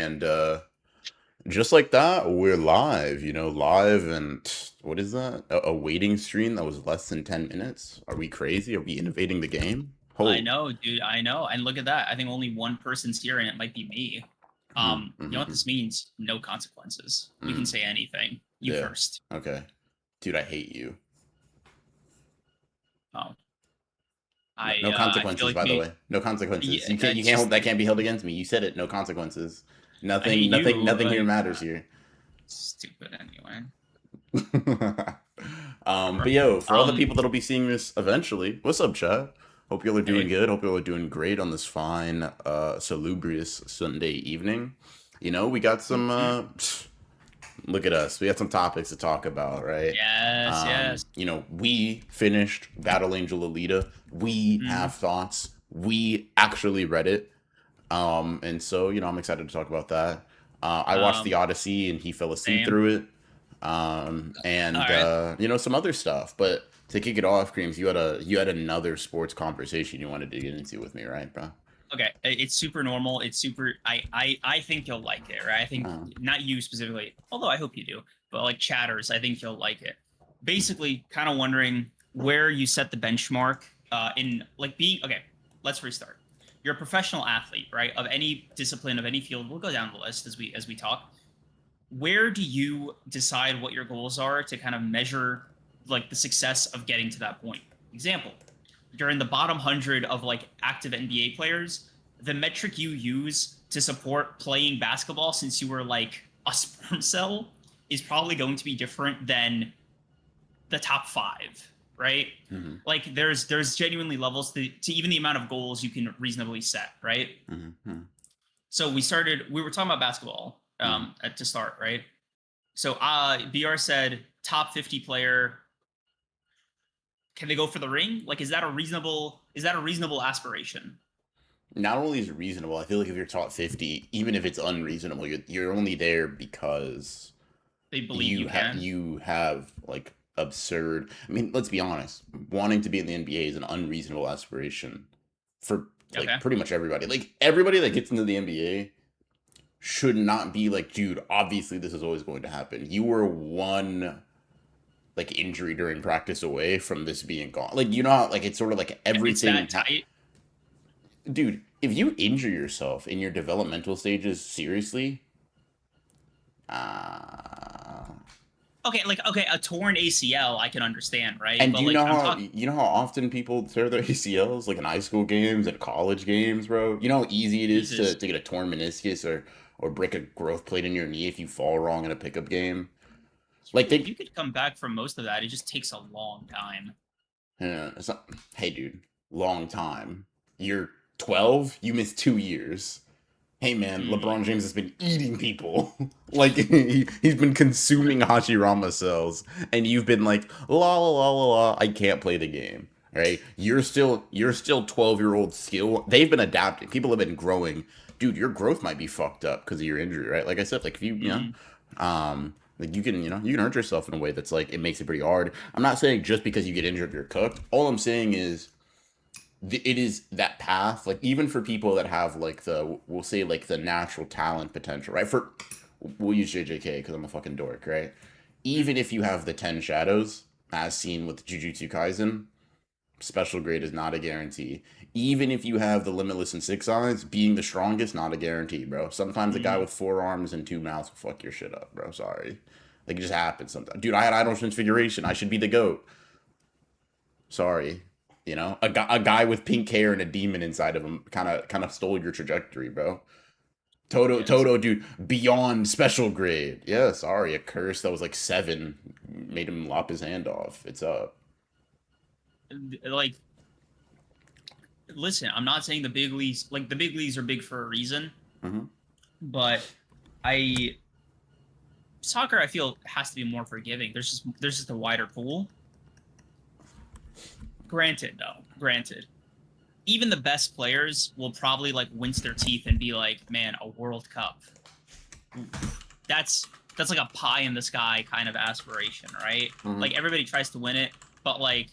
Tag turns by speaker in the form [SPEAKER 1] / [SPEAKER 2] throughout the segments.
[SPEAKER 1] And just like that, we're live, live and what is that? A waiting stream that was less than 10 minutes? Are we crazy? Are we innovating the game?
[SPEAKER 2] I
[SPEAKER 1] Oh.
[SPEAKER 2] know, dude. I know. And look at that. I think only one person's here, and it might be me. You know what
[SPEAKER 1] Mm.
[SPEAKER 2] this means? No consequences. We can say anything. You
[SPEAKER 1] Yeah.
[SPEAKER 2] first.
[SPEAKER 1] Okay. Dude, I hate you.
[SPEAKER 2] Oh,
[SPEAKER 1] No,
[SPEAKER 2] I
[SPEAKER 1] no
[SPEAKER 2] I feel
[SPEAKER 1] consequences,
[SPEAKER 2] like
[SPEAKER 1] by the
[SPEAKER 2] we.
[SPEAKER 1] way. No consequences.
[SPEAKER 2] Yeah,
[SPEAKER 1] You
[SPEAKER 2] it's
[SPEAKER 1] can't hold
[SPEAKER 2] just
[SPEAKER 1] that can't be held against me. You said it. No consequences.
[SPEAKER 2] I
[SPEAKER 1] Nothing,
[SPEAKER 2] hate
[SPEAKER 1] nothing,
[SPEAKER 2] you.
[SPEAKER 1] nothing here
[SPEAKER 2] Like
[SPEAKER 1] matters here.
[SPEAKER 2] stupid anyway.
[SPEAKER 1] But
[SPEAKER 2] Whatever.
[SPEAKER 1] yo, for all the
[SPEAKER 2] Um.
[SPEAKER 1] people that'll be seeing this eventually, what's up, chat? Hope y'all are doing
[SPEAKER 2] Hey.
[SPEAKER 1] good. Hope y'all are doing great on this fine, salubrious Sunday evening. We got some. Look at us. We got some topics to talk about, right?
[SPEAKER 2] Yes. Yes.
[SPEAKER 1] We finished Battle Angel Alita. We
[SPEAKER 2] Mm,
[SPEAKER 1] have thoughts. We actually read it. And so, I'm excited to talk about that. I watched the
[SPEAKER 2] um.
[SPEAKER 1] Odyssey and he fell asleep
[SPEAKER 2] Same.
[SPEAKER 1] through it.
[SPEAKER 2] All
[SPEAKER 1] And
[SPEAKER 2] right.
[SPEAKER 1] some other stuff. But to kick it off, Creams, you had another sports conversation you wanted to get into with me, right, bro?
[SPEAKER 2] Okay, it's super normal. It's super. I think you'll like it, right? I think
[SPEAKER 1] Uh,
[SPEAKER 2] not you specifically, although I hope you do, but like chatters, I think you'll like it. Basically, kind of wondering where you set the benchmark in like being. Okay, let's restart. You're a professional athlete, right? Of any discipline, of any field. We'll go down the list as we talk. Where do you decide what your goals are to kind of measure like the success of getting to that point? Example, you're in the bottom 100 of like active NBA players. The metric you use to support playing basketball since you were like a sperm cell is probably going to be different than the top 5, right?
[SPEAKER 1] mhm,
[SPEAKER 2] Like there's genuinely levels to even the amount of goals you can reasonably set, right?
[SPEAKER 1] mhm, mhm,
[SPEAKER 2] So we were talking about basketball
[SPEAKER 1] mhm.
[SPEAKER 2] to start, right? So BR said top 50 player. Can they go for the ring? Like, is that a reasonable aspiration?
[SPEAKER 1] Not only is it reasonable, I feel like if you're top 50, even if it's unreasonable, you're only there because
[SPEAKER 2] They believe
[SPEAKER 1] you
[SPEAKER 2] you
[SPEAKER 1] have
[SPEAKER 2] can.
[SPEAKER 1] you have like absurd. I mean, let's be honest. Wanting to be in the NBA is an unreasonable aspiration for like
[SPEAKER 2] Okay.
[SPEAKER 1] pretty much everybody. Like everybody that gets into the NBA should not be like, dude, obviously this is always going to happen. You were one like injury during practice away from this being gone. Like like it's sort of like
[SPEAKER 2] It's
[SPEAKER 1] everything
[SPEAKER 2] that tight.
[SPEAKER 1] dude, if you injure yourself in your developmental stages seriously, uh
[SPEAKER 2] Okay, like okay, a torn ACL I can understand, right?
[SPEAKER 1] and
[SPEAKER 2] But like I'm talking
[SPEAKER 1] you know how often people tear their ACLs like in high school games and college games, bro? You know how easy it is
[SPEAKER 2] Jesus.
[SPEAKER 1] to get a torn meniscus or break a growth plate in your knee if you fall wrong in a pickup game. Like
[SPEAKER 2] You
[SPEAKER 1] think
[SPEAKER 2] could come back from most of that. It just takes a long time.
[SPEAKER 1] it's not, hey dude, long time. You're 12, you missed 2 years. Hey man,
[SPEAKER 2] Mm.
[SPEAKER 1] LeBron James has been eating people. Like he's been consuming Hashirama cells, and you've been like la la la la la. I can't play the game. Right? You're still 12-year-old skill. They've been adapting. People have been growing. Dude, your growth might be fucked up because of your injury, right? Like I said, like if
[SPEAKER 2] Mm.
[SPEAKER 1] like you can hurt yourself in a way that's like it makes it pretty hard. I'm not saying just because you get injured you're cooked. All I'm saying is it is that path like even for people that have like the we'll say like the natural talent potential, right? For we'll use JJK because I'm a fucking dork, right?
[SPEAKER 2] Mm.
[SPEAKER 1] Even if you have the 10 shadows as seen with Jujutsu Kaisen, special grade is not a guarantee. Even if you have the limitless and six eyes, being the strongest not a guarantee, bro. Sometimes a guy
[SPEAKER 2] Mm.
[SPEAKER 1] with 4 arms and 2 mouths will fuck your shit up, bro. Sorry. Like it just happens sometimes. Dude, I had idol transfiguration. I should be the goat. Sorry. A guy with pink hair and a demon inside of him kind of stole your trajectory, bro.
[SPEAKER 2] Yes.
[SPEAKER 1] Dude, beyond special grade. Yeah, sorry, a curse that was like 7 made him lop his hand off. It's up.
[SPEAKER 2] Like listen, I'm not saying the big leagues like the big leagues are big for a reason,
[SPEAKER 1] Mm-hmm.
[SPEAKER 2] but I soccer I feel has to be more forgiving. There's just a wider pool. Granted, though, granted, even the best players will probably like wince their teeth and be like, "Man, a World Cup. Oof. That's like a pie in the sky kind of aspiration, right?
[SPEAKER 1] Mm-hmm.
[SPEAKER 2] Like everybody tries to win it, but like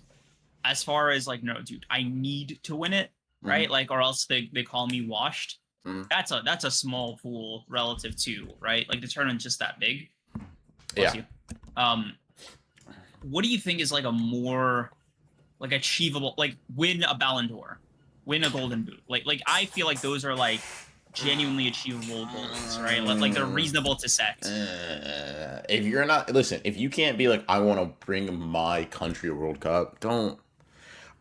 [SPEAKER 2] as far as like, no, dude, I need to win it,
[SPEAKER 1] Mm-hmm.
[SPEAKER 2] right? Like, or else they call me washed.
[SPEAKER 1] Mm.
[SPEAKER 2] that's a small pool relative to, right? Like the tournament's just that big. Bless
[SPEAKER 1] Yeah.
[SPEAKER 2] you. Um, what do you think is like a more like achievable, like win a Ballon d'Or, win a Golden Boot? Like I feel like those are like genuinely achievable goals, right? Like they're reasonable to set.
[SPEAKER 1] If you're not listen, if you can't be like, I want to bring my country a World Cup, don't.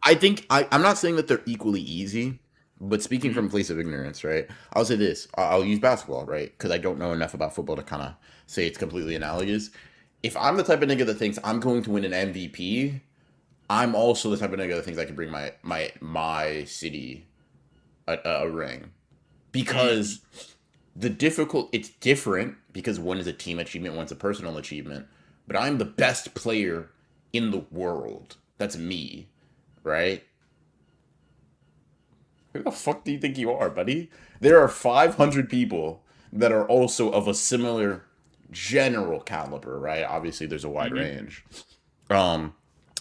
[SPEAKER 1] I think I'm not saying that they're equally easy, but speaking
[SPEAKER 2] Mhm.
[SPEAKER 1] from a place of ignorance, right? I'll say this. I'll use basketball, right? Because I don't know enough about football to kind of say it's completely analogous. If I'm the type of nigga that thinks I'm going to win an MVP, I'm also the type of nigga that thinks I can bring my city a ring
[SPEAKER 2] Mm.
[SPEAKER 1] because it's different because one is a team achievement, one's a personal achievement. But I'm the best player in the world. That's me, right? Who the fuck do you think you are, buddy? There are 500 people that are also of a similar general caliber, right? Obviously, there's a wide
[SPEAKER 2] Mhm.
[SPEAKER 1] range. Um,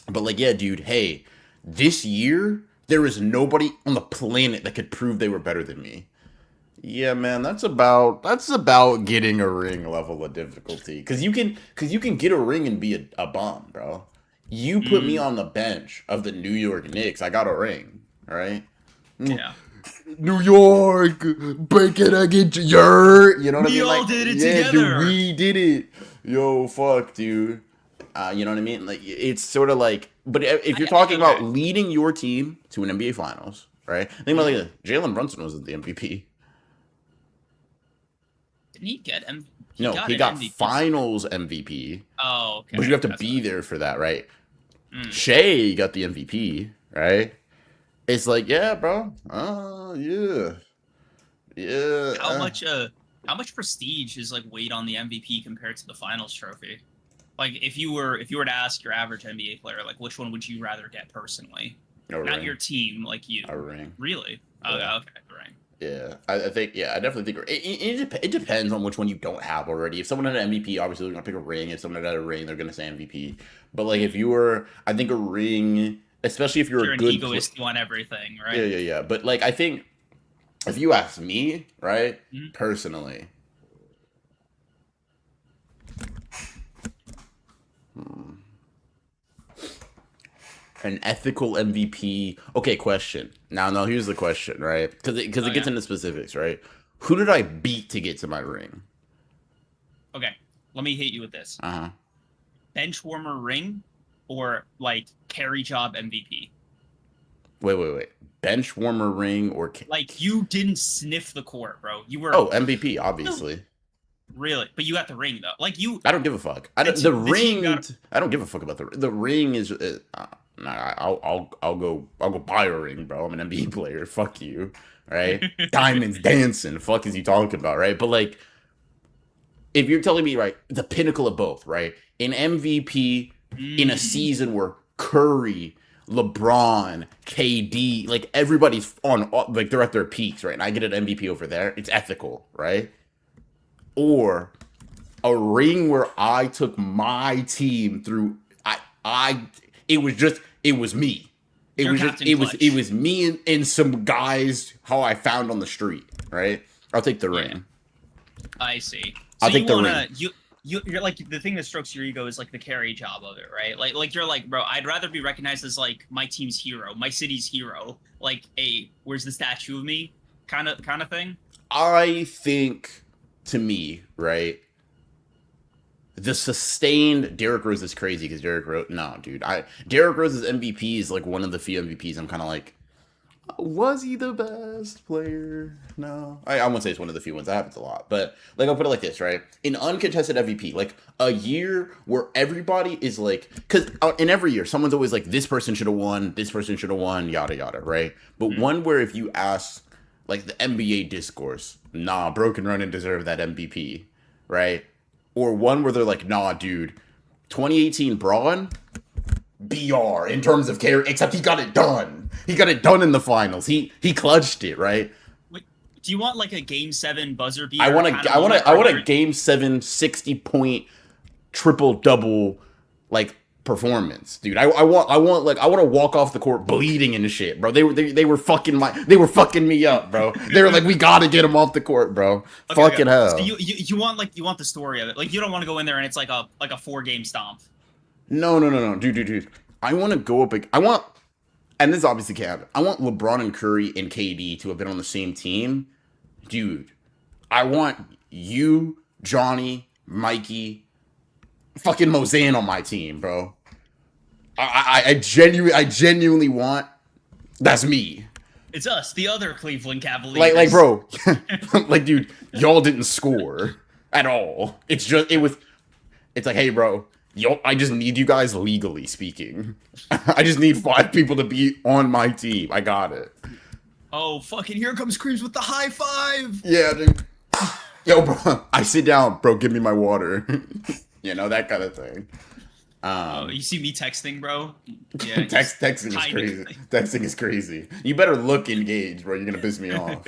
[SPEAKER 1] but like, yeah, dude, hey, this year there is nobody on the planet that could prove they were better than me. Yeah, man, that's about getting a ring level of difficulty. Cause you can get a ring and be a bum, bro. You put me
[SPEAKER 2] Mm.
[SPEAKER 1] on the bench of the New York Knicks, I got a ring, all right?
[SPEAKER 2] Yeah.
[SPEAKER 1] New York, break it against your. You know what I
[SPEAKER 2] We
[SPEAKER 1] mean?
[SPEAKER 2] all
[SPEAKER 1] Like,
[SPEAKER 2] did it
[SPEAKER 1] yeah, dude,
[SPEAKER 2] together.
[SPEAKER 1] we did it. Yo, fuck, dude. You know what I mean? Like, it's sort of like, but if you're talking
[SPEAKER 2] Okay.
[SPEAKER 1] about leading your team to an NBA Finals, right? Think about
[SPEAKER 2] Mhm.
[SPEAKER 1] like Jalen Brunson was the MVP.
[SPEAKER 2] Didn't he get he
[SPEAKER 1] No,
[SPEAKER 2] got
[SPEAKER 1] he
[SPEAKER 2] an
[SPEAKER 1] got
[SPEAKER 2] MVP too.
[SPEAKER 1] Finals MVP,
[SPEAKER 2] Oh,
[SPEAKER 1] but
[SPEAKER 2] okay.
[SPEAKER 1] you have to
[SPEAKER 2] That's
[SPEAKER 1] be
[SPEAKER 2] what.
[SPEAKER 1] there for that, right?
[SPEAKER 2] Mm.
[SPEAKER 1] Shea got the MVP, right? It's like, yeah, bro. Yeah, yeah.
[SPEAKER 2] How much how much prestige is like weight on the MVP compared to the Finals trophy? Like if you were to ask your average NBA player, like which one would you rather get personally?
[SPEAKER 1] A
[SPEAKER 2] Not your
[SPEAKER 1] ring,
[SPEAKER 2] team, like
[SPEAKER 1] a
[SPEAKER 2] you.
[SPEAKER 1] ring.
[SPEAKER 2] Really? Oh,
[SPEAKER 1] Yeah.
[SPEAKER 2] okay, right.
[SPEAKER 1] Yeah, I think. Yeah, I definitely think it depends on which one you don't have already. If someone had an MVP, obviously they're gonna pick a ring. If someone had a ring, they're gonna say MVP. But like, if you were, I think a ring, especially if
[SPEAKER 2] If
[SPEAKER 1] you're a
[SPEAKER 2] you're an
[SPEAKER 1] good player.
[SPEAKER 2] egoist, you want everything,
[SPEAKER 1] Yeah,
[SPEAKER 2] right?
[SPEAKER 1] yeah, yeah. But like, I think if you ask me, right,
[SPEAKER 2] Mhm.
[SPEAKER 1] personally, hmm, an ethical MVP. Okay, question. Now, here's the question, right? Because it
[SPEAKER 2] Okay.
[SPEAKER 1] gets into specifics, right? Who did I beat to get to my ring?
[SPEAKER 2] Okay. Let me hit you with this.
[SPEAKER 1] Uh huh.
[SPEAKER 2] Bench warmer ring or like carry job MVP?
[SPEAKER 1] Wait. Bench warmer ring or
[SPEAKER 2] Like you didn't sniff the court, bro. You were
[SPEAKER 1] oh, MVP, obviously.
[SPEAKER 2] really, but you got the ring though. Like you,
[SPEAKER 1] I don't give a fuck. I don't, the
[SPEAKER 2] the team
[SPEAKER 1] ring.
[SPEAKER 2] got.
[SPEAKER 1] I don't give a fuck about the ring. Is nah, I'll go buy a ring, bro. I'm an NBA player. Fuck you, right? Diamonds dancing. Fuck is you talking about, right? But like, if you're telling me right, the pinnacle of both, right? An MVP in a
[SPEAKER 2] Mm,
[SPEAKER 1] season where Curry, LeBron, KD, like everybody's on, like they're at their peaks, right? And I get an MVP over there. It's ethical, right? Or a ring where I took my team through. I it was me. It
[SPEAKER 2] you're
[SPEAKER 1] was just
[SPEAKER 2] Captain
[SPEAKER 1] it
[SPEAKER 2] Clutch.
[SPEAKER 1] was me and some guys how I found on the street. Right. I'll take the
[SPEAKER 2] Yeah,
[SPEAKER 1] ring.
[SPEAKER 2] I see. So
[SPEAKER 1] I'll
[SPEAKER 2] you
[SPEAKER 1] take the ring.
[SPEAKER 2] wanna you're like the thing that strokes your ego is like the carry job of it, right? Like you're like, bro, I'd rather be recognized as like my team's hero, my city's hero, like a where's the statue of me kind of thing.
[SPEAKER 1] I think to me, right, the sustained Derrick Rose is crazy because Derrick Rose. No, dude, Derrick Rose's MVP is like one of the few MVPs. I'm kind of like, was he the best player? No, I won't say it's one of the few ones. That happens a lot, but like I'll put it like this, right? An uncontested MVP, like a year where everybody is like, because in every year someone's always like, this person should have won, this person should have won, yada yada, right? But
[SPEAKER 2] Mm.
[SPEAKER 1] one where if you ask like the NBA discourse, nah, Broken Run didn't deserve that MVP, right? Or one where they're like, nah, dude, 2018 Braun, BR in terms of care, except he got it done. He got it done in the finals. He clutched it, right?
[SPEAKER 2] Wait, do you want like a game 7 buzzer
[SPEAKER 1] I
[SPEAKER 2] beater
[SPEAKER 1] want
[SPEAKER 2] kind
[SPEAKER 1] to
[SPEAKER 2] of
[SPEAKER 1] I want
[SPEAKER 2] moment
[SPEAKER 1] to I
[SPEAKER 2] where
[SPEAKER 1] want a
[SPEAKER 2] you're
[SPEAKER 1] game 7 60 point triple double like performance, dude. I want to walk off the court bleeding and shit, bro. They were fucking me up, bro. They were like, we gotta get him off the court, bro.
[SPEAKER 2] Okay,
[SPEAKER 1] Fucking
[SPEAKER 2] okay. So
[SPEAKER 1] hell.
[SPEAKER 2] you want like you want the story of it. Like you don't want to go in there and it's like a 4-game stomp.
[SPEAKER 1] No, dude. I want to go up. I want, and this obviously can't happen. I want LeBron and Curry and KD to have been on the same team, dude. I want you, Johnny, Mikey, fucking Mozan on my team, bro. I genuinely want. That's me.
[SPEAKER 2] It's us, the other Cleveland Cavaliers.
[SPEAKER 1] Like, bro, like, dude, y'all didn't score at all. It's just, it's like, hey, bro, yo, I just need you guys legally speaking. I just need 5 people to be on my team. I got it.
[SPEAKER 2] Oh, fucking here comes Creams with the high five.
[SPEAKER 1] Yeah, dude. Yo, bro, I sit down, bro, give me my water. That kind of thing.
[SPEAKER 2] You see me texting, bro? Yeah.
[SPEAKER 1] Texting is crazy. Texting is crazy. You better look engaged, bro. You're gonna piss me off.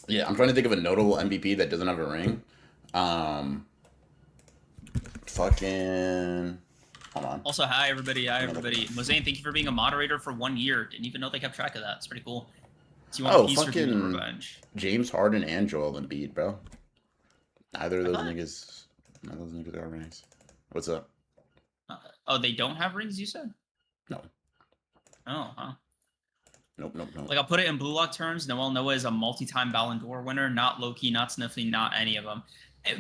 [SPEAKER 1] Yeah, I'm trying to think of a notable MVP that doesn't have a ring. Fucking. Hold on.
[SPEAKER 2] Also, hi everybody. Mozane, thank you for being a moderator for 1 year. Didn't even know they kept track of that. It's pretty cool. Do you want peace or do you want revenge?
[SPEAKER 1] James Harden and Joel Embiid, bro. Neither of those niggas got rings. What's up?
[SPEAKER 2] Oh, they don't have rings, you said?
[SPEAKER 1] No.
[SPEAKER 2] Oh, huh.
[SPEAKER 1] Nope.
[SPEAKER 2] Like, I'll put it in Blue Lock terms. Noel Noah is a multi-time Ballon d'Or winner. Not Loki, not Sniffly, not any of them.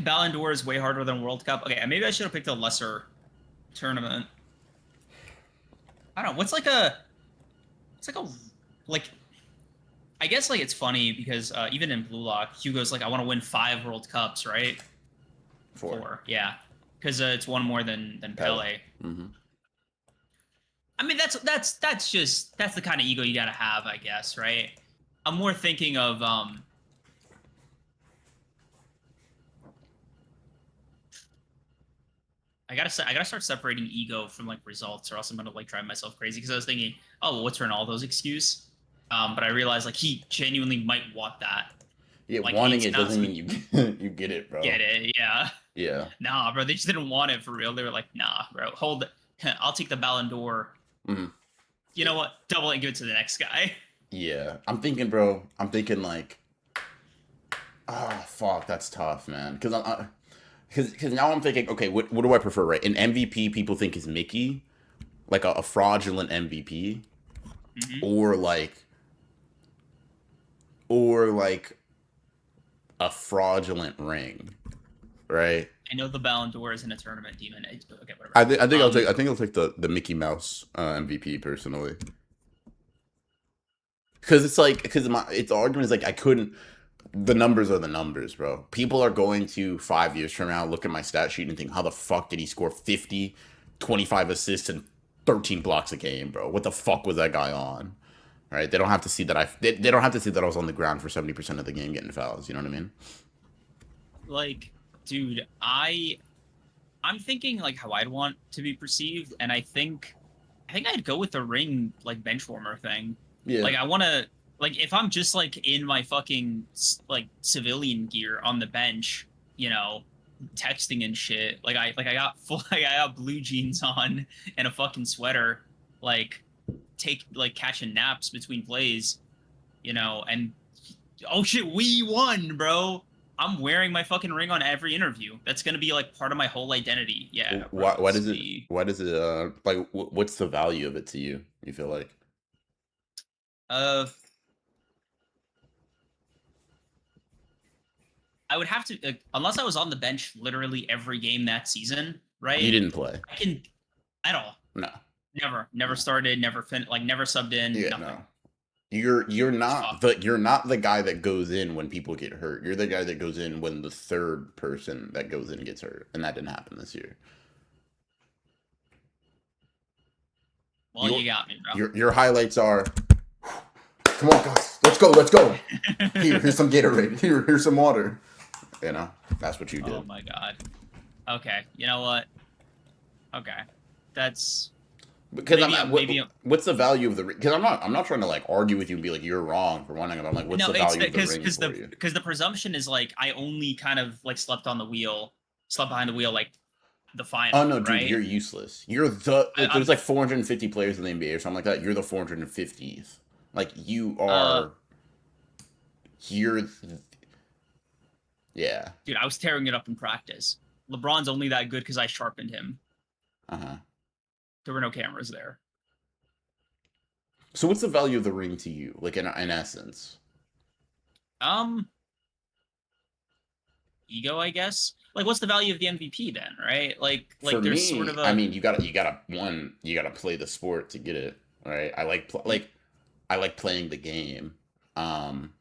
[SPEAKER 2] Ballon d'Or is way harder than World Cup. Okay, maybe I should have picked a lesser tournament. I don't know. What's like a... It's like... I guess, like, it's funny because even in Blue Lock, Hugo's like, I want to win 5 World Cups, right? 4, yeah. Because it's one more than Pele.
[SPEAKER 1] Mm-hmm.
[SPEAKER 2] I mean, that's the kind of ego you gotta have, I guess, right? I'm more thinking of I gotta start separating ego from like results, or else I'm gonna like drive myself crazy. Because I was thinking, oh, well, what's Ronaldo's excuse? But I realized like he genuinely might want that.
[SPEAKER 1] Yeah,
[SPEAKER 2] like,
[SPEAKER 1] wanting it doesn't mean you get it, bro.
[SPEAKER 2] Get it? Yeah.
[SPEAKER 1] Yeah.
[SPEAKER 2] Nah, bro. They just didn't want it for real. They were like, nah, bro. Hold it. I'll take the Ballon d'Or.
[SPEAKER 1] Mm-hmm.
[SPEAKER 2] You know what? Double it and give it to the next guy.
[SPEAKER 1] Yeah. I'm thinking, bro. Like, fuck, that's tough, man. Because now I'm thinking, okay, what do I prefer, right? An MVP people think is Mickey, like a fraudulent MVP,
[SPEAKER 2] mm-hmm.
[SPEAKER 1] or like a fraudulent ring, right?
[SPEAKER 2] I know the Ballon d'Or is in a tournament, Demon. Okay, whatever.
[SPEAKER 1] I think I'll take the Mickey Mouse MVP personally, because it's the argument is like I couldn't. The numbers are the numbers, bro. People are going to 5 years from now look at my stat sheet and think, how the fuck did he score 50, 25 assists and 13 blocks a game, bro? What the fuck was that guy on? Right? They don't have to see that they don't have to see that I was on the ground for 70% of the game getting fouls. You know what I mean?
[SPEAKER 2] Like, dude, I'm thinking like how I'd want to be perceived, and I think I'd go with the ring like bench warmer thing.
[SPEAKER 1] Yeah.
[SPEAKER 2] Like I want to. Like, if I'm just, like, in my fucking, like, civilian gear on the bench, you know, texting and shit, I got blue jeans on and a fucking sweater, catching naps between plays, you know, and, oh shit, we won, bro. I'm wearing my fucking ring on every interview. That's gonna be, like, part of my whole identity. Yeah.
[SPEAKER 1] Why does it, like, what's the value of it to you, you feel like?
[SPEAKER 2] I would have to, unless I was on the bench literally every game that season, right?
[SPEAKER 1] You didn't play.
[SPEAKER 2] I can, at all.
[SPEAKER 1] No.
[SPEAKER 2] Never started, never subbed in.
[SPEAKER 1] Yeah,
[SPEAKER 2] nothing.
[SPEAKER 1] no. You're not the guy that goes in when people get hurt. You're the guy that goes in when the third person that goes in gets hurt, and that didn't happen this year.
[SPEAKER 2] Well, you got me, bro.
[SPEAKER 1] Your highlights are. Come on, guys. Let's go. Here's some Gatorade. Here's some water. You know, that's what you did.
[SPEAKER 2] Oh my god. Okay, you know what? Okay, that's
[SPEAKER 1] because what's the value of the ring? Because I'm not trying to like argue with you and be like you're wrong for wanting it. I'm like, what's the value of the ring for you?
[SPEAKER 2] Because the presumption is like I only kind of like slept behind the wheel like the
[SPEAKER 1] Oh
[SPEAKER 2] final,
[SPEAKER 1] no, dude,
[SPEAKER 2] right?
[SPEAKER 1] you're useless. You're the
[SPEAKER 2] I'm
[SPEAKER 1] there's like 450 players in the NBA or something like that. You're the 450th. Like
[SPEAKER 2] uh
[SPEAKER 1] you're yeah.
[SPEAKER 2] dude, I was tearing it up in practice. LeBron's only that good because I sharpened him.
[SPEAKER 1] Uh-huh.
[SPEAKER 2] There were no cameras there.
[SPEAKER 1] So what's the value of the ring to you? Like in essence.
[SPEAKER 2] Um, ego, I guess. Like, what's the value of the MVP then, right?
[SPEAKER 1] For
[SPEAKER 2] There's sort of
[SPEAKER 1] me, I
[SPEAKER 2] a.
[SPEAKER 1] mean, you gotta play the sport to get it, right? I like playing the game. Um,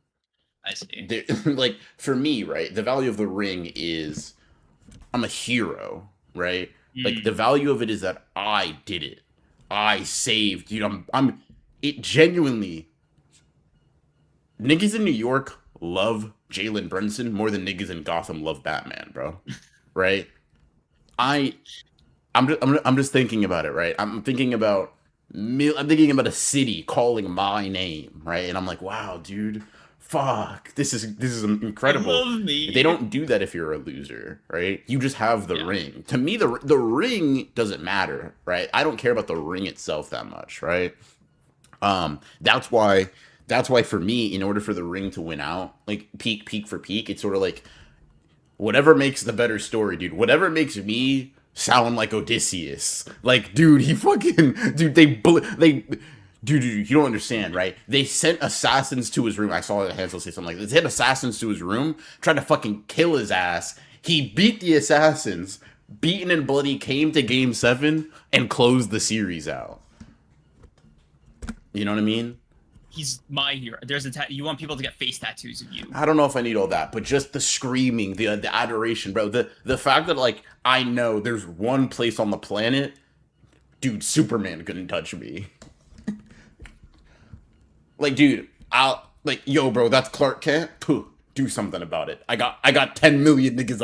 [SPEAKER 2] I see.
[SPEAKER 1] like for me, right? The value of the ring is I'm a hero, right? Like the
[SPEAKER 2] Mm,
[SPEAKER 1] value of it is that I did it. I saved, dude. I'm it genuinely niggas in New York love Jalen Brunson more than niggas in Gotham love Batman, bro. Right? I I'm just thinking about it, right? I'm thinking about a city calling my name, right? And I'm like, wow, dude, fuck, this is
[SPEAKER 2] I
[SPEAKER 1] incredible.
[SPEAKER 2] love
[SPEAKER 1] They
[SPEAKER 2] me.
[SPEAKER 1] don't do that if you're a loser, right? You just have the
[SPEAKER 2] Yeah.
[SPEAKER 1] ring. To me, the ring doesn't matter, right? I don't care about the ring itself that much, right? That's why for me, in order for the ring to win out, like peak for peak, it's sort of like whatever makes the better story, dude. Whatever makes me sound like Odysseus. Like, dude, he fucking, dude, dude, you don't understand, right? They sent assassins to his room. I saw Hansel say something like this. They sent assassins to his room, tried to fucking kill his ass. He beat the assassins, beaten and bloody, came to game 7 and closed the series out. You know what I mean?
[SPEAKER 2] He's my hero. You want people to get face tattoos of you.
[SPEAKER 1] I don't know if I need all that, but just the screaming, the adoration, bro. The fact that like I know there's one place on the planet, dude, Superman couldn't touch me. Like, dude, I'll like, yo, bro, that's Clark Kent. Puh, do something about it. I got 10 million niggas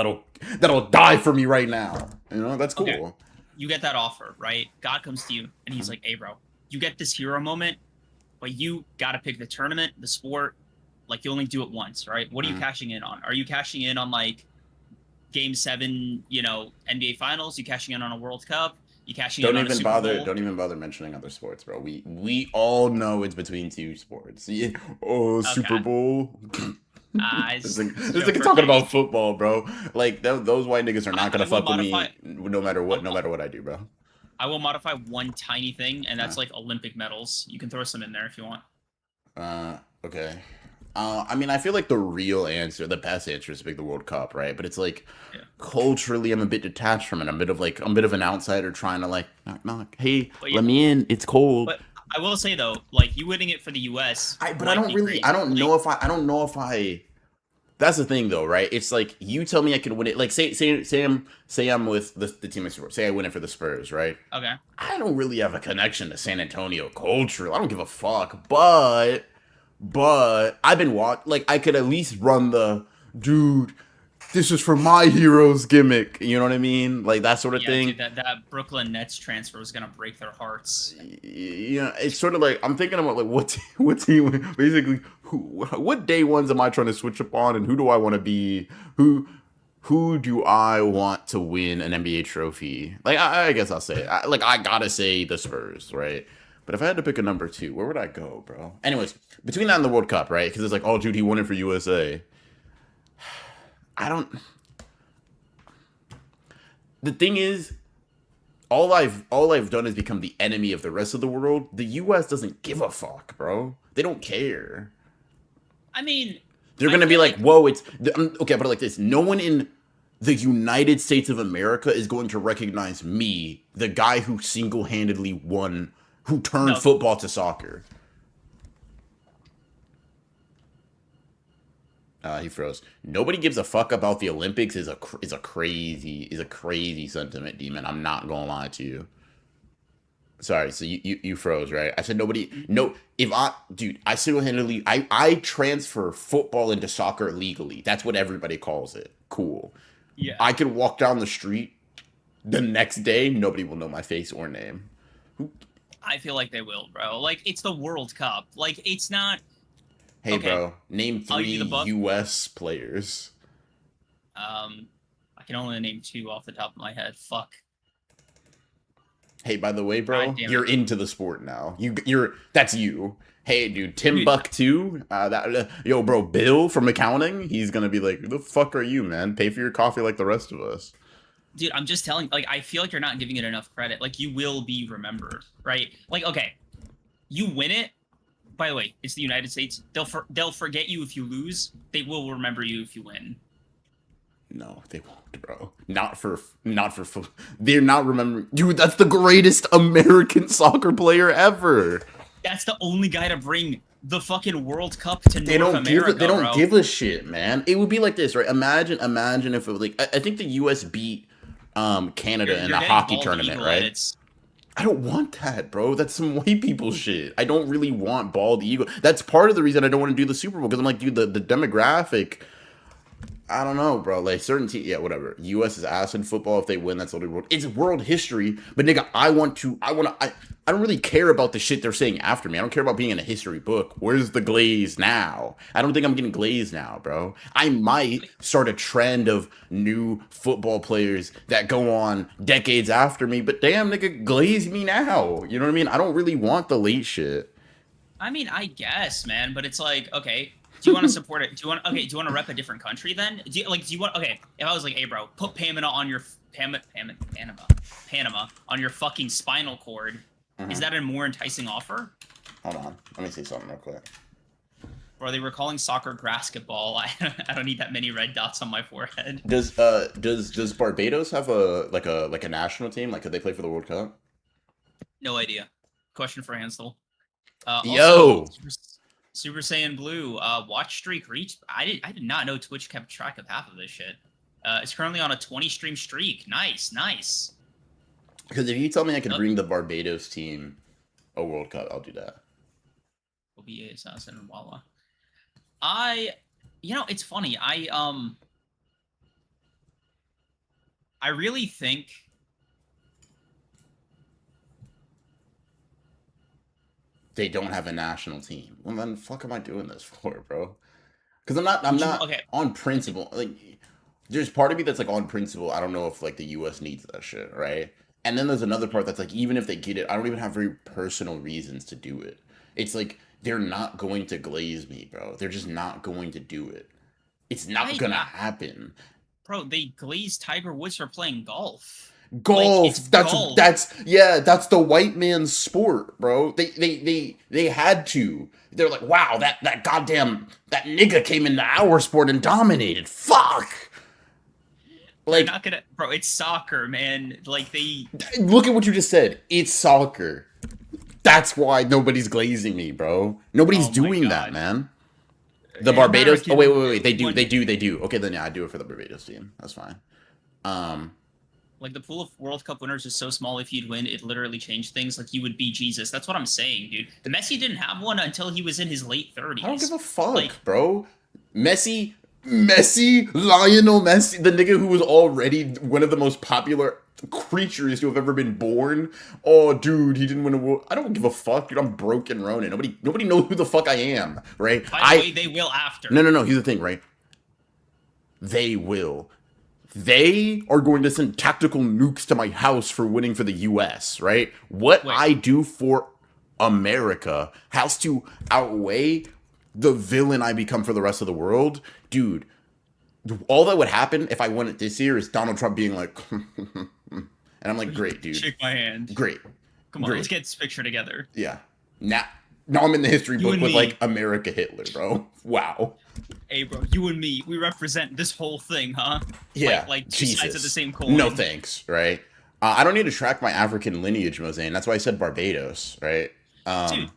[SPEAKER 1] that'll die for me right now. You know, that's
[SPEAKER 2] Okay.
[SPEAKER 1] cool.
[SPEAKER 2] You get that offer, right? God comes to you and he's like, hey, bro, you get this hero moment, but you got to pick the tournament, the sport. Like, you only do it once, right? What are you
[SPEAKER 1] Mm.
[SPEAKER 2] cashing in on? Are you cashing in on like game 7, NBA finals? You cashing in on a World Cup? You cashing in on a Super Bowl?
[SPEAKER 1] Don't even bother mentioning other sports, bro. We all know it's between two sports. Yeah. Oh, Super
[SPEAKER 2] Okay.
[SPEAKER 1] Bowl.
[SPEAKER 2] It's a
[SPEAKER 1] It's
[SPEAKER 2] joke
[SPEAKER 1] like
[SPEAKER 2] for a
[SPEAKER 1] talking
[SPEAKER 2] Canadian.
[SPEAKER 1] about football, bro. Like those white niggas are not gonna
[SPEAKER 2] I will
[SPEAKER 1] fuck with
[SPEAKER 2] modify.
[SPEAKER 1] me no matter what I do, bro.
[SPEAKER 2] I will modify one tiny thing, and
[SPEAKER 1] Uh,
[SPEAKER 2] that's like Olympic medals. You can throw some in there if you want.
[SPEAKER 1] okay. I mean, I feel like the real answer, the best answer, is to pick the World Cup, right? But it's like
[SPEAKER 2] Yeah.
[SPEAKER 1] culturally, I'm a bit detached from it. I'm a bit of an outsider trying to like knock knock. Hey,
[SPEAKER 2] But yeah,
[SPEAKER 1] let me in. It's cold.
[SPEAKER 2] but I will say though, like you winning it for the U.S.
[SPEAKER 1] But I
[SPEAKER 2] might
[SPEAKER 1] don't
[SPEAKER 2] be
[SPEAKER 1] really,
[SPEAKER 2] great.
[SPEAKER 1] I don't know if I don't know if I. That's the thing, though, right? It's like you tell me I can win it. Like say I'm with the team I support. Say I win it for the Spurs, right?
[SPEAKER 2] Okay.
[SPEAKER 1] I don't really have a connection to San Antonio culture. I don't give a fuck. But I've been like I could at least run the dude. This is for my heroes gimmick. You know what I mean? Like that sort of
[SPEAKER 2] Yeah, dude,
[SPEAKER 1] thing.
[SPEAKER 2] that Brooklyn Nets transfer is gonna break their hearts.
[SPEAKER 1] You know, it's sort of like I'm thinking about like what team basically what day ones am I trying to switch up on and who do I want to be who do I want to win an NBA trophy? Like I guess I'll say it. I gotta say the Spurs, right? But if I had to pick a number 2, where would I go, bro? Anyways, between that and the World Cup, right? Because it's like, oh, dude, he won it for USA. I don't. The thing is, all I've done is become the enemy of the rest of the world. The U.S. doesn't give a fuck, bro. They don't care.
[SPEAKER 2] I mean,
[SPEAKER 1] They're
[SPEAKER 2] I
[SPEAKER 1] gonna be
[SPEAKER 2] feel
[SPEAKER 1] like,
[SPEAKER 2] like
[SPEAKER 1] whoa, it's okay. But like this, no one in the United States of America is going to recognize me, the guy who single-handedly won, who turned
[SPEAKER 2] no.
[SPEAKER 1] football to soccer. He froze. Nobody gives a fuck about the Olympics is a crazy sentiment, demon. I'm not gonna lie to you. Sorry, so you froze, right? I said nobody. No, if I, dude, I single handedly, I transfer football into soccer legally. That's what everybody calls it. Cool.
[SPEAKER 2] Yeah,
[SPEAKER 1] I could walk down the street the next day, nobody will know my face or name.
[SPEAKER 2] I feel like they will, bro. Like it's the World Cup. Like it's not
[SPEAKER 1] Hey,
[SPEAKER 2] okay.
[SPEAKER 1] bro, name
[SPEAKER 2] I'll
[SPEAKER 1] three
[SPEAKER 2] give you the buck.
[SPEAKER 1] U.S. players.
[SPEAKER 2] Um, I can only name two off the top of my head. Fuck.
[SPEAKER 1] Hey, by the way,
[SPEAKER 2] God
[SPEAKER 1] bro,
[SPEAKER 2] damn it.
[SPEAKER 1] you're into the sport now. You're that's you. Hey, dude, Tim
[SPEAKER 2] Dude,
[SPEAKER 1] Buck too. Yo, bro, Bill from accounting. He's gonna be like, "Who the fuck are you, man? Pay for your coffee like the rest of us."
[SPEAKER 2] dude, I'm just telling, like, I feel like you're not giving it enough credit. Like, you will be remembered, right? Like, okay, you win it. By the way, it's the United States. They'll forget you if you lose. They will remember you if you win.
[SPEAKER 1] No, they won't, bro. Not for. They're not remembering. Dude, that's the greatest American soccer player ever.
[SPEAKER 2] That's the only guy to bring the fucking World Cup to
[SPEAKER 1] They
[SPEAKER 2] North
[SPEAKER 1] don't give it. They
[SPEAKER 2] America,
[SPEAKER 1] don't
[SPEAKER 2] bro.
[SPEAKER 1] give a shit, man. It would be like this, right? Imagine if it was like. I think the U.S. beat
[SPEAKER 2] You're,
[SPEAKER 1] Canada in
[SPEAKER 2] you're
[SPEAKER 1] a
[SPEAKER 2] getting
[SPEAKER 1] hockey
[SPEAKER 2] bald
[SPEAKER 1] tournament,
[SPEAKER 2] eagle
[SPEAKER 1] right?
[SPEAKER 2] edits.
[SPEAKER 1] I don't want that, bro. That's some white people shit. I don't really want bald eagle. That's part of the reason I don't want to do the Super Bowl because I'm like, dude, the demographic. I don't know, bro. Like certain yeah, whatever. U.S. is ass in football. If they win, that's only world. It's world history. But nigga, I don't really care about the shit they're saying after me. I don't care about being in a history book. Where's the glaze now? I don't think I'm getting glazed now, bro. I might start a trend of new football players that go on decades after me. But damn, nigga, glaze me now. You know what I mean? I don't really want the late shit.
[SPEAKER 2] I mean, I guess, man, but it's like, okay, do you want to support it? Do you want to rep a different country then? Do you want, okay, if I was like, hey, bro, put Panama on your, Panama on your fucking spinal cord, is
[SPEAKER 1] Mhm.
[SPEAKER 2] that a more enticing offer?
[SPEAKER 1] Hold on. Let me see something real quick.
[SPEAKER 2] Or they were calling soccer basketball. I don't need that many red dots on my forehead.
[SPEAKER 1] Does Barbados have a national team? Like, could they play for the World Cup?
[SPEAKER 2] No idea. Question for Hansel. Also,
[SPEAKER 1] Yo,
[SPEAKER 2] Super Saiyan Blue watch streak reached. I did not know Twitch kept track of half of this shit. It's currently on a 20 stream streak. Nice, nice.
[SPEAKER 1] because if you tell me I could
[SPEAKER 2] Oh,
[SPEAKER 1] bring the Barbados team a World Cup, I'll do that.
[SPEAKER 2] OBA Assassin and Walla. It's funny. I really think
[SPEAKER 1] They don't have a national team. Well, then, fuck, am I doing this for, bro? Because I'm not
[SPEAKER 2] okay.
[SPEAKER 1] on principle. Like, there's part of me that's like on principle. I don't know if like the U.S. needs that shit, right? And then there's another part that's like, even if they get it, I don't even have very personal reasons to do it. It's like they're not going to glaze me, bro. They're just not going to do it. It's not gonna
[SPEAKER 2] I
[SPEAKER 1] happen.
[SPEAKER 2] bro, they glazed Tiger Woods for playing golf. Like
[SPEAKER 1] Golf.
[SPEAKER 2] it's
[SPEAKER 1] That's
[SPEAKER 2] golf.
[SPEAKER 1] that's yeah. That's the white man's sport, bro. They had to. They're like, wow, that goddamn that nigga came into our sport and dominated. Fuck.
[SPEAKER 2] They're
[SPEAKER 1] Like,
[SPEAKER 2] not gonna, bro. It's soccer, man. Like they,
[SPEAKER 1] look at what you just said. It's soccer. That's why nobody's glazing me, bro. Nobody's
[SPEAKER 2] oh my
[SPEAKER 1] doing that,
[SPEAKER 2] god,
[SPEAKER 1] man. The
[SPEAKER 2] an
[SPEAKER 1] Barbados. Oh, wait,
[SPEAKER 2] American
[SPEAKER 1] wait, wait. They do.
[SPEAKER 2] one.
[SPEAKER 1] They do. Okay, then yeah, I do it for the Barbados team. That's fine. Um,
[SPEAKER 2] Like the pool of World Cup winners is so small. If you'd win, it literally changed things. Like you would be Jesus. That's what I'm saying, dude. The Messi didn't have one until he was in his late
[SPEAKER 1] I don't give
[SPEAKER 2] 30s.
[SPEAKER 1] a fuck,
[SPEAKER 2] Like
[SPEAKER 1] bro. Lionel Messi, the nigga who was already one of the most popular creatures to have ever been born. Oh, dude, he didn't win a world. I don't give a fuck, dude. I'm broken Ronin. Nobody knows who the fuck I am, right?
[SPEAKER 2] by the way, they will after.
[SPEAKER 1] No. Here's the thing, right? They will. They are going to send tactical nukes to my house for winning for the U.S., right? What
[SPEAKER 2] Wait,
[SPEAKER 1] I do for America has to outweigh the villain I become for the rest of the world. Dude, all that would happen if I won it this year is Donald Trump being like, and I'm like, great, dude.
[SPEAKER 2] shake my hand.
[SPEAKER 1] Great.
[SPEAKER 2] Come on,
[SPEAKER 1] Great.
[SPEAKER 2] let's get this picture together.
[SPEAKER 1] Yeah. Now I'm in the history
[SPEAKER 2] You
[SPEAKER 1] book
[SPEAKER 2] and
[SPEAKER 1] with
[SPEAKER 2] me.
[SPEAKER 1] like America Hitler, bro. Wow.
[SPEAKER 2] Hey, bro, you and me, we represent this whole thing, huh?
[SPEAKER 1] Yeah.
[SPEAKER 2] Like two
[SPEAKER 1] Jesus.
[SPEAKER 2] sides of the same coin.
[SPEAKER 1] No thanks, right? I don't need to track my African lineage, Mosaic. That's why I said Barbados, right?
[SPEAKER 2] Dude,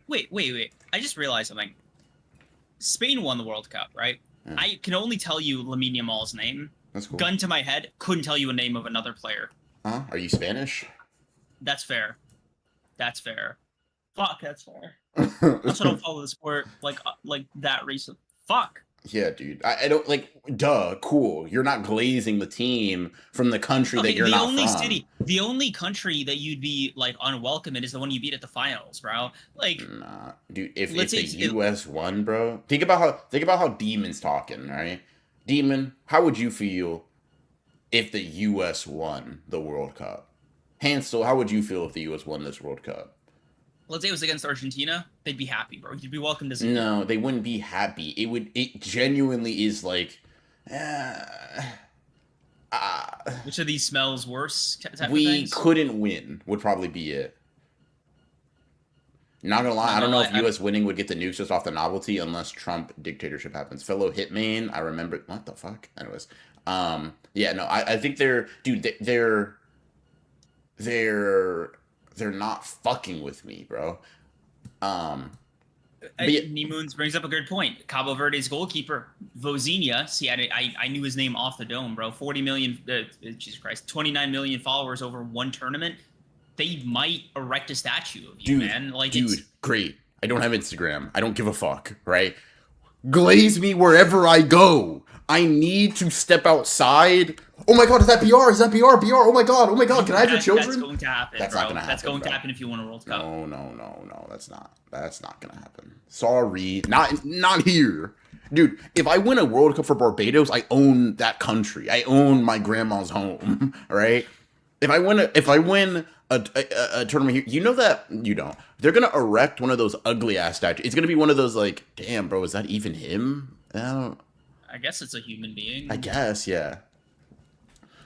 [SPEAKER 2] wait. I just realized something. Spain won the World Cup, right?
[SPEAKER 1] Yeah.
[SPEAKER 2] I can only tell you Lamine Yamal's name.
[SPEAKER 1] That's cool.
[SPEAKER 2] Gun to my head, couldn't tell you a name of another player.
[SPEAKER 1] Huh? Are you Spanish?
[SPEAKER 2] That's fair. That's fair. Fuck, that's fair. Also, don't follow the sport like that recent. Fuck.
[SPEAKER 1] Yeah, dude. I don't like. Duh. Cool. You're not glazing the team from the country that
[SPEAKER 2] Okay,
[SPEAKER 1] you're
[SPEAKER 2] the
[SPEAKER 1] not
[SPEAKER 2] only
[SPEAKER 1] from.
[SPEAKER 2] city, the only country that you'd be like unwelcome in is the one you beat at the finals, bro. Like,
[SPEAKER 1] Nah, dude. If
[SPEAKER 2] let's
[SPEAKER 1] the
[SPEAKER 2] say
[SPEAKER 1] U.S. won, bro, think about how Demon's talking, right? Demon, how would you feel if the U.S. won the World Cup. Hansel, how would you feel if the U.S. won this World Cup?
[SPEAKER 2] Let's say it was against Argentina, they'd be happy, bro. You'd be welcomed as a
[SPEAKER 1] No,
[SPEAKER 2] hero.
[SPEAKER 1] they wouldn't be happy. It would. It genuinely is like, uh, uh,
[SPEAKER 2] Which of these smells worse type of
[SPEAKER 1] we
[SPEAKER 2] things?
[SPEAKER 1] couldn't win. Would probably be it. Not gonna lie,
[SPEAKER 2] Not
[SPEAKER 1] I don't
[SPEAKER 2] gonna
[SPEAKER 1] know
[SPEAKER 2] lie,
[SPEAKER 1] if U.S. winning would get the nukes just off the novelty unless Trump dictatorship happens. Fellow hitman, I remember. What the fuck? Anyways, yeah, no, I think they're, dude, they're they're not fucking with me, bro. Um, but yeah,
[SPEAKER 2] Nemoons brings up a good point. Cabo Verde's goalkeeper, Vozinha. See, I knew his name off the dome, bro. 40 million, Jesus Christ, 29 million followers over one tournament. They might erect a statue of you,
[SPEAKER 1] dude,
[SPEAKER 2] man. Like
[SPEAKER 1] dude,
[SPEAKER 2] it's
[SPEAKER 1] great. I don't have Instagram. I don't give a fuck, right? Glaze me wherever I go. I need to step outside. Oh my god, is that BR? Is that BR? BR? Oh my god, oh my god, can I have your
[SPEAKER 2] that's
[SPEAKER 1] children?
[SPEAKER 2] going to happen,
[SPEAKER 1] That's
[SPEAKER 2] bro.
[SPEAKER 1] not gonna happen.
[SPEAKER 2] That's going
[SPEAKER 1] Bro.
[SPEAKER 2] to happen if you win a World Cup.
[SPEAKER 1] No, no, no, no. That's not gonna happen. Sorry. Not here. Dude, if I win a World Cup for Barbados, I own that country. I own my grandma's home. Right? If I win a tournament here, you know that you don't. They're gonna erect one of those ugly ass statues. It's gonna be one of those like, damn, bro, is that even him? I don't.
[SPEAKER 2] I guess it's a human
[SPEAKER 1] I
[SPEAKER 2] being.
[SPEAKER 1] guess, yeah.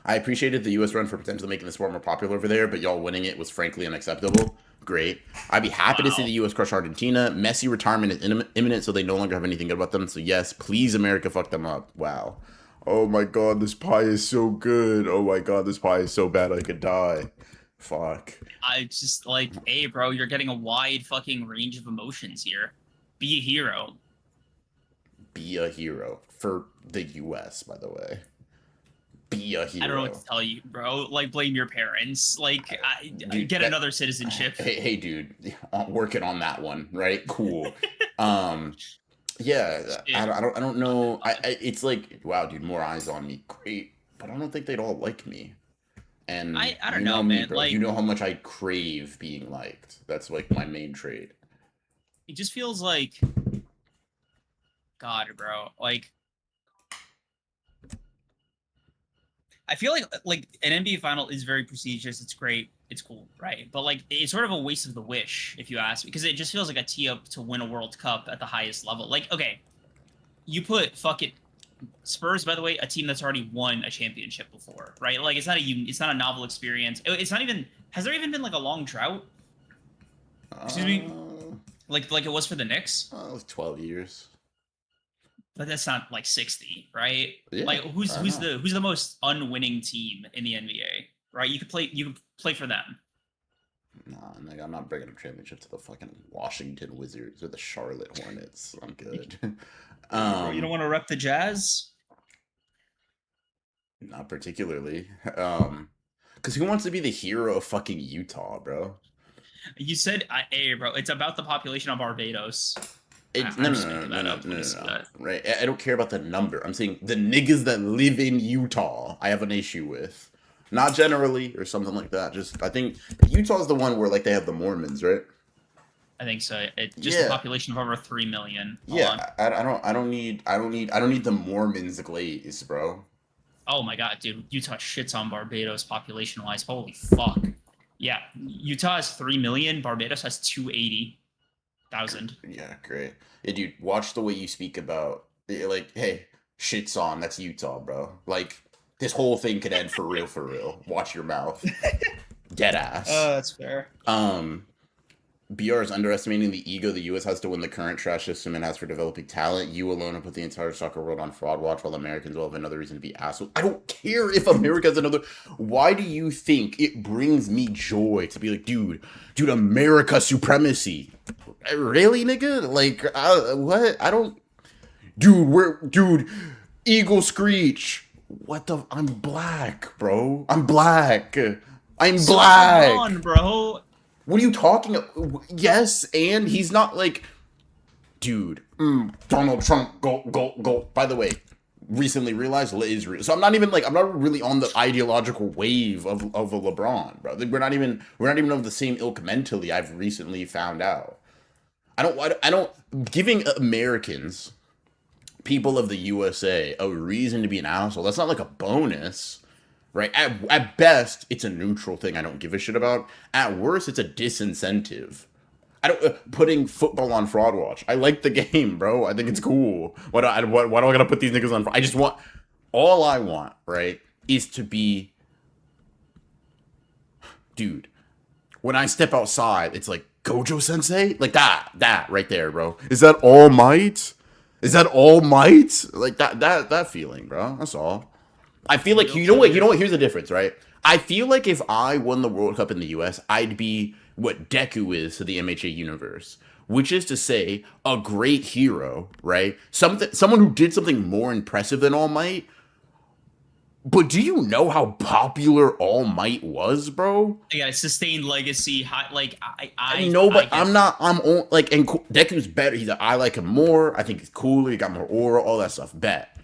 [SPEAKER 1] I appreciated the U.S. run for potentially making the sport more popular over there, but y'all winning it was frankly unacceptable. Great. I'd be happy to see the
[SPEAKER 2] Wow.
[SPEAKER 1] U.S. crush Argentina. Messi retirement is imminent, so they no longer have anything good about them. So yes, please, America, fuck them up. Wow. Oh my god, this pie is so good. Oh my god, this pie is so bad I could die. Fuck.
[SPEAKER 2] I just like, hey, bro, you're getting a wide fucking range of emotions here. Be a hero.
[SPEAKER 1] Be a hero for the U.S. By the way. Be a
[SPEAKER 2] I don't know what
[SPEAKER 1] hero.
[SPEAKER 2] to tell you, bro. Like, blame your parents. Like,
[SPEAKER 1] Dude,
[SPEAKER 2] get
[SPEAKER 1] that,
[SPEAKER 2] another citizenship.
[SPEAKER 1] hey, dude, working on that one, right? Cool. Um, yeah,
[SPEAKER 2] Shit.
[SPEAKER 1] I don't know. It's like, wow, dude, more eyes on me, great, but I don't think they'd all like me. And
[SPEAKER 2] I don't
[SPEAKER 1] you know
[SPEAKER 2] know,
[SPEAKER 1] me,
[SPEAKER 2] man.
[SPEAKER 1] bro. You
[SPEAKER 2] Like,
[SPEAKER 1] know how much I crave being liked. That's like my main trait.
[SPEAKER 2] it just feels like, God, bro. Like, I feel like an NBA final is very prestigious. It's great. It's cool, right? But like, it's sort of a waste of the wish, if you ask me, because it just feels like a tee up to win a World Cup at the highest level. Like, okay, you put fuck it Spurs, by the way, a team that's already won a championship before, right? Like it's not a novel experience. It's not even has there even been like a long drought? Excuse me, like it was for the Knicks,
[SPEAKER 1] 12 years.
[SPEAKER 2] but that's not like 60, right?
[SPEAKER 1] Yeah,
[SPEAKER 2] Like
[SPEAKER 1] I know.
[SPEAKER 2] who's the most unwinning team in the NBA, right? You could play for them.
[SPEAKER 1] Nah, nigga, I'm not bringing a championship to the fucking Washington Wizards or the Charlotte Hornets. I'm good.
[SPEAKER 2] Hey, bro, you don't
[SPEAKER 1] um,
[SPEAKER 2] want to rep the Jazz?
[SPEAKER 1] Not particularly. Because who wants to be the hero of fucking Utah, bro?
[SPEAKER 2] You said, hey, bro, it's about the population of Barbados.
[SPEAKER 1] No,
[SPEAKER 2] I'm
[SPEAKER 1] no,
[SPEAKER 2] just
[SPEAKER 1] no,
[SPEAKER 2] making
[SPEAKER 1] no,
[SPEAKER 2] that
[SPEAKER 1] no,
[SPEAKER 2] up
[SPEAKER 1] no,
[SPEAKER 2] when I
[SPEAKER 1] no,
[SPEAKER 2] see
[SPEAKER 1] no.
[SPEAKER 2] that.
[SPEAKER 1] Right? I don't care about the number. I'm saying the niggas that live in Utah, I have an issue with. Not generally or something like that. Just I think Utah's the one where like they have the Mormons, right?
[SPEAKER 2] I think so. Just a
[SPEAKER 1] Yeah,
[SPEAKER 2] population of over 3 million. Hold on.
[SPEAKER 1] yeah. I don't need the Mormons glaze, bro.
[SPEAKER 2] Oh my god, dude, Utah shits on Barbados population wise. Holy fuck. Yeah, Utah has 3 million. Barbados has 280,000.
[SPEAKER 1] Yeah, great. Yeah, dude, watch the way you speak about like, hey, shit's on. That's Utah, bro. Like this whole thing could end for real, for real. Watch your mouth. Dead ass.
[SPEAKER 2] That's fair.
[SPEAKER 1] Um, BR is underestimating the ego the U.S. has to win the current trash system and has for developing talent. You alone have put the entire soccer world on fraud watch, while Americans will have another reason to be assholes. I don't care if America has another. Why do you think it brings me joy to be like, dude, America supremacy? Really, nigga? Like, what? I don't. Dude, Eagle Screech. What the? I'm black, bro. I'm black. I'm
[SPEAKER 2] So
[SPEAKER 1] black.
[SPEAKER 2] LeBron, bro.
[SPEAKER 1] What are you talking Yes, and he's not like, dude, Donald Trump, go. By the way, recently realized Israel. So I'm not even like, I'm not really on the ideological wave of a LeBron, bro. Like, we're not even of the same ilk mentally. I've recently found out. I don't, giving Americans, people of the USA, a reason to be an asshole. That's not like a bonus. right? At best, it's a neutral thing I don't give a shit about. At worst, it's a disincentive. I don't putting football on Fraud Watch. I like the game, bro. I think it's cool. Why do I gotta put these niggas on? I just want all I want, right, is to be, dude. When I step outside, it's like Gojo Sensei, like that right there, bro. Is that All Might? Is that All Might? Like that feeling, bro. That's all. I feel like
[SPEAKER 2] Real
[SPEAKER 1] you know
[SPEAKER 2] clear.
[SPEAKER 1] what. Here's the difference, right? I feel like if I won the World Cup in the U.S., I'd be what Deku is to the MHA universe, which is to say, a great hero, right? Someone who did something more impressive than All Might. But do you know how popular All Might was, bro?
[SPEAKER 2] Yeah, sustained legacy. High, like
[SPEAKER 1] No,
[SPEAKER 2] I
[SPEAKER 1] but
[SPEAKER 2] get that.
[SPEAKER 1] like, and Deku's better. I like him more. I think he's cooler. He got more aura, all that stuff. Bet.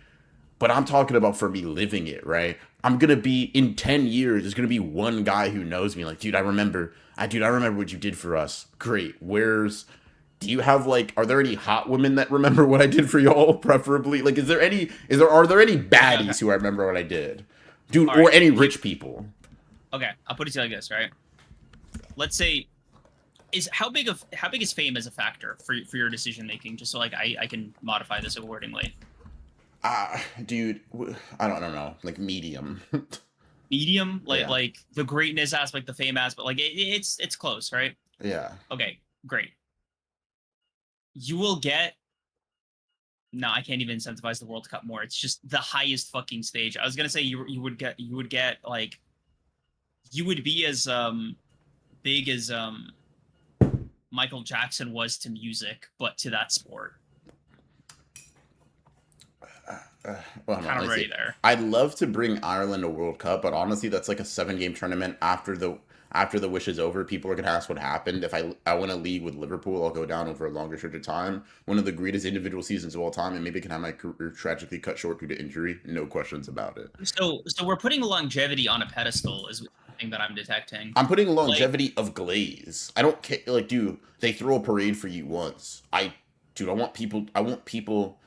[SPEAKER 1] But I'm talking about for me living it, right? I'm gonna be in 10 years. There's gonna be one guy who knows me. Like, dude, I remember. I remember what you did for us. Great. Where's? Do you have like? Are there any hot women that remember what I did for y'all? Preferably, like, is there any? Are there any
[SPEAKER 2] Okay, okay.
[SPEAKER 1] baddies who I remember what I did, dude?
[SPEAKER 2] All
[SPEAKER 1] Or
[SPEAKER 2] right.
[SPEAKER 1] any rich people?
[SPEAKER 2] Okay, I'll put it to you like this, right? Let's say is how big is fame as a factor for your decision making? Just so like I can modify this accordingly.
[SPEAKER 1] Dude, I don't know. Like medium.
[SPEAKER 2] Medium,
[SPEAKER 1] Yeah.
[SPEAKER 2] like the greatness aspect, the fame aspect, like it's close, right?
[SPEAKER 1] Yeah.
[SPEAKER 2] Okay, great. You will get. No, I can't even incentivize the World Cup more. It's just the highest fucking stage. I was gonna say you would get like you would be as big as Michael Jackson was to music, but to that sport.
[SPEAKER 1] Well, hold on,
[SPEAKER 2] Kind of
[SPEAKER 1] let's
[SPEAKER 2] ready
[SPEAKER 1] see.
[SPEAKER 2] there.
[SPEAKER 1] I'd love to bring Ireland a World Cup, but honestly, that's like a 7 game tournament. After the wish is over, people are gonna ask what happened. If I win a league with Liverpool, I'll go down over a longer stretch of time. One of the greatest individual seasons of all time, and maybe can have my career tragically cut short due to injury. No questions about it.
[SPEAKER 2] So we're putting longevity on a pedestal is the thing that I'm detecting.
[SPEAKER 1] I'm putting
[SPEAKER 2] Like,
[SPEAKER 1] longevity of glaze. I don't care. Like, dude, they throw a parade for you once. Dude, I want people. I want people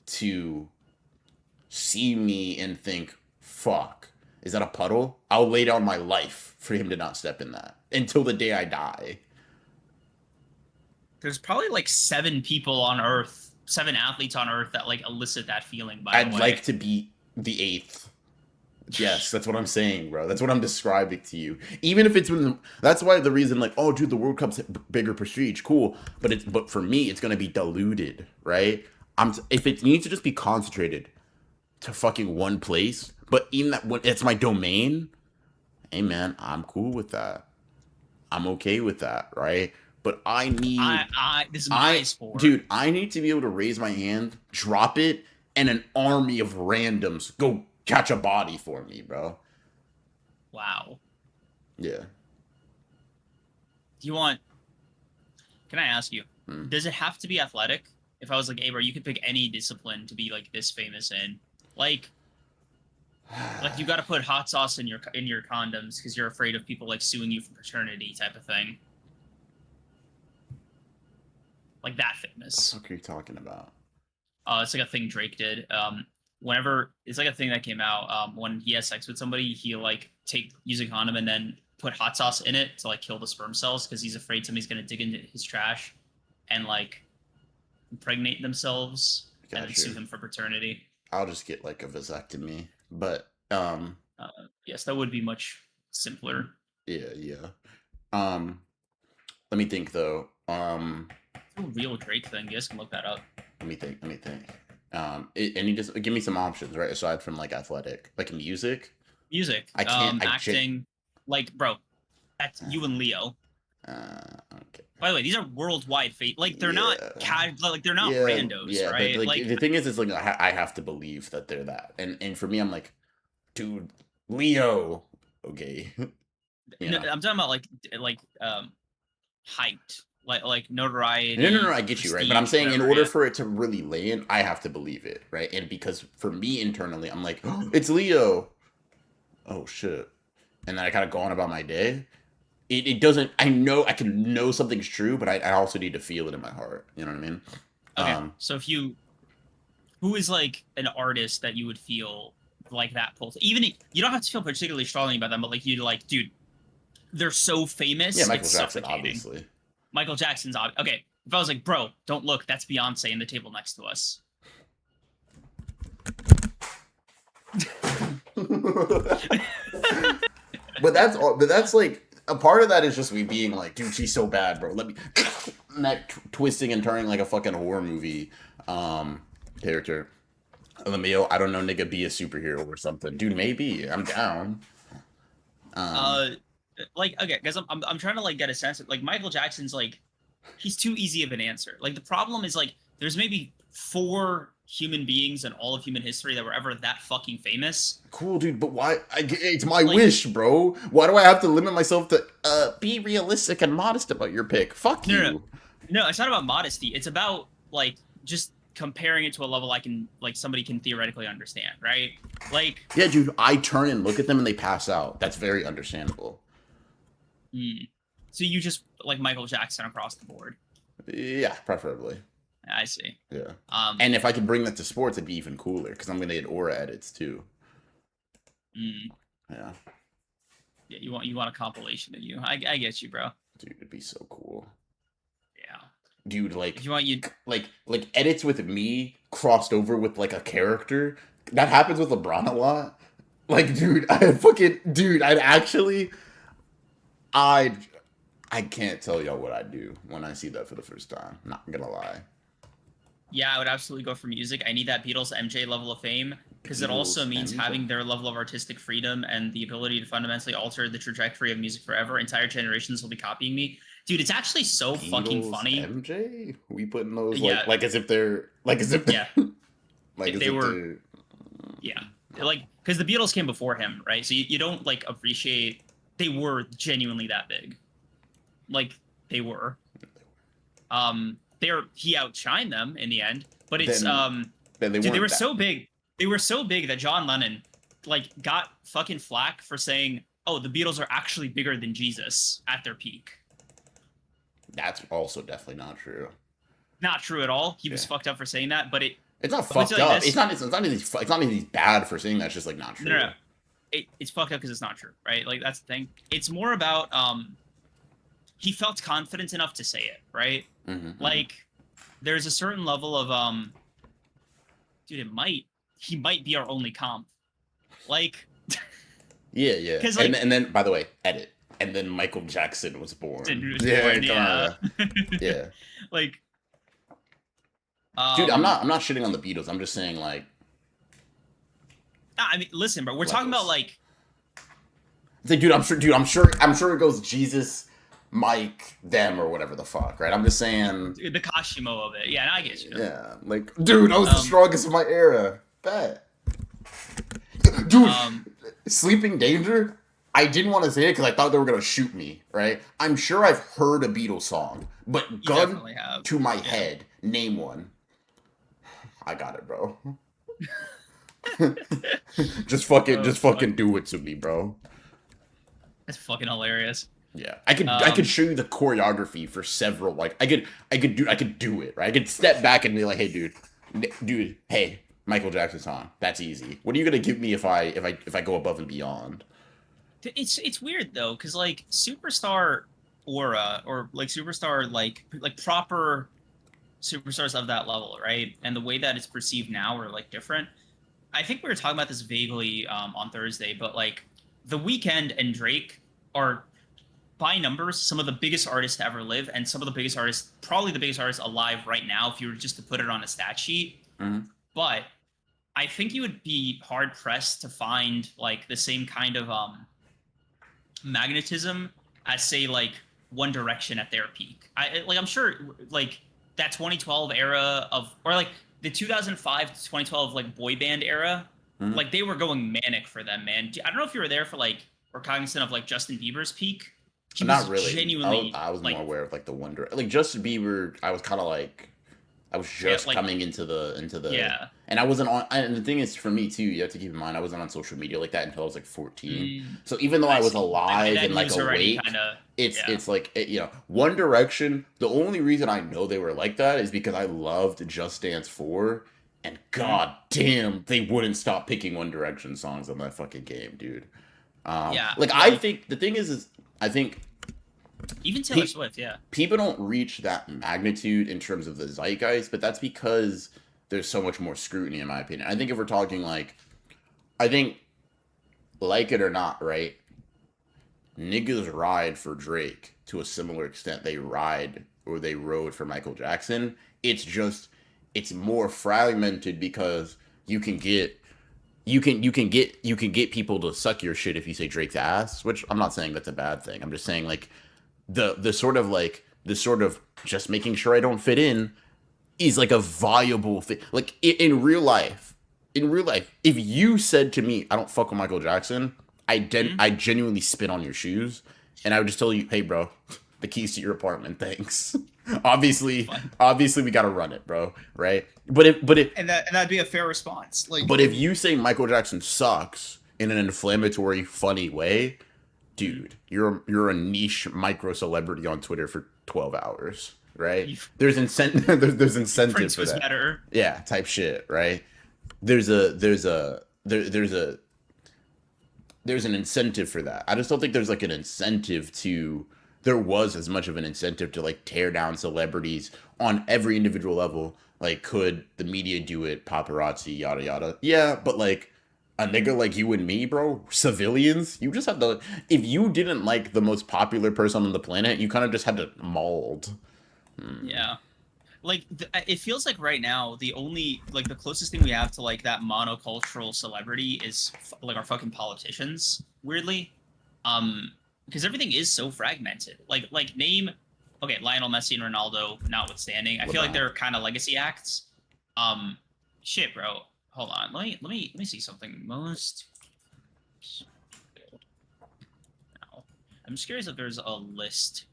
[SPEAKER 1] to see me and think, fuck, is that a puddle? I'll lay down my life for him to not step in that until the day I die.
[SPEAKER 2] there's probably like seven athletes on Earth that like elicit that feeling. By the
[SPEAKER 1] I'd
[SPEAKER 2] way,
[SPEAKER 1] like to be the eighth. Yes, that's what I'm saying, bro. That's what I'm describing to you. Even if it's that's why the reason, like, oh, dude, the World Cup's bigger prestige, cool. But for me, it's gonna be diluted, right? If it needs to just be concentrated to fucking one place, but in that one, it's my domain. Hey, man, I'm cool with that. I'm okay with that, right? But
[SPEAKER 2] I this is my sport.
[SPEAKER 1] I need to be able to raise my hand, drop it, and an army of randoms go catch a body for me, bro.
[SPEAKER 2] Wow.
[SPEAKER 1] Yeah.
[SPEAKER 2] Do you want? Can I ask you?
[SPEAKER 1] Hmm.
[SPEAKER 2] Does it have to be athletic? If I was like, hey, bro, you could pick any discipline to be like this famous in, like you got to put hot sauce in your condoms because you're afraid of people like suing you for paternity type of thing. Like that
[SPEAKER 1] What the
[SPEAKER 2] famous.
[SPEAKER 1] fuck are you talking about?
[SPEAKER 2] It's like a thing Drake did. Whenever it's like a thing that came out. When he has sex with somebody, he like use a condom and then put hot sauce in it to like kill the sperm cells because he's afraid somebody's gonna dig into his trash and like impregnate themselves and then
[SPEAKER 1] Gotcha.
[SPEAKER 2] sue him for paternity.
[SPEAKER 1] I'll just get like a vasectomy. But
[SPEAKER 2] Uh, yes, that would be much simpler.
[SPEAKER 1] yeah, yeah. Um, let me think though.
[SPEAKER 2] It's a real Drake thing. You guys can look that up.
[SPEAKER 1] Let me think. Let me think. And you just give me some options, right? Aside from like athletic, like music.
[SPEAKER 2] Music,
[SPEAKER 1] I can't.
[SPEAKER 2] acting, like bro, that's you and Leo.
[SPEAKER 1] Okay.
[SPEAKER 2] By the way, these are worldwide fate. Like they're not
[SPEAKER 1] Yeah.
[SPEAKER 2] like they're not
[SPEAKER 1] Yeah,
[SPEAKER 2] randos,
[SPEAKER 1] yeah, but
[SPEAKER 2] right?
[SPEAKER 1] like
[SPEAKER 2] Like
[SPEAKER 1] the thing is like I have to believe that they're that, and for me, I'm like, dude, Leo, okay, you
[SPEAKER 2] no,
[SPEAKER 1] know.
[SPEAKER 2] I'm talking about like hyped, like
[SPEAKER 1] No, no, no,
[SPEAKER 2] notoriety,
[SPEAKER 1] I get you right, but I'm
[SPEAKER 2] prestige,
[SPEAKER 1] saying in
[SPEAKER 2] whatever.
[SPEAKER 1] order
[SPEAKER 2] Yeah.
[SPEAKER 1] for it to really land, I have to believe it, right? And because for me internally, I'm like, oh, it's Leo. Oh shit, and then I kind of go on about my day. It doesn't. I know I can know something's true, but I also need to feel it in my heart. You know what I mean?
[SPEAKER 2] Okay.
[SPEAKER 1] Um,
[SPEAKER 2] So if you, who is like an artist that you would feel like that pull. Even you don't have to feel particularly strongly about them, but like you like, dude, they're so
[SPEAKER 1] Yeah,
[SPEAKER 2] famous,
[SPEAKER 1] Michael
[SPEAKER 2] it's
[SPEAKER 1] Jackson,
[SPEAKER 2] suffocating.
[SPEAKER 1] obviously.
[SPEAKER 2] Michael Jackson's okay. If I was like, bro, don't look, that's Beyonce in the table next to us.
[SPEAKER 1] But that's all. But that's like a part of that is just me being like, dude, she's so bad, bro. Let me neck twisting and turning like a fucking horror movie character. Let me, I don't know, nigga, be a superhero or something, dude. Maybe I'm down. Um,
[SPEAKER 2] Uh, like okay, because I'm trying to like get a sense of like Michael Jackson's like he's too easy of an answer. Like the problem is like there's maybe four human beings in all of human history that were ever that fucking famous.
[SPEAKER 1] cool, dude. But why? It's my
[SPEAKER 2] Like
[SPEAKER 1] wish, bro. Why do I have to limit myself to be realistic and modest about your pick? Fuck
[SPEAKER 2] no, no,
[SPEAKER 1] you.
[SPEAKER 2] no, it's not about modesty. It's about like just comparing it to a level I can like somebody can theoretically understand, right? Like,
[SPEAKER 1] Yeah, dude. I turn and look at them and they pass out. That's very understandable.
[SPEAKER 2] so you just like Michael Jackson across the board.
[SPEAKER 1] Yeah, preferably.
[SPEAKER 2] I see.
[SPEAKER 1] Yeah.
[SPEAKER 2] Um,
[SPEAKER 1] And if I could bring that to sports, it'd be even cooler because I'm gonna get aura edits too.
[SPEAKER 2] mm,
[SPEAKER 1] Yeah,
[SPEAKER 2] yeah, you want a compilation of you. I get you, bro.
[SPEAKER 1] dude, it'd be so cool.
[SPEAKER 2] Yeah.
[SPEAKER 1] Dude,
[SPEAKER 2] If you want you
[SPEAKER 1] like edits with me crossed over with like a character. That happens with LeBron a lot. Like, dude, I'd actually, I, I can't tell y'all what I do when I see that for the first time. Not gonna lie.
[SPEAKER 2] yeah, I would absolutely go for music. I need that Beatles MJ level of fame because it also
[SPEAKER 1] Beatles,
[SPEAKER 2] means
[SPEAKER 1] MJ.
[SPEAKER 2] having their level of artistic freedom and the ability to fundamentally alter the trajectory of music forever. Entire generations will be copying me. Dude, it's actually so fucking
[SPEAKER 1] Beatles,
[SPEAKER 2] funny.
[SPEAKER 1] MJ. We putting those
[SPEAKER 2] Yeah,
[SPEAKER 1] like as if they're like as if
[SPEAKER 2] yeah.
[SPEAKER 1] like as
[SPEAKER 2] They
[SPEAKER 1] if
[SPEAKER 2] were
[SPEAKER 1] they're
[SPEAKER 2] yeah. Like because the Beatles came before him, right? So you don't like appreciate they were genuinely that big. Like they were. He outshined them in the end, but it's
[SPEAKER 1] then then they
[SPEAKER 2] dude, they
[SPEAKER 1] weren't
[SPEAKER 2] were
[SPEAKER 1] that.
[SPEAKER 2] so big. They were so big that John Lennon like got fucking flack for saying, "Oh, the Beatles are actually bigger than Jesus at their peak."
[SPEAKER 1] That's also definitely not true.
[SPEAKER 2] Not true at all. He was
[SPEAKER 1] Yeah.
[SPEAKER 2] fucked up for saying that, but
[SPEAKER 1] It's not
[SPEAKER 2] let me
[SPEAKER 1] fucked
[SPEAKER 2] tell you
[SPEAKER 1] up.
[SPEAKER 2] this.
[SPEAKER 1] It's not even bad for saying that. It's just like not true.
[SPEAKER 2] No, no, no. It's fucked up because it's not true, right? Like that's the thing. It's more about he felt confident enough to say it, right? Like there's a certain level of dude, he might be our only comp. Like
[SPEAKER 1] Yeah, yeah.
[SPEAKER 2] because like
[SPEAKER 1] And then by the way, edit. And then Michael Jackson was born.
[SPEAKER 2] yeah,
[SPEAKER 1] Yeah. Yeah.
[SPEAKER 2] like
[SPEAKER 1] Dude, I'm not shitting on the Beatles. I'm just saying like
[SPEAKER 2] I mean, listen, bro, we're talking about like
[SPEAKER 1] it's like, I'm sure it goes Jesus, Mike, them, or whatever the fuck, right? I'm just saying.
[SPEAKER 2] the Kashimo of it. Yeah, I get you.
[SPEAKER 1] Yeah, like, dude, I was the strongest of my era. Bet. Dude, Sleeping Danger. I didn't want to say it because I thought they were gonna shoot me, right? I'm sure I've heard a Beatles song, but gun to my head, name one. I got it, bro. just fucking do it to me, bro.
[SPEAKER 2] That's fucking hilarious.
[SPEAKER 1] Yeah, I could show you the choreography for several. Like I could do it, right? I could step back and be like, hey, dude, hey, Michael Jackson song. That's easy. What are you gonna give me if I go above and beyond?
[SPEAKER 2] It's weird though, because like superstar aura or like superstar like proper superstars of that level, right? And the way that it's perceived now are like different. I think we were talking about this vaguely on Thursday, but like The Weeknd and Drake are by numbers some of the biggest artists to ever live, and some of the biggest artists, probably the biggest artists alive right now, if you were just to put it on a stat sheet. But I think you would be hard pressed to find like the same kind of magnetism as say like One Direction at their peak. I'm sure like that 2012 era of or like the 2005 to 2012 like boy band era, like they were going manic for them, man. I don't know if you were there for like or cognizant of like Justin Bieber's peak. He
[SPEAKER 1] Not
[SPEAKER 2] was
[SPEAKER 1] really.
[SPEAKER 2] Genuinely,
[SPEAKER 1] I was
[SPEAKER 2] like,
[SPEAKER 1] more aware of like the Wonder, like Justin Bieber. I was kind of like, I was just
[SPEAKER 2] like,
[SPEAKER 1] coming into the
[SPEAKER 2] yeah.
[SPEAKER 1] and I wasn't on. And the thing is, for me too, you have to keep in mind I wasn't on social media like that until I was like 14. So even though I was alive and like awake, it's like One Direction. The only reason I know they were like that is because I loved Just Dance 4, And
[SPEAKER 2] Mhm.
[SPEAKER 1] god damn, they wouldn't stop picking One Direction songs on that fucking game, dude.
[SPEAKER 2] Yeah,
[SPEAKER 1] Like I
[SPEAKER 2] like
[SPEAKER 1] think the thing is I think
[SPEAKER 2] even Taylor
[SPEAKER 1] pe-
[SPEAKER 2] Swift. Yeah.
[SPEAKER 1] people don't reach that magnitude in terms of the zeitgeist, but that's because there's so much more scrutiny, in my opinion. I think if we're talking like, I think like it or not, right? Niggas ride for Drake to a similar extent they ride or they rode for Michael Jackson. It's just it's more fragmented because you can get you can get people to suck your shit if you say Drake's ass, which I'm not saying that's a bad thing. I'm just saying like the sort of just making sure I don't fit in is like a viable thing. Like in real life, if you said to me, "I don't fuck with Michael Jackson,"
[SPEAKER 2] Mhm.
[SPEAKER 1] I genuinely spit on your shoes, and I would just tell you, "Hey, bro, the keys to your apartment, thanks."
[SPEAKER 2] Fun.
[SPEAKER 1] Obviously, we gotta run it, bro. Right?
[SPEAKER 2] And that'd be a fair response. Like,
[SPEAKER 1] but if you say Michael Jackson sucks in an inflammatory, funny way,
[SPEAKER 2] mhm,
[SPEAKER 1] dude, you're a niche micro celebrity on Twitter for 12 hours, right?
[SPEAKER 2] you,
[SPEAKER 1] There's incentive there's incentive
[SPEAKER 2] Prince
[SPEAKER 1] for
[SPEAKER 2] was
[SPEAKER 1] that.
[SPEAKER 2] better.
[SPEAKER 1] Yeah, type shit, right? There's an incentive for that. I just don't think there's like an incentive to there was as much of an incentive to like tear down celebrities on every individual level. Like, could the media do it? Paparazzi, yada yada. Yeah, but like a nigga like you and me, bro, civilians, you just have to. If you didn't like the most popular person on the planet, you kind of just had to mold. Hmm.
[SPEAKER 2] Yeah. Like it feels like right now the only like the closest thing we have to like that monocultural celebrity is like our fucking politicians. Weirdly, because everything is so fragmented. Like name, okay, Lionel Messi and Ronaldo notwithstanding, I feel like
[SPEAKER 1] LeBron.
[SPEAKER 2] they're kind of legacy acts. Um, shit, bro. Hold on. Let me see something. Most now. I'm just curious if there's a list.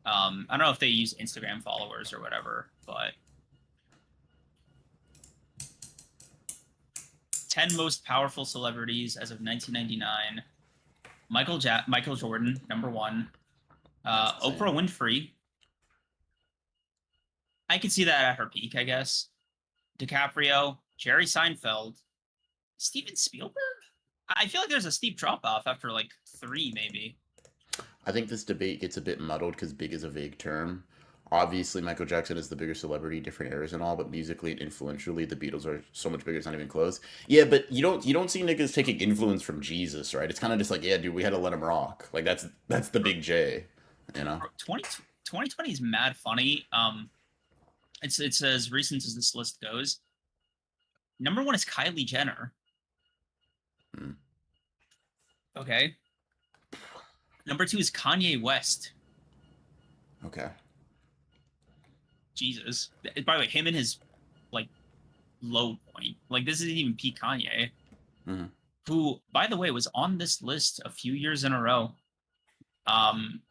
[SPEAKER 2] I don't know if they use Instagram followers or whatever, but 10 most powerful celebrities as of 1999. Michael Jordan, number one.
[SPEAKER 1] That's
[SPEAKER 2] Oprah
[SPEAKER 1] insane.
[SPEAKER 2] Winfrey. I could see that at her peak, I guess. DiCaprio, Jerry Seinfeld, Steven Spielberg. I feel like there's a steep drop off after like three, maybe.
[SPEAKER 1] I think this debate gets a bit muddled because big is a vague term. Obviously, Michael Jackson is the bigger celebrity, different eras and all, but musically and influentially, the Beatles are so much bigger. It's not even close. Yeah, but you don't see niggas taking influence from Jesus, right? It's kind of just like, yeah, dude, we had to let him rock. Like that's the big J, you know.
[SPEAKER 2] 2020 is mad funny. It's as recent as this list goes. Number one is Kylie Jenner.
[SPEAKER 1] Hmm.
[SPEAKER 2] Okay. Number two is Kanye West.
[SPEAKER 1] Okay.
[SPEAKER 2] Jesus. By the way, him and his like low point. Like this isn't even peak Kanye,
[SPEAKER 1] Hmm.
[SPEAKER 2] who, by the way, was on this list a few years in a row. Um,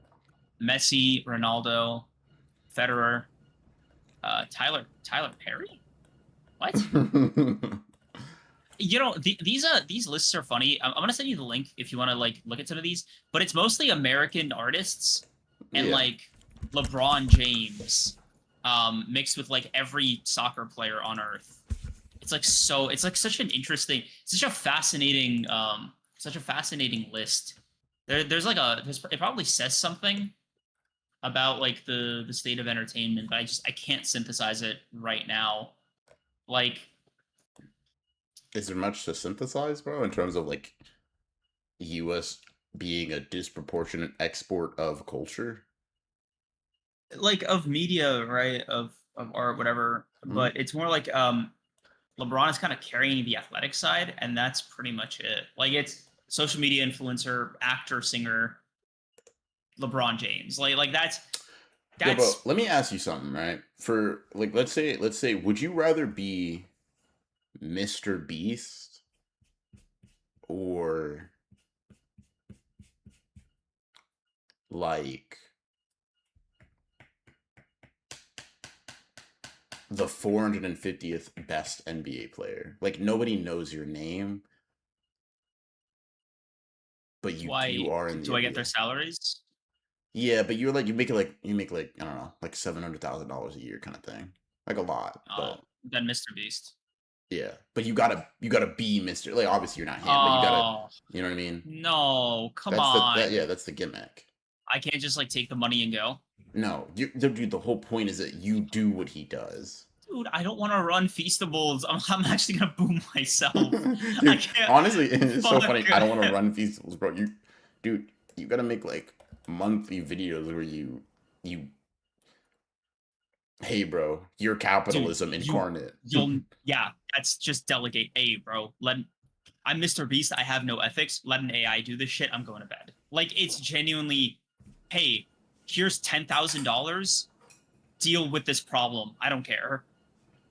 [SPEAKER 2] Messi, Ronaldo, Federer, Tyler Perry. What? These lists are funny. I'm gonna send you the link if you want to like look at some of these, but it's mostly American artists and
[SPEAKER 1] Yeah.
[SPEAKER 2] like LeBron James, mixed with like every soccer player on earth. It's like such an interesting, such a fascinating list. It probably says something about like the state of entertainment, but I can't synthesize it right now. Like
[SPEAKER 1] Is there much to synthesize, bro, in terms of like U.S. being a disproportionate export of culture?
[SPEAKER 2] of media, right? Of art, whatever.
[SPEAKER 1] Hmm?
[SPEAKER 2] But it's more like LeBron is kind of carrying the athletic side, and that's pretty much it. Like it's social media influencer, actor, singer, LeBron James.
[SPEAKER 1] Yeah, but
[SPEAKER 2] That's
[SPEAKER 1] let me ask you something, right? For like, let's say, would you rather be Mr. Beast or like the 450th best NBA player? Like nobody knows your name, but you
[SPEAKER 2] why
[SPEAKER 1] are in the
[SPEAKER 2] do I get their
[SPEAKER 1] NBA.
[SPEAKER 2] salaries?
[SPEAKER 1] Yeah, but you're like you make like I don't know, like $700,000 a year kind of thing. Like a lot,
[SPEAKER 2] Oh,
[SPEAKER 1] but
[SPEAKER 2] then Mr. Beast.
[SPEAKER 1] Yeah, but you gotta be Mr. Like obviously you're not him, but you gotta,
[SPEAKER 2] Oh
[SPEAKER 1] you know what I mean?
[SPEAKER 2] no, come
[SPEAKER 1] That's that
[SPEAKER 2] on.
[SPEAKER 1] yeah, that's the gimmick.
[SPEAKER 2] I can't just like take the money and go.
[SPEAKER 1] No, dude, the whole point is that you do what he does.
[SPEAKER 2] Dude, I don't want to run Feastables. I'm actually gonna boom myself. I
[SPEAKER 1] Dude,
[SPEAKER 2] can't.
[SPEAKER 1] honestly, it's so
[SPEAKER 2] Fuck.
[SPEAKER 1] funny. I don't want to run festivals, bro. Dude, you gotta make like monthly videos where you, hey, bro, you're
[SPEAKER 2] Dude,
[SPEAKER 1] capitalism incarnate.
[SPEAKER 2] yeah, that's just delegate. Hey, bro, I'm Mr. Beast. I have no ethics. Let an AI do this shit. I'm going to bed. Like, it's genuinely, hey, here's $10,000. Deal with this problem. I don't care.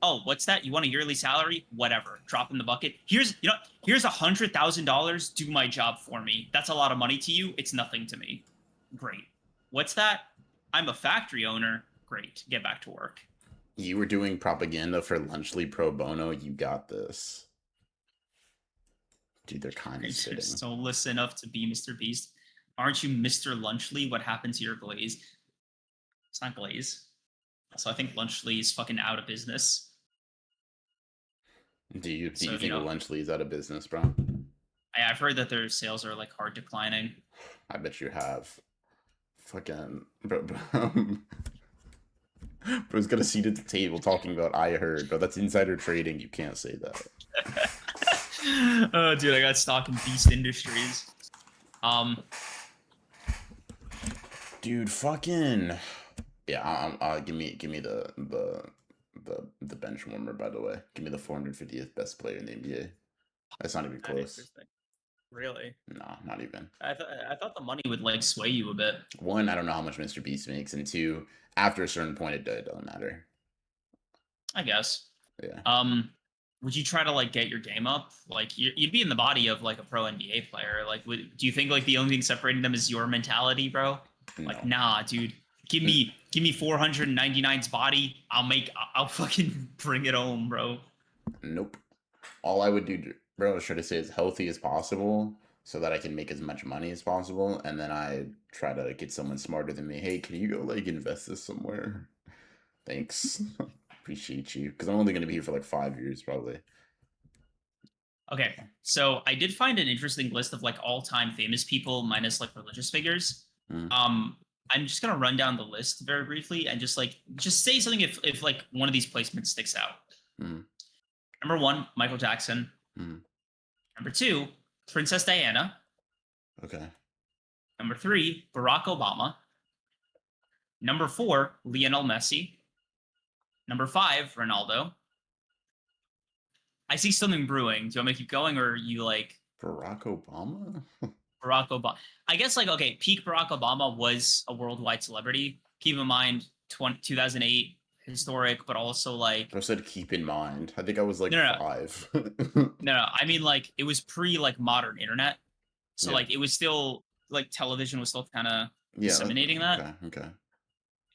[SPEAKER 2] Oh, what's that? You want a yearly salary? Whatever. Drop in the bucket. Here's $100,000. Do my job for me. That's a lot of money to you. It's nothing to me. Great. What's that? I'm a factory owner. Great. Get back to work.
[SPEAKER 1] You were doing propaganda for Lunchly pro bono. You got this, dude. They're kind of
[SPEAKER 2] You're
[SPEAKER 1] spitting.
[SPEAKER 2] soulless enough to be Mr. Beast. Aren't you Mr. Lunchley? What happened to your glaze? It's not glaze. So I think Lunchley is fucking out of business.
[SPEAKER 1] Do
[SPEAKER 2] So,
[SPEAKER 1] you think Lunchly's out of business, bro?
[SPEAKER 2] I've heard that their sales are like hard declining.
[SPEAKER 1] I bet you have. Fucking bro, bro's got a seat at the table talking about I heard, but that's insider trading. You can't say that.
[SPEAKER 2] Oh, dude, I got stock in Beast Industries.
[SPEAKER 1] Dude, fucking yeah. Give me the bench warmer. By the way, give me the 450th best player in the NBA. That's not even
[SPEAKER 2] That
[SPEAKER 1] close.
[SPEAKER 2] interesting. Really?
[SPEAKER 1] No, not even.
[SPEAKER 2] I thought the money would like sway you a bit.
[SPEAKER 1] One, I don't know how much Mr. Beast makes, and two, after a certain point, it doesn't matter.
[SPEAKER 2] I guess.
[SPEAKER 1] Yeah,
[SPEAKER 2] Would you try to like get your game up? Like you'd be in the body of like a pro NBA player. Like, do you think like the only thing separating them is your mentality, bro? Like,
[SPEAKER 1] no,
[SPEAKER 2] nah, dude. Give me 499's body. I'll fucking bring it home, bro.
[SPEAKER 1] nope. All I would do, bro, is try to stay as healthy as possible so that I can make as much money as possible, and then I try to get someone smarter than me. Hey, can you go like invest this somewhere? Thanks, appreciate you, because I'm only gonna be here for like 5 years probably.
[SPEAKER 2] Okay, so I did find an interesting list of like all-time famous people minus like religious figures.
[SPEAKER 1] Mm,
[SPEAKER 2] Um, I'm just gonna run down the list very briefly and just say something if like one of these placements sticks out.
[SPEAKER 1] mm,
[SPEAKER 2] Number one, Michael Jackson.
[SPEAKER 1] mm.
[SPEAKER 2] Number two, Princess Diana.
[SPEAKER 1] Okay.
[SPEAKER 2] Number three, Barack Obama. Number four, Lionel Messi. Number five, Ronaldo. I see something brewing. Do you want me to keep going, or you like
[SPEAKER 1] Barack Obama?
[SPEAKER 2] Barack Obama? I guess like okay, peak Barack Obama was a worldwide celebrity. Keep in mind, 2008 historic, but also like
[SPEAKER 1] I said keep in mind. I think I was like
[SPEAKER 2] no, no, no,
[SPEAKER 1] 5.
[SPEAKER 2] no. I mean like it was pre like modern internet, so
[SPEAKER 1] Yeah.
[SPEAKER 2] like it was still like television was still kind of
[SPEAKER 1] Yeah.
[SPEAKER 2] disseminating that.
[SPEAKER 1] Okay. Okay.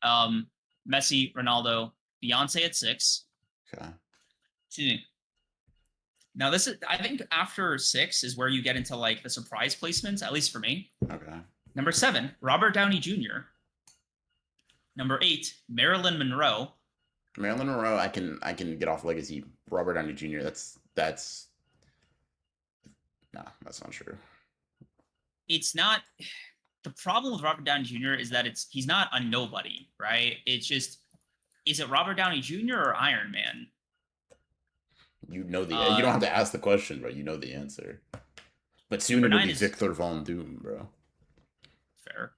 [SPEAKER 2] Um, Messi, Ronaldo, Beyonce at 6.
[SPEAKER 1] Okay.
[SPEAKER 2] Excuse me. Now this is I think after 6 is where you get into like the surprise placements, at least for me.
[SPEAKER 1] Okay.
[SPEAKER 2] Number 7, Robert Downey Jr. Number 8, Marilyn Monroe.
[SPEAKER 1] Marilyn Monroe, I can get off legacy. Robert Downey Jr. That's nah, that's not true.
[SPEAKER 2] It's not the problem with Robert Downey Jr. is that he's not a nobody, right? It's just is it Robert Downey Jr. or Iron Man?
[SPEAKER 1] You don't have to ask the question, bro. You know the answer. But soon
[SPEAKER 2] Number
[SPEAKER 1] it'll
[SPEAKER 2] 9
[SPEAKER 1] be
[SPEAKER 2] is
[SPEAKER 1] Victor Von Doom, bro.
[SPEAKER 2] fair.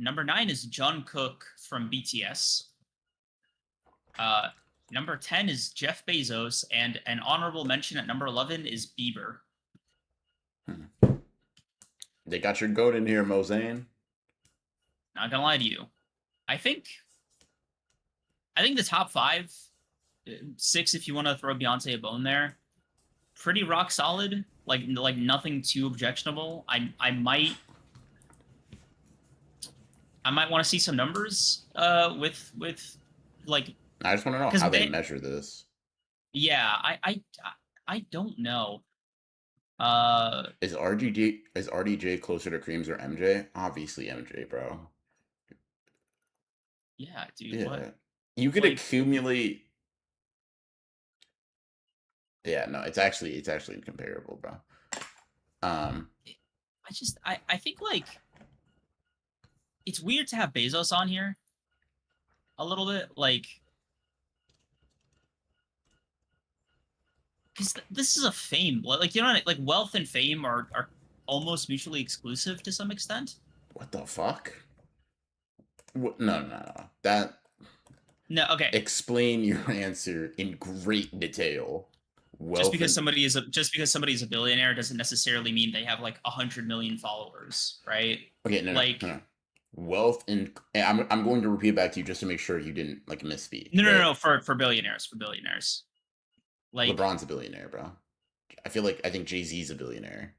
[SPEAKER 2] Number 9 is John Cook from BTS. Uh, Number 10 is Jeff Bezos, and an honorable mention at number 11 is Bieber.
[SPEAKER 1] They got your goat in here, Mozane.
[SPEAKER 2] Not gonna lie to you, I think the top 5, 6 if you want to throw Beyonce a bone there, pretty rock solid. Like nothing too objectionable. I might want to see some numbers with like
[SPEAKER 1] I just want to know
[SPEAKER 2] because
[SPEAKER 1] how they measure this.
[SPEAKER 2] yeah I don't know.
[SPEAKER 1] Is RDJ closer to Creams or MJ? Obviously MJ, bro.
[SPEAKER 2] Yeah, dude.
[SPEAKER 1] Yeah.
[SPEAKER 2] What
[SPEAKER 1] You could
[SPEAKER 2] like
[SPEAKER 1] accumulate Yeah, no, it's actually incomparable, bro. Um,
[SPEAKER 2] I think like it's weird to have Bezos on here a little bit, like because this is a fame, like you know, like wealth and fame are almost mutually exclusive to some extent.
[SPEAKER 1] what the fuck? No, no, no, no. That
[SPEAKER 2] No, okay.
[SPEAKER 1] explain your answer in great detail. Wealth and
[SPEAKER 2] Just because somebody is a billionaire doesn't necessarily mean they have like 100 million followers, right?
[SPEAKER 1] okay, no, no,
[SPEAKER 2] Like
[SPEAKER 1] no, no. Wealth and I'm going to repeat it back to you just to make sure you didn't like misspeak,
[SPEAKER 2] no,
[SPEAKER 1] right?
[SPEAKER 2] no, for billionaires. Like
[SPEAKER 1] LeBron's a billionaire, bro. I think Jay-Z's a billionaire.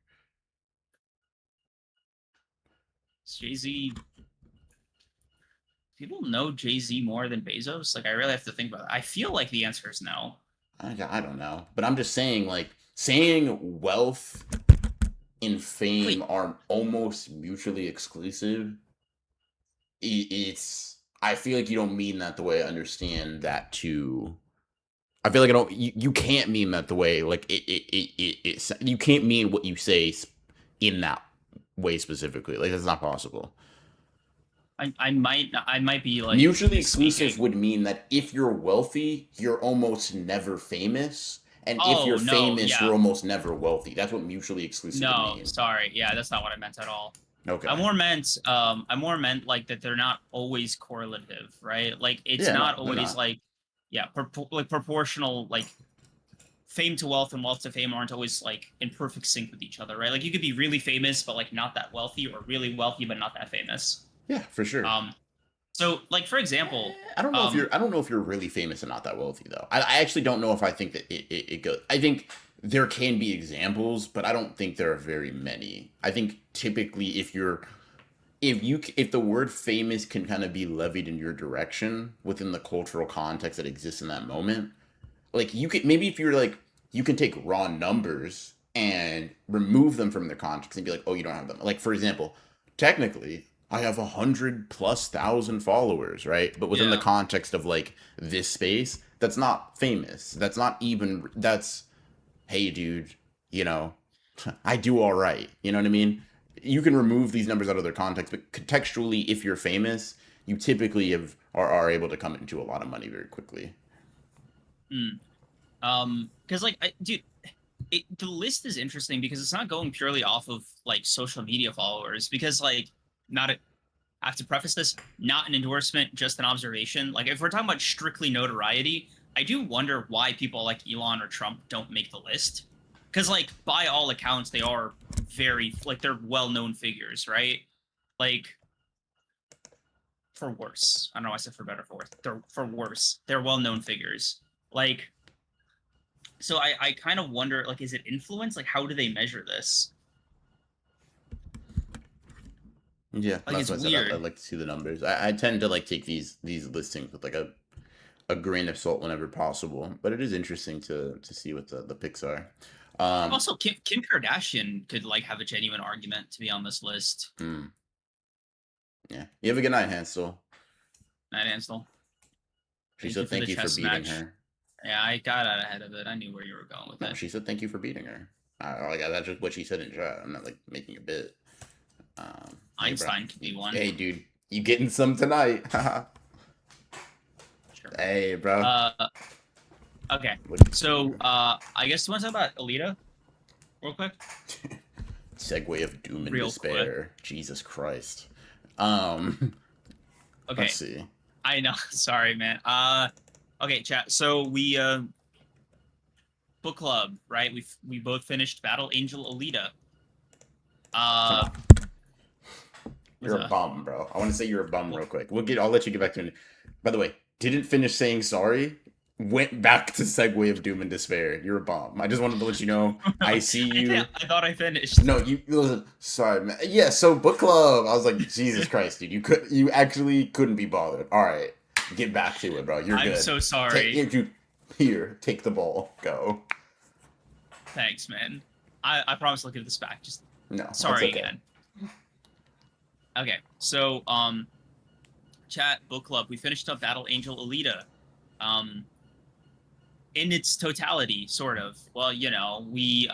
[SPEAKER 2] Jay Z, people know Jay Z more than Bezos. Like I really have to think about it. I feel like the answer is no.
[SPEAKER 1] I don't know, but I'm just saying like saying wealth and fame
[SPEAKER 2] Wait,
[SPEAKER 1] are almost mutually exclusive. It's I feel like you don't mean that the way I understand that to. I feel like I don't. You can't mean that the way like it's you can't mean what you say in that way specifically. Like that's not possible.
[SPEAKER 2] I might be like
[SPEAKER 1] Mutually exclusive
[SPEAKER 2] misspeaking.
[SPEAKER 1] would mean that if you're wealthy, you're almost never famous, and if you're
[SPEAKER 2] Oh no,
[SPEAKER 1] famous,
[SPEAKER 2] yeah,
[SPEAKER 1] you're almost never wealthy. That's what mutually exclusive would
[SPEAKER 2] no,
[SPEAKER 1] mean.
[SPEAKER 2] sorry, yeah, that's not what I meant at all.
[SPEAKER 1] Okay.
[SPEAKER 2] I more meant like that they're not always correlative, right? Like it's
[SPEAKER 1] Yeah, no,
[SPEAKER 2] not
[SPEAKER 1] they're
[SPEAKER 2] always
[SPEAKER 1] not.
[SPEAKER 2] like yeah, like proportional, like fame to wealth and wealth to fame aren't always like in perfect sync with each other, right? Like you could be really famous but like not that wealthy, or really wealthy but not that famous.
[SPEAKER 1] Yeah, for sure.
[SPEAKER 2] Um, so like for example,
[SPEAKER 1] I don't know if you're really famous and not that wealthy though. I actually don't know if I think that it goes. I think there can be examples, but I don't think there are very many. I think typically if the word famous can kind of be levied in your direction within the cultural context that exists in that moment, like you could maybe if you're like you can take raw numbers and remove them from their context and be like, oh, you don't have them. Like for example, technically, I have 100,000+ followers, right? But within the
[SPEAKER 2] yeah.
[SPEAKER 1] context of like this space, that's not famous. That's not even that's hey, dude, you know, I do all right. You know what I mean? You can remove these numbers out of their context, but contextually, if you're famous, you typically are able to come into a lot of money very quickly.
[SPEAKER 2] Mm. Because like dude, the list is interesting because it's not going purely off of like social media followers. Because like not a, I have to preface this, not an endorsement, just an observation. Like if we're talking about strictly notoriety, I do wonder why people like Elon or Trump don't make the list. Because like by all accounts, they are very like they're well-known figures, right? Like for worse. I don't know why I said for better, for worse. They're for worse. They're well-known figures. Like so I kind of wonder, like, is it influence? Like, how do they measure this?
[SPEAKER 1] Yeah,
[SPEAKER 2] Like,
[SPEAKER 1] that's
[SPEAKER 2] it's
[SPEAKER 1] why I said I
[SPEAKER 2] weird.
[SPEAKER 1] like to see the numbers. I tend to like take these listings with like a grain of salt whenever possible, but it is interesting to see what the picks are. Um,
[SPEAKER 2] Also, Kim Kardashian could like have a genuine argument to be on this list.
[SPEAKER 1] hmm, yeah, you have a good night, Hansel.
[SPEAKER 2] Night Ansel.
[SPEAKER 1] She
[SPEAKER 2] Thank you
[SPEAKER 1] said
[SPEAKER 2] for the
[SPEAKER 1] thank you for
[SPEAKER 2] chess
[SPEAKER 1] beating
[SPEAKER 2] match.
[SPEAKER 1] her.
[SPEAKER 2] Yeah, I got out ahead of it. I knew where you were going with
[SPEAKER 1] No,
[SPEAKER 2] it.
[SPEAKER 1] she said thank you for beating her. Like that's just what she said in chat. I'm not like making a bit. Hey, bro.
[SPEAKER 2] Einstein could be one.
[SPEAKER 1] Hey, dude, you getting some tonight?
[SPEAKER 2] Sure.
[SPEAKER 1] Hey, bro.
[SPEAKER 2] Uh, okay.
[SPEAKER 1] What?
[SPEAKER 2] So, I guess you want to talk about Alita real quick?
[SPEAKER 1] Segue of doom and
[SPEAKER 2] Real quick.
[SPEAKER 1] despair. Jesus Christ. Um, let's
[SPEAKER 2] Okay.
[SPEAKER 1] see.
[SPEAKER 2] I know. Sorry, man. Okay, chat. So book club, right? We both finished Battle Angel Alita.
[SPEAKER 1] Come
[SPEAKER 2] Uh,
[SPEAKER 1] on.
[SPEAKER 2] was
[SPEAKER 1] You're a
[SPEAKER 2] a
[SPEAKER 1] bum, bro. I want to say you're a bum
[SPEAKER 2] well,
[SPEAKER 1] real quick. I'll let you get back to it. By the way, didn't finish saying sorry. Went back to segue of doom and despair. You're a bum. I just wanted to let you know. I see you.
[SPEAKER 2] I thought I finished.
[SPEAKER 1] No, you listen. Sorry, man. Yeah. So book club. I was like, Jesus Christ, dude. You actually couldn't be bothered. All right, get back to it, bro. You're
[SPEAKER 2] I'm
[SPEAKER 1] good.
[SPEAKER 2] so
[SPEAKER 1] Take
[SPEAKER 2] sorry.
[SPEAKER 1] here, dude. Here, take the ball. Go.
[SPEAKER 2] Thanks, man. I promise I'll give this back. Just
[SPEAKER 1] No, it's
[SPEAKER 2] sorry
[SPEAKER 1] okay.
[SPEAKER 2] again. Okay, so chat book club. We finished up Battle Angel Alita. Um, in its totality, sort of. Well, we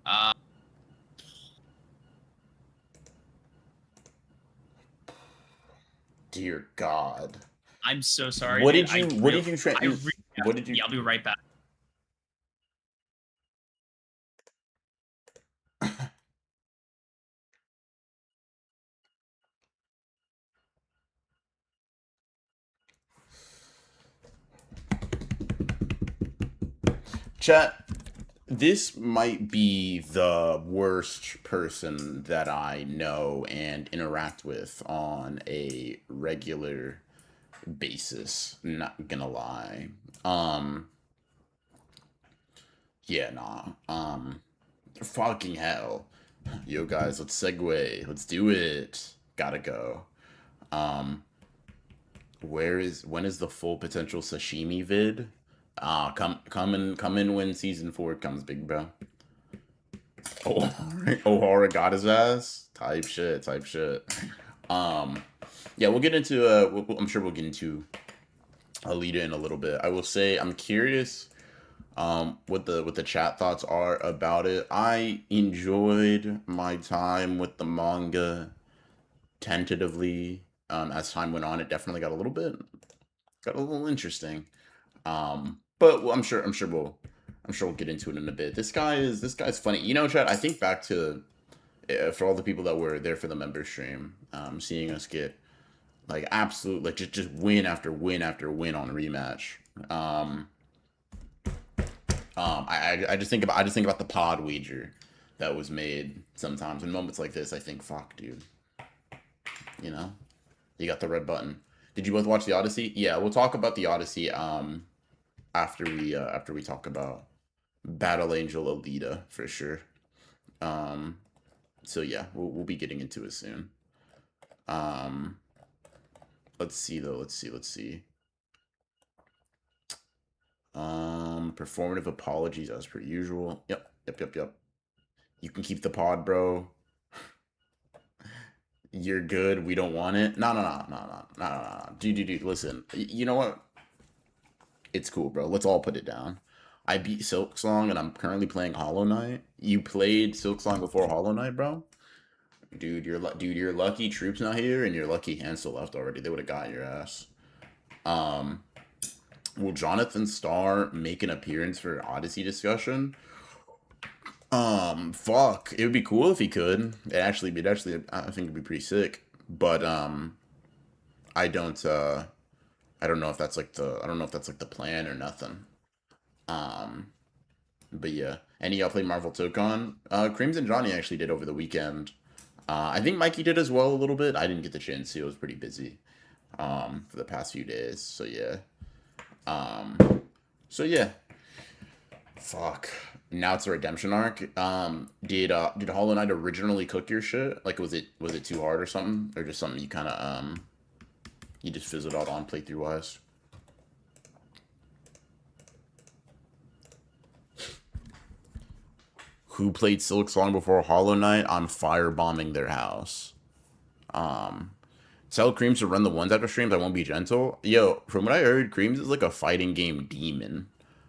[SPEAKER 2] uh
[SPEAKER 1] Dear God.
[SPEAKER 2] I'm so sorry,
[SPEAKER 1] What
[SPEAKER 2] dude.
[SPEAKER 1] did you what did you try
[SPEAKER 2] I really have
[SPEAKER 1] what
[SPEAKER 2] to
[SPEAKER 1] did you
[SPEAKER 2] pee. I'll be right back.
[SPEAKER 1] chat? This might be the worst person that I know and interact with on a regular basis. Not gonna lie. Um, yeah, nah. Fucking hell. Yo, guys, let's segue. Let's do it. Gotta go. Um, when is the full potential sashimi vid? Come in when season 4 comes, big bro. Oh, O'Hara got his ass. Type shit. Type shit. Um, yeah, we'll get into. I'm sure we'll get into Alita in a little bit. I will say I'm curious. What the chat thoughts are about it. I enjoyed my time with the manga tentatively. As time went on, it definitely got a little interesting. But I'm sure we'll get into it in a bit. This guy's funny. Chad. I think back to for all the people that were there for the member stream, seeing us get like absolute like just win after win after win on rematch. Um, I just think about the pod wager that was made sometimes in moments like this. I think, fuck, dude, you know, you got the red button. Did you both watch the Odyssey? Yeah, we'll talk about the Odyssey after we talk about Battle Angel Alita for sure. Um, so yeah, we'll be getting into it soon. Um, let's see though. Let's see. Performative apologies as per usual. Yep. You can keep the pod, bro. You're good. We don't want it. No. Dude. Listen, you know what? It's cool, bro. Let's all put it down. I beat Silk Song, and I'm currently playing Hollow Knight. You played Silk Song before Hollow Knight, bro? Dude, you're lucky. Troop's not here, and you're lucky Hansel left already. They would have got your ass. Um, will Jonathan Starr make an appearance for Odyssey discussion? Fuck. It would be cool if he could. I think it'd be pretty sick. But I don't. I don't know if that's like the plan or nothing. Um, but yeah. And y'all played Marvel Tokon. Creams and Johnny actually did over the weekend. I think Mikey did as well a little bit. I didn't get the chance to. I was pretty busy. For the past few days. So yeah. Um, so yeah. Fuck. Now it's a redemption arc. Did Hollow Knight originally cook your shit? Like, was it too hard or something, or just something you kind of you just fizzled out on playthrough wise? Who played Silk Song before Hollow Knight? I'm firebombing their house. Um, Tell Creams to run the ones after streams. I won't be gentle. Yo, from what I heard, Creams is like a fighting game demon.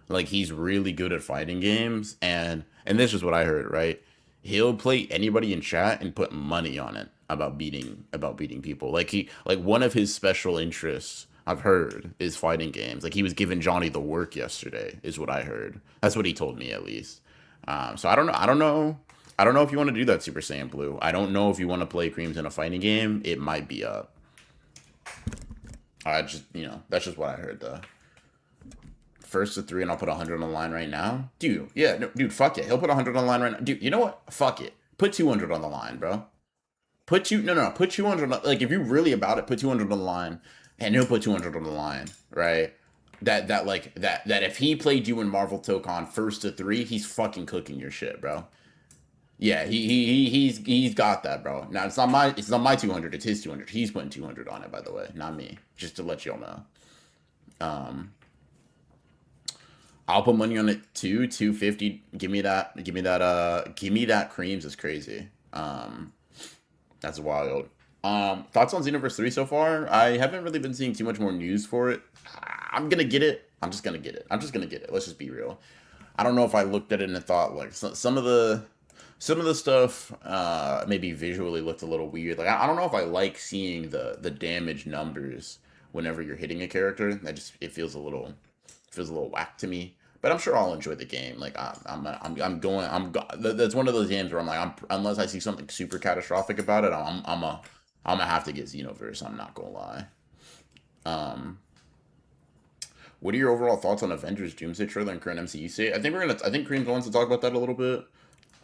[SPEAKER 1] Like he's really good at fighting games, and this is what I heard. Right, he'll play anybody in chat and put money on it about beating people. Like one of his special interests I've heard is fighting games. Like he was giving Johnny the work yesterday, is what I heard. That's what he told me at least. So I don't know. I don't know. I don't know if you want to do that, Super Saiyan Blue. I don't know if you want to play Creams in a fighting game. It might be up. I just, that's just what I heard though. First to 3, and I'll put 100 on the line right now. Dude, yeah, no, dude, fuck it. He'll put 100 on the line right now. Dude, you know what? Fuck it. Put 200 on the line, bro. No, put 200 on, like, if you're really about it, put 200 on the line, and he'll put 200 on the line, right? That if he played you in Marvel Tokon first to 3, he's fucking cooking your shit, bro. Yeah, he's got that, bro. Now it's not my 200, it's his 200. He's putting 200 on it, by the way, not me. Just to let y'all know. Um, I'll put money on it too. 250. Give me that. Give me that. Give me that. Creams is crazy. That's wild. Thoughts on Xenoverse 3 so far? I haven't really been seeing too much more news for it. I'm gonna get it. I'm just gonna get it. I'm just gonna get it. Let's just be real. I don't know if I looked at it and thought like some of the stuff maybe visually looked a little weird. Like I don't know if I like seeing the damage numbers whenever you're hitting a character. That just it feels a little whack to me. But I'm sure I'll enjoy the game. Like I'm going. That's one of those games where I'm like, unless I see something super catastrophic about it, I'm gonna have to get Xenoverse. I'm not gonna lie. Um, what are your overall thoughts on Avengers Doomsday trailer and current MCU state? I think Kareem wants to talk about that a little bit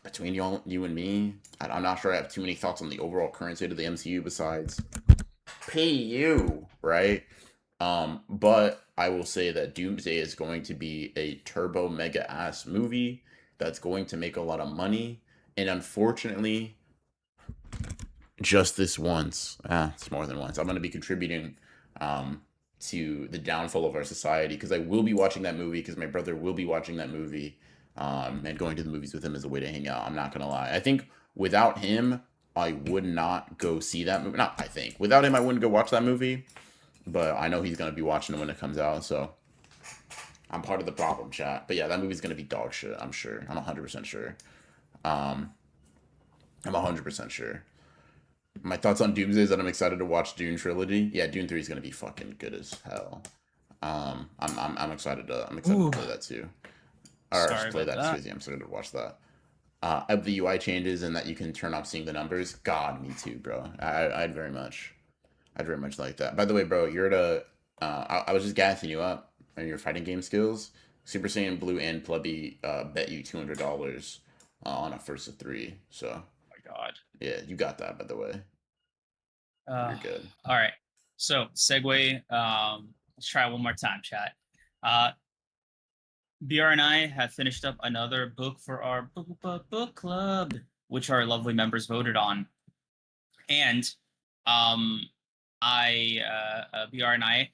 [SPEAKER 1] between you and me. I'm not sure I have too many thoughts on the overall current state of the MCU besides pay you, right? But I will say that Doomsday is going to be a turbo mega ass movie that's going to make a lot of money. And unfortunately, just this once, it's more than once, I'm going to be contributing um, to the downfall of our society because I will be watching that movie because my brother will be watching that movie and going to the movies with him is a way to hang out. I'm not going to lie. I think without him, I would not go see that movie. Not I think. Without him, I wouldn't go watch that movie. But I know he's going to be watching it when it comes out. So I'm part of the problem, chat. But yeah, that movie's going to be dog shit. I'm sure. I'm 100% sure. Um, I'm 100% sure. My thoughts on Doomsday is that I'm excited to watch Dune trilogy. Yeah, Dune 3 is going to be fucking good as hell. I'm excited to
[SPEAKER 2] Ooh,
[SPEAKER 1] play that too. Or
[SPEAKER 2] sorry
[SPEAKER 1] play
[SPEAKER 2] about
[SPEAKER 1] that.
[SPEAKER 2] that.
[SPEAKER 1] Excuse me. I'm excited to watch that. Of the UI changes and that you can turn off seeing the numbers. God, me too, bro. I'd very much like that. By the way, bro, you're at a. I was just gassing you up on your fighting game skills. Super Saiyan Blue and Plebby bet you $200 on a first of three. So
[SPEAKER 2] Oh my God.
[SPEAKER 1] yeah, you got that. By the way,
[SPEAKER 2] Uh,
[SPEAKER 1] you're good.
[SPEAKER 2] all right. So segue. Let's try one more time, chat. Uh, BR and I have finished up another book for our book club, which our lovely members voted on, and um, BR and I,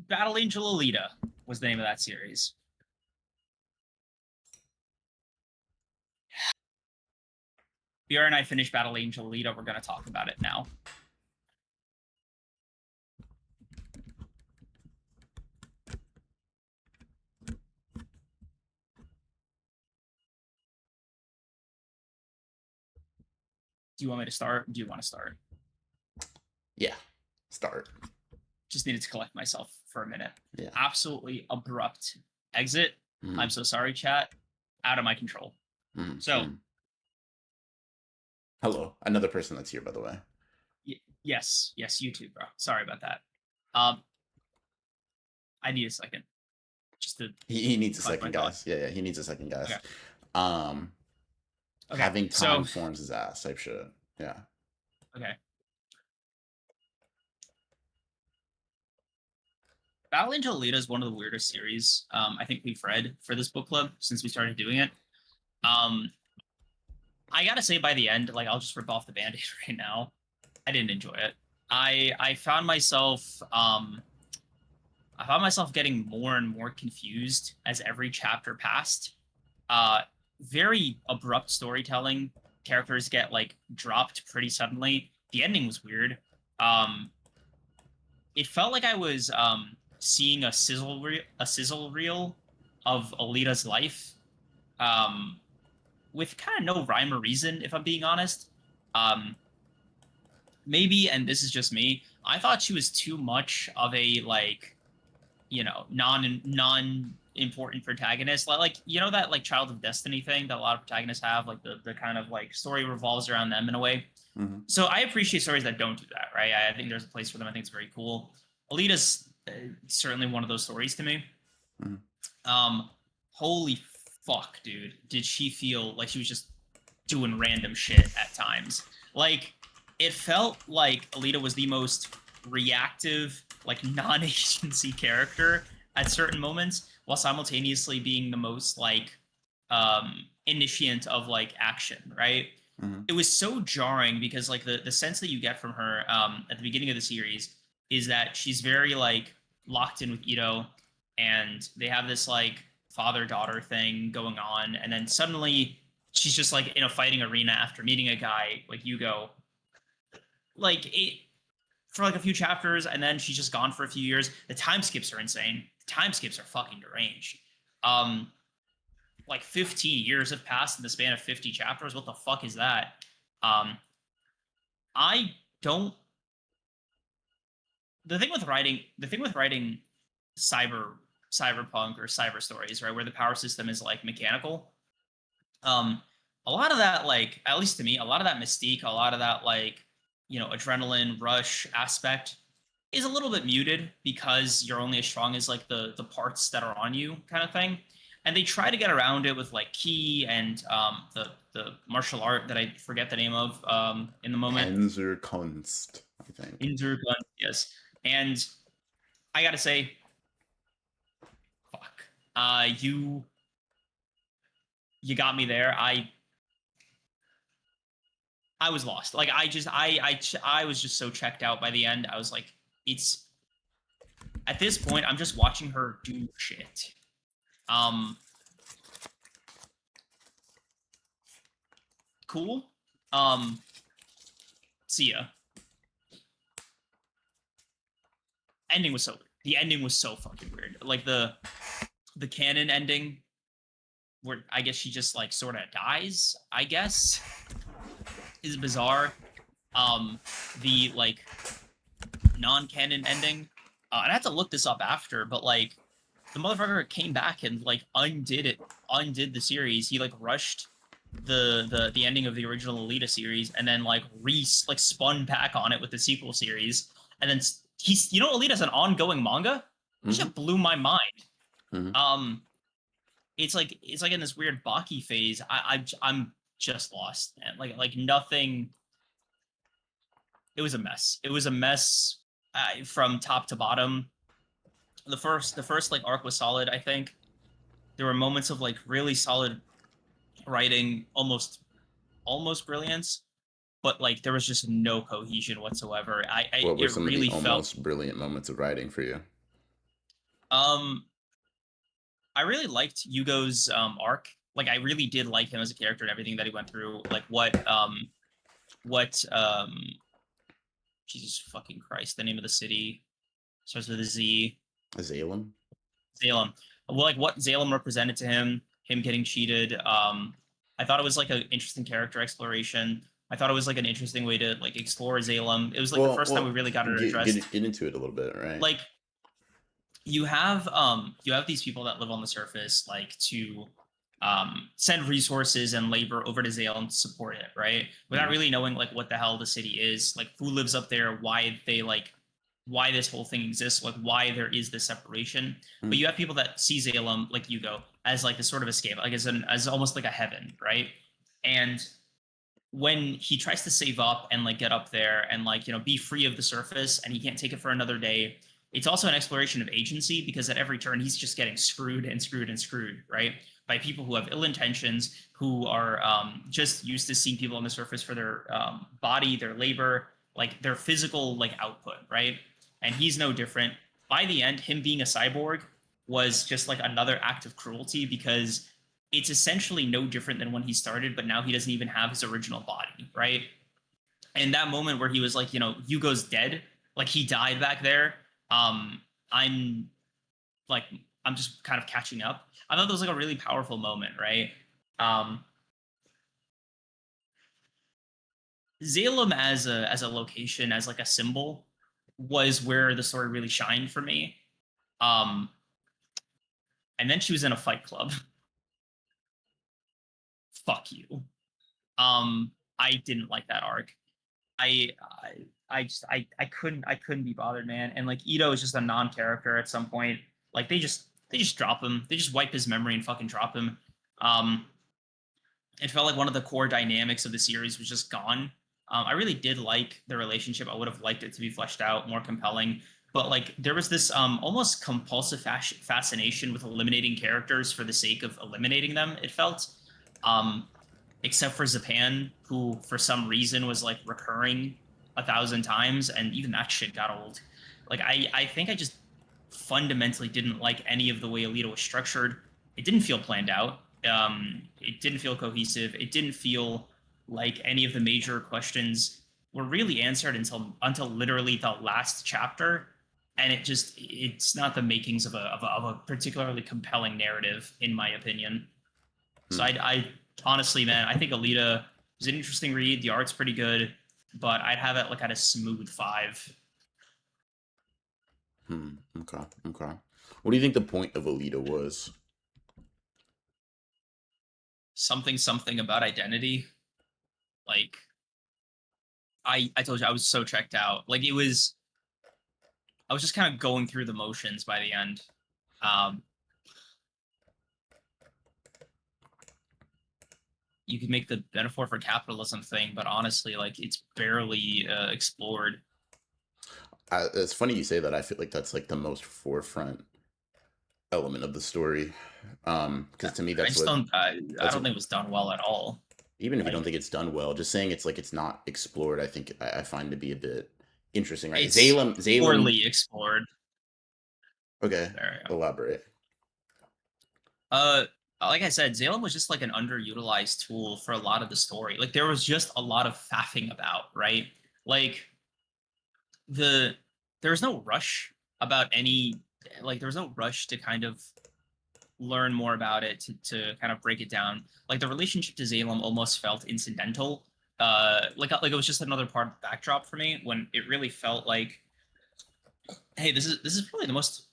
[SPEAKER 2] Battle Angel Alita was the name of that series. BR and I finished Battle Angel Alita. We're going to talk about it now. Do you want me to start? Do you want to start?
[SPEAKER 1] Yeah, start.
[SPEAKER 2] Just needed to collect myself for a minute.
[SPEAKER 1] Yeah.
[SPEAKER 2] Absolutely abrupt exit.
[SPEAKER 1] Mm.
[SPEAKER 2] I'm so sorry, chat. Out of my control. So,
[SPEAKER 1] hello, another person that's here, by the way.
[SPEAKER 2] Yes, you too, bro. Sorry about that. I need a second. Just to
[SPEAKER 1] He needs a
[SPEAKER 2] collect
[SPEAKER 1] second,
[SPEAKER 2] my thought.
[SPEAKER 1] guys. Yeah, he needs a second, guys.
[SPEAKER 2] Okay.
[SPEAKER 1] Um,
[SPEAKER 2] Okay.
[SPEAKER 1] having time forms his ass type shit. Yeah.
[SPEAKER 2] Okay. Battle Angel Alita is one of the weirdest series I think we've read for this book club since we started doing it. I gotta say, by the end, like I'll just rip off the band-aid right now. I didn't enjoy it. I found myself getting more and more confused as every chapter passed. Very abrupt storytelling. Characters get like dropped pretty suddenly. The ending was weird. It felt like I was seeing a sizzle reel of Alita's life, with kind of no rhyme or reason, if I'm being honest. Maybe, and this is just me, I thought she was too much of a like, non important protagonist, like that like Child of Destiny thing that a lot of protagonists have, like the kind of like story revolves around them in a way.
[SPEAKER 1] Mm-hmm.
[SPEAKER 2] So I appreciate stories that don't do that, right? I think there's a place for them. I think it's very cool. Alita's certainly one of those stories to me. Holy fuck, dude, did she feel like she was just doing random shit at times. Like, it felt like Alita was the most reactive, like non-agency character at certain moments, while simultaneously being the most like initiant of like action, right? It was so jarring because like the sense that you get from her at the beginning of the series is that she's very like locked in with Ito, and they have this like father-daughter thing going on, and then suddenly she's just like in a fighting arena after meeting a guy like Hugo. Like, it for like a few chapters, and then she's just gone for a few years. The time skips are insane. The time skips are fucking deranged. Um, like 15 years have passed in the span of 50 chapters. What the fuck is that? Um, I don't. The thing with writing cyberpunk or cyber stories, right, where the power system is like mechanical. Um, a lot of that, like at least to me, a lot of that mystique, a lot of that like adrenaline rush aspect is a little bit muted because you're only as strong as like the parts that are on you, kind of thing. And they try to get around it with like key and the martial art that I forget the name of in the moment.
[SPEAKER 1] Panzerkunst, I think.
[SPEAKER 2] Inzergun, yes. And I gotta say, fuck. You got me there. I was lost. Like I was just so checked out by the end. I was like, it's at this point, I'm just watching her do shit. Um, cool. See ya. Ending was so weird. The ending was so fucking weird. Like the canon ending, where I guess she just like sort of dies. I guess is bizarre. Um, the like non-canon ending, and I had to look this up after, but like the motherfucker came back and like undid the series. He like rushed the ending of the original Alita series, and then like spun back on it with the sequel series, and then he's Alita's an ongoing manga. It
[SPEAKER 1] Mm-hmm.
[SPEAKER 2] just blew my mind.
[SPEAKER 1] Mm-hmm.
[SPEAKER 2] Um, it's like in this weird Baki phase. I'm just lost, and like nothing. It was a mess. It was a mess from top to bottom. The first like arc was solid. I think there were moments of like really solid writing, almost brilliance, but like there was just no cohesion whatsoever.
[SPEAKER 1] What were
[SPEAKER 2] It
[SPEAKER 1] some of the
[SPEAKER 2] really felt.
[SPEAKER 1] almost brilliant moments of writing for you?
[SPEAKER 2] Um, I really liked Yugo's arc. Like I really did like him as a character and everything that he went through. Like what Jesus fucking Christ, the name of the city starts with a Z.
[SPEAKER 1] Azalem?
[SPEAKER 2] Salem. Well, like what Salem represented to him getting cheated. I thought it was like an interesting character exploration. I thought it was like an interesting way to like explore Salem. It was like the
[SPEAKER 1] Well,
[SPEAKER 2] first time we really got it
[SPEAKER 1] get
[SPEAKER 2] addressed.
[SPEAKER 1] get into it a little bit, right?
[SPEAKER 2] Like you have these people that live on the surface, like to send resources and labor over to Salem to support it, right? Without
[SPEAKER 1] Mm-hmm.
[SPEAKER 2] really knowing like what the hell the city is, like who lives up there, why this whole thing exists, like why there is this separation. But
[SPEAKER 1] Mm-hmm.
[SPEAKER 2] you have people that see Salem, like Yugo, as like this sort of escape, like as almost like a heaven, right? And when he tries to save up and like get up there and like be free of the surface, and he can't take it for another day, it's also an exploration of agency, because at every turn he's just getting screwed and screwed and screwed, right, by people who have ill intentions, who are just used to seeing people on the surface for their body, their labor, like their physical like output, right? And he's no different. By the end, him being a cyborg was just like another act of cruelty, because it's essentially no different than when he started, but now he doesn't even have his original body, right? And that moment where he was like, Hugo's dead, like he died back there. Um, I'm like, I'm just kind of catching up. I thought that was like a really powerful moment, right? Um, Salem as a location, as like a symbol, was where the story really shined for me. Um, and then she was in a fight club. Fuck you. I didn't like that arc. I couldn't be bothered, man. And like Ito is just a non-character at some point. Like they just drop him. They just wipe his memory and fucking drop him. Um, it felt like one of the core dynamics of the series was just gone. I really did like the relationship. I would have liked it to be fleshed out, more compelling. But like there was this almost compulsive fascination with eliminating characters for the sake of eliminating them. It felt. Um, Except for Zapan, who for some reason was like recurring 1,000 times, and even that shit got old. Like I think I just fundamentally didn't like any of the way Alita was structured. It didn't feel planned out. It didn't feel cohesive. It didn't feel like any of the major questions were really answered until literally the last chapter, and it's not the makings of a particularly compelling narrative, in my opinion. So
[SPEAKER 1] Hmm.
[SPEAKER 2] I honestly, man, I think Alita is an interesting read. The art's pretty good, but I'd have it like at a smooth 5.
[SPEAKER 1] Hmm. Okay. Okay. What do you think the point of Alita was?
[SPEAKER 2] Something something about identity. Like I told you I was so checked out. Like I was just kind of going through the motions by the end. Um, you could make the metaphor for capitalism thing, but honestly, like it's barely explored.
[SPEAKER 1] It's funny you say that. I feel like that's like the most forefront element of the story. Because to me,
[SPEAKER 2] I just don't. I
[SPEAKER 1] that's
[SPEAKER 2] don't think it was done well at all.
[SPEAKER 1] even if you don't
[SPEAKER 2] Like
[SPEAKER 1] think it's done well, just saying it's like it's not explored. I think I find to be a bit interesting, right?
[SPEAKER 2] it's
[SPEAKER 1] Zalem.
[SPEAKER 2] poorly explored.
[SPEAKER 1] Okay,
[SPEAKER 2] There you go.
[SPEAKER 1] elaborate.
[SPEAKER 2] Uh, like I said, Salem was just like an underutilized tool for a lot of the story. Like there was just a lot of faffing about, right? Like the there was no rush about any like there was no rush to kind of learn more about it to kind of break it down. Like the relationship to Zalem almost felt incidental. Like it was just another part of the backdrop for me when it really felt like, hey, this is probably the most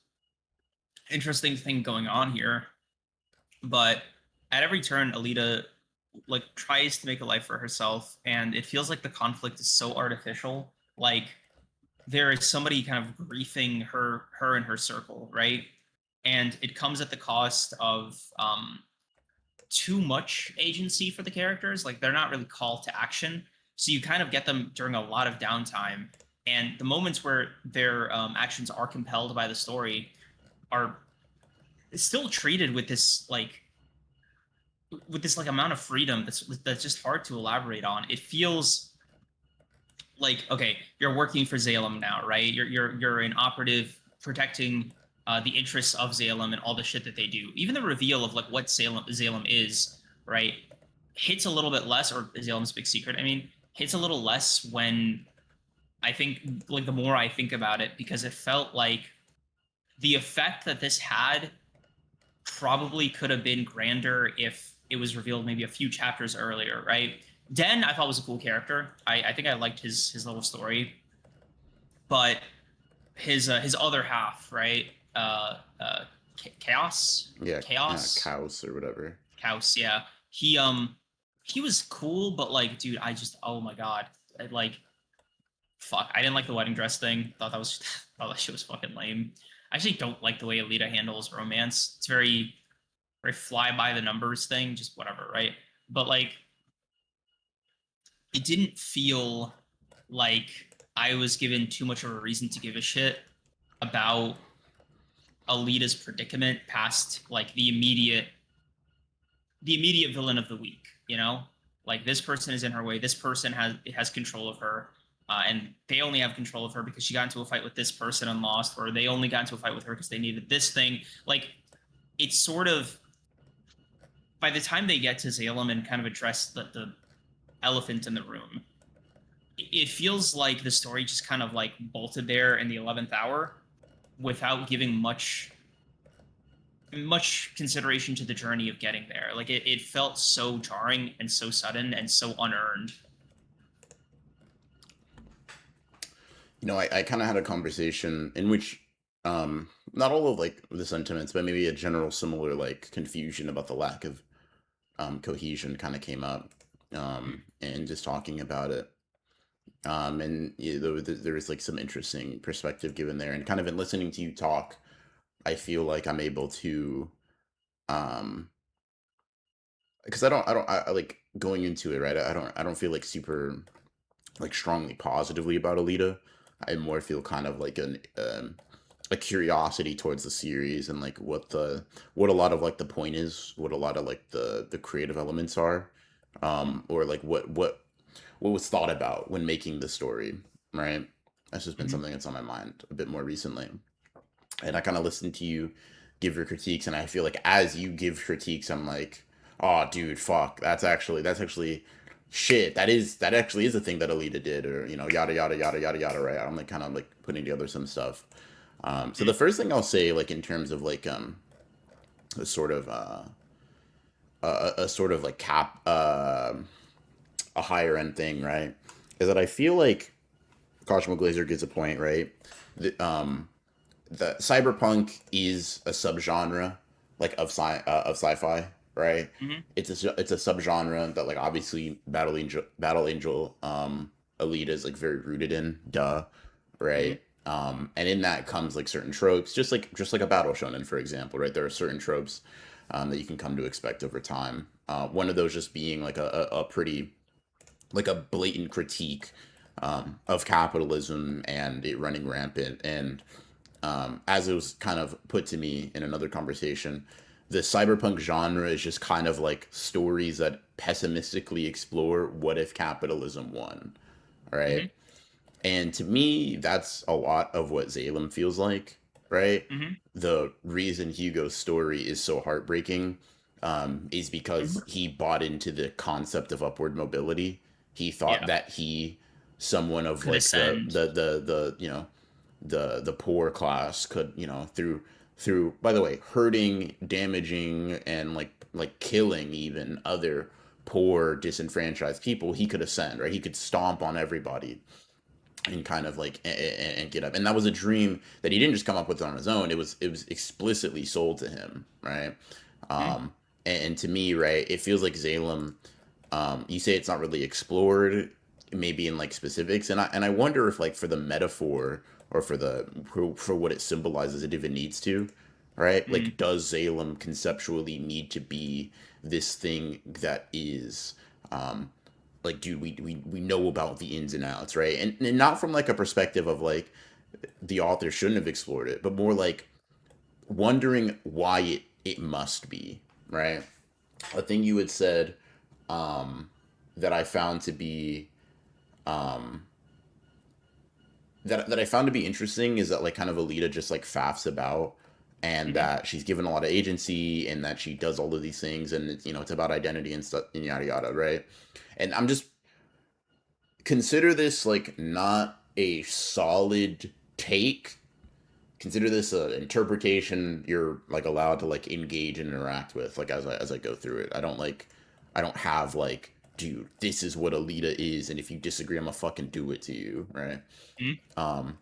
[SPEAKER 2] interesting thing going on here. But at every turn, Alita like tries to make a life for herself, and it feels like the conflict is so artificial. Like there is somebody kind of griefing her and her circle, right? And it comes at the cost of too much agency for the characters. Like they're not really called to action, so you kind of get them during a lot of downtime. And the moments where their actions are compelled by the story are still treated with this like amount of freedom that's just hard to elaborate on. It feels like, okay, you're working for Zalem now, right? You're an operative protecting the interests of Zalem and all the shit that they do. Even the reveal of like what Zalem is, right, hits a little bit less, or Zalem's big secret. I mean, hits a little less when I think like the more I think about it, because it felt like the effect that this had probably could have been grander if it was revealed maybe a few chapters earlier, right? Den I thought was a cool character. I think I liked his little story, but his other half, right? Chaos,
[SPEAKER 1] Yeah, yeah,
[SPEAKER 2] chaos,
[SPEAKER 1] cows or whatever.
[SPEAKER 2] chaos. Yeah, he was cool, but like, dude, I just oh my god, like fuck, I didn't like the wedding dress thing. Thought that was thought that shit was fucking lame. I actually don't like the way Alita handles romance. It's very fly by the numbers thing, just whatever, right? But like it didn't feel like I was given too much of a reason to give a shit about Alita's predicament past like the immediate villain of the week, you know? Like this person is in her way, this person has control of her. And they only have control of her because she got into a fight with this person and lost, or they only got into a fight with her because they needed this thing. Like, it's sort of by the time they get to Salem and kind of address the elephant in the room, it feels like the story just kind of like bolted there in the 11th hour without giving much consideration to the journey of getting there. Like it felt so jarring and so sudden and so unearned.
[SPEAKER 1] I kind of had a conversation in which not all of like the sentiments, but maybe a general similar like confusion about the lack of cohesion kind of came up, and just talking about it. And there was like some interesting perspective given there, and kind of in listening to you talk, I feel like I'm able to, um, because I like going into it, right? I don't feel like super like strongly positively about Alita. I more feel kind of like a curiosity towards the series and like what a lot of like the point is, what a lot of like the creative elements are, or like what was thought about when making the story, right? That's just been
[SPEAKER 2] Mm-hmm.
[SPEAKER 1] something that's on my mind a bit more recently. And I kind of listen to you give your critiques, and I feel like as you give critiques, I'm like, oh, dude, fuck, that's actually shit, that actually is a thing that Alita did, or yada yada yada yada yada, right? I'm like kind of like putting together some stuff. So the
[SPEAKER 2] Mm,
[SPEAKER 1] first thing I'll say, like in terms of like a sort of a sort of like a higher end thing, right? Is that I feel like Cosmo Glazer gets a point, right? The cyberpunk is a subgenre like of sci-fi, right?
[SPEAKER 2] mm-hmm.
[SPEAKER 1] It's a subgenre that like obviously Battle Angel Alita is like very rooted in, duh,
[SPEAKER 2] Mm-hmm.
[SPEAKER 1] right? And in that comes like certain tropes, just like a battle shonen, for example, right? There are certain tropes that you can come to expect over time. One of those just being like a pretty like a blatant critique of capitalism and it running rampant. And as it was kind of put to me in another conversation, the cyberpunk genre is just kind of like stories that pessimistically explore what if capitalism won,
[SPEAKER 2] Mm-hmm.
[SPEAKER 1] right? And to me, that's a lot of what Salem feels like, right?
[SPEAKER 2] Mm-hmm.
[SPEAKER 1] The reason Hugo's story is so heartbreaking is
[SPEAKER 2] Mm-hmm.
[SPEAKER 1] because he bought into the concept of upward mobility. He thought
[SPEAKER 2] Yeah,
[SPEAKER 1] that someone of
[SPEAKER 2] could
[SPEAKER 1] like
[SPEAKER 2] ascend.
[SPEAKER 1] the poor class could through by the way hurting, damaging, and like killing even other poor disenfranchised people, he could ascend, right? He could stomp on everybody and kind of like and get up. And that was a dream that he didn't just come up with on his own. It was explicitly sold to him, right?
[SPEAKER 2] Mm-hmm.
[SPEAKER 1] And to me, right, it feels like Salem. You say it's not really explored, maybe in like specifics, and I wonder if like for the metaphor or for what it symbolizes, it even needs to, right?
[SPEAKER 2] Mm-hmm.
[SPEAKER 1] Like, does Salem conceptually need to be this thing that is like, dude, we know about the ins and outs, right? And not from like a perspective of like the author shouldn't have explored it, but more like wondering why it must be, right? A thing you had said that I found to be um that I found to be interesting is that like kind of Alita just like faffs about, and
[SPEAKER 2] Mm-hmm.
[SPEAKER 1] that she's given a lot of agency, and that she does all of these things, and it's about identity and stuff and yada yada, right? And I'm just consider this like not a solid take. Consider this an interpretation you're like allowed to like engage and interact with like as I go through it. I don't have like, dude, this is what Alita is, and if you disagree, I'm gonna fucking do it to you, right?
[SPEAKER 2] Mm-hmm.
[SPEAKER 1] um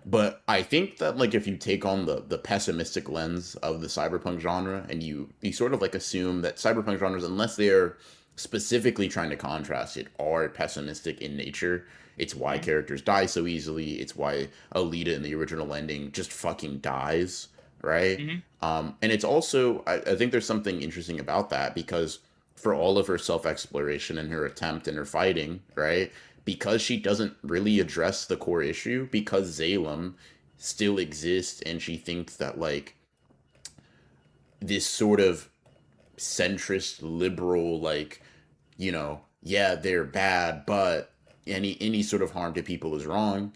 [SPEAKER 1] but I think that like if you take on the pessimistic lens of the cyberpunk genre, and you sort of like assume that cyberpunk genres, unless they're specifically trying to contrast it, are pessimistic in nature. It's why characters die so easily. It's why Alita in the original ending just fucking dies, right?
[SPEAKER 2] Mm-hmm.
[SPEAKER 1] And it's also I think there's something interesting about that, because for all of her self exploration and her attempt and her fighting, right? Because she doesn't really address the core issue, because Zalem still exists, and she thinks that like this sort of centrist liberal, like, yeah, they're bad, but any sort of harm to people is wrong.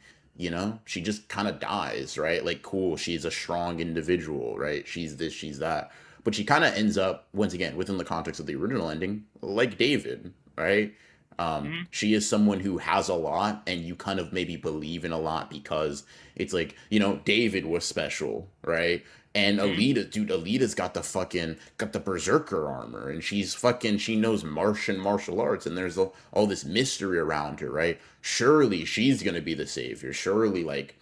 [SPEAKER 1] She just kind of dies, right? Like, cool, she's a strong individual, right? She's this, she's that, but she kind of ends up once again within the context of the original ending, like David, right?
[SPEAKER 2] Mm-hmm.
[SPEAKER 1] She is someone who has a lot, and you kind of maybe believe in a lot, because it's like, David was special, right? And
[SPEAKER 2] Mm-hmm.
[SPEAKER 1] Alita's got the berserker armor, and she knows martial arts, and there's all this mystery around her, right? Surely she's gonna be the savior. Surely, like,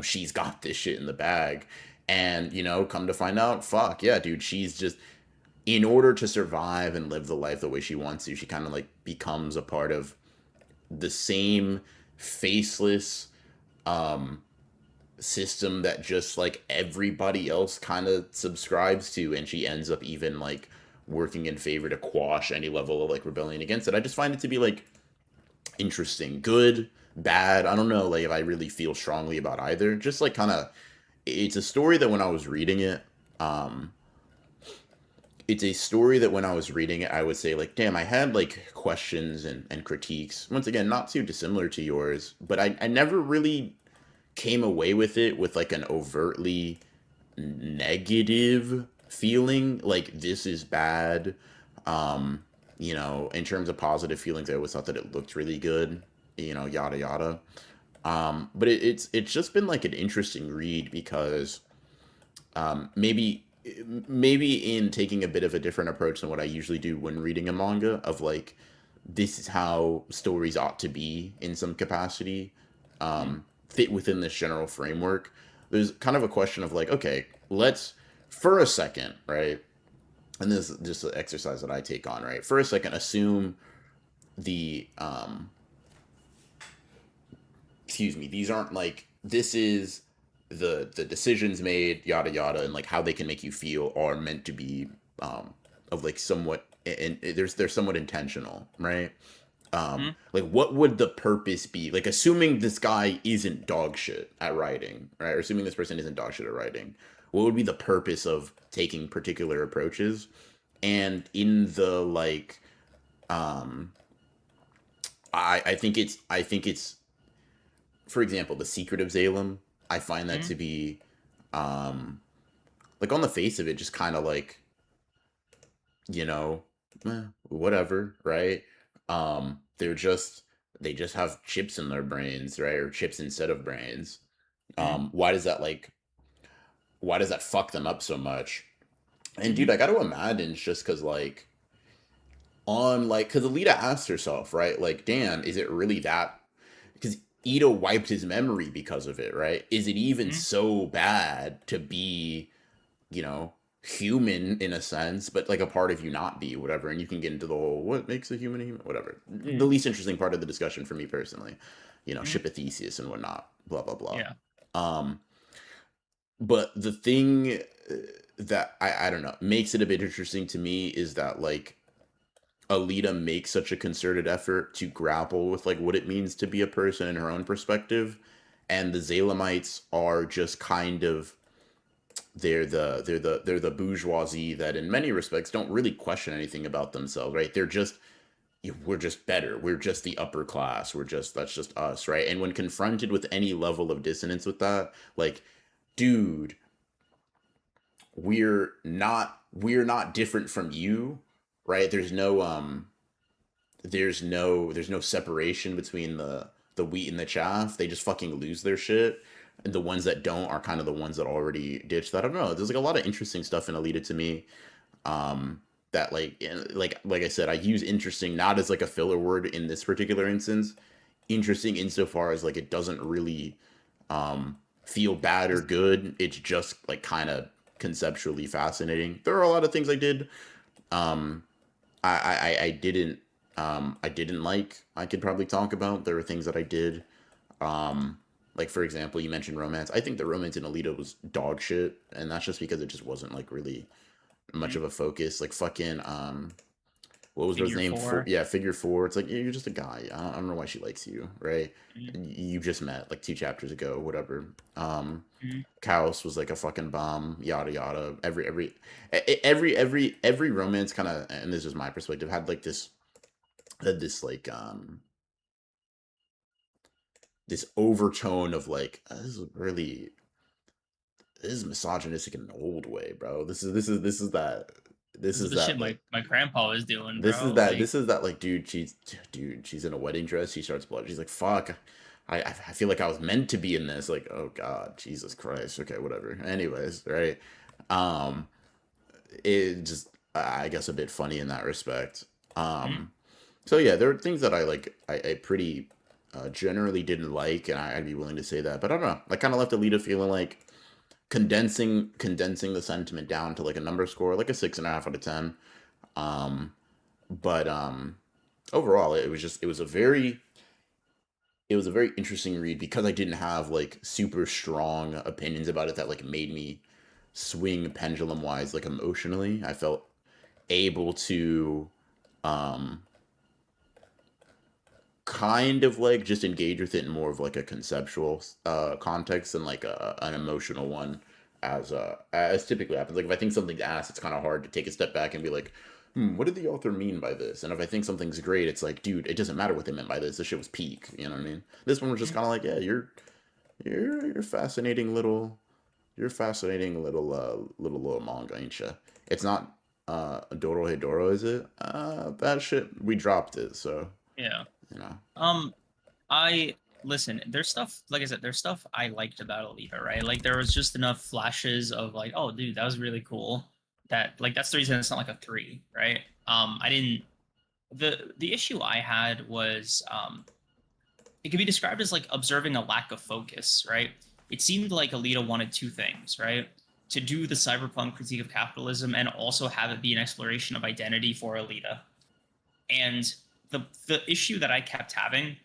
[SPEAKER 1] she's got this shit in the bag. And, come to find out, fuck yeah, dude, she's just, in order to survive and live the life the way she wants to, she kind of like becomes a part of the same faceless system that just like everybody else kind of subscribes to, and she ends up even like working in favor to quash any level of like rebellion against it. I just find it to be like interesting, good, bad. I don't know like if I really feel strongly about either. Just like kind of, it's a story that when I was reading it, um it's a story that when I was reading it, I would say like, damn, I had like questions and critiques. Once again, not too dissimilar to yours, but I never really came away with it with like an overtly negative feeling like this is bad. In terms of positive feelings, I always thought that it looked really good, yada yada. But it's just been like an interesting read because maybe in taking a bit of a different approach than what I usually do when reading a manga of like this is how stories ought to be in some capacity,
[SPEAKER 2] Mm-hmm.
[SPEAKER 1] fit within this general framework. There's kind of a question of like, okay, let's for a second, right? And this is just an exercise that I take on, right? For a second, assume the excuse me, these aren't like this is the decisions made, yada yada, and like how they can make you feel are meant to be of like somewhat and they're somewhat intentional, right? Like what would the purpose be? Like assuming this guy isn't dog shit at writing, right? Or assuming this person isn't dog shit at writing, what would be the purpose of taking particular approaches? And in the like I think it's for example, The Secret of Zalem, I find that to be um like on the face of it just kind of like, you know, whatever, right? They're just they just have chips in their brains, right? Or chips instead of brains.
[SPEAKER 2] Mm-hmm.
[SPEAKER 1] Why does that why does that fuck them up so much? And
[SPEAKER 2] Mm-hmm.
[SPEAKER 1] dude, I got to imagine it's just cuz like on like cuz Alita asked herself, right? Like, damn, is it really that because Ito wiped his memory because of it, right? Is it even
[SPEAKER 2] Mm-hmm.
[SPEAKER 1] so bad to be, you know, human in a sense, but like a part of you not be, whatever? And you can get into the whole what makes a human, whatever. The
[SPEAKER 2] Mm-hmm.
[SPEAKER 1] least interesting part of the discussion for me personally,
[SPEAKER 2] Mm-hmm.
[SPEAKER 1] ship of Theseus and whatnot, blah, blah, blah.
[SPEAKER 2] Yeah.
[SPEAKER 1] Um, but the thing that I don't know makes it a bit interesting to me is that like Alita makes such a concerted effort to grapple with like what it means to be a person in her own perspective, and the Zalemites are just kind of they're the bourgeoisie that in many respects don't really question anything about themselves, right? They're just we're just better. We're just the upper class. We're just that's just us, right? And when confronted with any level of dissonance with that, like, dude, we're not different from you, right? There's no separation between the wheat and the chaff. They just fucking lose their shit. And the ones that don't are kind of the ones that already ditched that. I don't know. There's like a lot of interesting stuff in Alita to me. That like I said, I use interesting not as like a filler word in this particular instance. Interesting insofar as like it doesn't really feel bad or good. It's just like kind of conceptually fascinating. There are a lot of things I did um I didn't like. I could probably talk about. There were things that I did. Like for example, you mentioned romance. I think the romance in Alita was dog shit, and that's just because it just wasn't like really much
[SPEAKER 2] Mm-hmm.
[SPEAKER 1] of a focus. Like fucking what was his
[SPEAKER 2] Figure
[SPEAKER 1] name? For
[SPEAKER 2] four.
[SPEAKER 1] yeah, figure four. It's like you're just a guy. I don't know why she likes you, right?
[SPEAKER 2] Mm-hmm.
[SPEAKER 1] You just met like 2 chapters ago, whatever.
[SPEAKER 2] Mm-hmm.
[SPEAKER 1] Chaos was like a fucking bomb. Yada yada. Every romance kind of, and this is my perspective, had this like this overtone of like this is misogynistic in an old way, bro. This
[SPEAKER 2] This is
[SPEAKER 1] is
[SPEAKER 2] the shit
[SPEAKER 1] that
[SPEAKER 2] my
[SPEAKER 1] like
[SPEAKER 2] my grandpa was doing,
[SPEAKER 1] this is
[SPEAKER 2] bro.
[SPEAKER 1] that
[SPEAKER 2] Like,
[SPEAKER 1] this is that like dude, she's in a wedding dress, she starts blood, she's like fuck. I feel like I was meant to be in this. Like, oh god, Jesus Christ. Okay, whatever. Anyways, right? Um, it just I guess a bit funny in that respect.
[SPEAKER 2] mm-hmm.
[SPEAKER 1] Um, So yeah, there are things that I pretty generally didn't like, and I'd be willing to say that. But I don't know. I kind of left Alita feeling like condensing the sentiment down to like a number score, like a 6.5 out of 10. Um, but overall, it was a very interesting read because I didn't have like super strong opinions about it that like made me swing pendulum wise like emotionally. I felt able to um kind of like just engage with it in more of like a conceptual context than like an emotional one as typically happens. Like if I think something's ass, it's kind of hard to take a step back and be like, what did the author mean by this? And if I think something's great, it's like, dude, it doesn't matter what they meant by this. This shit was peak. You know what I mean? This one was just kind of like, yeah, you're fascinating little you're fascinating little manga, ain't ya? It's not Doro is it? That shit, we dropped it, so,
[SPEAKER 2] Yeah.
[SPEAKER 1] you know.
[SPEAKER 2] Um, I listen. There's stuff, like I said, there's stuff I liked about Alita, right? Like there was just enough flashes of like, oh, dude, that was really cool. That like that's the reason it's not like a three, right? I didn't. The issue I had was it could be described as like observing a lack of focus, right? It seemed like Alita wanted two things, right? To do the cyberpunk critique of capitalism and also have it be an exploration of identity for Alita. And the issue that I kept having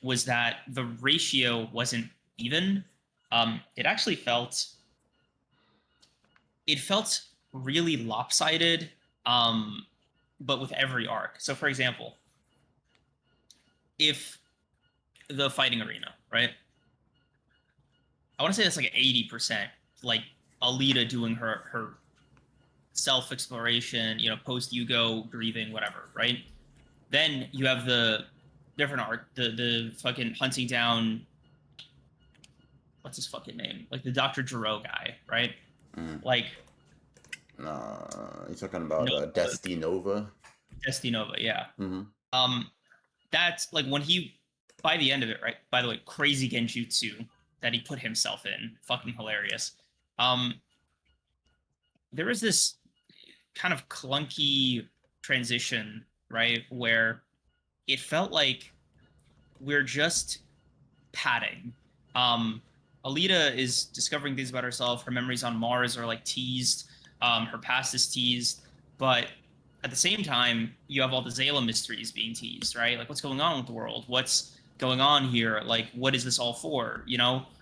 [SPEAKER 2] was that the ratio wasn't even. It actually felt really lopsided, but with every arc. So, for example, if the fighting arena, right? I want to say that's like 80%, like Alita doing her self exploration, post Yugo grieving, whatever, right? Then you have the different arc, the fucking hunting down, what's his fucking name? Like the Dr. Gero guy, right?
[SPEAKER 1] Mm.
[SPEAKER 2] Like
[SPEAKER 1] You talking about
[SPEAKER 2] Nova,
[SPEAKER 1] Destinova?
[SPEAKER 2] Destinova, yeah.
[SPEAKER 1] Mm-hmm.
[SPEAKER 2] Um, that's like when he, by the end of it, right? By the way, crazy genjutsu that he put himself in, fucking hilarious. Um, there was this kind of clunky transition, right, where it felt like we're just padding. Um, Alita is discovering things about herself. Her memories on Mars are like teased. Her past is teased, but at the same time, you have all the Zayla mysteries being teased, right? Like, what's going on with the world? What's going on here? Like, what is this all for?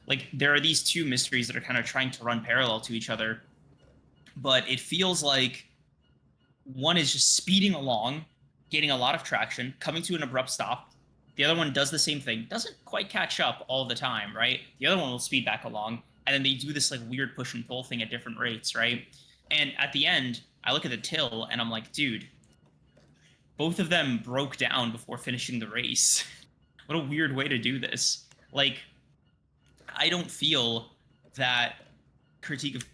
[SPEAKER 2] Like there are these two mysteries that are kind of trying to run parallel to each other, but it feels like one is just speeding along, getting a lot of traction, coming to an abrupt stop. The other one does the same thing, doesn't quite catch up all the time, right? The other one will speed back along, and then they do this like weird push and pull thing at different rates, right? And at the end, I look at the till and I'm like, dude, both of them broke down before finishing the race. What a weird way to do this. Like, I don't feel that critique of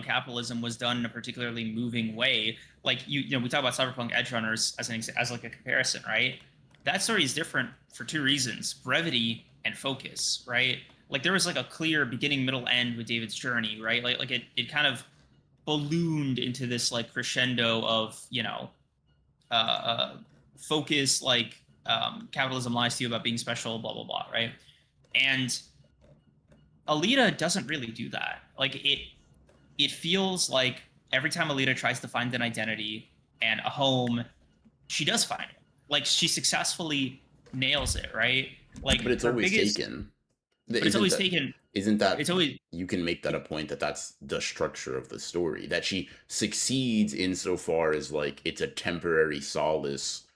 [SPEAKER 2] capitalism was done in a particularly moving way. Like we talk about Cyberpunk Edge Runners as like a comparison, right? That story is different for two reasons: brevity and focus, right? Like there was like a clear beginning, middle, end with David's journey, right? Like it kind of ballooned into this like crescendo of uh, uh focus, like capitalism lies to you about being special, blah blah blah, right? And Alita doesn't really do that. Like it feels like every time Alita tries to find an identity and a home, she does find it. Like she successfully nails it, right? Like
[SPEAKER 1] But it's
[SPEAKER 2] her
[SPEAKER 1] always
[SPEAKER 2] biggest,
[SPEAKER 1] taken.
[SPEAKER 2] but it's
[SPEAKER 1] Isn't
[SPEAKER 2] always
[SPEAKER 1] that
[SPEAKER 2] taken.
[SPEAKER 1] isn't that
[SPEAKER 2] It's always,
[SPEAKER 1] you can make that a point that that's the structure of the story, that she succeeds insofar as like it's a temporary solace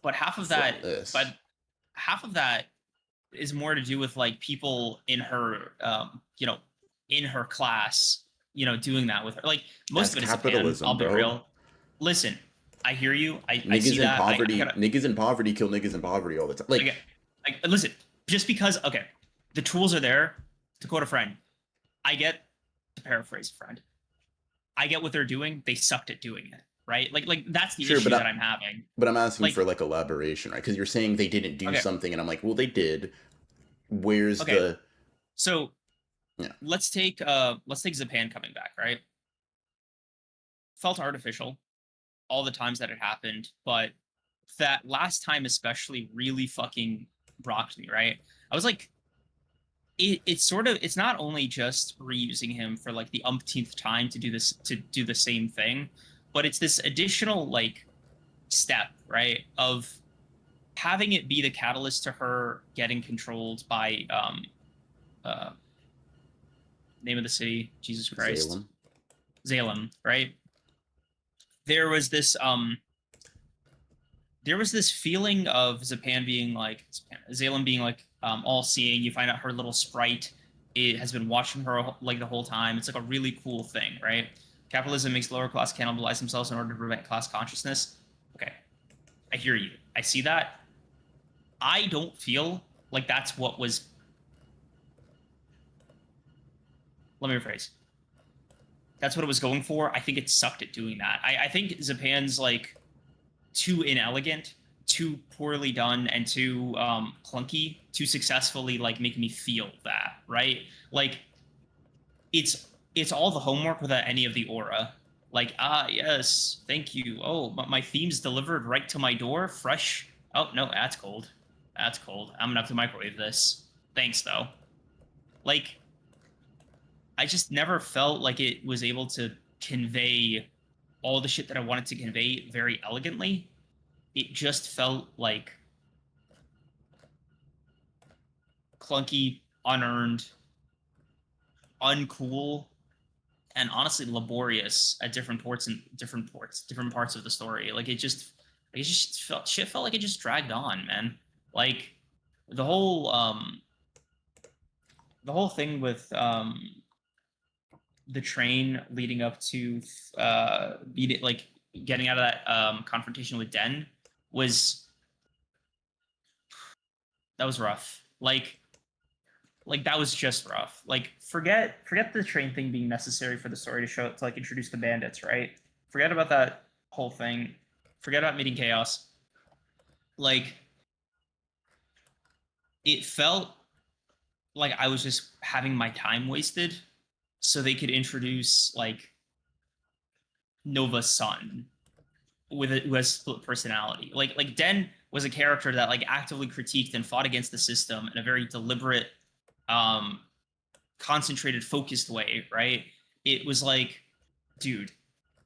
[SPEAKER 2] but
[SPEAKER 1] from this.
[SPEAKER 2] half of that is more to do with like people in her class, doing that with her. Like most
[SPEAKER 1] That's
[SPEAKER 2] of it is Japan.
[SPEAKER 1] capitalism,
[SPEAKER 2] I'll be
[SPEAKER 1] bro.
[SPEAKER 2] real. Listen, I hear you. I see that. I gotta
[SPEAKER 1] Niggas in poverty kill niggas in poverty all the time. Like,
[SPEAKER 2] Like, listen, just because, okay, the tools are there. To quote a friend, I get, to paraphrase a friend, I get what they're doing. They sucked at doing it, right? Like that's the
[SPEAKER 1] sure,
[SPEAKER 2] issue that I'm having.
[SPEAKER 1] but I'm asking
[SPEAKER 2] Like,
[SPEAKER 1] for like elaboration, right? Because you're saying they didn't do
[SPEAKER 2] okay,
[SPEAKER 1] something, and I'm like, well, they did. Where's
[SPEAKER 2] okay,
[SPEAKER 1] the
[SPEAKER 2] so
[SPEAKER 1] yeah?
[SPEAKER 2] let's take Japan coming back, right? Felt artificial all the times that it happened, but that last time especially really fucking rocked me, right? I was like, it's not only just reusing him for like the umpteenth time to do the same thing, but it's this additional like step, right, of having it be the catalyst to her getting controlled by uh name of the city, Jesus Christ,
[SPEAKER 1] Salem.
[SPEAKER 2] Zalem, right? there was this um there was this feeling of Zapan being like Zalem being like all seeing. You find out her little sprite it has been watching her like the whole time. It's like a really cool thing, right? Capitalism makes lower class cannibalize themselves in order to prevent class consciousness. Okay, I hear you. I see that. I don't feel like that's what was. Let me rephrase. That's what it was going for. I think it sucked at doing that. I think Zapan's like too inelegant, too poorly done, and too clunky to successfully like make me feel that, right? Like it's all the homework without any of the aura. Like, ah, yes, thank you. Oh, but my theme's delivered right to my door, fresh. Oh no, that's cold. That's cold. I'm gonna have to microwave this. Thanks though. Like, I just never felt like it was able to convey all the shit that I wanted to convey very elegantly. It just felt like clunky, unearned, uncool, and honestly laborious at different parts of the story. Like it just felt shit felt like it just dragged on, man. Like the whole um the whole thing with the train leading up to like getting out of that confrontation with Den was that was rough. Like that was just rough. Like forget the train thing being necessary for the story to show to like introduce the bandits, right? Forget about that whole thing. Forget about meeting chaos. Like it felt like I was just having my time wasted so they could introduce like Nova's son who has split personality. Like Den was a character that like actively critiqued and fought against the system in a very deliberate um concentrated, focused way, right? It was like, dude,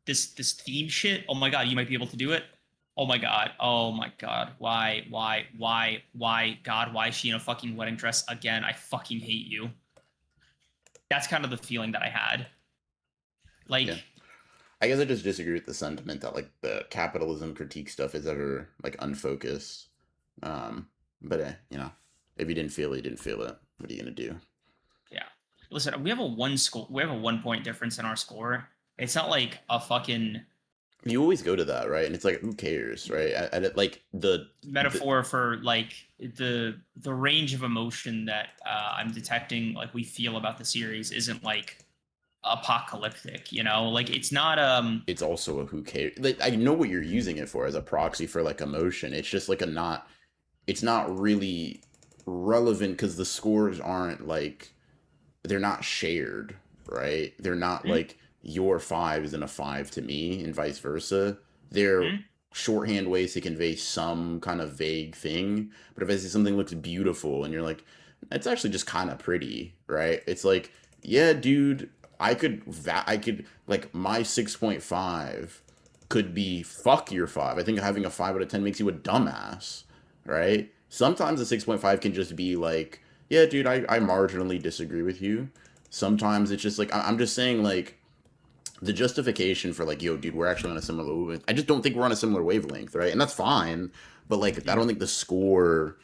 [SPEAKER 2] this theme shit. Oh my god, you might be able to do it. Oh my god. Oh my god. Why? God, why is she in a fucking wedding dress again? I fucking hate you. That's kind of the feeling that I had.
[SPEAKER 1] Yeah.
[SPEAKER 2] Like,
[SPEAKER 1] I guess I just disagree with the sentiment that like the capitalism critique stuff is ever like unfocused. Um, but you know, if you didn't feel it, you didn't feel it. What are you gonna do?
[SPEAKER 2] yeah. Listen, we have a one score. We have a 1 point difference in our score. It's not like a fucking
[SPEAKER 1] You always go to that, right? And it's like, who cares, right? And it, like the
[SPEAKER 2] metaphor for like the range of emotion that I'm detecting like we feel about the series isn't like apocalyptic, you know? Like it's not
[SPEAKER 1] it's also a who cares. Like I know what you're using it for as a proxy for like emotion. It's just like a not. It's not really relevant because the scores aren't like they're not shared, right? They're not
[SPEAKER 2] hmm,
[SPEAKER 1] like your five isn't a five to me and vice versa. They're
[SPEAKER 2] hmm,
[SPEAKER 1] shorthand ways to convey some kind of vague thing. But if I say something looks beautiful and you're like, it's actually just kind of pretty, right? It's like, yeah, dude, I could like my 6.5 could be fuck your five. I think having a 5 out of 10 makes you a dumbass, right? Sometimes a 6.5 can just be like, yeah, dude, I marginally disagree with you. Sometimes it's just like I'm just saying like the justification for like, yo, dude, we're actually on a similar wavelength. I just don't think we're on a similar wavelength, right? And that's fine. But like I
[SPEAKER 2] hmm.
[SPEAKER 1] don't think the score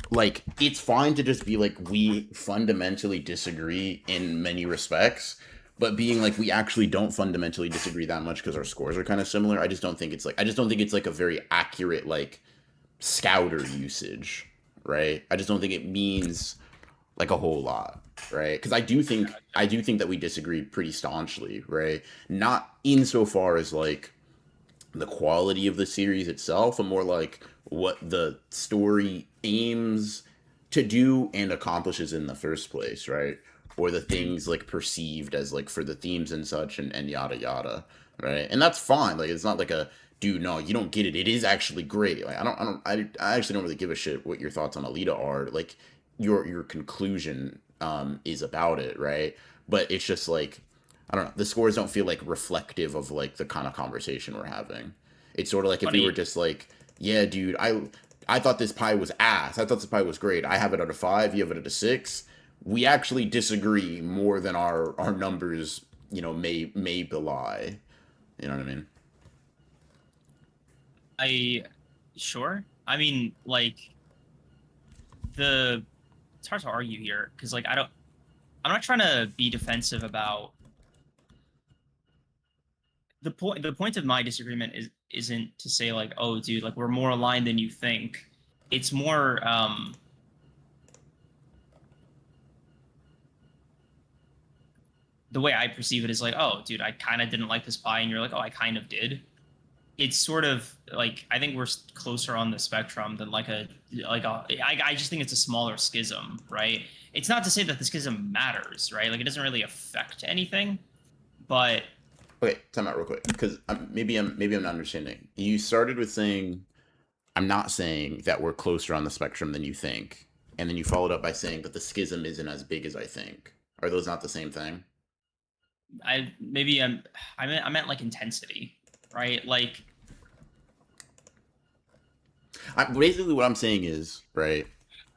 [SPEAKER 1] like it's fine to just be like we fundamentally disagree in many respects, but being like we actually don't fundamentally disagree that much because our scores are kind of similar. I just don't think it's like a very accurate like scouter usage, right? I just don't think it means like a whole lot, right? Because I do think that we disagree pretty staunchly, right? Not insofar as like the quality of the series itself, but more like what the story aims to do and accomplishes in the first place, right? Or the
[SPEAKER 2] Hmm.
[SPEAKER 1] things like perceived as like for the themes and such and yada yada, right? And that's fine. Like it's not like a dude, no, you don't get it. It is actually great. Like I actually don't really give a shit what your thoughts on Alita are. Like your conclusion is about it, right? But it's just like I don't know. The scores don't feel like reflective of like the kind of conversation we're having. It's sort of like if you were
[SPEAKER 2] Funny.
[SPEAKER 1] just like, yeah, dude, I thought this pie was ass. I thought this pie was great. I have it at a 5. You have it at a 6. We actually disagree more than our numbers, you know, may belie. You know what I mean?
[SPEAKER 2] I sure. I mean, like the it's hard to argue here because like I'm not trying to be defensive about the point of my disagreement isn't to say like, oh dude, like we're more aligned than you think. It's more the way I perceive it is like, oh, dude, I kind of didn't like this pie, and you're like, oh, I kind of did. It's sort of like I think we're closer on the spectrum than I just think it's a smaller schism, right? It's not to say that the schism matters, right? Like it doesn't really affect anything, but
[SPEAKER 1] Okay, time out real quick, because maybe I'm not understanding. You started with saying I'm not saying that we're closer on the spectrum than you think, and then you followed up by saying that the schism isn't as big as I think. Are those not the same thing?
[SPEAKER 2] I maybe I meant like intensity, right? Like
[SPEAKER 1] Basically, what I'm saying is right.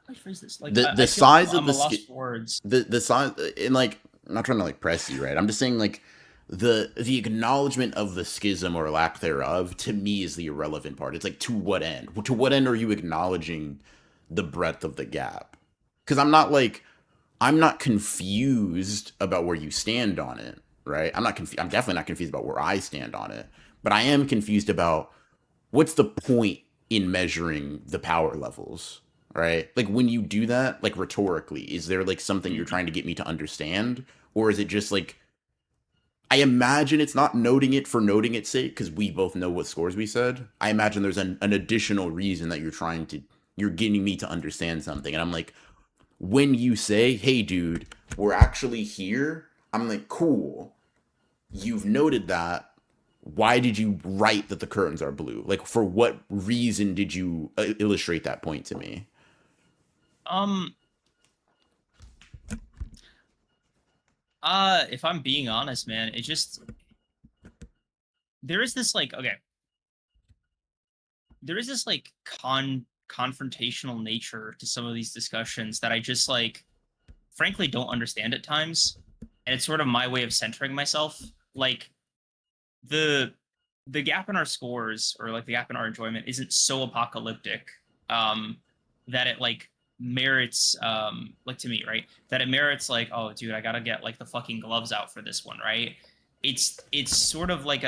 [SPEAKER 2] how do I phrase this? Like
[SPEAKER 1] The
[SPEAKER 2] I feel
[SPEAKER 1] size of
[SPEAKER 2] I'm
[SPEAKER 1] the
[SPEAKER 2] a lost for words.
[SPEAKER 1] the size, and like I'm not trying to like press you, right? I'm just saying like the acknowledgement of the schism or lack thereof to me is the irrelevant part. It's like to what end? To what end are you acknowledging the breadth of the gap? Because I'm not confused about where you stand on it, right? I'm definitely not confused about where I stand on it, but I am confused about what's the point in measuring the power levels, right? Like when you do that, like rhetorically, is there like something you're
[SPEAKER 2] Mm.
[SPEAKER 1] trying to get me to understand, or is it just like I imagine it's not noting it for noting its sake because we both know what scores we said. I imagine there's an additional reason that you're getting me to understand something, and I'm like, when you say, "Hey, dude, we're actually here," I'm like, "Cool, you've noted that. Why did you write that the curtains are blue? Like, for what reason did you illustrate that point to me?"
[SPEAKER 2] Um if I'm being honest, man, it just there is this like okay, there is this like confrontational nature to some of these discussions that I just like frankly don't understand at times. And it's sort of my way of centering myself. Like the the gap in our scores or like the gap in our enjoyment isn't so apocalyptic um that it like merits like to me, right? That it merits like, oh dude, I gotta get like the fucking gloves out for this one, right? It's sort of like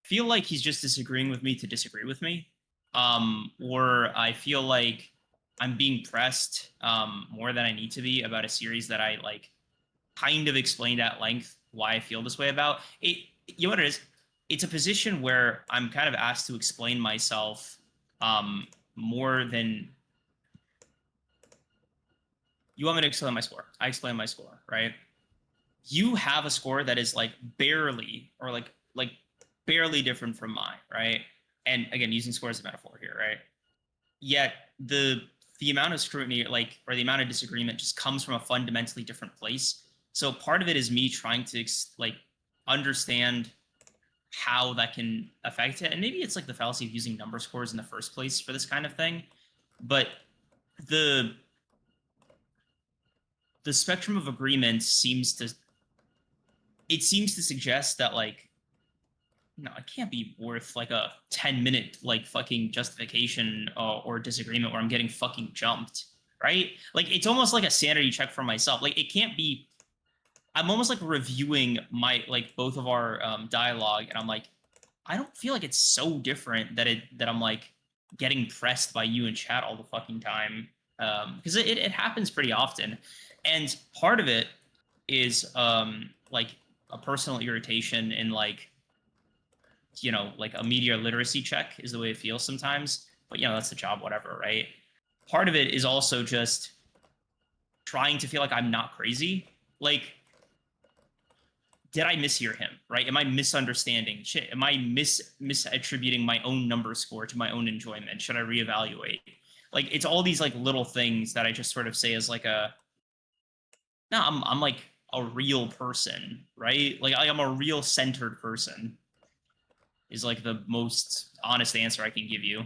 [SPEAKER 2] feel like he's just disagreeing with me to disagree with me. Or I feel like I'm being pressed more than I need to be about a series that I like kind of explained at length why I feel this way about. It you know what it is? It's a position where I'm kind of asked to explain myself more than you want me to explain my score. I explain my score, right? You have a score that is like barely or like barely different from mine, right? And again, using score as a metaphor here, right? Yet the amount of scrutiny like or the amount of disagreement just comes from a fundamentally different place. So part of it is me trying to like understand how that can affect it, and maybe it's like the fallacy of using number scores in the first place for this kind of thing. But the the spectrum of agreement seems to suggest that like no, it can't be worth like a 10-minute like fucking justification or disagreement where I'm getting fucking jumped, right? Like it's almost like a sanity check for myself. Like it can't be. I'm almost like reviewing my like both of our dialogue, and I'm like, I don't feel like it's so different that I'm like getting pressed by you in chat all the fucking time because it happens pretty often, and part of it is like a personal irritation in like like a media literacy check is the way it feels sometimes. But that's the job, whatever, right? Part of it is also just trying to feel like I'm not crazy. Like, did I mishear him? Right? Am I misunderstanding? Shit, am I misattributing my own number score to my own enjoyment? Should I reevaluate? Like, it's all these like little things that I just sort of say as like a no, I'm like a real person, right? Like I'm a real centered person is like the most honest answer I can give you.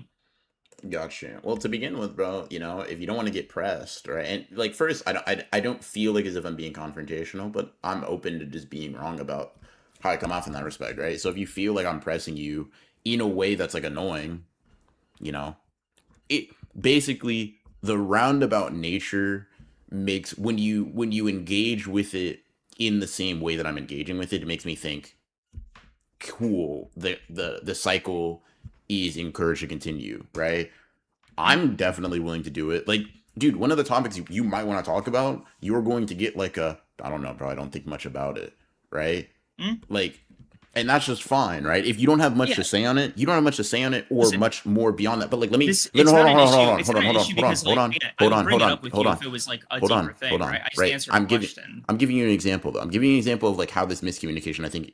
[SPEAKER 1] Gotcha. Well, to begin with, bro, if you don't want to get pressed, right? And like first, I don't feel like as if I'm being confrontational, but I'm open to just being wrong about how I come off in that respect, right? So if you feel like I'm pressing you in a way that's like annoying, you know, it basically the roundabout nature makes when you engage with it in the same way that I'm engaging with it, it makes me think, cool, the cycle is encouraged to continue, right? I'm definitely willing to do it. Like, dude, one of the topics you might want to talk about, you're going to get like a, I don't know, bro. I don't think much about it, right?
[SPEAKER 2] Mm?
[SPEAKER 1] Like, and that's just fine, right? If you don't have much
[SPEAKER 2] Yeah,
[SPEAKER 1] to say on it, you don't have much to say on it, or
[SPEAKER 2] listen,
[SPEAKER 1] much more beyond that. But like, let me,
[SPEAKER 2] this
[SPEAKER 1] let me
[SPEAKER 2] it's
[SPEAKER 1] hold
[SPEAKER 2] not
[SPEAKER 1] on,
[SPEAKER 2] an
[SPEAKER 1] hold on,
[SPEAKER 2] issue.
[SPEAKER 1] hold on,
[SPEAKER 2] It's
[SPEAKER 1] hold
[SPEAKER 2] not
[SPEAKER 1] on,
[SPEAKER 2] an
[SPEAKER 1] hold on,
[SPEAKER 2] issue
[SPEAKER 1] hold on,
[SPEAKER 2] because
[SPEAKER 1] hold
[SPEAKER 2] like
[SPEAKER 1] on,
[SPEAKER 2] again, I
[SPEAKER 1] hold
[SPEAKER 2] would
[SPEAKER 1] on,
[SPEAKER 2] bring
[SPEAKER 1] hold
[SPEAKER 2] it
[SPEAKER 1] on,
[SPEAKER 2] up with
[SPEAKER 1] hold
[SPEAKER 2] you
[SPEAKER 1] on,
[SPEAKER 2] if it was like a
[SPEAKER 1] hold
[SPEAKER 2] deeper
[SPEAKER 1] on,
[SPEAKER 2] thing,
[SPEAKER 1] hold on.
[SPEAKER 2] right? I just
[SPEAKER 1] Right?
[SPEAKER 2] answered the question.
[SPEAKER 1] I'm giving you an example though. I'm giving you an example of like how this miscommunication. I think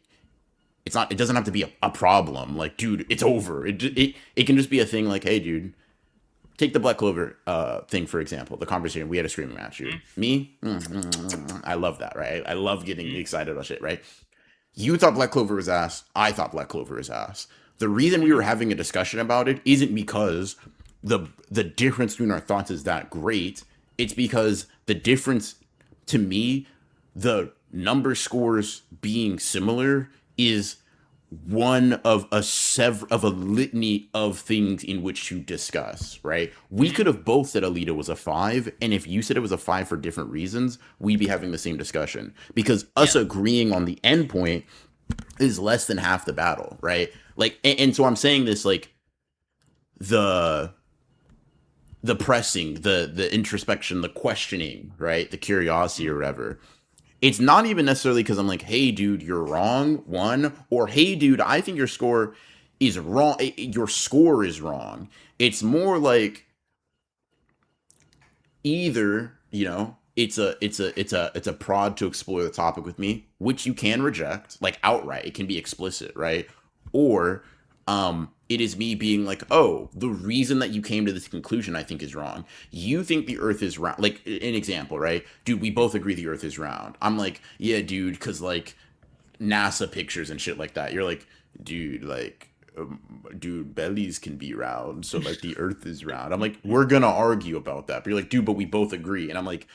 [SPEAKER 1] it's not. It doesn't have to be a problem. Like, dude, it's over. It can just be a thing. Like, hey, dude, take the Black Clover thing for example. The conversation we had a screaming match, dude.
[SPEAKER 2] Mm?
[SPEAKER 1] Me, I love that, right? I love getting
[SPEAKER 2] Mm?
[SPEAKER 1] excited about shit, right? You thought Black Clover was ass. I thought Black Clover was ass. The reason we
[SPEAKER 2] Mm?
[SPEAKER 1] were having a discussion about it isn't because the difference between our thoughts is that great. It's because the difference to me, the number scores being similar is one of of a litany of things in which to discuss, right? We
[SPEAKER 2] Mm?
[SPEAKER 1] could have both said Alita was a 5, and if you said it was a 5 for different reasons, we'd be having the same discussion. Because us
[SPEAKER 2] Yeah.
[SPEAKER 1] agreeing on the endpoint is less than half the battle, right? Like, and so I'm saying this like the pressing, the introspection, the questioning, right? The curiosity
[SPEAKER 2] Mm?
[SPEAKER 1] or whatever. It's not even necessarily because I'm like, hey, dude, you're wrong, one, or hey, dude, I think your score is wrong. Your score is wrong. It's more like either, it's a prod to explore the topic with me, which you can reject, like outright. It can be explicit, right? Or it is me being like, oh, the reason that you came to this conclusion I think is wrong. You think the earth is round. Like an example, right? Dude, we both agree the earth is round. I'm like, yeah, dude, because like NASA pictures and shit like that. You're like, dude, like, dude, bellies can be round, so like the Earth is round. I'm like, we're gonna argue about that. But you're like, dude, but we both agree, and I'm like,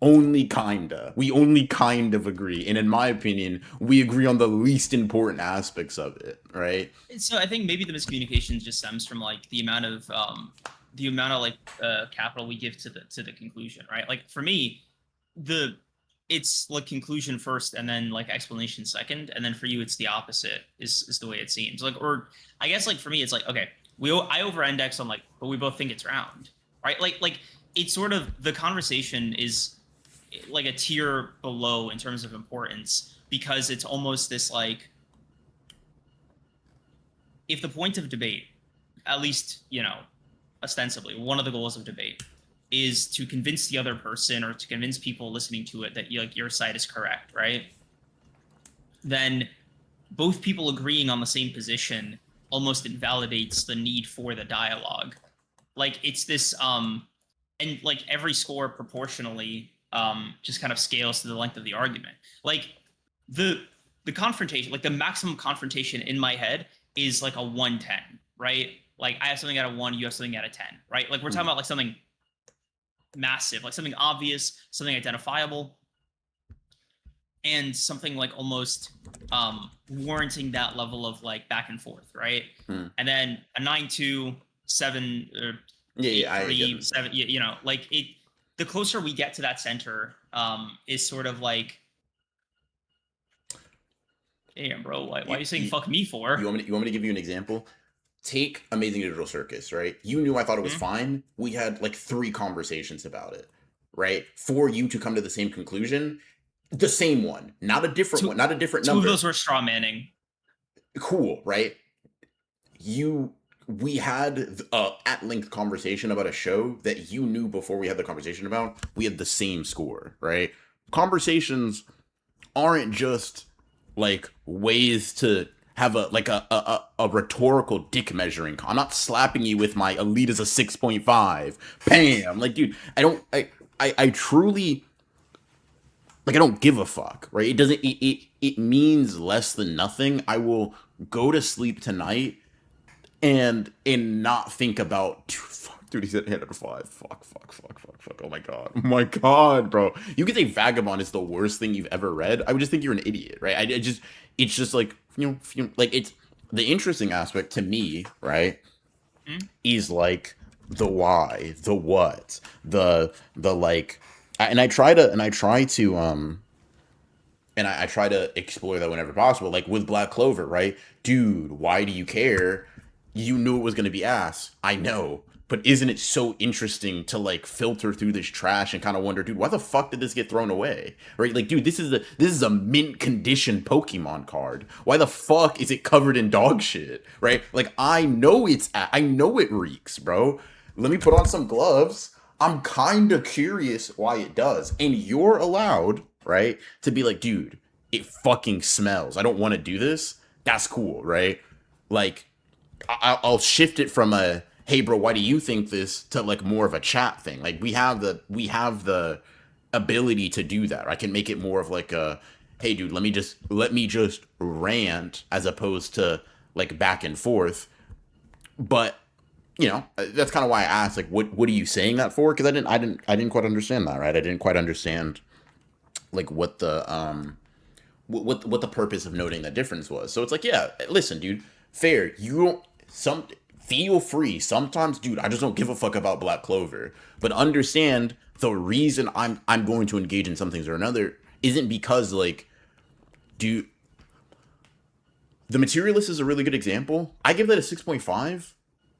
[SPEAKER 1] only kinda. We only kind of agree, and in my opinion, we agree on the least important aspects of it, right?
[SPEAKER 2] So I think maybe the miscommunication just stems from like the amount of like capital we give to the conclusion, right? Like for me, the it's like conclusion first and then like explanation second, and then for you it's the opposite is the way it seems. Like or I guess like for me it's like okay, I over index on like but we both think it's round, right? Like it's sort of the conversation is like a tier below in terms of importance because it's almost this like if the point of debate, at least, ostensibly, one of the goals of debate is to convince the other person or to convince people listening to it that like your side is correct, right? Then both people agreeing on the same position almost invalidates the need for the dialogue. Like it's this and like every score proportionally just kind of scales to the length of the argument. Like the the confrontation, like the maximum confrontation in my head is like a 110, right? Like I have something out of 1, you have something out of 10, right? Like we're talking about like something massive, like something obvious, something identifiable, and something like almost warranting that level of like back and forth, right?
[SPEAKER 1] Hmm.
[SPEAKER 2] And then a 9-2, 7 or
[SPEAKER 1] Yeah,
[SPEAKER 2] eight
[SPEAKER 1] yeah, I get
[SPEAKER 2] three
[SPEAKER 1] it.
[SPEAKER 2] seven. Like it. The closer we get to that center, is sort of like, damn, bro, why are
[SPEAKER 1] You,
[SPEAKER 2] you saying
[SPEAKER 1] you,
[SPEAKER 2] fuck me for?
[SPEAKER 1] you want me to give you an example? Take Amazing Digital Circus, right? You knew I thought it was
[SPEAKER 2] Hmm?
[SPEAKER 1] fine. We had like 3 conversations about it, right? For you to come to the same conclusion, the same one, not a different one,
[SPEAKER 2] Two,
[SPEAKER 1] not a different
[SPEAKER 2] two of
[SPEAKER 1] number.
[SPEAKER 2] those were straw manning.
[SPEAKER 1] Cool, right? You We had a at length conversation about a show that you knew before we had the conversation about. We had the same score, right? Conversations aren't just like ways to have a like a rhetorical dick measuring. I'm not slapping you with my Alita's a 6.5. Bam. Like, dude, I truly like I don't give a fuck, right? It doesn't it means less than nothing. I will go to sleep tonight and not think about dude, he said 8 out of 5. Fuck. Oh my god. Oh my god, bro. You could say vagabond is the worst thing you've ever read. I would just think you're an idiot, right? I just it's just like like it's the interesting aspect to me, right?
[SPEAKER 2] Hmm?
[SPEAKER 1] Is like the why, the what, the like and I try to explore that whenever possible. Like with Black Clover, right? Dude, why do you care? You knew it was gonna be ass. I know. but isn't it so interesting to like filter through this trash and kind of wonder, dude, why the fuck did this get thrown away? Right? Like, dude, this is a mint condition Pokemon card. Why the fuck is it covered in dog shit? Right? Like, I know it reeks, bro. Let me put on some gloves. I'm kind of curious why it does. And you're allowed, right, to be like, dude, it fucking smells. I don't want to do this. That's cool, right? Like, I'll shift it from a hey bro, why do you think this to like more of a chat thing. Like we have the ability to do that. I can make it more of like a hey dude, let me just rant as opposed to like back and forth. But that's kind of why I asked like what are you saying that for? Because I didn't quite understand that, right? I didn't quite understand like what the what the purpose of noting that difference was. So it's like, yeah, listen, dude, fair. You don't some feel free. Sometimes, dude, I just don't give a fuck about Black Clover. But understand the reason I'm going to engage in some things or another isn't because like, dude, the Materialist is a really good example. I give that a 6.5.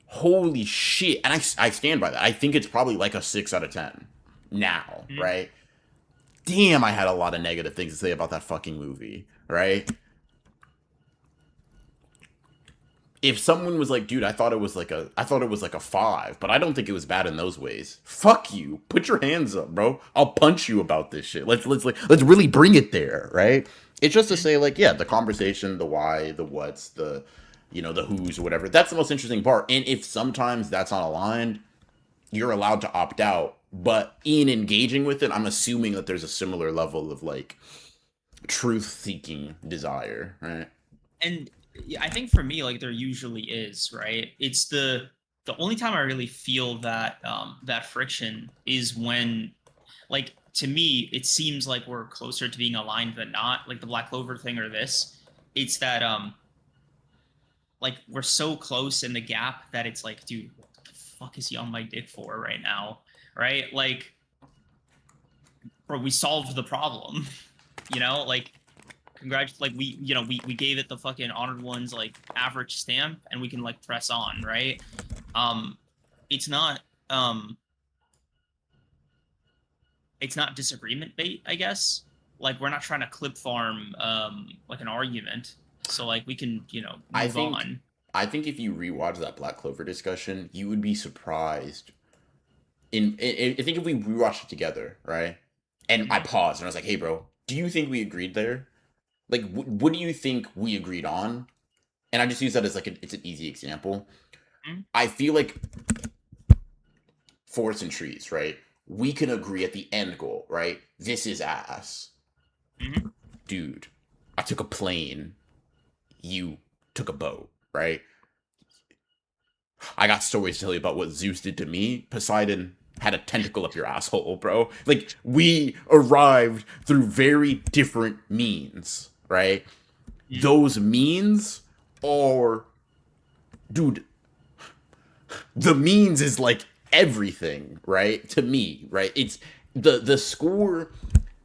[SPEAKER 1] Holy shit. And I stand by that. I think it's probably like a 6 out of 10 now,
[SPEAKER 2] Mhm.
[SPEAKER 1] right? Damn, I had a lot of negative things to say about that fucking movie, right? If someone was like, dude, I thought it was like a 5, but I don't think it was bad in those ways. Fuck you. Put your hands up, bro. I'll punch you about this shit. Let's really bring it there, right? It's just to
[SPEAKER 2] Mhm.
[SPEAKER 1] say like, yeah, the conversation, the why, the what's, the who's or whatever. That's the most interesting part. And if sometimes that's not aligned, you're allowed to opt out. But in engaging with it, I'm assuming that there's a similar level of like truth seeking desire, right?
[SPEAKER 2] And yeah, I think for me, like there usually is, right? It's the only time I really feel that that friction is when, like, to me, it seems like we're closer to being aligned than not, like the Black Clover thing or this. It's that like we're so close in the gap that it's like, dude, what the fuck is he on my dick for right now? Right? Like, bro, we solved the problem. Like like we gave it the fucking honored ones like average stamp and we can like press on, right? um it's not um it's not disagreement bait, I guess. Like we're not trying to clip farm like an argument, so like we can
[SPEAKER 1] I
[SPEAKER 2] move
[SPEAKER 1] think
[SPEAKER 2] on.
[SPEAKER 1] I think if you rewatch that Black Clover discussion, you would be surprised. I think if we rewatched it together, right? And I
[SPEAKER 2] Mhm.
[SPEAKER 1] paused and I was like, "Hey, bro, do you think we agreed there? Like, what do you think we agreed on?" And I just use that as like it's an easy example.
[SPEAKER 2] Mhm.
[SPEAKER 1] I feel like forests and trees, right? We can agree at the end goal, right? This is ass,
[SPEAKER 2] Mhm.
[SPEAKER 1] dude. I took a plane. You took a boat, right? I got stories to tell you about what Zeus did to me. Poseidon had a tentacle up your asshole, bro. Like, we arrived through very different means, right?
[SPEAKER 2] Mhm.
[SPEAKER 1] Those means are, dude, the means is like everything, right? To me, right? It's the score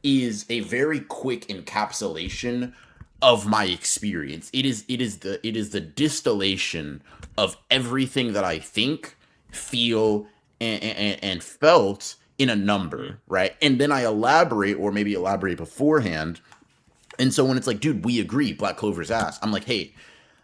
[SPEAKER 1] is a very quick encapsulation of my experience. It is the distillation of everything that I think, feel, and felt in a
[SPEAKER 2] Mhm.
[SPEAKER 1] number, right? And then I elaborate or maybe elaborate beforehand. And so when it's like, dude, we agree, Black Clover's ass, I'm like, hey,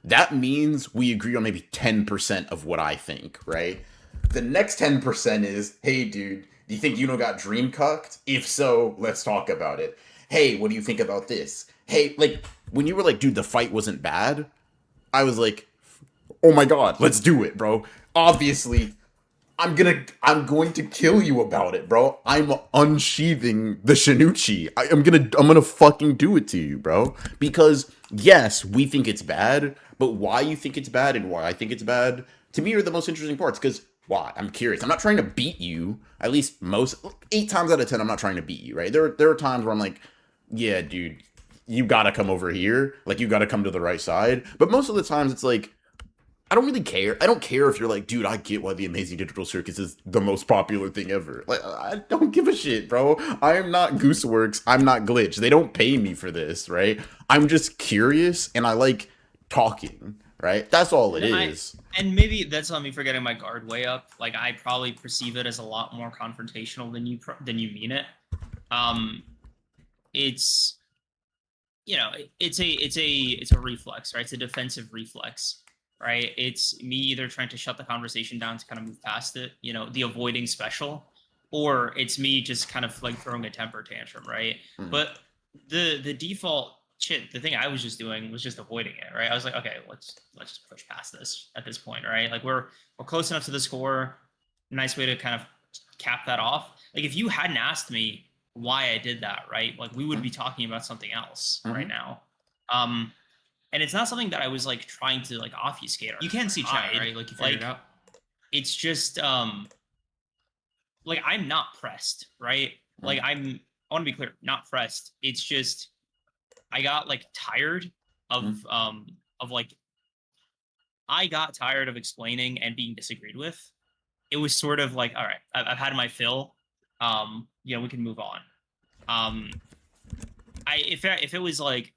[SPEAKER 1] that means we agree on maybe 10% of what I think, right? The next 10% is, hey, dude, do you think Yuno got dream cucked? If so, let's talk about it. Hey, what do you think about this? Hey, like, when you were like, dude, the fight wasn't bad, I was like, oh my god, let's do it, bro. Obviously, I'm going to kill you about it, bro. I'm unsheathing the Shinuchi. I'm gonna fucking do it to you, bro. Because yes, we think it's bad, but why you think it's bad and why I think it's bad to me are the most interesting parts. Because why? I'm curious. I'm not trying to beat you. At least most 8 times out of 10, I'm not trying to beat you. Right? There are times where I'm like, yeah, dude, you gotta come over here. Like you gotta come to the right side. But most of the times, it's like I don't really care. I don't care if you're like, dude, I get why the Amazing Digital Circus is the most popular thing ever. Like, I don't give a shit, bro. I am not Gooseworks. I'm not Glitch. They don't pay me for this, right? I'm just curious and I like talking, right? That's all it
[SPEAKER 2] And
[SPEAKER 1] is.
[SPEAKER 2] and maybe that's on me for getting my guard way up. Like I probably perceive it as a lot more confrontational than you mean it. Um, it's it's a reflex, right? It's a defensive reflex, right? It's me either trying to shut the conversation down to kind of move past it, the avoiding special, or it's me just kind of like throwing a temper tantrum, right?
[SPEAKER 1] Mm.
[SPEAKER 2] But the default shit, the thing I was just doing was just avoiding it, right? I was like, okay, let's just push past this at this point, right? Like we're close enough to the score. Nice way to kind of cap that off. Like if you hadn't asked me why I did that, right? Like we would be talking about something else right
[SPEAKER 1] Mm-hmm.
[SPEAKER 2] now. Um, and it's not something that I was like trying to like obfuscate or
[SPEAKER 3] You can see chat,
[SPEAKER 2] hide.
[SPEAKER 3] right? Like you figured it
[SPEAKER 2] Like
[SPEAKER 3] out.
[SPEAKER 2] it's just like I'm not pressed, right? Like I want to be clear, not pressed. It's just I got like tired of like I got tired of explaining and being disagreed with. It was sort of like, all right, I've had my fill. We can move on. Um, if it was like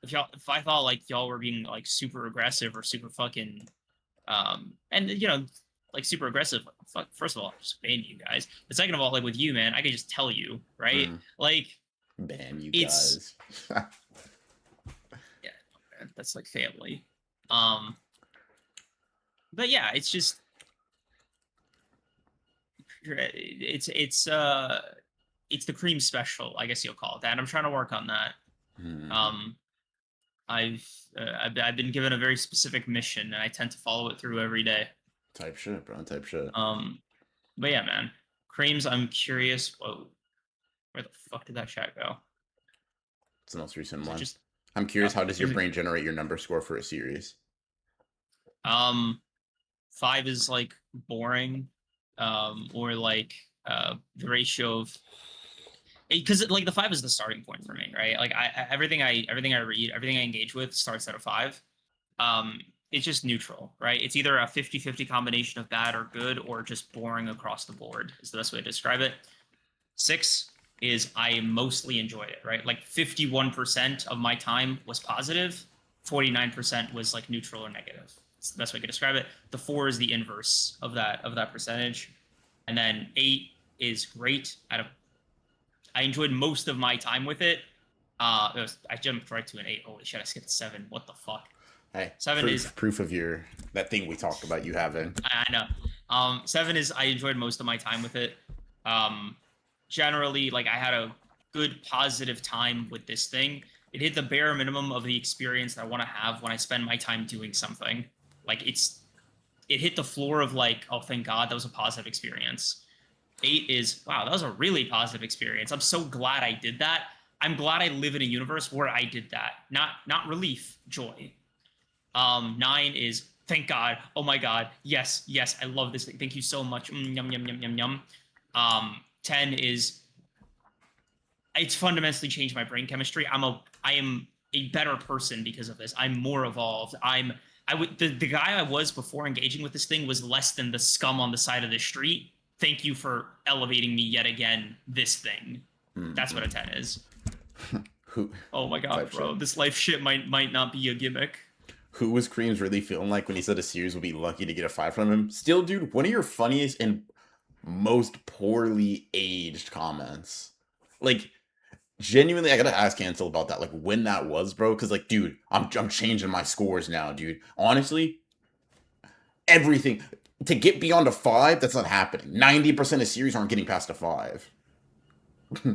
[SPEAKER 2] if I thought like y'all were being like super aggressive or super fucking and like super aggressive, fuck, first of all, just ban you guys. But second of all, like with you, man, I could just tell you, right? Like
[SPEAKER 1] Ban you
[SPEAKER 2] it's
[SPEAKER 1] guys.
[SPEAKER 2] yeah, man, that's like family. Um, but yeah, it's just it's the cream special, I guess you'll call it that. I'm trying to work on that. Um, I've been given a very specific mission, and I tend to follow it through every day.
[SPEAKER 1] Type shit, bro. Type shit.
[SPEAKER 2] But yeah, man, creams. I'm curious. Whoa, where the fuck did that chat go?
[SPEAKER 1] It's the most recent one.
[SPEAKER 2] Just
[SPEAKER 1] I'm curious, how does your brain generate your number score for a series?
[SPEAKER 2] 5 is like boring, or like the ratio of because like the 5 is the starting point for me, right? Like everything I read, everything I engage with starts at a 5. It's just neutral, right? It's either a 50-50 combination of bad or good, or just boring across the board is the best way to describe it. 6 is I mostly enjoyed it, right? Like 51% of my time was positive, 49% was like neutral or negative. It's the best way to describe it. The 4 is the inverse of that percentage. And then 8 is great. I enjoyed most of my time with it. I jumped right to an 8. Holy shit, I skipped 7. What the fuck?
[SPEAKER 1] Hey,
[SPEAKER 2] 7 is
[SPEAKER 1] proof of that thing we talked about you having.
[SPEAKER 2] I know. 7 is I enjoyed most of my time with it. Generally, like I had a good positive time with this thing. It hit the bare minimum of the experience that I want to have when I spend my time doing something. Like it hit the floor of like, oh, thank God, that was a positive experience. 8 is, wow, that was a really positive experience. I'm so glad I did that. I'm glad I live in a universe where I did that. Not relief, joy. 9 is, thank God. Oh my God. Yes, I love this thing. Thank you so much. Yum, yum, yum, yum, yum. 10 is, it's fundamentally changed my brain chemistry. I am a better person because of this. I'm more evolved. The guy I was before engaging with this thing was less than the scum on the side of the street. Thank you for elevating me yet again. This thing. That's what a 10 is. Oh my God, bro. Shit. This life shit might not be a gimmick.
[SPEAKER 1] Who was Creams really feeling like when he said a series would be lucky to get a 5 from him? Still, dude, one of your funniest and most poorly aged comments. Like, genuinely, I gotta ask Ansel about that. Like, when that was, bro. Because, like, dude, I'm changing my scores now, dude. Honestly, everything to get beyond a 5, that's not happening. 90% of series aren't getting past a 5.
[SPEAKER 2] Hey,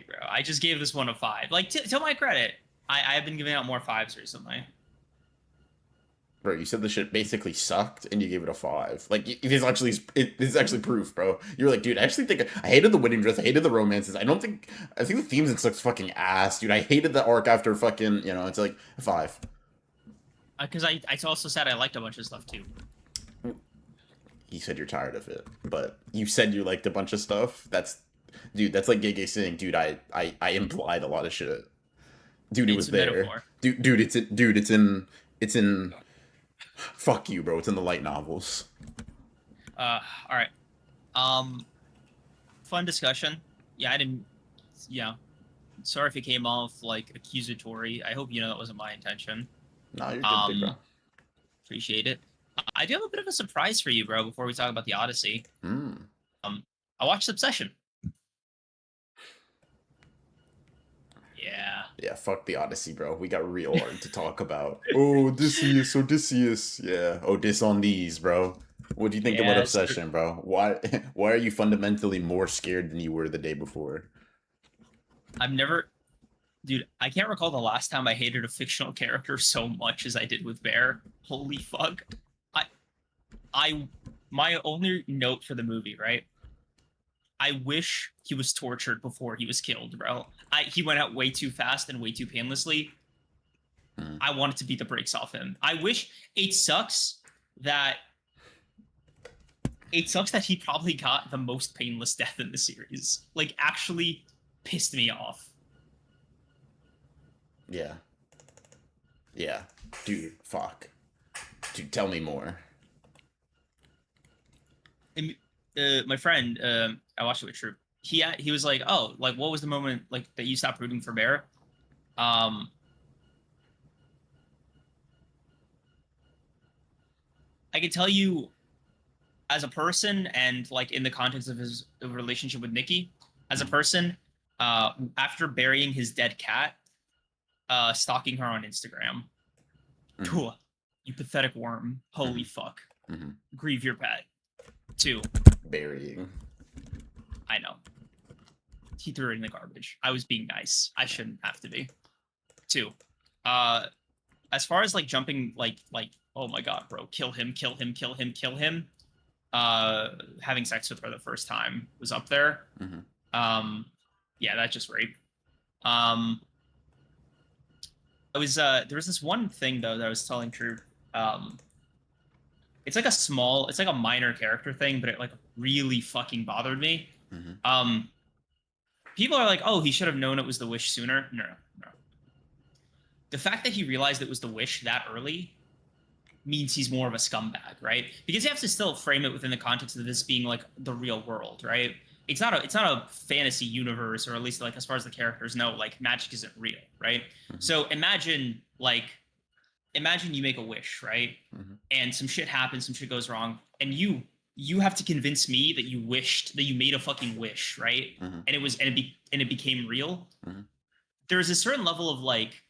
[SPEAKER 2] bro, I just gave this one a 5. Like, to my credit, I've been giving out more 5s recently.
[SPEAKER 1] Bro, you said the shit basically sucked, and you gave it a 5. Like, it is actually proof, bro. You were like, dude, I actually think I hated the wedding dress, I hated the romances. I think the themes and stuff's fucking ass, dude. I hated the arc after fucking, it's like a 5.
[SPEAKER 2] Because I also said I liked a bunch of stuff too.
[SPEAKER 1] You said you're tired of it, but you said you liked a bunch of stuff. That's like Gege saying, dude, I implied a lot of shit. Dude, it was there. Metaphor. Dude, it's in. Fuck you, bro. It's in the light novels.
[SPEAKER 2] All right. Fun discussion. Yeah, I didn't. Yeah, sorry if it came off like accusatory. I hope you know that wasn't my intention.
[SPEAKER 1] No, you're good, big bro.
[SPEAKER 2] Um, Appreciate it. I do have a bit of a surprise for you, bro. Before we talk about the Odyssey,
[SPEAKER 1] Mm.
[SPEAKER 2] I watched Obsession. Yeah.
[SPEAKER 1] Yeah, fuck the Odyssey, bro. We got real art to talk about. Oh, Odysseus, Odysseus. Yeah, Odys on these, bro. What do you think about
[SPEAKER 2] Yes.
[SPEAKER 1] Obsession, bro? Why why are you fundamentally more scared than you were the day before?
[SPEAKER 2] I've never, dude. I can't recall the last time I hated a fictional character so much as I did with Bear. Holy fuck. I, I, my only note for the movie, right? I wish he was tortured before he was killed, bro. He went out way too fast and way too painlessly.
[SPEAKER 1] Mm.
[SPEAKER 2] I wanted to beat the brakes off him. I wish it sucks that he probably got the most painless death in the series. Like, actually pissed me off.
[SPEAKER 1] Yeah. Yeah. Dude, fuck. Dude, tell me more.
[SPEAKER 2] And, my friend, I watched it with Troop. He was like, "Oh, like what was the moment like that you stopped rooting for Bear?" Um, I can tell you as a person and like in the context of his relationship with Nikki, as a person, after burying his dead cat, stalking her on Instagram.
[SPEAKER 1] Mm.
[SPEAKER 2] You pathetic worm. Holy
[SPEAKER 1] Mhm.
[SPEAKER 2] fuck.
[SPEAKER 1] Mhm.
[SPEAKER 2] Grieve your pet. 2.
[SPEAKER 1] Burying.
[SPEAKER 2] I know. He threw it in the garbage. I was being nice. I shouldn't have to be. 2. Uh as far as like jumping like oh my god, bro, kill him, kill him, kill him, kill him. Having sex with her the first time was up there.
[SPEAKER 1] Mhm.
[SPEAKER 2] Yeah, that's just rape. Um I was there was this one thing though that I was telling True. Um it's like it's like a minor character thing, but it like really fucking bothered me.
[SPEAKER 1] Mhm.
[SPEAKER 2] Um People are like, oh, he should have known it was the wish sooner. No, no, no. The fact that he realized it was the wish that early means he's more of a scumbag, right? Because you have to still frame it within the context of this being like the real world, right? It's not a fantasy universe, or at least like as far as the characters know, like magic isn't real, right?
[SPEAKER 1] Mhm.
[SPEAKER 2] So imagine you make a wish, right?
[SPEAKER 1] Mhm.
[SPEAKER 2] And some shit happens, some shit goes wrong, and you have to convince me that you made a fucking wish, right?
[SPEAKER 1] Mhm.
[SPEAKER 2] And it became real.
[SPEAKER 1] Mhm.
[SPEAKER 2] There's a certain level of like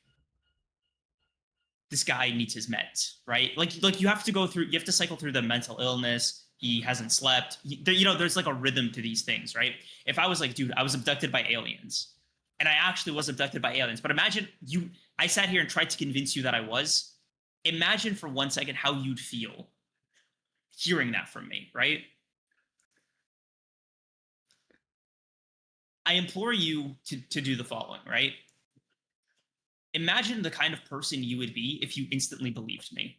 [SPEAKER 2] this guy needs his meds, right? Like you have to go through, you have to cycle through the mental illness. He hasn't slept. There's like a rhythm to these things, right? If I was like, dude, I was abducted by aliens, and I actually was abducted by aliens, but imagine I sat here and tried to convince you that I was. Imagine for 1 second how you'd feel hearing that from me, right? I implore you to do the following, right? Imagine the kind of person you would be if you instantly believed me.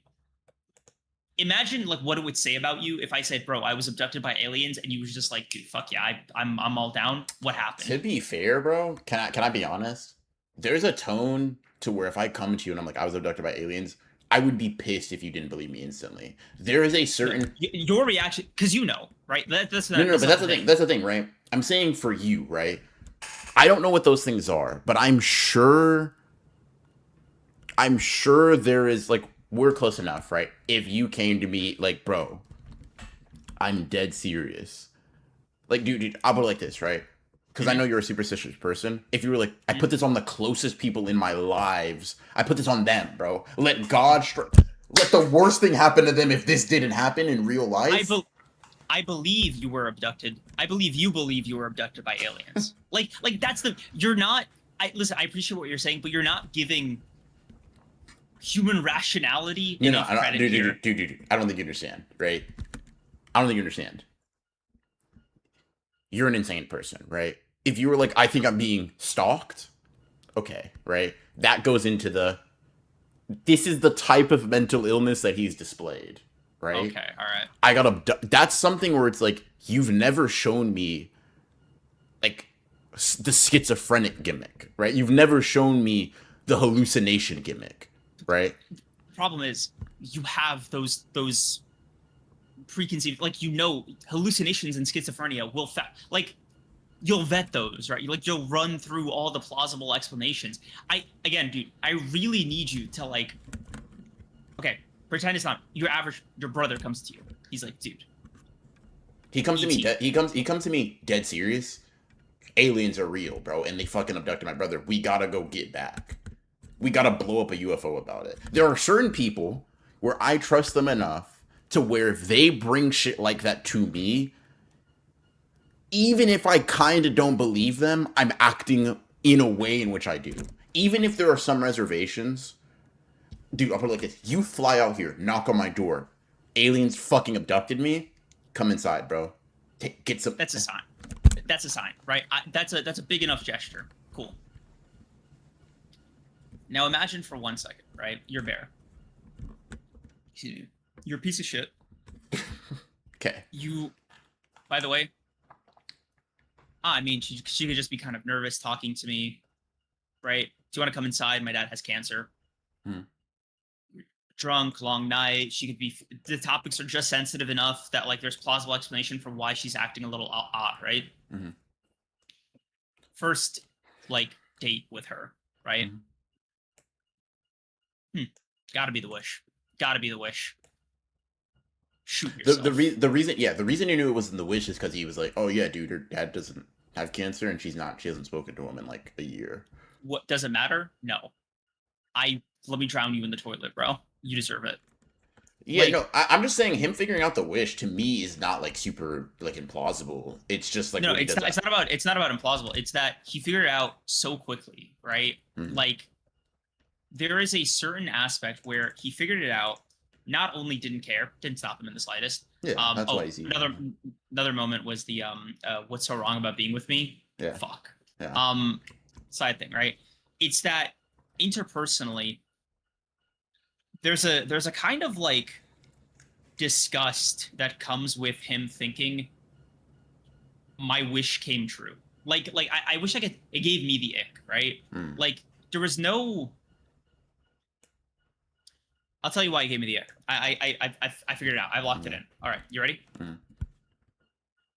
[SPEAKER 2] Imagine like what it would say about you if I said, "Bro, I was abducted by aliens," and you was just like, "Dude, fuck yeah, I'm all down." What
[SPEAKER 1] To
[SPEAKER 2] happened?
[SPEAKER 1] be fair, bro, can I be honest? There's a tone to where if I come to you and I'm like, I was abducted by aliens, I would be pissed if you didn't believe me instantly. There is a
[SPEAKER 2] No,
[SPEAKER 1] certain
[SPEAKER 2] your reaction, because you know, right?
[SPEAKER 1] no,
[SPEAKER 2] That's
[SPEAKER 1] but
[SPEAKER 2] not
[SPEAKER 1] that's
[SPEAKER 2] the
[SPEAKER 1] the thing.
[SPEAKER 2] thing.
[SPEAKER 1] That's the thing, right? I'm saying for you, right? I don't know what those things are, but I'm sure there is like we're close enough, right? If you came to me like, bro, I'm dead serious. Like, dude, I'll put it like this, right? Because I
[SPEAKER 2] Mm-hmm.
[SPEAKER 1] know you're a superstitious person. If you were like, I
[SPEAKER 2] Mm-hmm.
[SPEAKER 1] put this on the closest people in my lives, I put this on them, bro. Let God, let the worst thing happen to them if this didn't happen in real
[SPEAKER 2] I
[SPEAKER 1] life.
[SPEAKER 2] be- I believe you were abducted. I believe you were abducted by aliens. Like that's the you're not. I listen. I appreciate what you're saying, but you're not giving human rationality
[SPEAKER 1] No, no,
[SPEAKER 2] enough
[SPEAKER 1] I don't,
[SPEAKER 2] credit here.
[SPEAKER 1] dude. I don't think you understand, right? I don't think you understand. You're an insane person, right? If you were like, I think I'm being stalked, okay, right? That goes into this is the type of mental illness that he's displayed, right?
[SPEAKER 2] Okay, all right.
[SPEAKER 1] I got that's something where it's like you've never shown me like the schizophrenic gimmick, right? You've never shown me the hallucination gimmick, right?
[SPEAKER 2] The problem is you have those preconceived, like, hallucinations and schizophrenia will like you'll vet those, right? You'll run through all the plausible explanations. Again, dude, I really need you to like, okay, pretend it's not your average. Your brother comes to you. He's like, dude,
[SPEAKER 1] He comes to me.
[SPEAKER 2] ET.
[SPEAKER 1] He comes to me dead serious. Aliens are real, bro, and they fucking abducted my brother. We gotta go get back. We gotta blow up a UFO about it. There are certain people where I trust them enough to where if they bring shit like that to me, even if I kind of don't believe them, I'm acting in a way in which I do. Even if there are some reservations, dude, I'll put it like this. You fly out here, knock on my door. Aliens fucking abducted me. Come inside, bro. Get some.
[SPEAKER 2] That's a sign. That's a sign, right? That's a big enough gesture. Cool. Now imagine for 1 second, right? You're Bear. You're a piece of shit.
[SPEAKER 1] Okay.
[SPEAKER 2] You, by the way, I mean, she could just be kind of nervous talking to me, right? Do you want to come inside? My dad has cancer.
[SPEAKER 1] Hmm.
[SPEAKER 2] Drunk, long night. She could be. The topics are just sensitive enough that like there's plausible explanation for why she's acting a little odd, right?
[SPEAKER 1] Mm-hmm.
[SPEAKER 2] First, like date with her, right?
[SPEAKER 1] Mm-hmm.
[SPEAKER 2] Gotta be the wish. Gotta be the wish. Shoot
[SPEAKER 1] The
[SPEAKER 2] yourself.
[SPEAKER 1] the reason the reason you knew it wasn't the wish is because he was like, oh yeah, dude, her dad doesn't have cancer and she hasn't spoken to him in like a year.
[SPEAKER 2] What does it matter? No. Let me drown you in the toilet, bro. You deserve it.
[SPEAKER 1] Yeah,
[SPEAKER 2] Like,
[SPEAKER 1] no, I'm just saying him figuring out the wish to me is not like super like implausible. It's just like
[SPEAKER 2] no,
[SPEAKER 1] what he does.
[SPEAKER 2] it's not about implausible. It's that he figured it out so quickly, right?
[SPEAKER 1] Mm-hmm.
[SPEAKER 2] Like, there is a certain aspect where he figured it out. Not only didn't care, didn't stop him in the slightest.
[SPEAKER 1] Yeah, that's why he's
[SPEAKER 2] another moment was the what's so wrong about being with me?
[SPEAKER 1] Yeah.
[SPEAKER 2] Fuck.
[SPEAKER 1] Yeah.
[SPEAKER 2] Side thing, right? It's that interpersonally, there's a kind of like disgust that comes with him thinking my wish came true. Like I wish I could. It gave me the ick, right?
[SPEAKER 1] Mm.
[SPEAKER 2] Like there was no. I'll tell you why it gave me the ick. I figured it out. I locked it in. All right, you ready?
[SPEAKER 1] Mm.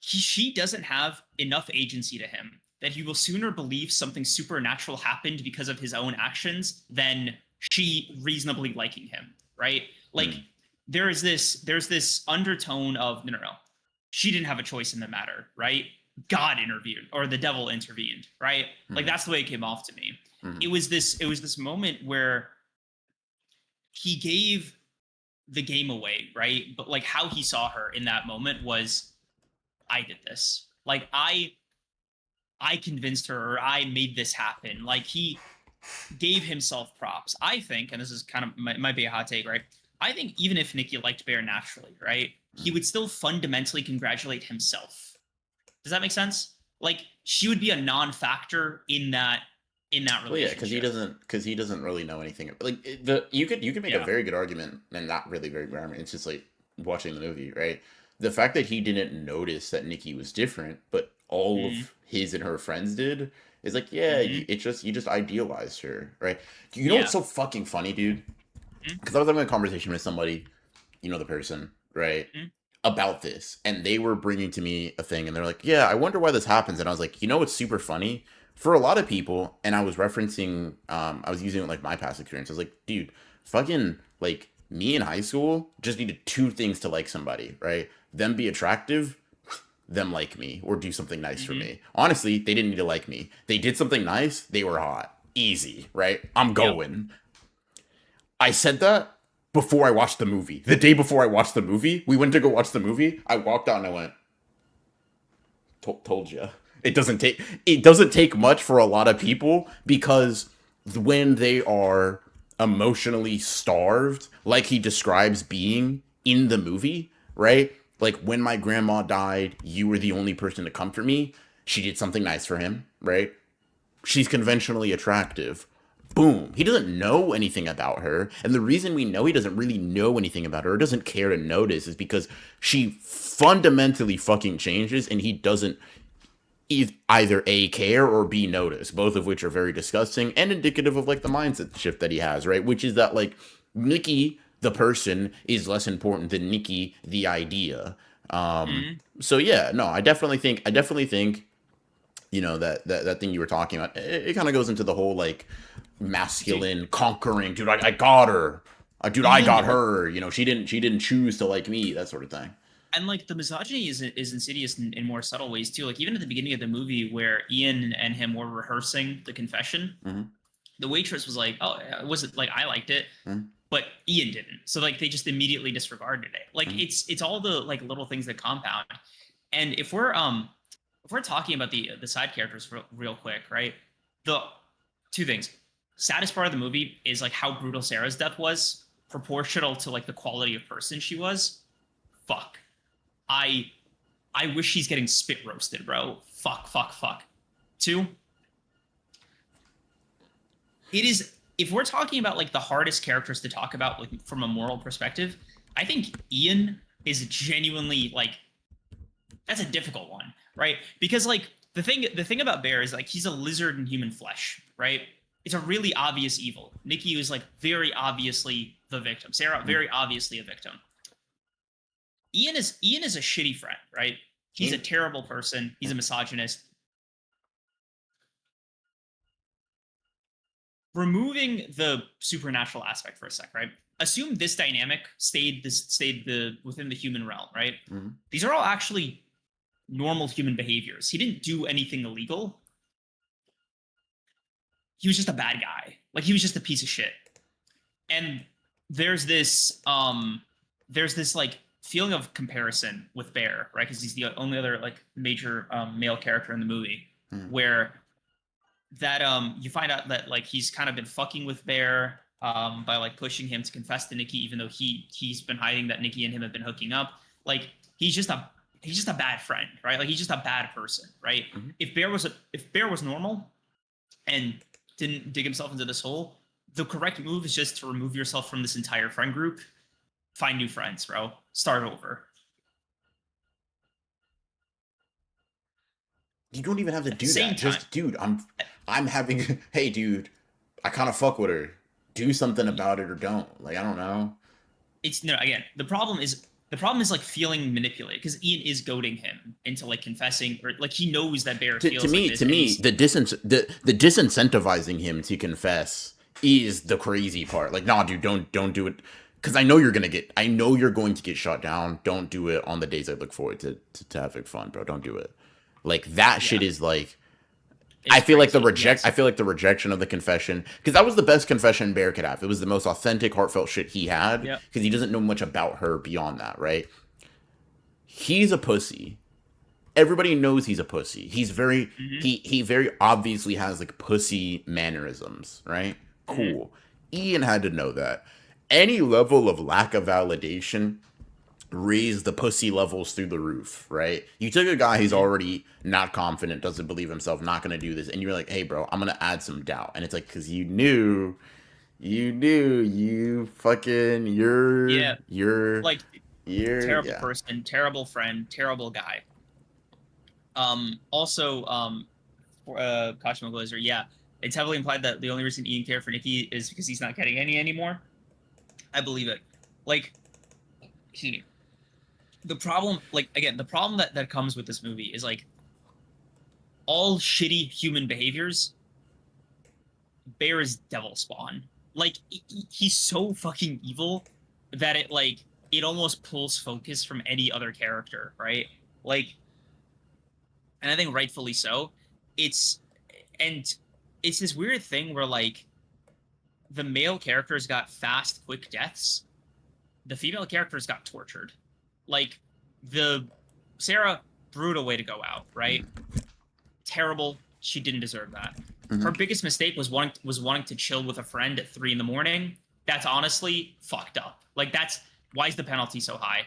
[SPEAKER 2] She doesn't have enough agency to him that he will sooner believe something supernatural happened because of his own actions than she reasonably liking him, right? Like there's this undertone of no. She didn't have a choice in the matter, right? God intervened or the devil intervened, right? Like that's the way it came off to me. It was this moment where he gave the game away, right? But like how he saw her in that moment was, I did this. Like I convinced her, or I made this happen. Like he gave himself props. I think, and this is kind of might be a hot take, right? I think even if Nikki liked Bear naturally, right, he would still fundamentally congratulate himself. Does that make sense? Like she would be a non-factor in that relationship.
[SPEAKER 1] Well, yeah, because he doesn't really know anything. Like you could make a very good argument, and not really very good argument. It's just like watching the movie, right? The fact that he didn't notice that Nikki was different, but all of his and her friends did, is like, yeah, you just idealized her, right? You know what's so fucking funny, dude? Because I was having a conversation with somebody, you know the person, right? About this, and they were bringing to me a thing, and they're like, yeah, I wonder why this happens. And I was like, you know what's super funny? For a lot of people, and I was referencing, I was using like my past experience. I was like, dude, fucking like me in high school just needed two things to like somebody, right? Them be attractive, them like me, or do something nice for me. Honestly, they didn't need to like me. They did something nice, they were hot. Easy, right? I'm going. I said that before I watched the movie. The day before I watched the movie, we went to go watch the movie. I walked out and I went, told you. It doesn't take much for a lot of people, because when they are emotionally starved, like he describes being in the movie, right? Like when my grandma died, you were the only person to comfort me. She did something nice for him, right? She's conventionally attractive. Boom. He doesn't know anything about her. And the reason we know he doesn't really know anything about her, or doesn't care to notice, is because she fundamentally fucking changes, and he doesn't either A, care, or B, notice, both of which are very disgusting and indicative of like the mindset shift that he has, right? Which is that like Nikki, the person, is less important than Nikki, the idea. So yeah, no, I definitely think that thing you were talking about. It kind of goes into the whole like
[SPEAKER 2] Dude,
[SPEAKER 1] masculine conquering. Dude, I got her. Dude, I
[SPEAKER 2] even
[SPEAKER 1] got her. She didn't choose to like me. That sort of thing.
[SPEAKER 2] and like the misogyny is insidious in more subtle ways too. Like even at the beginning of the movie where Ian and him were rehearsing the confession,
[SPEAKER 1] Hmm.
[SPEAKER 2] the waitress was like, "Oh, was it like I liked it?"
[SPEAKER 1] Hmm.
[SPEAKER 2] But Ian didn't. So like they just immediately disregarded it. Like
[SPEAKER 1] Hmm.
[SPEAKER 2] it's all the like little things that compound. And if we're talking about the side characters real quick, right? The two things. Saddest part of the movie is like how brutal Sarah's death was, proportional to like the quality of person she was. Fuck. I I wish she's getting spit roasted, bro. Fuck, fuck, fuck. Two, it is if we're talking about like the hardest characters to talk about like from a moral perspective, I think Ian is genuinely like that's a difficult one, right? Because like the thing about Bear is like he's a lizard in human flesh, right? It's a really obvious evil. Nikki is like very obviously the victim. Sarah very obviously a victim. Ian is a shitty friend, right? He's a
[SPEAKER 1] Ian,
[SPEAKER 2] terrible person. He's a misogynist. Removing the supernatural aspect for a sec, right? Assume this dynamic stayed the within the human realm, right?
[SPEAKER 1] mm,
[SPEAKER 2] These are all actually normal human behaviors. He didn't do anything illegal. He was just a bad guy. Like he was just a piece of shit. And there's this like feeling of comparison with Bear, right? Because he's the only other like major male character in the movie
[SPEAKER 1] mm.
[SPEAKER 2] where that you find out that like he's kind of been fucking with Bear by like pushing him to confess to Nikki, even though he's been hiding that Nikki and him have been hooking up. Like he's just a bad friend, right? Like he's just a bad person, right?
[SPEAKER 1] Mhm.
[SPEAKER 2] If Bear was normal and didn't dig himself into this hole, the correct move is just to remove yourself from this entire friend group, find new friends, bro, start over.
[SPEAKER 1] You don't even have to
[SPEAKER 2] At the
[SPEAKER 1] do
[SPEAKER 2] same
[SPEAKER 1] that.
[SPEAKER 2] time,
[SPEAKER 1] Just, dude, I'm having. Hey, dude, I kind of fuck with her. Do something about it or don't. Like, I don't know.
[SPEAKER 2] it's no again the problem is like feeling manipulated because Ian is goading him into like confessing or like he knows that Bear
[SPEAKER 1] To
[SPEAKER 2] feels like
[SPEAKER 1] me,
[SPEAKER 2] this
[SPEAKER 1] to
[SPEAKER 2] and
[SPEAKER 1] me,
[SPEAKER 2] he's
[SPEAKER 1] the disincentivizing him to confess is the crazy part. Like, nah, dude, don't do it. Because I know you're going to get shot down. Don't do it on the days I look forward to having fun, bro. Don't do it. Like that shit
[SPEAKER 2] yeah
[SPEAKER 1] is like
[SPEAKER 2] it's crazy
[SPEAKER 1] I
[SPEAKER 2] yes
[SPEAKER 1] feel like the rejection of the confession because that was the best confession Bear could have. It was the most authentic, heartfelt shit he had
[SPEAKER 2] yeah
[SPEAKER 1] because he doesn't know much about her beyond that, right? He's a pussy. Everybody knows he's a pussy.
[SPEAKER 2] mm-hmm.
[SPEAKER 1] He very obviously has like pussy mannerisms, right?
[SPEAKER 2] Mm-hmm.
[SPEAKER 1] Cool. Ian had to know that. Any level of lack of validation raise the pussy levels through the roof, right? You took a guy who's
[SPEAKER 2] Mm-hmm.
[SPEAKER 1] already not confident, doesn't believe himself, not gonna do this, and you're like, hey, bro, I'm gonna add some doubt. And it's like, because you fucking,
[SPEAKER 2] Yeah like terrible
[SPEAKER 1] yeah.
[SPEAKER 2] person terrible friend terrible guy also Kashimo Glazer yeah it's heavily implied that the only reason Ian cared for Nikki is because he's not getting any anymore. I believe it. Like excuse me, the problem like again the problem that comes with this movie is like all shitty human behaviors. Bear is devil spawn. Like he's so fucking evil that it almost pulls focus from any other character, right? Like, and I think rightfully so. It's and it's this weird thing where like the male characters got fast, quick deaths. The female characters got tortured. Like the Sarah brutal way to go out, right? Terrible. She didn't deserve that. Her
[SPEAKER 1] Mm-hmm.
[SPEAKER 2] biggest mistake was wanting to chill with a friend at 3 in the morning. That's honestly fucked up. Like that's why is the penalty so high?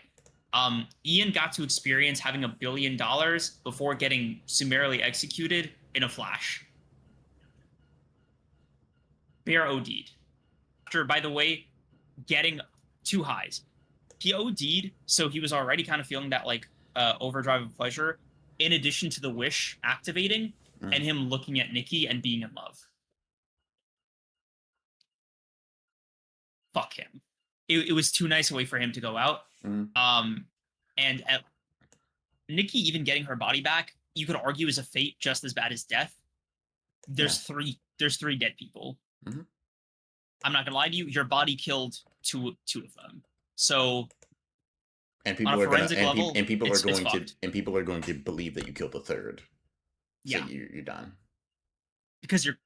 [SPEAKER 2] Ian got to experience having $1 billion before getting summarily executed in a flash. Bear OD'd. After, by the way, getting two highs. He OD'd, so he was already kind of feeling that like overdrive of pleasure, in addition to the wish activating and him looking at Nikki and being in love. Fuck him. It was too nice a way for him to go out.
[SPEAKER 1] Mm-hmm.
[SPEAKER 2] Um, and Nikki even getting her body back, you could argue is a fate just as bad as death.
[SPEAKER 1] Yeah.
[SPEAKER 2] There's three dead people.
[SPEAKER 1] Hmm.
[SPEAKER 2] I'm not gonna lie to you. Your body killed two of them. So
[SPEAKER 1] And
[SPEAKER 2] on a
[SPEAKER 1] people are gonna
[SPEAKER 2] forensic level, it's fucked
[SPEAKER 1] and people are going to believe that you killed the third. So
[SPEAKER 2] yeah,
[SPEAKER 1] you're done.
[SPEAKER 2] because you're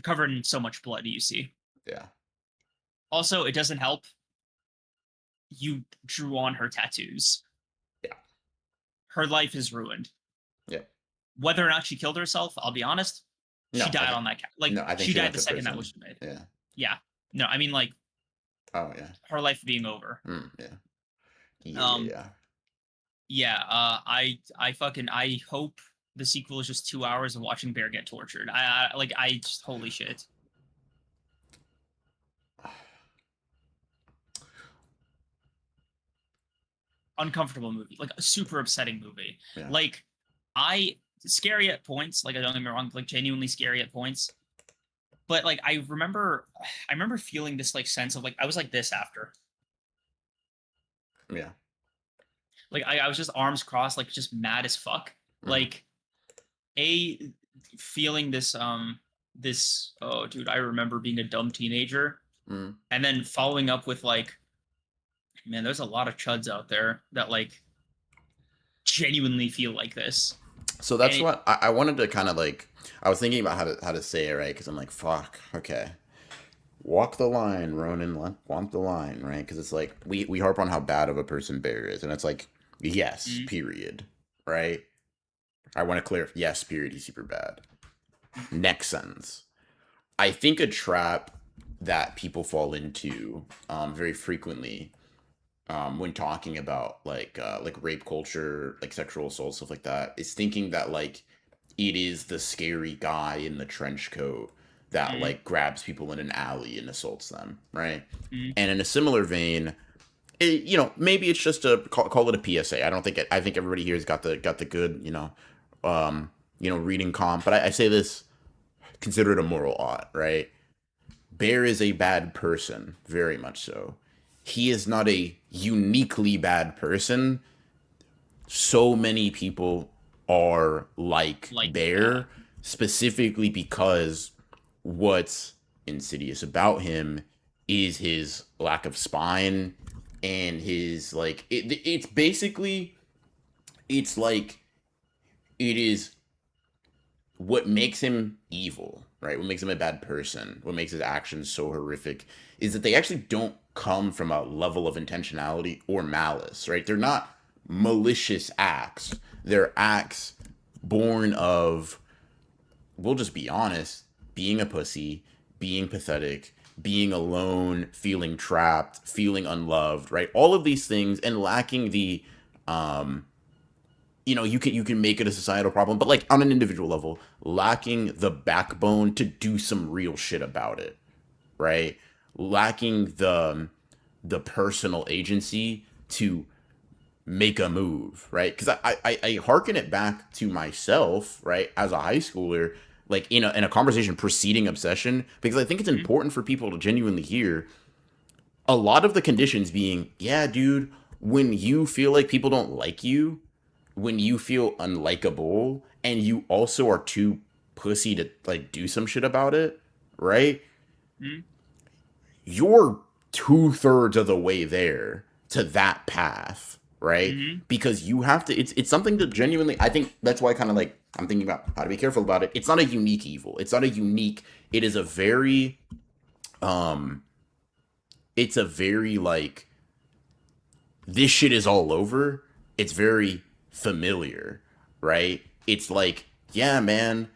[SPEAKER 2] covered in so much blood. You see.
[SPEAKER 1] Yeah.
[SPEAKER 2] Also, it doesn't help. You drew on her tattoos.
[SPEAKER 1] Yeah.
[SPEAKER 2] Her life is ruined.
[SPEAKER 1] Yeah.
[SPEAKER 2] Whether or not she killed herself, I'll be honest. She
[SPEAKER 1] No, I
[SPEAKER 2] died
[SPEAKER 1] think
[SPEAKER 2] on that. Like
[SPEAKER 1] no, I think
[SPEAKER 2] she
[SPEAKER 1] she
[SPEAKER 2] died
[SPEAKER 1] went
[SPEAKER 2] the
[SPEAKER 1] to
[SPEAKER 2] second that
[SPEAKER 1] prison.
[SPEAKER 2] was made.
[SPEAKER 1] Yeah.
[SPEAKER 2] Yeah. No, I mean like
[SPEAKER 1] Oh yeah.
[SPEAKER 2] her life being over.
[SPEAKER 1] Yeah. Yeah. Yeah.
[SPEAKER 2] Um.
[SPEAKER 1] Yeah.
[SPEAKER 2] Yeah. I fucking I hope the sequel is just 2 hours of watching Bear get tortured. I like I just holy shit. Uncomfortable movie, like a super upsetting movie.
[SPEAKER 1] Yeah.
[SPEAKER 2] Like I scary at points. Like I don't get me wrong, like genuinely scary at points. But like I remember feeling this like sense of like I was like this after.
[SPEAKER 1] Yeah.
[SPEAKER 2] Like I was just arms crossed, like just mad as fuck.
[SPEAKER 1] Mhm.
[SPEAKER 2] Like a feeling this oh dude, I remember being a dumb teenager
[SPEAKER 1] Mhm.
[SPEAKER 2] and then following up with like man, there's a lot of chuds out there that like genuinely feel like this.
[SPEAKER 1] So
[SPEAKER 2] And
[SPEAKER 1] that's what I wanted to kind of like. I was thinking about how to say it right because I'm like, fuck, okay, walk the line, Ronan, walk the line, right? Because it's like we harp on how bad of a person Bear is, and it's like, yes,
[SPEAKER 2] mm,
[SPEAKER 1] period, right? I want to clear, yes, period. He's super bad. Next sentence. I think a trap that people fall into very frequently when talking about like rape culture, like sexual assault, stuff like that, is thinking that like it is the scary guy in the trench coat that
[SPEAKER 2] mm,
[SPEAKER 1] like grabs people in an alley and assaults them, right?
[SPEAKER 2] mm,
[SPEAKER 1] And in a similar vein, maybe it's just a call it a PSA. I don't think I think everybody here has got the good, reading comp. But I say this, consider it a moral ought, right? Bear is a bad person, very much so. He is not a uniquely bad person. So many people are like
[SPEAKER 2] like yeah.
[SPEAKER 1] Bear, specifically because what's insidious about him is his lack of spine and his like it's basically it's like it is what makes him evil, right? What makes him a bad person, what makes his actions so horrific is that they actually don't come from a level of intentionality or malice, right? They're not malicious acts. They're acts born of, we'll just be honest, being a pussy, being pathetic, being alone, feeling trapped, feeling unloved, right? All of these things and lacking the um you can make it a societal problem, but like on an individual level, lacking the backbone to do some real shit about it, right? Lacking the personal agency to make a move, right? Because I hearken it back to myself, right, as a high schooler, like in a conversation preceding obsession, because I think it's
[SPEAKER 2] Mm,
[SPEAKER 1] important for people to genuinely hear a lot of the conditions being, yeah, dude, when you feel like people don't like you, when you feel unlikable, and you also are too pussy to like do some shit about it, right?
[SPEAKER 2] mm,
[SPEAKER 1] You're 2/3 of the way there to that path, right?
[SPEAKER 2] mm,
[SPEAKER 1] Because you have to. It's something to genuinely. I think that's why kind of like I'm thinking about how to be careful about it. It's not a unique evil. It's not a unique. It is a very um. It's a very like this shit is all over. It's very familiar, right? It's like, yeah, man,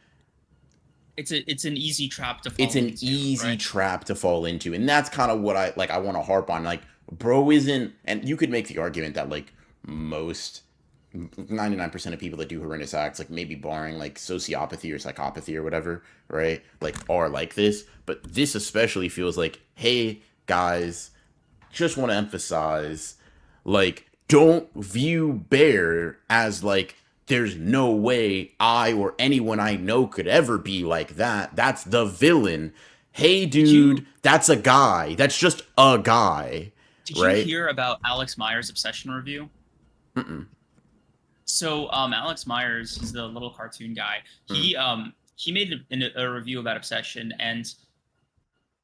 [SPEAKER 2] it's an easy trap to
[SPEAKER 1] it's
[SPEAKER 2] fall
[SPEAKER 1] an
[SPEAKER 2] into,
[SPEAKER 1] easy
[SPEAKER 2] right?
[SPEAKER 1] trap to fall into. And that's kind of what I like I want to harp on. Like, bro isn't, and you could make the argument that like most 99% of people that do horrendous acts, like maybe barring like sociopathy or psychopathy or whatever, right? Like are like this, but this especially feels like, hey guys, just want to emphasize, like, don't view Bear as like there's no way I or anyone I know could ever be like that. That's the villain. Hey,
[SPEAKER 2] Did you
[SPEAKER 1] dude, that's a guy. That's just a guy,
[SPEAKER 2] did you
[SPEAKER 1] right?
[SPEAKER 2] hear about Alex Meyer's obsession review?
[SPEAKER 1] Mm-mm.
[SPEAKER 2] So Alex Myers, he's the little cartoon guy.
[SPEAKER 1] Mm,
[SPEAKER 2] He made a review about Obsession, and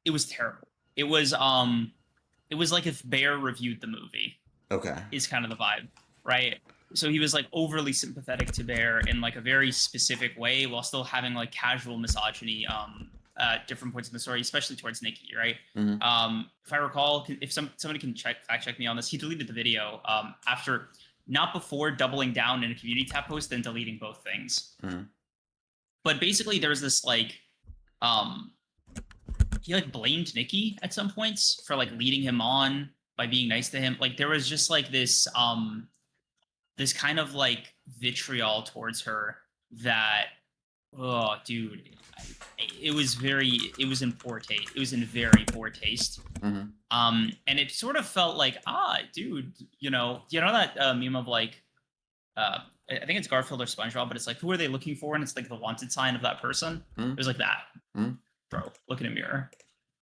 [SPEAKER 2] it was terrible. It was like if Bear reviewed the movie.
[SPEAKER 1] okay.
[SPEAKER 2] Is kind of the vibe, right? So he was like overly sympathetic to Bear in like a very specific way, while still having like casual misogyny at different points in the story, especially towards Nikki, right?
[SPEAKER 1] Mm,
[SPEAKER 2] If I recall, if somebody can fact check me on this, he deleted the video after not before doubling down in a community tab post, then deleting both things.
[SPEAKER 1] mm,
[SPEAKER 2] But basically, there was this like um he like blamed Nikki at some points for like leading him on by being nice to him. Like there was just like this kind of like vitriol towards her that oh dude, it was in poor taste. It was in very poor taste.
[SPEAKER 1] mm.
[SPEAKER 2] And it sort of felt like dude, you know that meme of like uh I think it's Garfield or SpongeBob, but it's like who are they looking for, and it's like the wanted sign of that person. It
[SPEAKER 1] Mm,
[SPEAKER 2] was like that,
[SPEAKER 1] mm,
[SPEAKER 2] bro. Look in a mirror.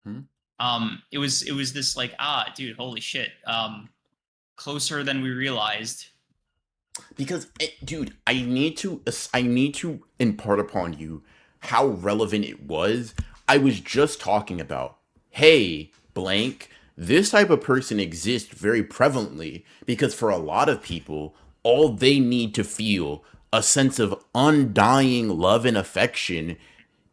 [SPEAKER 1] mm.
[SPEAKER 2] It was this like dude, holy shit, closer than we realized.
[SPEAKER 1] Because, dude, I need to impart upon you how relevant it was. I was just talking about, hey, blank, this type of person exists very prevalently because for a lot of people, all they need to feel a sense of undying love and affection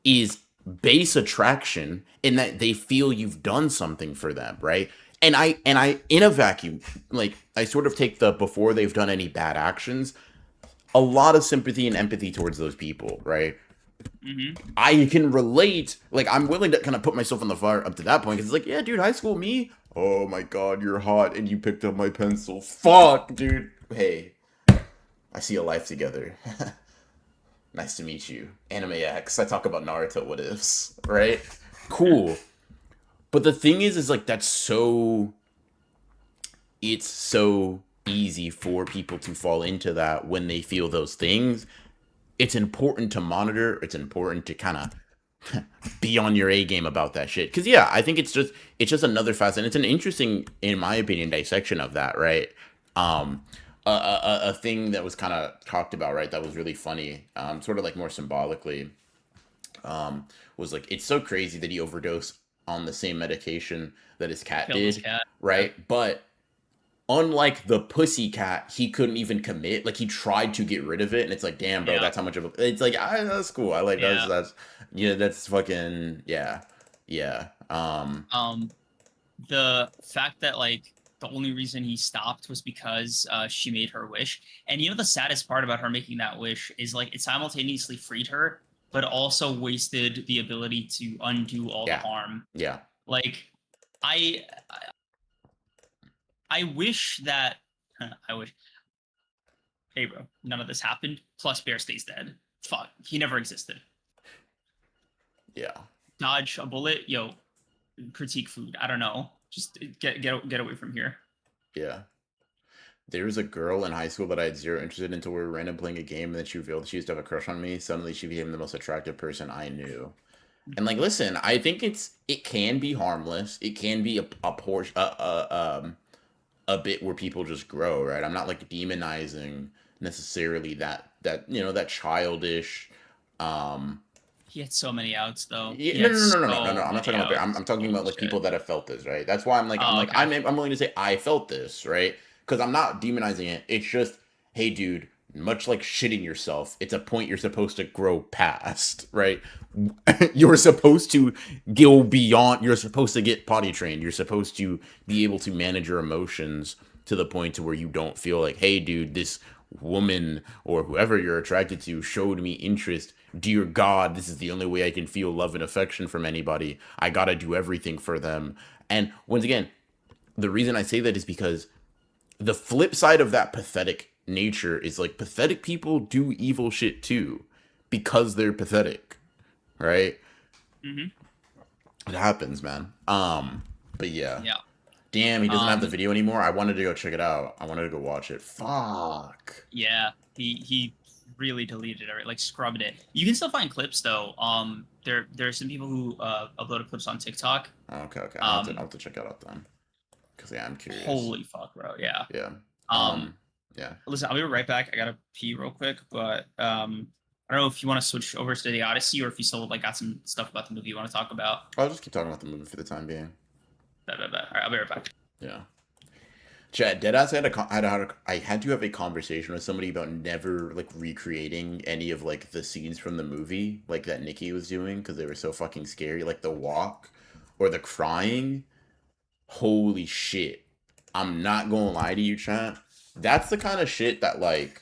[SPEAKER 1] is base attraction in that they feel you've done something for them, right? And I in a vacuum, like I sort of take the before they've done any bad actions, a lot of sympathy and empathy towards those people, right?
[SPEAKER 2] Hmm.
[SPEAKER 1] I can relate, like I'm willing to kind of put myself on the fire up to that point because it's like, yeah, dude, high school me. Oh my god, you're hot and you picked up my pencil. Fuck, dude. Hey, I see a life together. Nice to meet you. Anime X. I talk about Naruto what ifs, right? Cool. But the thing is like that's so it's so easy for people to fall into that when they feel those things. It's important to monitor. It's important to kind of be on your A game about that shit. Because yeah, I think it's just another facet. And it's an interesting, in my opinion, dissection of that, right? Um, a thing that was kind of talked about, right? That was really funny, sort of like more symbolically, was like it's so crazy that he overdosed on the same medication that his cat
[SPEAKER 2] Killed his
[SPEAKER 1] did,
[SPEAKER 2] cat. Yeah.
[SPEAKER 1] right? But unlike the pussy cat, he couldn't even commit. Like he tried to get rid of it, and it's like, damn, bro,
[SPEAKER 2] Yeah.
[SPEAKER 1] that's how much of a. It's like, that's cool. I like
[SPEAKER 2] Yeah.
[SPEAKER 1] that's yeah, that's fucking yeah, yeah.
[SPEAKER 2] Um, the fact that like the only reason he stopped was because she made her wish. And you know the saddest part about her making that wish is like it simultaneously freed her, but also wasted the ability to undo all the
[SPEAKER 1] Yeah,
[SPEAKER 2] harm.
[SPEAKER 1] yeah,
[SPEAKER 2] Like I I wish that I wish hey bro, none of this happened. Plus Bear stays dead. Fuck. He never existed.
[SPEAKER 1] yeah,
[SPEAKER 2] Dodge a bullet, yo, critique food. I don't know. Just get away from here.
[SPEAKER 1] yeah. There was a girl in high school that I had zero interest in until we were random playing a game, and then she revealed she used to have a crush on me. Suddenly, she became the most attractive person I knew. And like, listen, I think it can be harmless. It can be a portion, a bit where people just grow, right? I'm not like demonizing necessarily that that childish. Um,
[SPEAKER 2] He had so many outs though.
[SPEAKER 1] yeah,
[SPEAKER 2] He
[SPEAKER 1] no,
[SPEAKER 2] had
[SPEAKER 1] no, no, no, no, no, no.
[SPEAKER 2] so
[SPEAKER 1] I'm not
[SPEAKER 2] many
[SPEAKER 1] talking about.
[SPEAKER 2] outs.
[SPEAKER 1] I'm talking
[SPEAKER 2] Holy
[SPEAKER 1] about like people
[SPEAKER 2] shit.
[SPEAKER 1] that have felt this, right? That's why
[SPEAKER 2] Oh, okay.
[SPEAKER 1] I'm willing to say I felt this, right? Because I'm not demonizing it. It's just, hey, dude. Much like shitting yourself, it's a point you're supposed to grow past, right? You're supposed to go beyond. You're supposed to get potty trained. You're supposed to be able to manage your emotions to the point to where you don't feel like, hey, dude, this woman or whoever you're attracted to showed me interest. Dear God, this is the only way I can feel love and affection from anybody. I gotta do everything for them. And once again, the reason I say that is because the flip side of that pathetic nature is like pathetic people do evil shit too because they're pathetic, right?
[SPEAKER 2] Hmm.
[SPEAKER 1] It happens, man. But yeah.
[SPEAKER 2] Yeah.
[SPEAKER 1] Damn, he doesn't have the
[SPEAKER 2] Um.
[SPEAKER 1] video anymore. I wanted to go check it out. I wanted to go watch it. Fuck.
[SPEAKER 2] Yeah. He really deleted it, like scrubbed it. You can still find clips though. There are some people who uploaded clips on TikTok.
[SPEAKER 1] Okay, okay. I'll
[SPEAKER 2] Um.
[SPEAKER 1] have to check it out then. Because yeah, I'm curious.
[SPEAKER 2] Holy fuck, bro. Yeah.
[SPEAKER 1] Yeah.
[SPEAKER 2] Um.
[SPEAKER 1] Um. Yeah.
[SPEAKER 2] Listen, I'll be right back. I gotta pee real quick, but I don't know if you want to switch over to the Odyssey or if you still like got some stuff about the movie you want to talk about.
[SPEAKER 1] I'll just keep talking about the movie for the time being.
[SPEAKER 2] All right, I'll be right back.
[SPEAKER 1] Yeah. Chad, deadass, I had to have a conversation with somebody about never like recreating any of like the scenes from the movie like that Nikki was doing because they were so fucking scary, like the walk or the crying. Holy shit! I'm not gonna lie to you, Chad. That's the kind of shit that like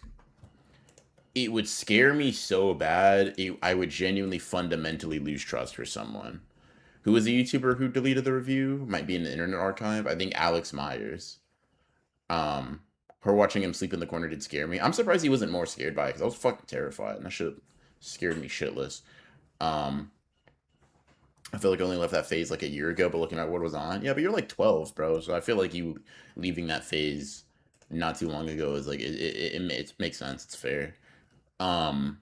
[SPEAKER 1] it would scare me so bad. I would genuinely fundamentally lose trust for someone. Who was the YouTuber who deleted the review? Might be in the Internet Archive. I think Alex Myers. Um, her watching him sleep in the corner did scare me. I'm surprised he wasn't more scared by it because I was fucking terrified and that shit scared me shitless. Um, I feel like I only left that phase like a year ago, but looking at what was on, yeah, but you're like 12, bro. So I feel like you leaving that phase not too long ago is like it makes sense. It's fair. Um,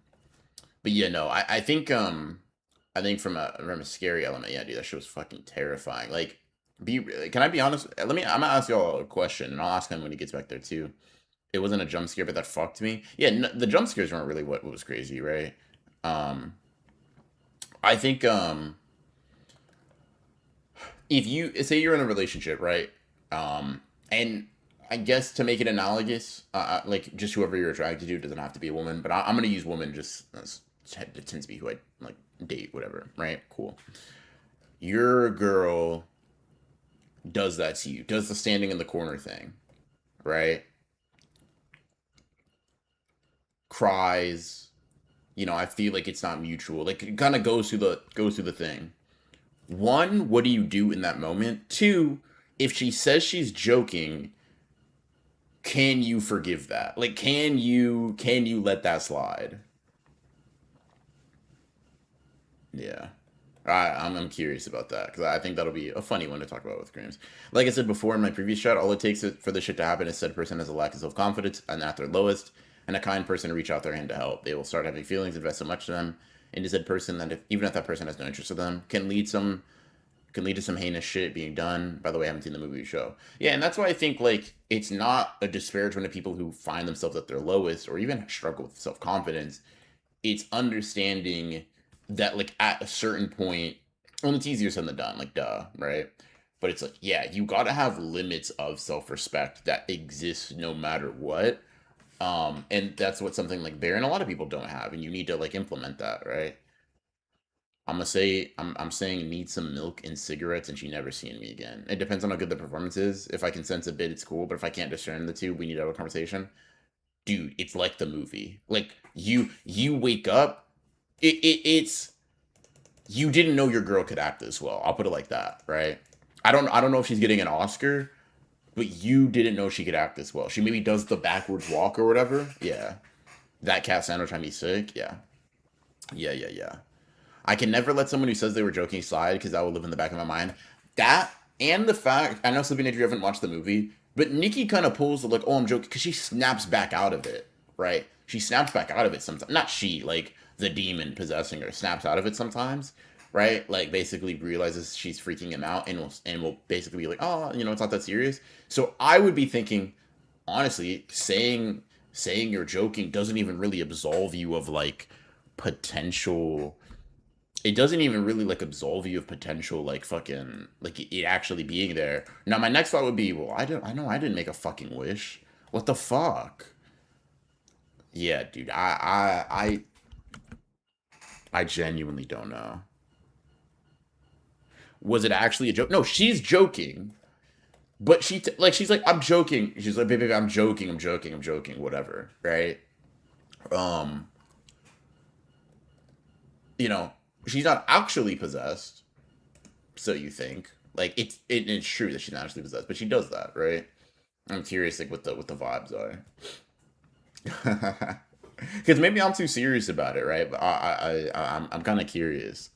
[SPEAKER 1] but yeah, no, I think from a scary element, yeah, dude, that shit was fucking terrifying. Like, can I be honest? I'm gonna ask y'all a question, and I'll ask him when he gets back there too. It wasn't a jump scare, but that fucked me. Yeah, the jump scares weren't really what was crazy, right? Um, I think if you say you're in a relationship, right? And I guess to make it analogous, like just whoever you're attracted to doesn't have to be a woman, but I'm gonna use woman just as it tends to be who I like date, whatever, right? Cool. Your girl does that to you, does the standing in the corner thing, right? Cries, I feel like it's not mutual. Like it kind of goes through the thing. One, what do you do in that moment? Two, if she says she's joking, can you forgive that? Like can you let that slide? Yeah. I'm curious about that because I think that'll be a funny one to talk about with Grams. Like I said before in my previous shot, all it takes for this shit to happen is said person has a lack of self confidence and at their lowest, and a kind person to reach out their hand to help. They will start having feelings, invest so much to them, into said person that even if that person has no interest in them, can lead to some heinous shit being done. By the way, I haven't seen the movie show. Yeah, and that's why I think like it's not a disparagement of people who find themselves at their lowest or even struggle with self confidence. It's understanding that like at a certain point, well, it's easier said than done. Like duh, right? But it's like yeah, you got to have limits of self respect that exist no matter what. And that's what something like Bear and a lot of people don't have, and you need to like implement that, right? I'm saying need some milk and cigarettes and she never seen me again. It depends on how good the performance is. If I can sense a bit, it's cool. But if I can't discern the two, we need to have a conversation. Dude, it's like the movie. Like you wake up, it's you didn't know your girl could act this well. I'll put it like that, right? I don't know if she's getting an Oscar, but you didn't know she could act this well. She maybe does the backwards walk or whatever. Yeah. That cat sandwich made me sick. Yeah. Yeah, yeah, yeah. I can never let someone who says they were joking slide because that will live in the back of my mind. That and the fact I know Sleeping Nature you haven't watched the movie, but Nikki kind of pulls the like, oh, I'm joking because she snaps back out of it, right? She snaps back out of it sometimes. Not she, like the demon possessing her snaps out of it sometimes, right? Like basically realizes she's freaking him out and will basically be like, oh, it's not that serious. So I would be thinking, honestly, saying you're joking doesn't even really absolve you of like potential it doesn't even really like absolve you of potential like fucking like it actually being there. Now my next thought would be, well, I know I didn't make a fucking wish. What the fuck? Yeah, dude, I genuinely don't know. Was it actually a joke? No, she's joking, but she's like I'm joking. She's like, baby, I'm joking, I'm joking, whatever, right? Um, you know, she's not actually possessed, so you think like it's true that she's not actually possessed, but she does that, right? I'm curious, like what the vibes are, because maybe I'm too serious about it, right? But I'm kind of curious,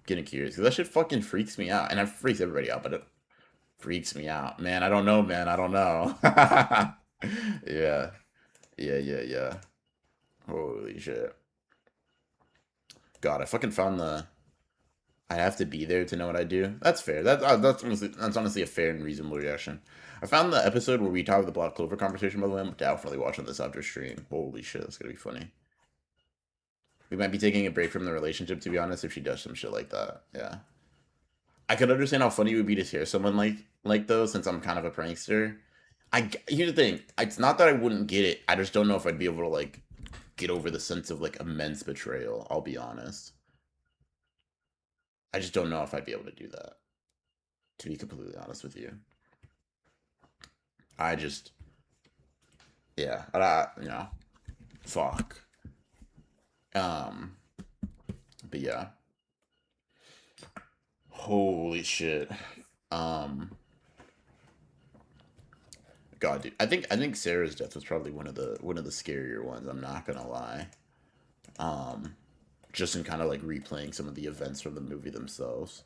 [SPEAKER 1] getting curious because that shit fucking freaks me out, and it freaks everybody out, but it freaks me out, man. I don't know, man. I don't know. Yeah, yeah, yeah, yeah. Holy shit. God, I fucking found the I have to be there to know what I do. That's fair. That's honestly a fair and reasonable reaction. I found the episode where we talked the Black Clover conversation, by the way. I'm definitely watching this after stream. Holy shit, that's gonna be funny. We might be taking a break from the relationship, to be honest, if she does some shit like that. Yeah. I could understand how funny it would be to hear someone like those, since I'm kind of a prankster. Here's the thing. It's not that I wouldn't get it. I just don't know if I'd be able to like get over the sense of like immense betrayal. I'll be honest. I just don't know if I'd be able to do that. To be completely honest with you, I just yeah. Fuck. Um. But yeah. Holy shit. Um. God, dude. I think Sarah's death was probably one of the scarier ones. I'm not gonna lie. Um. Just in kind of like replaying some of the events from the movie themselves.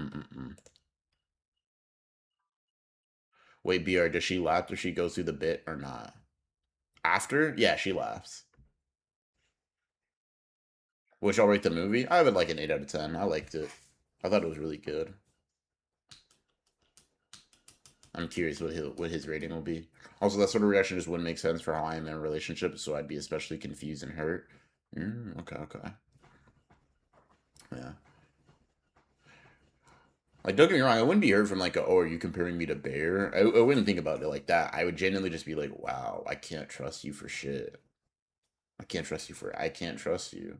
[SPEAKER 1] Mm-mm-mm. Wait, BR, does she laugh if she goes through the bit or not? After? Yeah, she laughs. Which I'll rate the movie. I would like an 8 out of 10. I liked it. I thought it was really good. I'm curious what his rating will be. Also, that sort of reaction just wouldn't make sense for how I am in a relationship, so I'd be especially confused and hurt. Okay, okay. Yeah. Like, don't get me wrong, I wouldn't be hurt from like, oh, are you comparing me to Bear? I wouldn't think about it like that. I would genuinely just be like, wow, I can't trust you for shit. I can't trust you.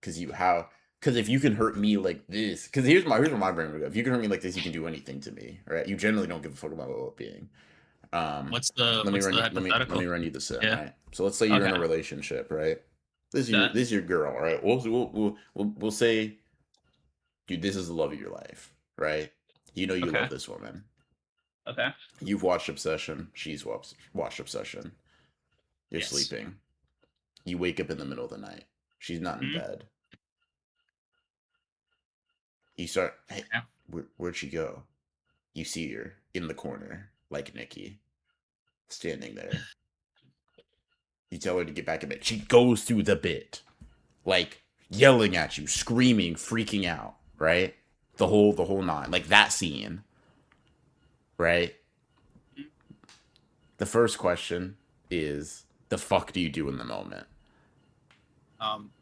[SPEAKER 1] Because if you can hurt me like this, because here's where my brain would go. If you can hurt me like this, you can do anything to me, right? You generally don't give a fuck about my well-being.
[SPEAKER 2] What's the
[SPEAKER 1] Let me
[SPEAKER 2] what's
[SPEAKER 1] run
[SPEAKER 2] the
[SPEAKER 1] you. Let me
[SPEAKER 2] hypothetical?
[SPEAKER 1] run you the sim,
[SPEAKER 2] Yeah.
[SPEAKER 1] right? So let's say you're in
[SPEAKER 2] Okay.
[SPEAKER 1] a relationship, right? This is your
[SPEAKER 2] That.
[SPEAKER 1] this is your girl, right? We'll say, dude, this is the love of your life, right? You know you
[SPEAKER 2] Okay.
[SPEAKER 1] love this woman.
[SPEAKER 2] Okay.
[SPEAKER 1] You've watched Obsession. She's watched Obsession. You're
[SPEAKER 2] Yes.
[SPEAKER 1] sleeping. You wake up in the middle of the night. She's not in
[SPEAKER 2] Hmm.
[SPEAKER 1] bed. You start, hey,
[SPEAKER 2] Yeah.
[SPEAKER 1] where'd she go? You see her in the corner, like Nikki, standing there. You tell her to get back in bed. She goes through the bit, like yelling at you, screaming, freaking out, right? The whole nine, like that scene, right? The first question is, the fuck do you do in the moment?
[SPEAKER 2] Um.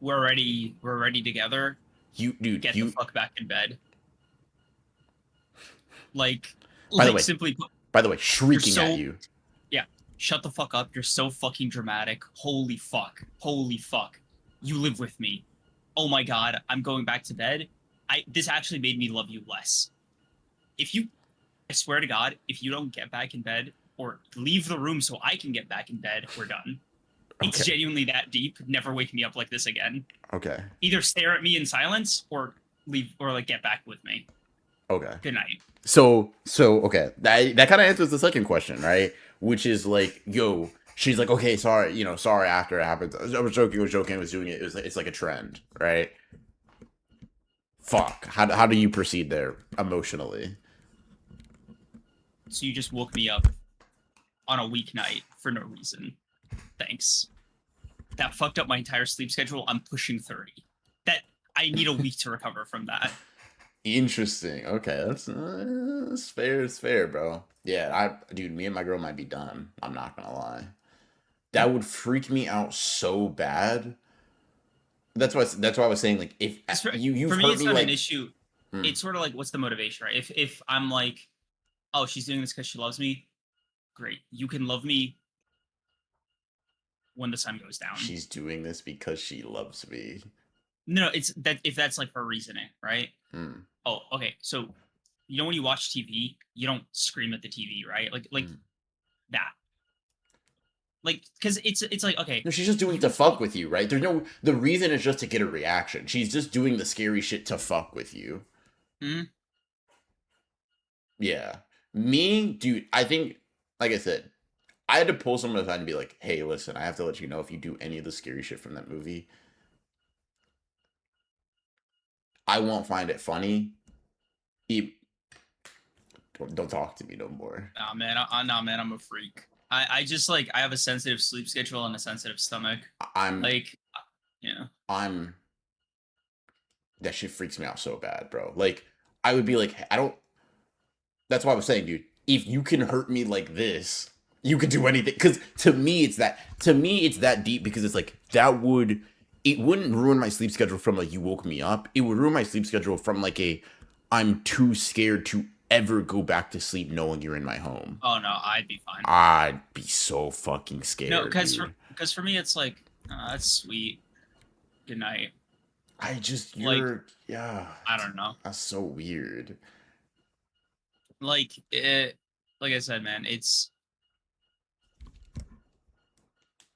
[SPEAKER 2] We're already together.
[SPEAKER 1] Dude,
[SPEAKER 2] Get the fuck back in bed. Like,
[SPEAKER 1] By the
[SPEAKER 2] like
[SPEAKER 1] way,
[SPEAKER 2] simply put, you're
[SPEAKER 1] shrieking at
[SPEAKER 2] so
[SPEAKER 1] you.
[SPEAKER 2] yeah. Shut the fuck up. You're so fucking dramatic. Holy fuck. Holy fuck. You live with me. Oh my god. I'm going back to bed. This actually made me love you less. If you I swear to God, if you don't get back in bed or leave the room so I can get back in bed, we're done. It's
[SPEAKER 1] Okay,
[SPEAKER 2] genuinely that deep. Never wake me up like this again.
[SPEAKER 1] okay,
[SPEAKER 2] Either stare at me in silence or leave or like get back with me.
[SPEAKER 1] okay.
[SPEAKER 2] Good night.
[SPEAKER 1] So okay, that kind of answers the second question, right? Which is like, yo, she's like, okay, sorry, sorry after it happened. I was joking, I was doing it. It's like a trend, right? Fuck. How do you proceed there emotionally?
[SPEAKER 2] So you just woke me up on a weeknight for no reason. Thanks. That fucked up my entire sleep schedule. I'm pushing 30. That I need a week to recover from that.
[SPEAKER 1] Interesting. Okay, that's fair. It's fair, bro. Yeah, dude, me and my girl might be done. I'm not gonna lie. That would freak me out so bad. That's why I was saying, like, if
[SPEAKER 2] For
[SPEAKER 1] you've
[SPEAKER 2] me,
[SPEAKER 1] hurt
[SPEAKER 2] it's
[SPEAKER 1] me
[SPEAKER 2] not an
[SPEAKER 1] like,
[SPEAKER 2] issue.
[SPEAKER 1] hmm,
[SPEAKER 2] It's sort of like, what's the motivation, right? If I'm like, oh, she's doing this because she loves me, great. You can love me when the sun goes down.
[SPEAKER 1] she's doing this because she loves me.
[SPEAKER 2] No, it's that if that's like her reasoning, right?
[SPEAKER 1] Hmm.
[SPEAKER 2] Oh, okay. So when you watch TV, you don't scream at the TV, right? Like
[SPEAKER 1] Hmm.
[SPEAKER 2] that. Like because it's like okay,
[SPEAKER 1] No, she's just doing it to fuck with you, right? The reason is just to get a reaction. She's just doing the scary shit to fuck with you.
[SPEAKER 2] mm,
[SPEAKER 1] Yeah. Me, dude, I think, like I said, I had to pull someone aside and be like, hey, listen, I have to let you know, if you do any of the scary shit from that movie, I won't find it funny. E- don't talk to me no more.
[SPEAKER 2] nah, man, I'm a freak. I just like I have a sensitive sleep schedule and a sensitive stomach.
[SPEAKER 1] I'm
[SPEAKER 2] Like Yeah.
[SPEAKER 1] I'm that shit freaks me out so bad, bro. Like I would be like, I don't. That's why I was saying, dude. If you can hurt me like this, you can do anything. Because to me, it's that. To me, it's that deep because it's like that would. It wouldn't ruin my sleep schedule from like you woke me up. It would ruin my sleep schedule from like a. I'm too scared to ever go back to sleep knowing you're in my home.
[SPEAKER 2] Oh no, I'd be fine.
[SPEAKER 1] I'd be so fucking
[SPEAKER 2] No,
[SPEAKER 1] scared, dude.
[SPEAKER 2] because for me it's like that's sweet. Good night.
[SPEAKER 1] I just
[SPEAKER 2] Like
[SPEAKER 1] yeah.
[SPEAKER 2] I don't know.
[SPEAKER 1] That's so weird.
[SPEAKER 2] Like it. Like I said, man, it's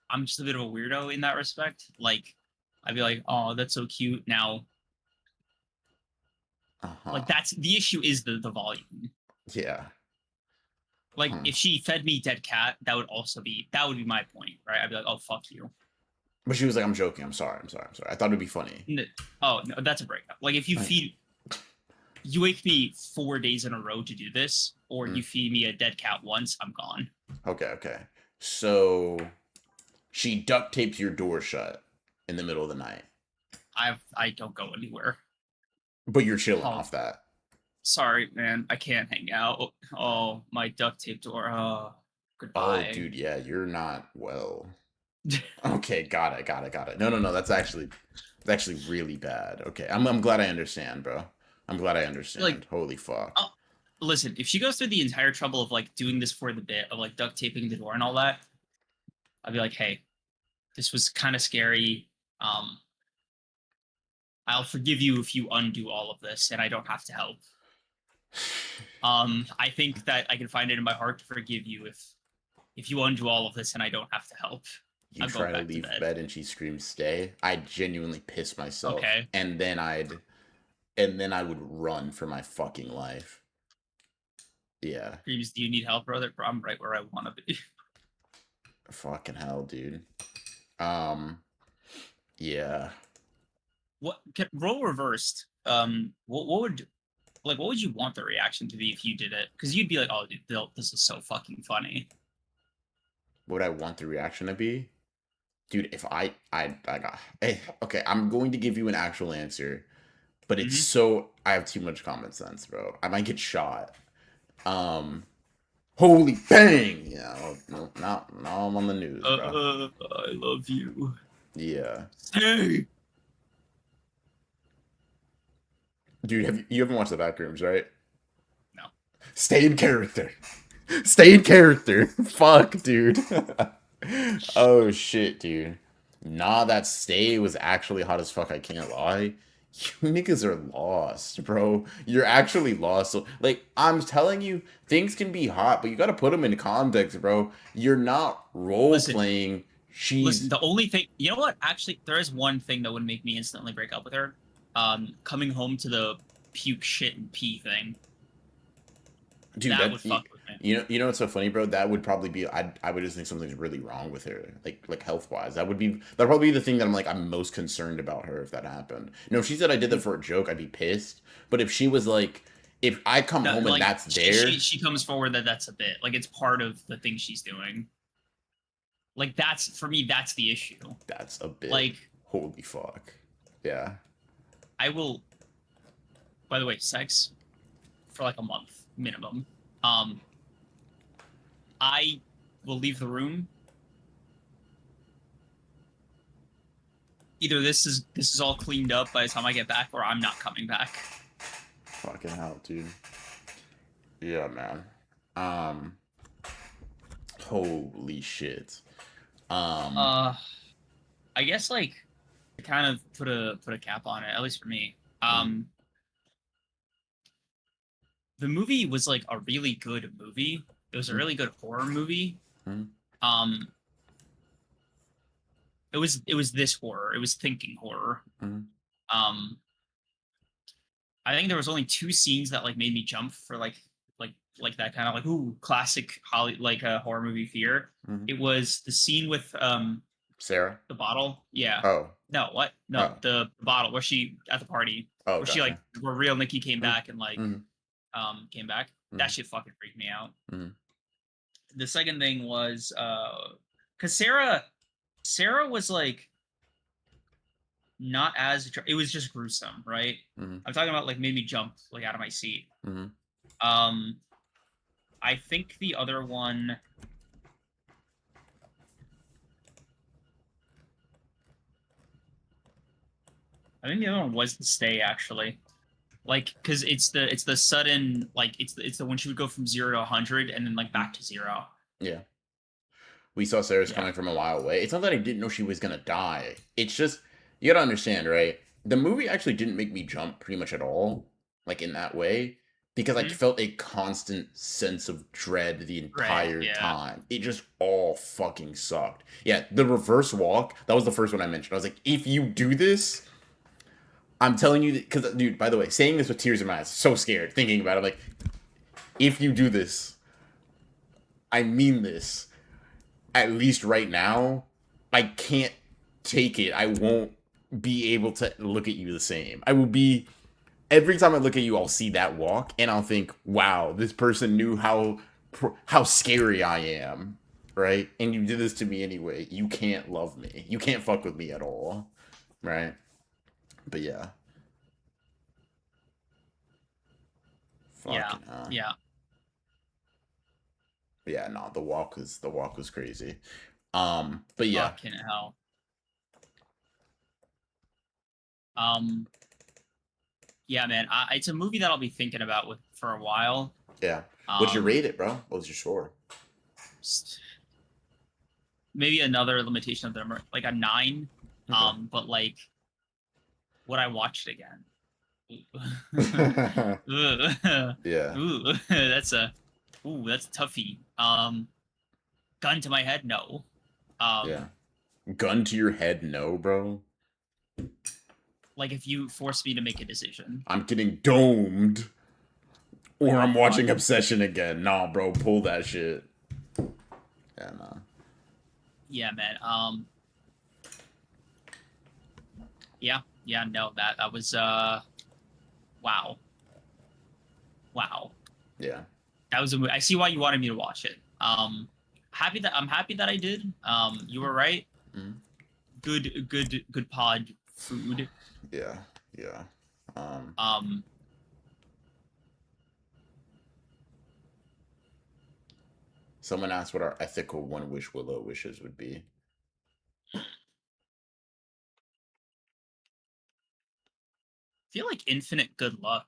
[SPEAKER 2] I'm just a bit of a weirdo in that respect. Like I'd be like, oh, that's so cute. Now,
[SPEAKER 1] Uh huh.
[SPEAKER 2] like that's the issue is the volume.
[SPEAKER 1] Yeah.
[SPEAKER 2] Like
[SPEAKER 1] Huh.
[SPEAKER 2] if she fed me dead cat, that would be my point, right? I'd be like, oh fuck you.
[SPEAKER 1] But she was like, "I'm joking. I'm sorry. I'm sorry. I'm sorry. I thought it'd be funny."
[SPEAKER 2] Oh no, that's a breakup. Like if
[SPEAKER 1] Oh, yeah.
[SPEAKER 2] you wake me 4 days in a row to do this, or
[SPEAKER 1] Mm.
[SPEAKER 2] you feed me a dead cat once, I'm gone.
[SPEAKER 1] Okay. Okay. So she duct tapes your door shut in the middle of the night,
[SPEAKER 2] I don't go anywhere.
[SPEAKER 1] but you're chilling
[SPEAKER 2] Oh,
[SPEAKER 1] off that.
[SPEAKER 2] sorry, man. I can't hang out. Oh, my duct tape door. Oh,
[SPEAKER 1] Oh,
[SPEAKER 2] goodbye.
[SPEAKER 1] dude. Yeah, you're not well. Okay. Got it. Got it. Got it. No. No. No. That's actually really bad. Okay. I'm glad I understand, bro. I'm glad I
[SPEAKER 2] Like,
[SPEAKER 1] understand. Holy fuck.
[SPEAKER 2] oh, listen, if she goes through the entire trouble of like doing this for the bit of like duct taping the door and all that, I'd be like, hey, this was kind of scary. Um, I'll forgive you if you undo all of this and I don't have to help. I think that I can find it in my heart to forgive you if you undo all of this and I don't have to help.
[SPEAKER 1] You
[SPEAKER 2] I'm going
[SPEAKER 1] try to
[SPEAKER 2] back to
[SPEAKER 1] leave
[SPEAKER 2] bed.
[SPEAKER 1] bed and she screams stay, I'd genuinely piss myself
[SPEAKER 2] Okay.
[SPEAKER 1] and then I would run for my fucking life. Yeah.
[SPEAKER 2] Dreams, do you need help, brother? Bro, I'm right where I want to be.
[SPEAKER 1] Fucking hell, dude. Um yeah.
[SPEAKER 2] Role reversed? What would what would you want the reaction to be if you did it? Because you'd be like, oh, dude, this is so fucking funny.
[SPEAKER 1] What would I want the reaction to be? Dude, if I got hey, okay, I'm going to give you an actual answer, but it's
[SPEAKER 2] Mm-hmm.
[SPEAKER 1] so I have too much common sense, bro. I might get shot. Um Holy bang! Yeah, no, now I'm on the news, bro.
[SPEAKER 2] I love you.
[SPEAKER 1] Yeah.
[SPEAKER 2] Stay.
[SPEAKER 1] Dude, you haven't watched the Backrooms, right?
[SPEAKER 2] No.
[SPEAKER 1] Stay in character. Stay in character. Fuck, dude. Oh shit, dude. Nah, that stay was actually hot as fuck. I can't lie. You niggas are lost, bro. You're actually lost. So, like, I'm telling you, things can be hot, but you gotta put them in context, bro. You're not role
[SPEAKER 2] Listen,
[SPEAKER 1] playing.
[SPEAKER 2] listen.
[SPEAKER 1] She's,
[SPEAKER 2] The only thing, you know what? Actually, there is one thing that would make me instantly break up with her. Coming home to the puke, shit, and pee thing.
[SPEAKER 1] dude.
[SPEAKER 2] That
[SPEAKER 1] That
[SPEAKER 2] would fuck with me.
[SPEAKER 1] you know what's so funny, bro? That would probably be. I would just think something's really wrong with her, like health wise. That'd probably be the thing that I'm most concerned about her if that happened. No, if she said I did that for a joke, I'd be pissed. But if she was like, if I come
[SPEAKER 2] No,
[SPEAKER 1] home and
[SPEAKER 2] like
[SPEAKER 1] that's there,
[SPEAKER 2] she comes forward that that's a bit like it's part of the thing she's doing. Like that's for me, that's the issue.
[SPEAKER 1] that's a bit.
[SPEAKER 2] Like
[SPEAKER 1] Holy fuck. Yeah.
[SPEAKER 2] I will. By the way, sex for like a month minimum. Um, I will leave the room. Either this is all cleaned up by the time I get back, or I'm not coming back.
[SPEAKER 1] Fucking hell, dude. Yeah, man. Um. Holy shit. Um.
[SPEAKER 2] Uh, I guess like to kind of put a cap on it, at least for me.
[SPEAKER 1] Mm,
[SPEAKER 2] The movie was like a really good movie. It was a
[SPEAKER 1] mm,
[SPEAKER 2] really good horror movie.
[SPEAKER 1] mm,
[SPEAKER 2] Um, it was this horror. It was thinking horror.
[SPEAKER 1] mm,
[SPEAKER 2] Um, I think there was only two scenes that like made me jump for like that kind of like ooh classic Holly like a horror movie fear.
[SPEAKER 1] mm.
[SPEAKER 2] It was the scene with
[SPEAKER 1] Sarah.
[SPEAKER 2] the bottle. Yeah.
[SPEAKER 1] Oh.
[SPEAKER 2] No, what? No,
[SPEAKER 1] Oh.
[SPEAKER 2] the bottle where she at the party
[SPEAKER 1] Oh.
[SPEAKER 2] where she like
[SPEAKER 1] Gotcha.
[SPEAKER 2] where real Nikki came
[SPEAKER 1] Mm,
[SPEAKER 2] back and like
[SPEAKER 1] mm,
[SPEAKER 2] came back. That
[SPEAKER 1] mm,
[SPEAKER 2] shit fucking freaked me out.
[SPEAKER 1] mm.
[SPEAKER 2] The second thing was because Sarah was like not as it was just gruesome, right?
[SPEAKER 1] Hmm.
[SPEAKER 2] I'm talking about like made me jump like out of my seat.
[SPEAKER 1] Hmm.
[SPEAKER 2] Um, I think the other one. I think the other one was the stay actually. Like, because it's the sudden like it's the when she would go from 0 to 100 and then like back to 0.
[SPEAKER 1] Yeah. We saw Sarah's
[SPEAKER 2] Yeah.
[SPEAKER 1] coming from a mile away. It's not that I didn't know she was gonna die. It's just you gotta understand, right? The movie actually didn't make me jump pretty much at all, like in that way, because I
[SPEAKER 2] Hmm?
[SPEAKER 1] felt a constant sense of dread the
[SPEAKER 2] Red.
[SPEAKER 1] entire
[SPEAKER 2] Yeah.
[SPEAKER 1] time. It just all fucking sucked. Yeah, the reverse walk, that was the first one I mentioned. I was like, if you do this, I'm telling you, because dude, by the way, saying this with tears in my eyes, so scared thinking about it. Like, if you do this, I mean this. At least right now, I can't take it. I won't be able to look at you the same. I will be every time I look at you, I'll see that walk and I'll think, "Wow, this person knew how scary I am." Right? And you did this to me anyway. You can't love me. You can't fuck with me at all. Right? But yeah.
[SPEAKER 2] Yeah.
[SPEAKER 1] Fucking
[SPEAKER 2] Yeah.
[SPEAKER 1] yeah, no, the walk was crazy. But yeah.
[SPEAKER 2] Fucking hell. Um. Yeah, man. It's a movie that I'll be thinking about with for a while.
[SPEAKER 1] Yeah. What'd you
[SPEAKER 2] Um.
[SPEAKER 1] rate it, bro? What was your score?
[SPEAKER 2] Maybe another limitation of the number, like a 9.
[SPEAKER 1] Okay.
[SPEAKER 2] But like, would I watch it again?
[SPEAKER 1] Yeah.
[SPEAKER 2] Ooh, that's toughy. Gun to my head, no.
[SPEAKER 1] Yeah.
[SPEAKER 2] Um,
[SPEAKER 1] Gun to your head, no, bro.
[SPEAKER 2] like if you force me to make a decision,
[SPEAKER 1] I'm getting domed.
[SPEAKER 2] like
[SPEAKER 1] Or
[SPEAKER 2] oh
[SPEAKER 1] I'm
[SPEAKER 2] fuck,
[SPEAKER 1] watching Obsession again. Nah, bro, pull that shit. Yeah, nah.
[SPEAKER 2] yeah, man. Yeah, no, that was wow, wow.
[SPEAKER 1] Yeah.
[SPEAKER 2] That was I see why you wanted me to watch it. I'm happy that I did. You were right.
[SPEAKER 1] Mhm.
[SPEAKER 2] Good pod food.
[SPEAKER 1] Yeah. Yeah. Um,
[SPEAKER 2] Um,
[SPEAKER 1] Someone asked what our ethical one wish Willow wishes would be.
[SPEAKER 2] feel like infinite good luck.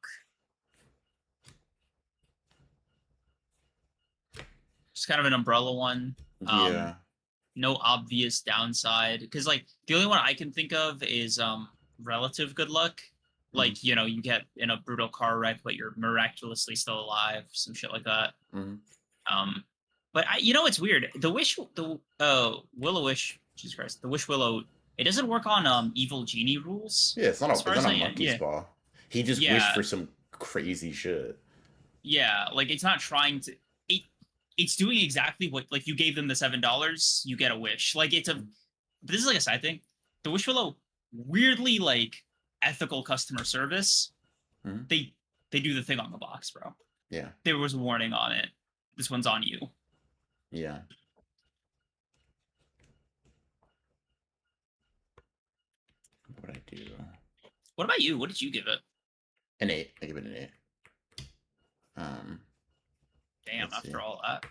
[SPEAKER 2] Just kind of an umbrella one.
[SPEAKER 1] Yeah.
[SPEAKER 2] No obvious downside because like the only one I can think of is relative good luck.
[SPEAKER 1] Hmm.
[SPEAKER 2] Like you get in a brutal car wreck, but you're miraculously still alive, some shit like that.
[SPEAKER 1] Hmm.
[SPEAKER 2] Um, but it's weird. The Willow Wish, Jesus Christ, the Wish Willow. It doesn't work on evil genie rules,
[SPEAKER 1] Yeah, it's not
[SPEAKER 2] as
[SPEAKER 1] a
[SPEAKER 2] far
[SPEAKER 1] it's
[SPEAKER 2] as
[SPEAKER 1] not a
[SPEAKER 2] I
[SPEAKER 1] monkey
[SPEAKER 2] yeah
[SPEAKER 1] spa. He just wished
[SPEAKER 2] yeah
[SPEAKER 1] for some crazy shit.
[SPEAKER 2] yeah. Like it's not trying to. It it's doing exactly what like you gave them the $7, you get a wish. Like it's a. But this is like a side thing. The Wish Willow weirdly like ethical customer service.
[SPEAKER 1] Hmm.
[SPEAKER 2] They they do the thing on the box, bro.
[SPEAKER 1] Yeah.
[SPEAKER 2] There was a warning on it. This one's on you.
[SPEAKER 1] Yeah. What would I do?
[SPEAKER 2] What about you? What did you give it?
[SPEAKER 1] An 8. I give it an 8. Um,
[SPEAKER 2] Damn,
[SPEAKER 1] let's see.
[SPEAKER 2] after all that.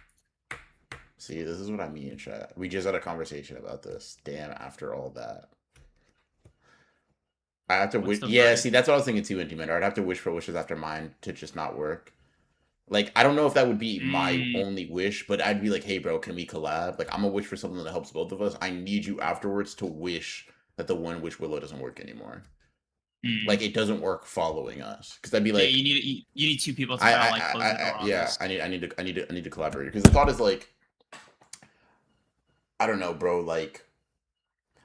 [SPEAKER 1] See, this is what I mean, chat. We just had a conversation about this. Damn, after all that. I have to
[SPEAKER 2] What's
[SPEAKER 1] wish.
[SPEAKER 2] the
[SPEAKER 1] Yeah,
[SPEAKER 2] verdict?
[SPEAKER 1] see, that's what I was thinking too, Intimate. I'd have to wish for wishes after mine to just not work. Like, I don't know if that would be my
[SPEAKER 2] Mm,
[SPEAKER 1] only wish, but I'd be like, hey, bro, can we collab? Like, I'm gonna wish for something that helps both of us. I need you afterwards to wish that the one wish Willow doesn't work anymore. Like,
[SPEAKER 2] mm.
[SPEAKER 1] it doesn't work following us. Because I'd be
[SPEAKER 2] Yeah,
[SPEAKER 1] like,
[SPEAKER 2] you need two people to kind of like close the door on
[SPEAKER 1] yeah,
[SPEAKER 2] this.
[SPEAKER 1] I need to collaborate. Because the thought is like, I don't know, bro. Like,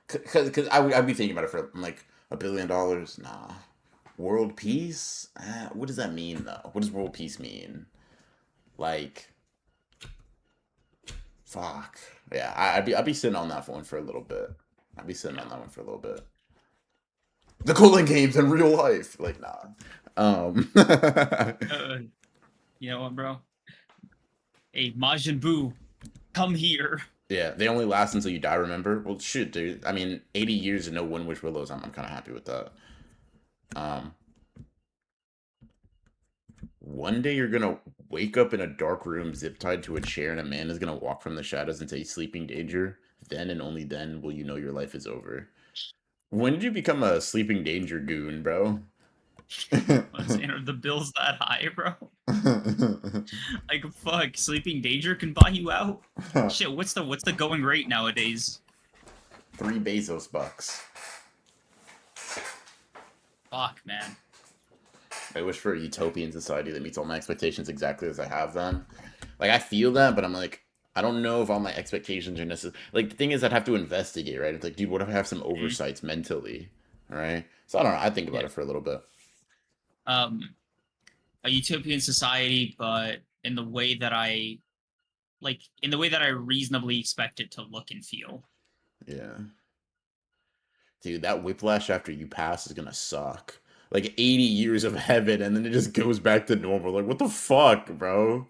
[SPEAKER 1] because I'd be thinking about it for like $1 billion. Nah, world peace. What does that mean though? What does world peace mean? Like, fuck. Yeah, I'd be sitting on that one for a little bit. I'd be sitting on
[SPEAKER 2] Yeah.
[SPEAKER 1] that one for a little bit. The cooling games in real life, like nah.
[SPEAKER 2] You know what, bro? Hey, Majin Buu, come here.
[SPEAKER 1] Yeah, they only last until you die. Remember? Well, shit, dude. I mean, 80 years and no one wish willows. I'm kind of happy with that. Um, One day you're gonna wake up in a dark room, zip tied to a chair, and a man is gonna walk from the shadows and say, "Sleeping danger." Then and only then will you know your life is over. When did you become a sleeping danger goon, bro?
[SPEAKER 2] Are the bills that high, bro? Like fuck, sleeping danger can buy you out. Shit, what's the going rate nowadays?
[SPEAKER 1] 3 Bezos bucks.
[SPEAKER 2] Fuck, man.
[SPEAKER 1] I wish for a utopian society that meets all my expectations exactly as I have them. Like I feel that, but I'm like, I don't know if all my expectations are necessary. Like the thing is, I'd have to investigate, right? It's like, dude, what if I have some
[SPEAKER 2] Mm,
[SPEAKER 1] oversights mentally, all right? So I don't know. I think
[SPEAKER 2] yeah.
[SPEAKER 1] about it for a little bit.
[SPEAKER 2] Um, a utopian society, but in the way that I reasonably expect it to look and feel.
[SPEAKER 1] Yeah, dude, that whiplash after you pass is gonna suck. Like 80 years of heaven, and then it just goes back to normal. Like, what the fuck, bro?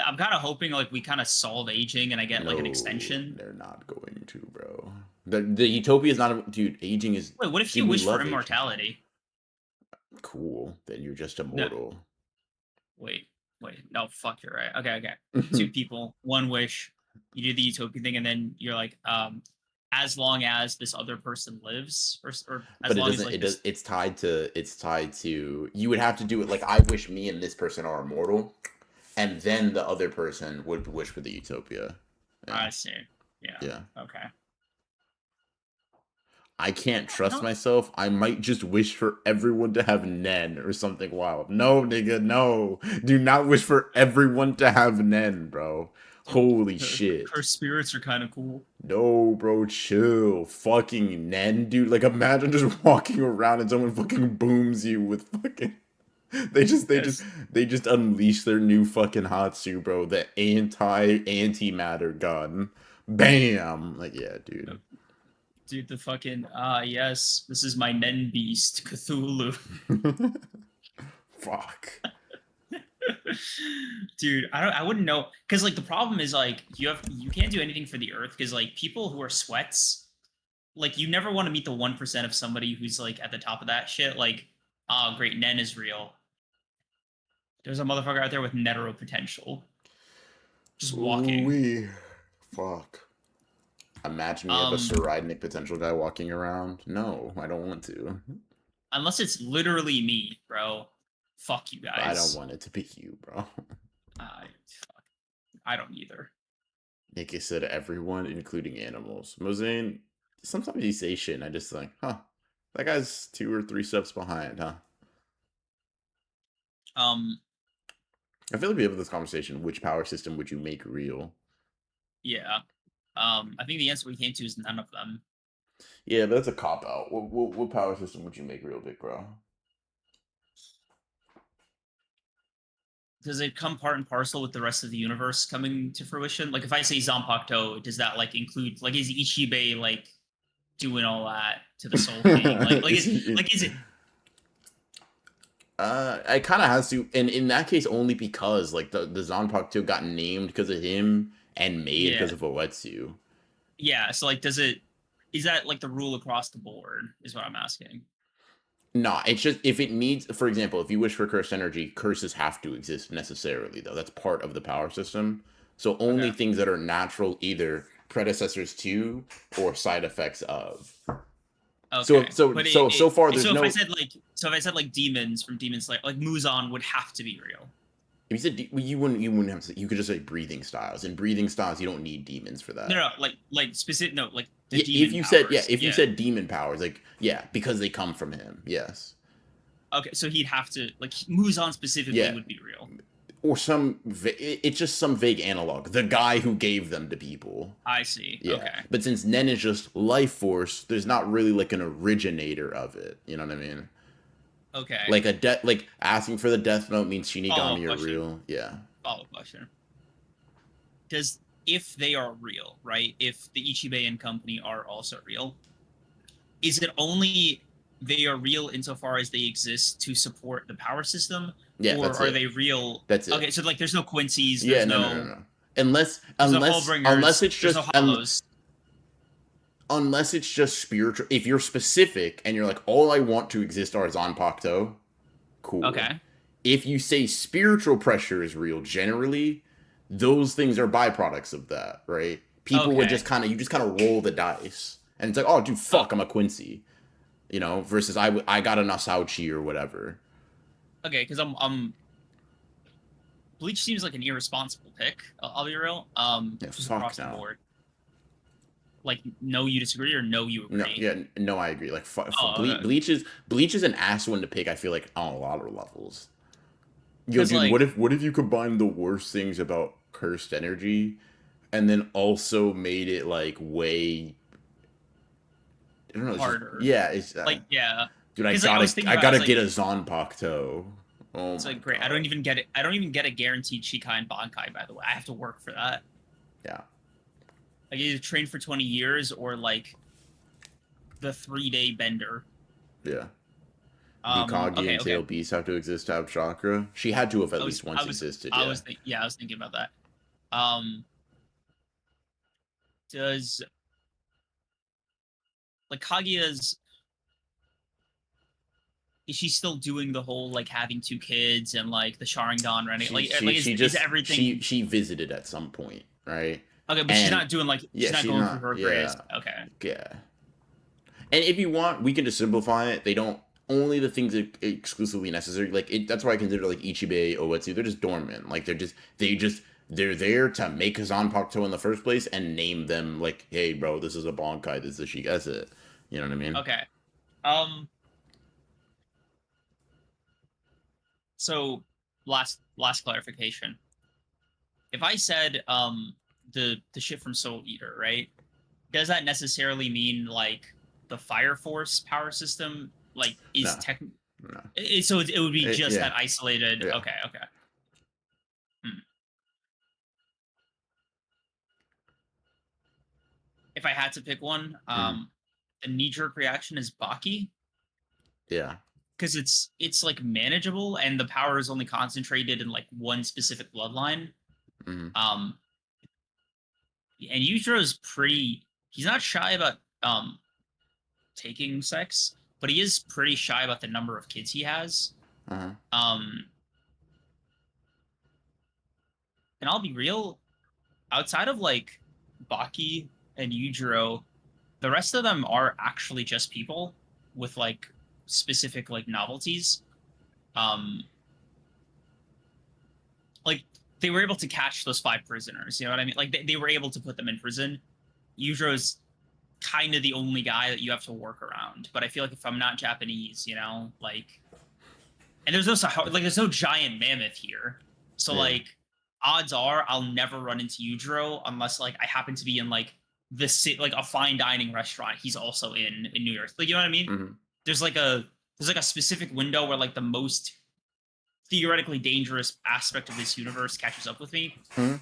[SPEAKER 2] I'm kind of hoping like we kind of solve aging and I get like an
[SPEAKER 1] No,
[SPEAKER 2] extension.
[SPEAKER 1] they're not going to, bro. The utopia is not, dude. Aging is,
[SPEAKER 2] Wait, what if
[SPEAKER 1] dude.
[SPEAKER 2] you
[SPEAKER 1] We
[SPEAKER 2] wish for
[SPEAKER 1] love aging.
[SPEAKER 2] immortality?
[SPEAKER 1] Cool. Then you're just
[SPEAKER 2] No,
[SPEAKER 1] immortal.
[SPEAKER 2] wait, no, fuck, you're right. Okay, okay. Two people, one wish. You do the utopian thing, and then you're like, as long as this other person lives, or as
[SPEAKER 1] But it
[SPEAKER 2] long as
[SPEAKER 1] doesn't.
[SPEAKER 2] like
[SPEAKER 1] It does.
[SPEAKER 2] this.
[SPEAKER 1] It's tied to. It's tied to. You would have to do it like I wish me and this person are immortal, and then the other person would wish for the utopia. Yeah.
[SPEAKER 2] I see. Yeah.
[SPEAKER 1] Yeah.
[SPEAKER 2] Okay.
[SPEAKER 1] I can't
[SPEAKER 2] I
[SPEAKER 1] trust
[SPEAKER 2] don't.
[SPEAKER 1] myself. I might just wish for everyone to have Nen or something wild. No, nigga, no. Do not wish for everyone to have Nen, bro. Holy shit.
[SPEAKER 2] Her spirits are kind of cool.
[SPEAKER 1] No, bro, chill. Fucking Nen, dude. Like, imagine just walking around and someone fucking booms you with fucking. They just, they just,
[SPEAKER 2] Yes.
[SPEAKER 1] they just unleash their new fucking Hatsu, bro. The anti-antimatter gun. Bam. Like, yeah, dude.
[SPEAKER 2] Dude, the fucking yes, this is my Nen beast, Cthulhu.
[SPEAKER 1] Fuck.
[SPEAKER 2] Dude, I wouldn't know because like the problem is like you can't do anything for the earth because like people who are sweats, like you never want to meet the 1% of somebody who's like at the top of that shit. Like, oh great, Nen is real. There's a motherfucker out there with netero potential, just walking.
[SPEAKER 1] Ooh-wee. Fuck. Imagine me have a
[SPEAKER 2] Um,
[SPEAKER 1] Saridnik potential guy walking around. No, I don't want to.
[SPEAKER 2] unless it's literally me, bro. Fuck you
[SPEAKER 1] I don't
[SPEAKER 2] guys.
[SPEAKER 1] want it to be you, bro.
[SPEAKER 2] Fuck, I don't either.
[SPEAKER 1] Like I said, everyone, including animals. Mozane, sometimes you say shit and I just think, huh, that guy's 2 or 3 steps behind, huh?
[SPEAKER 2] Um,
[SPEAKER 1] I feel like we have this conversation. Which power system would you make real?
[SPEAKER 2] yeah. I think the answer we came to is none of them.
[SPEAKER 1] Yeah, but that's a cop out. What power system would you make real, big bro?
[SPEAKER 2] Does it come part and parcel with the rest of the universe coming to fruition? Like if I say Zanpakuto, does that like include like is Ichibe like doing all that to the Soul King?
[SPEAKER 1] Is he?
[SPEAKER 2] Is it
[SPEAKER 1] It kind of has to, and in that case, only because like the Zanpakuto got named because of him and made
[SPEAKER 2] yeah.
[SPEAKER 1] because of Oetsu.
[SPEAKER 2] Yeah. So like does it is that like the rule across the board is what I'm asking.
[SPEAKER 1] No, it's just if it needs, for example, if you wish for cursed energy, curses have to exist necessarily, though. That's part of the power system. So only
[SPEAKER 2] Okay.
[SPEAKER 1] things that are natural, either predecessors to or side effects of. So
[SPEAKER 2] Okay.
[SPEAKER 1] so
[SPEAKER 2] But
[SPEAKER 1] so so far, there's
[SPEAKER 2] so if I
[SPEAKER 1] no.
[SPEAKER 2] said like so if I said like demons from Demon Slayer, like Muzan would have to be real.
[SPEAKER 1] If you said well, you wouldn't have to. You could just say breathing styles. In breathing styles, you don't need demons for
[SPEAKER 2] No,
[SPEAKER 1] that.
[SPEAKER 2] no, like specific no, like the
[SPEAKER 1] Yeah, if
[SPEAKER 2] demon
[SPEAKER 1] you said
[SPEAKER 2] powers.
[SPEAKER 1] if you
[SPEAKER 2] Yeah.
[SPEAKER 1] said demon powers, like yeah, because they come from him. Yes.
[SPEAKER 2] Okay, so he'd have to like Muzan specifically
[SPEAKER 1] Yeah,
[SPEAKER 2] would be real.
[SPEAKER 1] or it's just some vague analog. The guy who gave them to people.
[SPEAKER 2] I see.
[SPEAKER 1] Yeah,
[SPEAKER 2] Okay.
[SPEAKER 1] but since Nen is just life force, there's not really like an originator of it. You know what I mean?
[SPEAKER 2] Okay.
[SPEAKER 1] Like like asking for the death note means
[SPEAKER 2] Follow up
[SPEAKER 1] Shinigami are
[SPEAKER 2] question.
[SPEAKER 1] real. Yeah.
[SPEAKER 2] Follow up question. Does if they are real, right? If the Ichibe and company are also real, is it only they are real insofar as they exist to support the power system,
[SPEAKER 1] Yeah,
[SPEAKER 2] or
[SPEAKER 1] that's
[SPEAKER 2] are
[SPEAKER 1] it.
[SPEAKER 2] they real?
[SPEAKER 1] That's it.
[SPEAKER 2] Okay, so like there's no Quincy's,
[SPEAKER 1] Yeah,
[SPEAKER 2] there's
[SPEAKER 1] no, no, no,
[SPEAKER 2] no
[SPEAKER 1] no. unless
[SPEAKER 2] There's no
[SPEAKER 1] unless unless
[SPEAKER 2] Fullbringers.
[SPEAKER 1] it's
[SPEAKER 2] There's no
[SPEAKER 1] just
[SPEAKER 2] Hollows.
[SPEAKER 1] unless it's just spiritual. If you're specific and you're like, all I want to exist are Zanpakuto, cool.
[SPEAKER 2] Okay.
[SPEAKER 1] If you say spiritual pressure is real, generally, those things are byproducts of that, right? People would just
[SPEAKER 2] Okay.
[SPEAKER 1] kind of, you just kind of roll the dice, and it's like, oh, dude,
[SPEAKER 2] Oh,
[SPEAKER 1] fuck, I'm a Quincy, versus I got a Nasauchi or whatever.
[SPEAKER 2] okay. Because Bleach seems like an irresponsible pick. I'll be real.
[SPEAKER 1] Yeah,
[SPEAKER 2] Just
[SPEAKER 1] fuck
[SPEAKER 2] across the
[SPEAKER 1] no.
[SPEAKER 2] board. Like, no, you disagree or no, you
[SPEAKER 1] No,
[SPEAKER 2] agree.
[SPEAKER 1] yeah, no, I agree. Like,
[SPEAKER 2] Oh, okay.
[SPEAKER 1] Bleach is an ass one to pick. I feel like on a lot of levels. Yo,
[SPEAKER 2] Because
[SPEAKER 1] dude, what
[SPEAKER 2] like
[SPEAKER 1] if you combine the worst things about cursed energy, and then also made it like way, I don't know, it's just
[SPEAKER 2] harder.
[SPEAKER 1] yeah, it's
[SPEAKER 2] Yeah.
[SPEAKER 1] dude,
[SPEAKER 2] Because like I was thinking
[SPEAKER 1] I
[SPEAKER 2] about, it, I was
[SPEAKER 1] gotta
[SPEAKER 2] like,
[SPEAKER 1] get a Zanpakuto. Oh
[SPEAKER 2] it's
[SPEAKER 1] my
[SPEAKER 2] like great. I don't
[SPEAKER 1] god.
[SPEAKER 2] even get it. I don't even get a guaranteed Shikai and Bankai. By the way, I have to work for that.
[SPEAKER 1] Yeah.
[SPEAKER 2] Like either train for 20 years or like the 3-day bender.
[SPEAKER 1] Yeah. Do Kagi
[SPEAKER 2] Okay,
[SPEAKER 1] and
[SPEAKER 2] okay.
[SPEAKER 1] Tail Beast have to exist to have chakra? She had to have at
[SPEAKER 2] I was
[SPEAKER 1] least once
[SPEAKER 2] I was
[SPEAKER 1] existed,
[SPEAKER 2] I
[SPEAKER 1] yeah.
[SPEAKER 2] was yeah, I was thinking about that. Um, does like Kaguya's is she still doing the whole like having two kids and like the Sharingan running
[SPEAKER 1] She
[SPEAKER 2] like
[SPEAKER 1] she she
[SPEAKER 2] is
[SPEAKER 1] just
[SPEAKER 2] everything
[SPEAKER 1] she visited at some point, right?
[SPEAKER 2] okay? But she's
[SPEAKER 1] And
[SPEAKER 2] not doing like she's
[SPEAKER 1] yeah,
[SPEAKER 2] not
[SPEAKER 1] she's
[SPEAKER 2] going through
[SPEAKER 1] not,
[SPEAKER 2] her greatest.
[SPEAKER 1] yeah.
[SPEAKER 2] Okay,
[SPEAKER 1] Yeah. And if you want, we can just simplify it. They don't only the things that are exclusively necessary. Like that's why I consider like Ichibei, Oetsu. They're just dormant. Like they're there to make a Zanpakuto in the first place and name them like, hey, bro, this is a Bonkai. This is a Shigase. You know what I mean?
[SPEAKER 2] okay. Um, so last clarification. If I said the shit from Soul Eater, right? Does that necessarily mean like the Fire Force power system like is
[SPEAKER 1] No,
[SPEAKER 2] tech?
[SPEAKER 1] no.
[SPEAKER 2] So it would be just
[SPEAKER 1] Yeah,
[SPEAKER 2] that isolated.
[SPEAKER 1] yeah.
[SPEAKER 2] Okay, okay. Hmm. If I had to pick one,
[SPEAKER 1] Mm,
[SPEAKER 2] the knee jerk reaction is Baki
[SPEAKER 1] yeah.
[SPEAKER 2] because it's like manageable and the power is only concentrated in like one specific bloodline.
[SPEAKER 1] Mm,
[SPEAKER 2] Um, and Yujiro's pretty. He's not shy about taking sex, but he is pretty shy about the number of kids he has.
[SPEAKER 1] uh-huh.
[SPEAKER 2] Um, and I'll be real, outside of like Baki and Yujiro, the rest of them are actually just people with like specific like novelties. Um, like they were able to catch those 5 prisoners. You know what I mean? Like they were able to put them in prison. Yujiro's kind of the only guy that you have to work around. But I feel like if I'm not Japanese, like, and there's no giant mammoth here, so
[SPEAKER 1] Yeah.
[SPEAKER 2] like, odds are I'll never run into Yujiro unless like I happen to be in like like a fine dining restaurant. He's also in New York. Like you know what I mean?
[SPEAKER 1] Mm-hmm.
[SPEAKER 2] There's like a specific window where like the most theoretically dangerous aspect of this universe catches up with me,
[SPEAKER 1] Mm-hmm.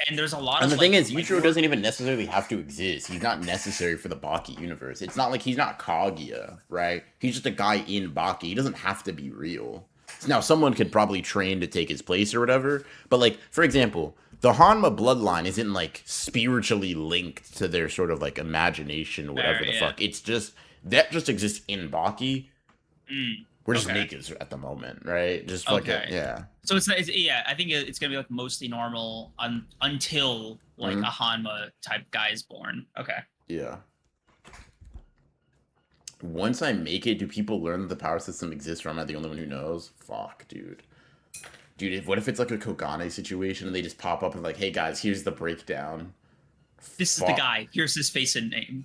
[SPEAKER 2] and there's a lot
[SPEAKER 1] And
[SPEAKER 2] of
[SPEAKER 1] the thing
[SPEAKER 2] like
[SPEAKER 1] is, Yuchiro
[SPEAKER 2] legwork.
[SPEAKER 1] doesn't even necessarily have to exist. He's not necessary for the Baki universe. It's not like he's not Kaguya, right? He's just a guy in Baki. He doesn't have to be real. Now, someone could probably train to take his place or whatever, but like, for example, the Hanma bloodline isn't like spiritually linked to their sort of like imagination or whatever
[SPEAKER 2] Fair,
[SPEAKER 1] the
[SPEAKER 2] yeah.
[SPEAKER 1] fuck. It's just that just exists in Baki.
[SPEAKER 2] Mm,
[SPEAKER 1] We're just
[SPEAKER 2] okay.
[SPEAKER 1] niggas at the moment, right? Just fucking
[SPEAKER 2] Okay.
[SPEAKER 1] yeah.
[SPEAKER 2] So it's yeah, I think it's gonna be like mostly normal until like a
[SPEAKER 1] Mm-hmm.
[SPEAKER 2] Hanma type guy is born. Okay.
[SPEAKER 1] Yeah. Once I make it, do people learn that the power system exists or am I the only one who knows? Fuck, dude. Dude, what if it's like a Kogane situation and they just pop up and like, hey guys, here's the breakdown.
[SPEAKER 2] This is the
[SPEAKER 1] Fuck.
[SPEAKER 2] guy. Here's his face and name.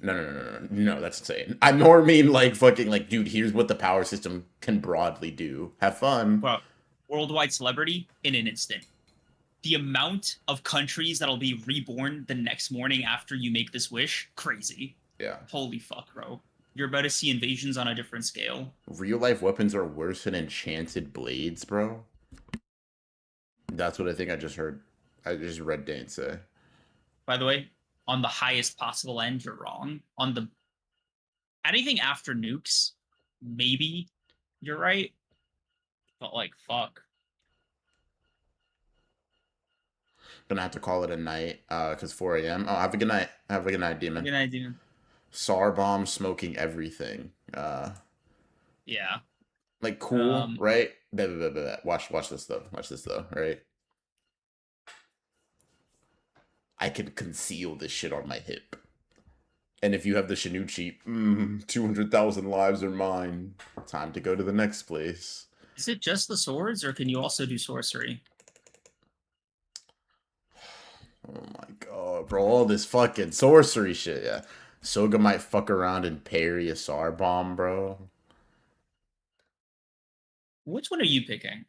[SPEAKER 1] No, that's insane. I more mean like fucking like, dude, here's what the power system can broadly do. Have fun.
[SPEAKER 2] Well, worldwide celebrity in an instant. The amount of countries that'll be reborn the next morning after you make this wish, crazy.
[SPEAKER 1] Yeah.
[SPEAKER 2] Holy fuck, bro. You're about to see invasions on a different scale.
[SPEAKER 1] Real life weapons are worse than enchanted blades, bro. That's what I think I just heard. I just read Dane say.
[SPEAKER 2] By the way, on the highest possible end, you're wrong. On the anything after nukes, maybe you're right. But like fuck.
[SPEAKER 1] Gonna have to call it a night, cause 4 a.m. Oh, have a good night. Have a good night, demon.
[SPEAKER 2] Good idea.
[SPEAKER 1] SAR bomb smoking everything.
[SPEAKER 2] Yeah.
[SPEAKER 1] Like cool,
[SPEAKER 2] Um,
[SPEAKER 1] right? Blah, blah, blah, blah. Watch this though. Watch this though, right? I can conceal this shit on my hip. And if you have the Shinuchi, 200,000 lives are mine. Time to go to the next place.
[SPEAKER 2] is it just the swords, or can you also do sorcery?
[SPEAKER 1] Oh my god, bro. All this fucking sorcery shit, yeah. Soga might fuck around and parry a SAR bomb, bro.
[SPEAKER 2] Which one are you picking?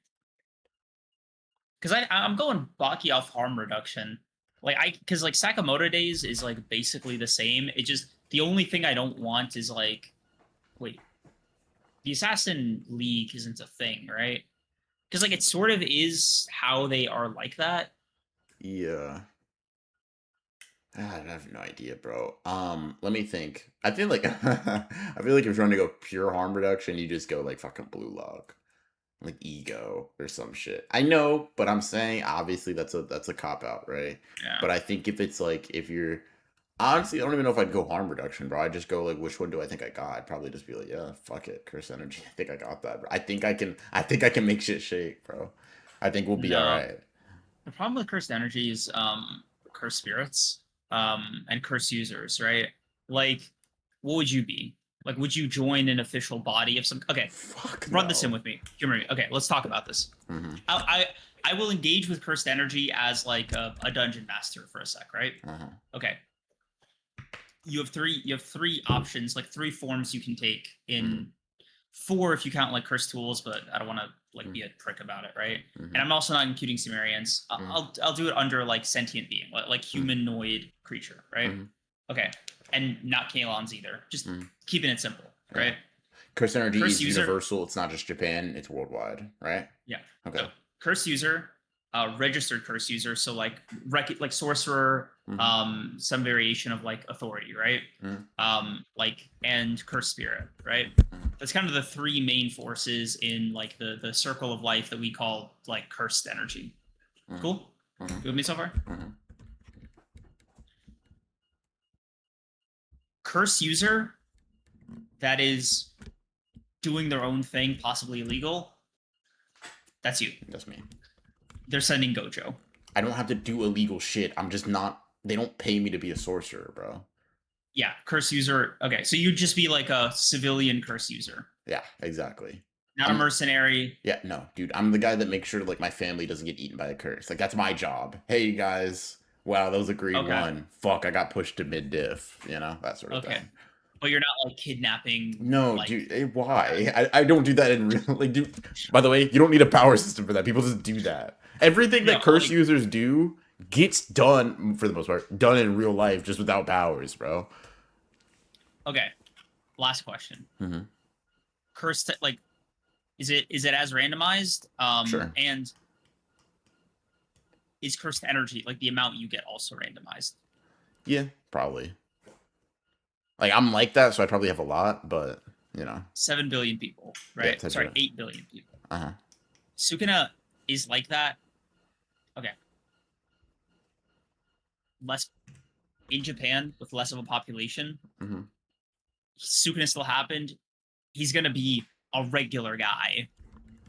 [SPEAKER 2] Because I'm going Baki off harm reduction. Because like Sakamoto Days is like basically the same. It just the only thing I don't want is like, wait, the Assassin League isn't a thing, right? Because like it sort of is how they are like that.
[SPEAKER 1] Yeah. I have no idea, bro. Let me think. I feel like I feel like if you're trying to go pure harm reduction, you just go like fucking blue lock. Like ego or some shit. I know, but I'm saying obviously that's a cop out, right?
[SPEAKER 2] Yeah.
[SPEAKER 1] But I think if it's like if you're honestly, I don't even know if I'd go harm reduction, bro. I'd just go like, which one do I think I got? I'd probably just be like, yeah, fuck it, curse energy. I think I got that. Bro. I think I can. I think I can make shit shake, bro. I think we'll be all
[SPEAKER 2] No.
[SPEAKER 1] right.
[SPEAKER 2] The problem with cursed energy is cursed spirits and cursed users, right? Like, what would you be? Like, would you join an official body of some? Okay,
[SPEAKER 1] Fuck
[SPEAKER 2] run this in
[SPEAKER 1] no.
[SPEAKER 2] with me. Humor me. Okay, let's talk about this.
[SPEAKER 1] Mm-hmm.
[SPEAKER 2] I will engage with cursed energy as like a dungeon master for a sec, right?
[SPEAKER 1] Uh-huh.
[SPEAKER 2] Okay. You have three options, like three forms you can take
[SPEAKER 1] Mm-hmm.
[SPEAKER 2] in four if you count like cursed tools, but I don't want to like be a prick about it, right? And I'm also not including Sumerians. I'll do it under like sentient being, like humanoid creature, right?
[SPEAKER 1] Mm-hmm.
[SPEAKER 2] Okay, and not Kalons either. Just keeping it simple,
[SPEAKER 1] Yeah.
[SPEAKER 2] right?
[SPEAKER 1] Curse energy
[SPEAKER 2] Curse
[SPEAKER 1] is
[SPEAKER 2] user,
[SPEAKER 1] universal. It's not just Japan. It's worldwide, right?
[SPEAKER 2] yeah.
[SPEAKER 1] Okay.
[SPEAKER 2] So curse user, registered curse user, so like sorcerer,
[SPEAKER 1] Mm-hmm.
[SPEAKER 2] some variation of like authority, right?
[SPEAKER 1] Mm-hmm.
[SPEAKER 2] Like and curse spirit, right? That's kind of the three main forces in like the circle of life that we call like cursed energy.
[SPEAKER 1] Mm-hmm.
[SPEAKER 2] Cool?
[SPEAKER 1] Mm-hmm.
[SPEAKER 2] You with me so far?
[SPEAKER 1] Mm-hmm.
[SPEAKER 2] Curse user that is doing their own thing, possibly illegal. That's you.
[SPEAKER 1] That's me.
[SPEAKER 2] They're sending Gojo.
[SPEAKER 1] I don't have to do illegal shit. I'm just not. They don't pay me to be a sorcerer, bro.
[SPEAKER 2] Yeah, curse user. Okay, so you'd just be like a civilian curse user,
[SPEAKER 1] Yeah, exactly.
[SPEAKER 2] not a
[SPEAKER 1] I'm.
[SPEAKER 2] mercenary.
[SPEAKER 1] Yeah, no, dude. I'm the guy that makes sure like my family doesn't get eaten by a curse. Like that's my job. Hey guys, wow, that was a grade
[SPEAKER 2] Okay,
[SPEAKER 1] one. Fuck, I got pushed to mid diff. You know that sort of
[SPEAKER 2] okay,
[SPEAKER 1] thing.
[SPEAKER 2] but you're not like kidnapping.
[SPEAKER 1] No,
[SPEAKER 2] Like,
[SPEAKER 1] dude.
[SPEAKER 2] okay,
[SPEAKER 1] Why? I don't do that in real. Like, dude. By the way, you don't need a power system for that. People just do that. Everything
[SPEAKER 2] yeah,
[SPEAKER 1] that
[SPEAKER 2] but
[SPEAKER 1] curse
[SPEAKER 2] like,
[SPEAKER 1] users do gets done for the most part. Done in real life, just without powers, bro.
[SPEAKER 2] okay. Last question.
[SPEAKER 1] Mm-hmm.
[SPEAKER 2] Curse, like, is it as randomized?
[SPEAKER 1] Sure.
[SPEAKER 2] And is cursed energy like the amount you get also randomized?
[SPEAKER 1] Yeah, probably. Like I'm like that, so I probably have a lot, but you know,
[SPEAKER 2] 7 billion people,
[SPEAKER 1] yeah,
[SPEAKER 2] right?
[SPEAKER 1] type
[SPEAKER 2] Sorry,
[SPEAKER 1] of.
[SPEAKER 2] 8 billion people.
[SPEAKER 1] Uh huh.
[SPEAKER 2] Sukuna is like that. Okay, less in Japan with less of a population.
[SPEAKER 1] Mm-hmm.
[SPEAKER 2] Sukuna still happened. He's gonna be a regular guy.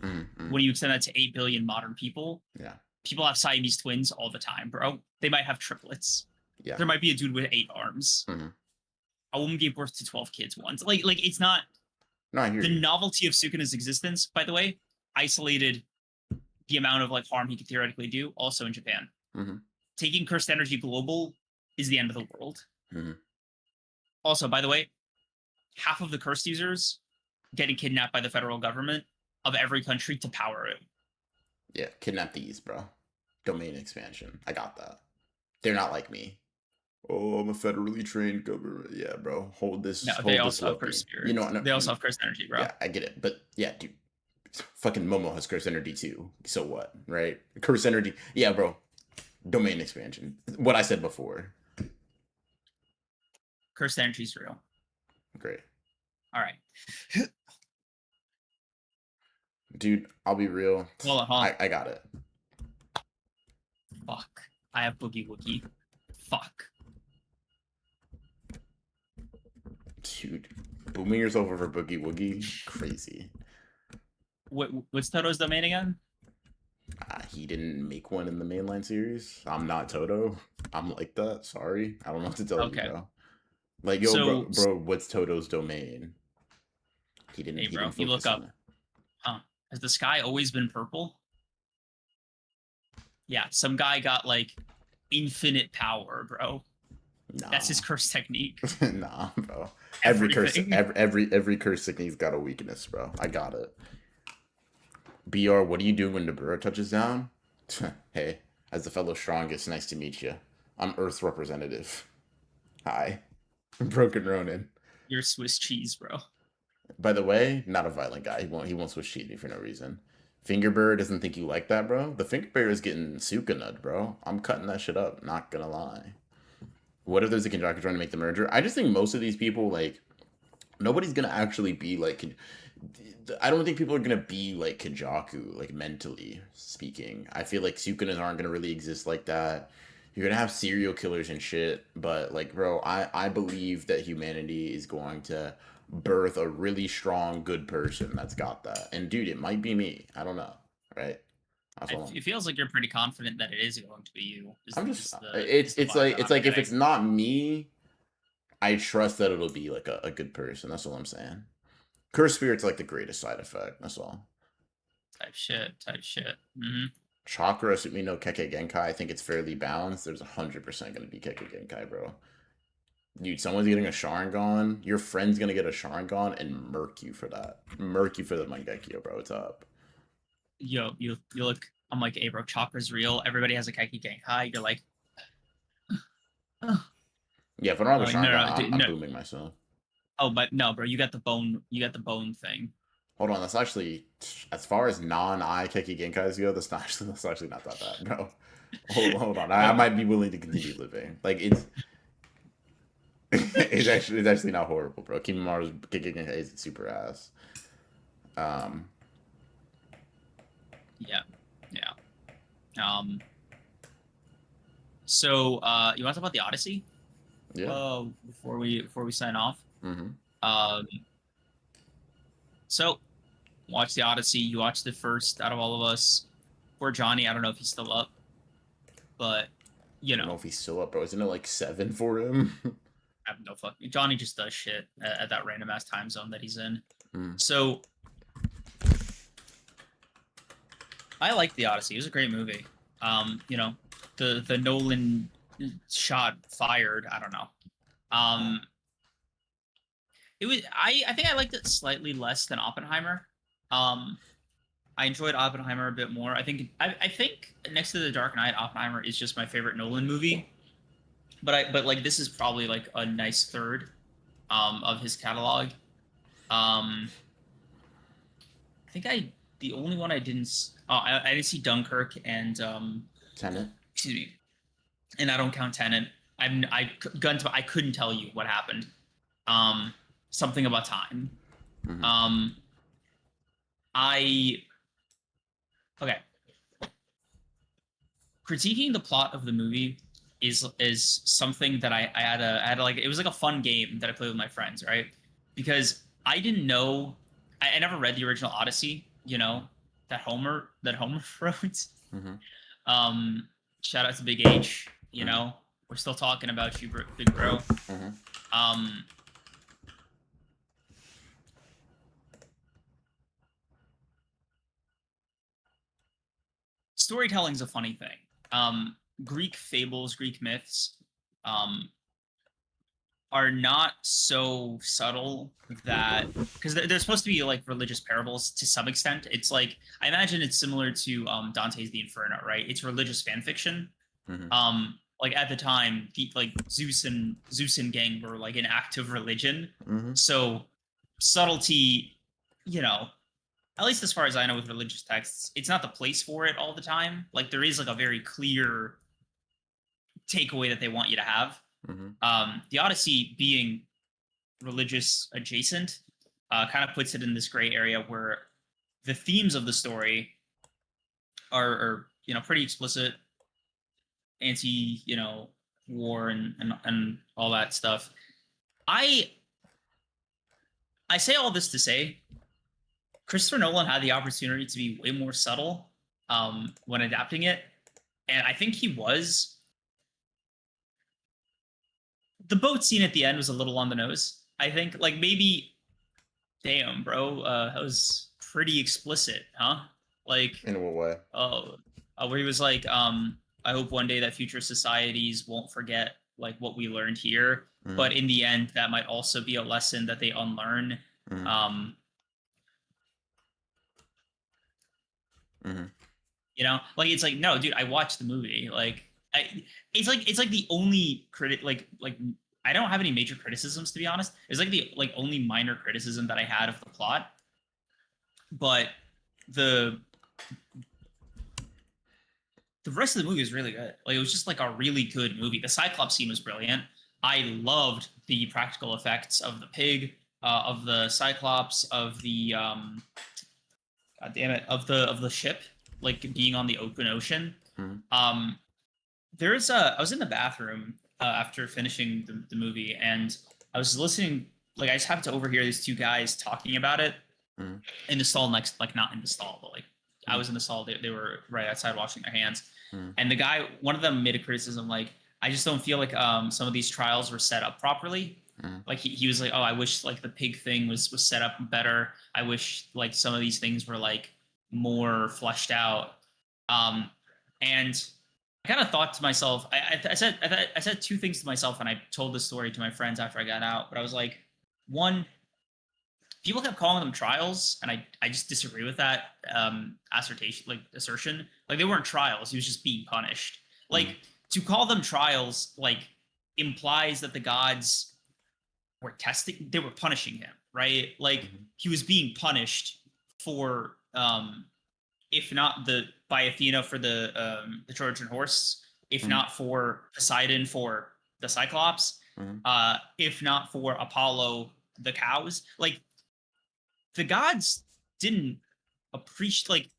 [SPEAKER 1] Mm-hmm.
[SPEAKER 2] When you extend that to 8 billion modern people,
[SPEAKER 1] Yeah.
[SPEAKER 2] people have Siamese twins all the time, bro. They might have triplets.
[SPEAKER 1] Yeah.
[SPEAKER 2] There might be a dude with 8 arms.
[SPEAKER 1] Mm-hmm.
[SPEAKER 2] A woman gave birth to 12 kids once. Like it's not
[SPEAKER 1] No, I hear
[SPEAKER 2] the
[SPEAKER 1] you.
[SPEAKER 2] novelty of Sukuna's existence, by the way, isolated the amount of like harm he could theoretically do, also in Japan.
[SPEAKER 1] Mm-hmm.
[SPEAKER 2] Taking cursed energy global is the end of the world.
[SPEAKER 1] Mm-hmm.
[SPEAKER 2] Also, by the way, half of the cursed users getting kidnapped by the federal government of every country to power it.
[SPEAKER 1] Yeah, kidnap these, bro. Domain expansion. I got that. They're not like me. Oh, I'm a federally trained government. Yeah, bro.
[SPEAKER 2] No, they
[SPEAKER 1] Hold this
[SPEAKER 2] also have
[SPEAKER 1] love
[SPEAKER 2] cursed
[SPEAKER 1] game. You know
[SPEAKER 2] spirits.
[SPEAKER 1] what? No,
[SPEAKER 2] They also have cursed energy, bro.
[SPEAKER 1] yeah, I get it. But yeah, dude. Fucking Momo has curse energy too. So what? Right? Curse energy. Yeah, bro. Domain expansion. What I said before.
[SPEAKER 2] Cursed energy is real.
[SPEAKER 1] Great.
[SPEAKER 2] All right.
[SPEAKER 1] Dude, I'll be real.
[SPEAKER 2] Hold on.
[SPEAKER 1] I got it.
[SPEAKER 2] Fuck. I have Boogie Woogie. Fuck.
[SPEAKER 1] Dude, booming yourself over Boogie Woogie, crazy.
[SPEAKER 2] What's Toto's domain again?
[SPEAKER 1] He didn't make one in the mainline series. I'm not Toto. I'm like that. Sorry, I don't know what to tell you,
[SPEAKER 2] Okay.
[SPEAKER 1] bro. Like, yo,
[SPEAKER 2] So,
[SPEAKER 1] bro, what's Toto's domain? He didn't.
[SPEAKER 2] hey,
[SPEAKER 1] He
[SPEAKER 2] bro,
[SPEAKER 1] didn't
[SPEAKER 2] you look
[SPEAKER 1] focus on
[SPEAKER 2] up.
[SPEAKER 1] it.
[SPEAKER 2] Huh? Has the sky always been purple? Yeah, some guy got like infinite power, bro. That's his
[SPEAKER 1] Nah,
[SPEAKER 2] curse technique.
[SPEAKER 1] nah, bro.
[SPEAKER 2] Everything.
[SPEAKER 1] Every curse technique's got a weakness, bro. I got it. Br, what do you do when Nabura touches down? Hey, as the fellow strongest, nice to meet you. I'm Earth's representative. Hi, Broken Ronin.
[SPEAKER 2] You're Swiss cheese, bro.
[SPEAKER 1] By the way, not a violent guy. He won't switch cheat me for no reason. Fingerbird doesn't think you like that, bro. The Fingerbird is getting Sukanud, bro. I'm cutting that shit up. Not gonna lie. What if there's a Kenjaku trying to make the merger? I just think most of these people, like, nobody's gonna actually be like. I don't think people are gonna be like Kajaku, like mentally speaking. I feel like Sukunas aren't gonna really exist like that. You're gonna have serial killers and shit, but like, bro, I believe that humanity is going to birth a really strong, good person that's got that. And dude, it might be me. I don't know, right? That's all.
[SPEAKER 2] It feels like you're pretty confident that it is going to be you.
[SPEAKER 1] I'm just.
[SPEAKER 2] Is
[SPEAKER 1] It's
[SPEAKER 2] the
[SPEAKER 1] it's
[SPEAKER 2] vibe
[SPEAKER 1] like
[SPEAKER 2] that
[SPEAKER 1] it's
[SPEAKER 2] I'm
[SPEAKER 1] like if it's
[SPEAKER 2] getting.
[SPEAKER 1] not me, I trust that it'll be like a good person. That's all I'm saying. Curse spirit's like the greatest side effect. That's all.
[SPEAKER 2] Type shit. Type shit. Mm-hmm.
[SPEAKER 1] Chakra, Sumi no Keke Genkai, I think it's fairly balanced. There's 100% going to be Keke Genkai, bro. Dude, someone's getting a Sharingan. Your friend's going to get a Sharingan and murk you for that. Murk you for the Mangekyo, bro. It's up.
[SPEAKER 2] Yo, you look. I'm like, hey, bro, chakra's real. Everybody has a Kaiki Genkai. You're like, oh.
[SPEAKER 1] Yeah, if I don't have a
[SPEAKER 2] Like, no,
[SPEAKER 1] Sharingan,
[SPEAKER 2] no, dude,
[SPEAKER 1] I'm
[SPEAKER 2] no.
[SPEAKER 1] booming myself.
[SPEAKER 2] Oh, but no, bro, you got the bone. You got the bone thing.
[SPEAKER 1] Hold on, that's actually, as far as non-I Keke Genkais go, that's actually not that bad, bro. Hold on. I
[SPEAKER 2] Bro,
[SPEAKER 1] might be willing to continue living. Like, it's. It's actually not horrible, bro. Kimimara's Keke Genkai is super ass. Um,
[SPEAKER 2] yeah, yeah. Um. So, you want to talk about the Odyssey?
[SPEAKER 1] yeah.
[SPEAKER 2] Before we sign off.
[SPEAKER 1] Mm-hmm.
[SPEAKER 2] Um. So, watch the Odyssey. You watched it first out of all of us. Poor Johnny. I don't know if he's still up, but
[SPEAKER 1] I
[SPEAKER 2] you
[SPEAKER 1] don't know
[SPEAKER 2] know,
[SPEAKER 1] if he's still up, bro. Isn't it like 7 for him?
[SPEAKER 2] I have no fuck. Johnny just does shit at that random ass time zone that he's in.
[SPEAKER 1] Mm.
[SPEAKER 2] So I liked the Odyssey. It was a great movie. You know, the Nolan shot fired. I don't know. Um, it was. I think I liked it slightly less than Oppenheimer. Um, I enjoyed Oppenheimer a bit more. I think next to The Dark Knight, Oppenheimer is just my favorite Nolan movie. But like this is probably like a nice third of his catalog. Um, I think I the only one I didn't I didn't see Dunkirk and
[SPEAKER 1] Tenet.
[SPEAKER 2] excuse me, and I don't count Tenet. I couldn't tell you what happened. Um, something about time.
[SPEAKER 1] Mm-hmm.
[SPEAKER 2] Um, I okay. Critiquing the plot of the movie is something that I had like it was like a fun game that I played with my friends, right? Because I didn't know I never read the original Odyssey, you know, that Homer wrote.
[SPEAKER 1] Mm-hmm.
[SPEAKER 2] Um, shout out to Big H, you
[SPEAKER 1] Mm-hmm.
[SPEAKER 2] know, we're still talking about you, big bro.
[SPEAKER 1] Mm-hmm.
[SPEAKER 2] Um, storytelling's a funny thing. Greek fables, Greek myths, um, are not so subtle that because they're supposed to be like religious parables to some extent. It's like I imagine it's similar to Dante's The Inferno, right? It's religious fan fiction.
[SPEAKER 1] Mm-hmm.
[SPEAKER 2] Like at the time, like Zeus and gang were like an active religion,
[SPEAKER 1] Mm-hmm.
[SPEAKER 2] so subtlety, you know, at least as far as I know with religious texts, it's not the place for it all the time. Like there is like a very clear takeaway that they want you to have.
[SPEAKER 1] Mm-hmm.
[SPEAKER 2] The Odyssey being religious adjacent kind of puts it in this gray area where the themes of the story are you know pretty explicit. anti, war and all that stuff. I I say all this to say Christopher Nolan had the opportunity to be way more subtle when adapting it, and I think he was. The boat scene at the end was a little on the nose. I think, like, maybe, damn, bro, that was pretty explicit, huh? Like,
[SPEAKER 1] In what way?
[SPEAKER 2] where he was like, I hope one day that future societies won't forget like what we learned here,
[SPEAKER 1] Mm-hmm.
[SPEAKER 2] but in the end, that might also be a lesson that they unlearn.
[SPEAKER 1] Mm-hmm.
[SPEAKER 2] Um,
[SPEAKER 1] Mm-hmm.
[SPEAKER 2] like it's like, no, dude, I watched the movie. Like, it's like the only critic, like I don't have any major criticisms to be honest. It's like the like only minor criticism that I had of the plot, but the the rest of the movie is really good. Like, it was just like a really good movie. The Cyclops scene was brilliant. I loved the practical effects of the pig, of the Cyclops, of the God damn it, of the ship, like being on the open ocean.
[SPEAKER 1] Mm-hmm.
[SPEAKER 2] Um, I was in the bathroom after finishing the movie, and I was listening. Like, I just happened to overhear these two guys talking about it
[SPEAKER 1] Mm-hmm.
[SPEAKER 2] in the stall next, like not in the stall, but like I was in the stall. They were right outside washing their hands,
[SPEAKER 1] Mm-hmm.
[SPEAKER 2] and the guy, one of them, made a criticism like, I just don't feel like some of these trials were set up properly.
[SPEAKER 1] Mm-hmm.
[SPEAKER 2] Like he was like, oh, I wish like the pig thing was set up better. I wish like some of these things were like more fleshed out. And I kind of thought to myself, I said two things to myself, and I told this story to my friends after I got out. But I was like, one, people kept calling them trials, and I just disagree with that assertion. Like, they weren't trials; he was just being punished. Like, to call them trials like implies that the gods were testing, they were punishing him, right? Like, he was being punished for if not the by Athena for the Trojan horse, if not for Poseidon for the Cyclops, if not for Apollo the cows. Like, the gods didn't appreciate, like,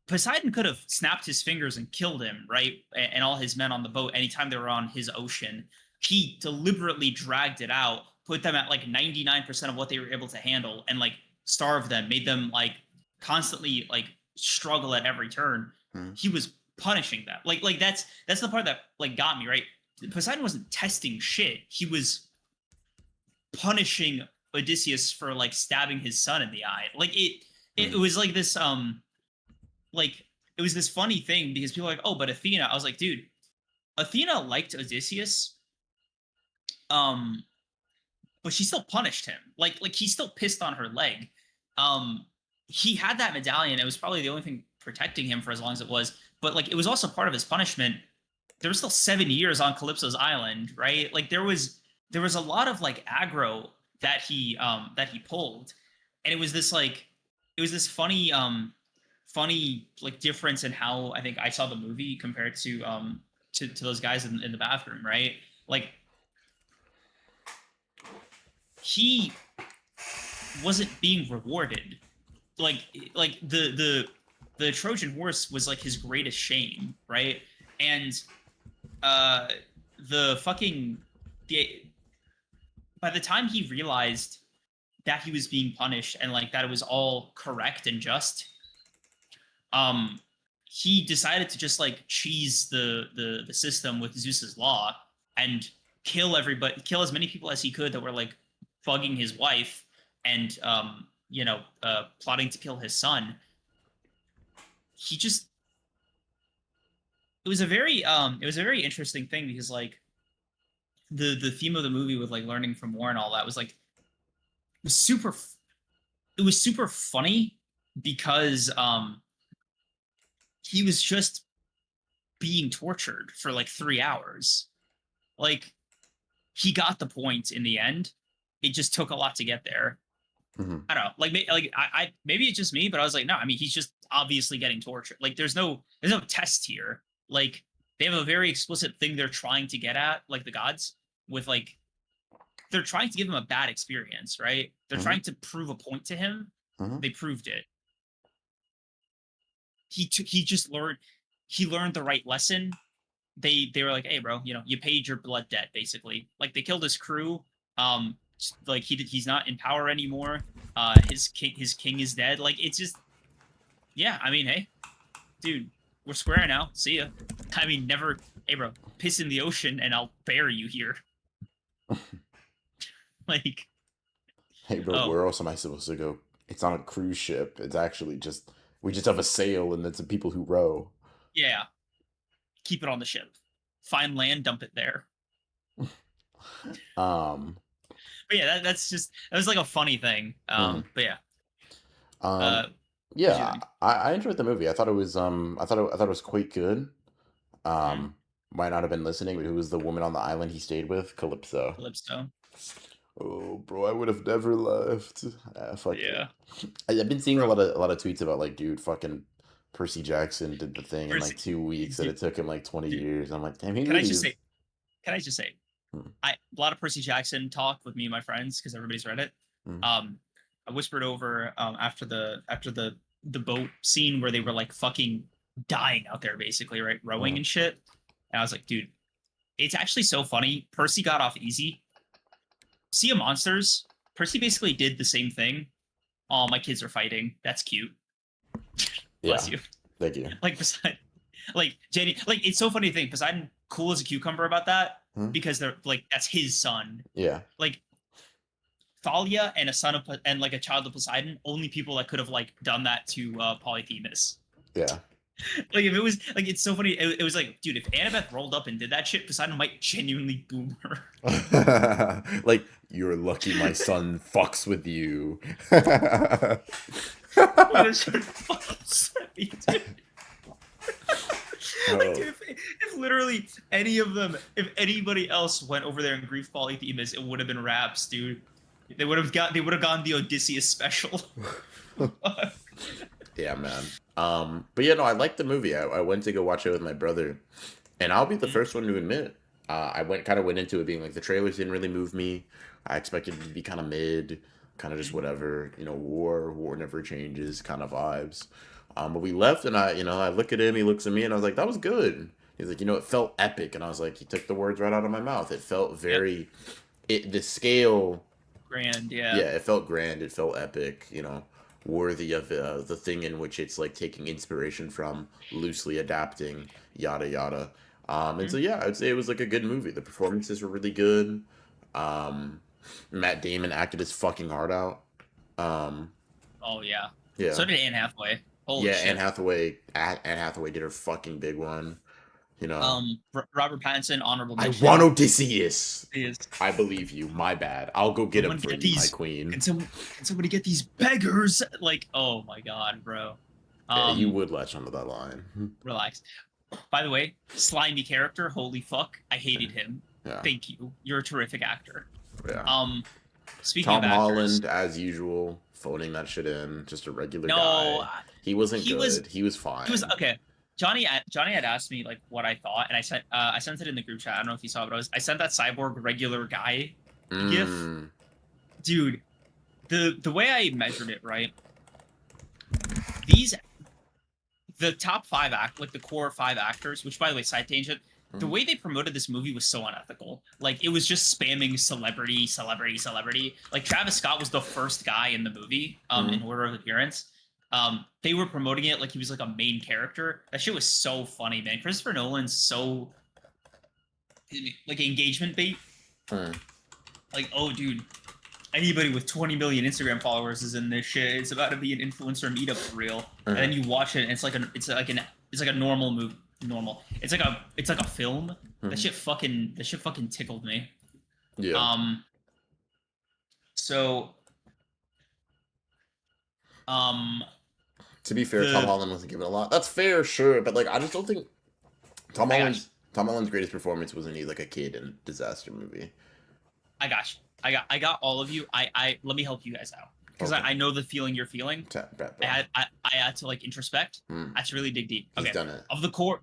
[SPEAKER 2] Poseidon could have snapped his fingers and killed him, right? And all his men on the boat anytime they were on his ocean. He deliberately dragged it out, put them at like 99% of what they were able to handle, and like starved them, made them like constantly like struggle at every turn. He was punishing them. Like that's the part that like got me, right? Poseidon wasn't testing shit. He was punishing Odysseus for like stabbing his son in the eye. Like it was like this like it was this funny thing because people were like, oh, but Athena. I was like, dude, Athena liked Odysseus, but she still punished him. Like he still pissed on her leg. He had that medallion. It was probably the only thing protecting him for as long as it was. But like it was also part of his punishment. There was still 7 years on Calypso's island, right? Like there was a lot of like aggro that he pulled, and it was this funny like difference in how I think I saw the movie compared to those guys in the bathroom, right? Like he wasn't being rewarded. Like the Trojan horse was like his greatest shame, right? And the fucking by the time he realized that he was being punished and like that it was all correct and just, he decided to just like cheese the system with Zeus's law and kill everybody, kill as many people as he could that were like bugging his wife and plotting to kill his son. He just it was a very interesting thing because like the theme of the movie with like learning from war and all that was like it was super funny because he was just being tortured for like 3 hours. Like he got the point in the end. It just took a lot to get there. I don't know. Like maybe it's just me, but I was like, no. I mean, he's just obviously getting tortured. Like there's no test here. Like they have a very explicit thing they're trying to get at, like the gods, with like they're trying to give him a bad experience, right? They're trying to prove a point to him. They proved it. He learned the right lesson, they were like, hey, bro, you paid your blood debt basically. Like they killed his crew. Like he's not in power anymore. His king is dead. Like it's just, yeah. I mean, hey, dude, we're square now. See ya. I mean, never. Hey, bro, piss in the ocean and I'll bury you here. Like,
[SPEAKER 1] Hey, bro,
[SPEAKER 2] oh
[SPEAKER 1] where else am I supposed to go? It's on a cruise ship. It's actually just we just have a sail, and it's the people who row.
[SPEAKER 2] yeah, keep it on the ship. Find land, dump it there.
[SPEAKER 1] Um,
[SPEAKER 2] But yeah, that was like a funny thing.
[SPEAKER 1] mhm.
[SPEAKER 2] But yeah,
[SPEAKER 1] um,
[SPEAKER 2] uh, what you
[SPEAKER 1] yeah,
[SPEAKER 2] think?
[SPEAKER 1] I enjoyed the movie. I thought it was I thought it was quite good.
[SPEAKER 2] Mm,
[SPEAKER 1] Um, might not have been listening, but who was the woman on the island he stayed with? Calypso.
[SPEAKER 2] Calypso.
[SPEAKER 1] Oh, bro, I would have never left. Ah, fuck it.
[SPEAKER 2] Yeah,
[SPEAKER 1] I've been seeing
[SPEAKER 2] bro.
[SPEAKER 1] a lot of tweets about like, dude, fucking Percy Jackson did the thing in like
[SPEAKER 2] First,
[SPEAKER 1] 2 weeks, and
[SPEAKER 2] dude,
[SPEAKER 1] it took him like 20
[SPEAKER 2] dude,
[SPEAKER 1] years. I'm like, damn, he
[SPEAKER 2] can I
[SPEAKER 1] really
[SPEAKER 2] just
[SPEAKER 1] is.
[SPEAKER 2] say? Can I just say?
[SPEAKER 1] Hmm,
[SPEAKER 2] A lot of Percy Jackson talk with me and my friends because everybody's read it.
[SPEAKER 1] hmm,
[SPEAKER 2] Um, I whispered over after the boat scene where they were like fucking dying out there, basically, right, rowing
[SPEAKER 1] hmm.
[SPEAKER 2] and shit. And I was like, dude, it's actually so funny. Percy got off easy. Sea of Monsters. Percy basically did the same thing. Oh, my kids are fighting. That's cute. Bless
[SPEAKER 1] Yeah,
[SPEAKER 2] you.
[SPEAKER 1] thank you.
[SPEAKER 2] Like beside, like Jenny, like it's so funny to think Poseidon cool as a cucumber about that
[SPEAKER 1] Hmm?
[SPEAKER 2] because they're like that's his son.
[SPEAKER 1] Yeah,
[SPEAKER 2] Like Thalia and a son of and like a child of Poseidon, only people that could have like done that to Polyphemus.
[SPEAKER 1] yeah.
[SPEAKER 2] Like if it was like it's so funny. It was like, dude, if Annabeth rolled up and did that shit, Poseidon might genuinely boom her.
[SPEAKER 1] Like, you're lucky my son fucks with you.
[SPEAKER 2] Like that shit fucking upset me, dude. Like,
[SPEAKER 1] Oh,
[SPEAKER 2] dude, if literally any of them, if anybody else went over there and grief Polyphemus, it would have been raps, dude. They would have gone the Odysseus special.
[SPEAKER 1] yeah, man. But yeah, no, I liked the movie. I went to go watch it with my brother, and I'll be the first one to admit, I went into it being like the trailers didn't really move me. I expected it to be kind of mid, kind of just whatever, war never changes kind of vibes. But we left, and I look at him, he looks at me, and I was like, that was good. He's like, it felt epic, and I was like, he took the words right out of my mouth. It felt
[SPEAKER 2] Yep,
[SPEAKER 1] very, the scale,
[SPEAKER 2] grand,
[SPEAKER 1] yeah,
[SPEAKER 2] yeah.
[SPEAKER 1] it felt grand, it felt epic, worthy of the thing in which it's like taking inspiration from, loosely adapting, yada yada. And so
[SPEAKER 2] Mhm.
[SPEAKER 1] yeah, I'd say it was like a good movie. The performances were really good. Um, Matt Damon acted his fucking heart out. Um,
[SPEAKER 2] Oh yeah.
[SPEAKER 1] yeah,
[SPEAKER 2] So did Anne Hathaway. Holy
[SPEAKER 1] yeah.
[SPEAKER 2] shit.
[SPEAKER 1] Anne Hathaway did her fucking big one. You know,
[SPEAKER 2] Robert Pattinson, honorable
[SPEAKER 1] I want
[SPEAKER 2] mention.
[SPEAKER 1] Odysseus.
[SPEAKER 2] Is
[SPEAKER 1] I believe you. My bad. I'll go get him
[SPEAKER 2] someone
[SPEAKER 1] for
[SPEAKER 2] get
[SPEAKER 1] you, my
[SPEAKER 2] these?
[SPEAKER 1] queen.
[SPEAKER 2] Can somebody get these beggars? Like, oh my god, bro.
[SPEAKER 1] Yeah, you
[SPEAKER 2] Um,
[SPEAKER 1] would latch onto that line.
[SPEAKER 2] Relax. By the way, slimy character. Holy fuck, I
[SPEAKER 1] Yeah,
[SPEAKER 2] hated him.
[SPEAKER 1] yeah.
[SPEAKER 2] Thank you. You're a terrific actor.
[SPEAKER 1] Yeah.
[SPEAKER 2] Um, Speaking of
[SPEAKER 1] Tom
[SPEAKER 2] actors,
[SPEAKER 1] Holland, as usual, phoning that shit in. Just a regular
[SPEAKER 2] no,
[SPEAKER 1] guy. He wasn't
[SPEAKER 2] he was
[SPEAKER 1] good. He was
[SPEAKER 2] he was
[SPEAKER 1] fine.
[SPEAKER 2] okay. Johnny had asked me like what I thought, and I sent it in the group chat. I don't know if you saw it, but I sent that cyborg regular guy gif.
[SPEAKER 1] Mm.
[SPEAKER 2] Dude, the way I measured it, right? These the top five act like the core five actors, which by the way, side tangent, the
[SPEAKER 1] Mm.
[SPEAKER 2] way they promoted this movie was so unethical. Like it was just spamming celebrity, celebrity, celebrity. Like Travis Scott was the first guy in the movie, in
[SPEAKER 1] Mm.
[SPEAKER 2] order of appearance. They were promoting it like he was like a main character. That shit was so funny, man. Christopher Nolan's so like engagement bait.
[SPEAKER 1] Mm.
[SPEAKER 2] Like, oh dude, anybody with 20 million Instagram followers is in this shit. It's about to be an influencer meetup for real. And then
[SPEAKER 1] Mm.
[SPEAKER 2] you watch it, and it's like a normal movie. Normal. It's like a film.
[SPEAKER 1] Mm.
[SPEAKER 2] That shit fucking tickled me.
[SPEAKER 1] Yeah.
[SPEAKER 2] Um. So. Um.
[SPEAKER 1] To be fair, Tom
[SPEAKER 2] The
[SPEAKER 1] Holland wasn't given a lot. That's fair, sure, but like I just don't think Tom
[SPEAKER 2] I got you.
[SPEAKER 1] Holland's Tom Holland's greatest performance was when he's like a kid in a disaster movie.
[SPEAKER 2] I got you. I got all of you. I let me help you guys out because
[SPEAKER 1] Okay.
[SPEAKER 2] I know the feeling you're feeling.
[SPEAKER 1] Bet,
[SPEAKER 2] I
[SPEAKER 1] bro.
[SPEAKER 2] I had to like introspect.
[SPEAKER 1] Mm.
[SPEAKER 2] I had to really dig deep.
[SPEAKER 1] He's
[SPEAKER 2] Okay.
[SPEAKER 1] done it.
[SPEAKER 2] Of the core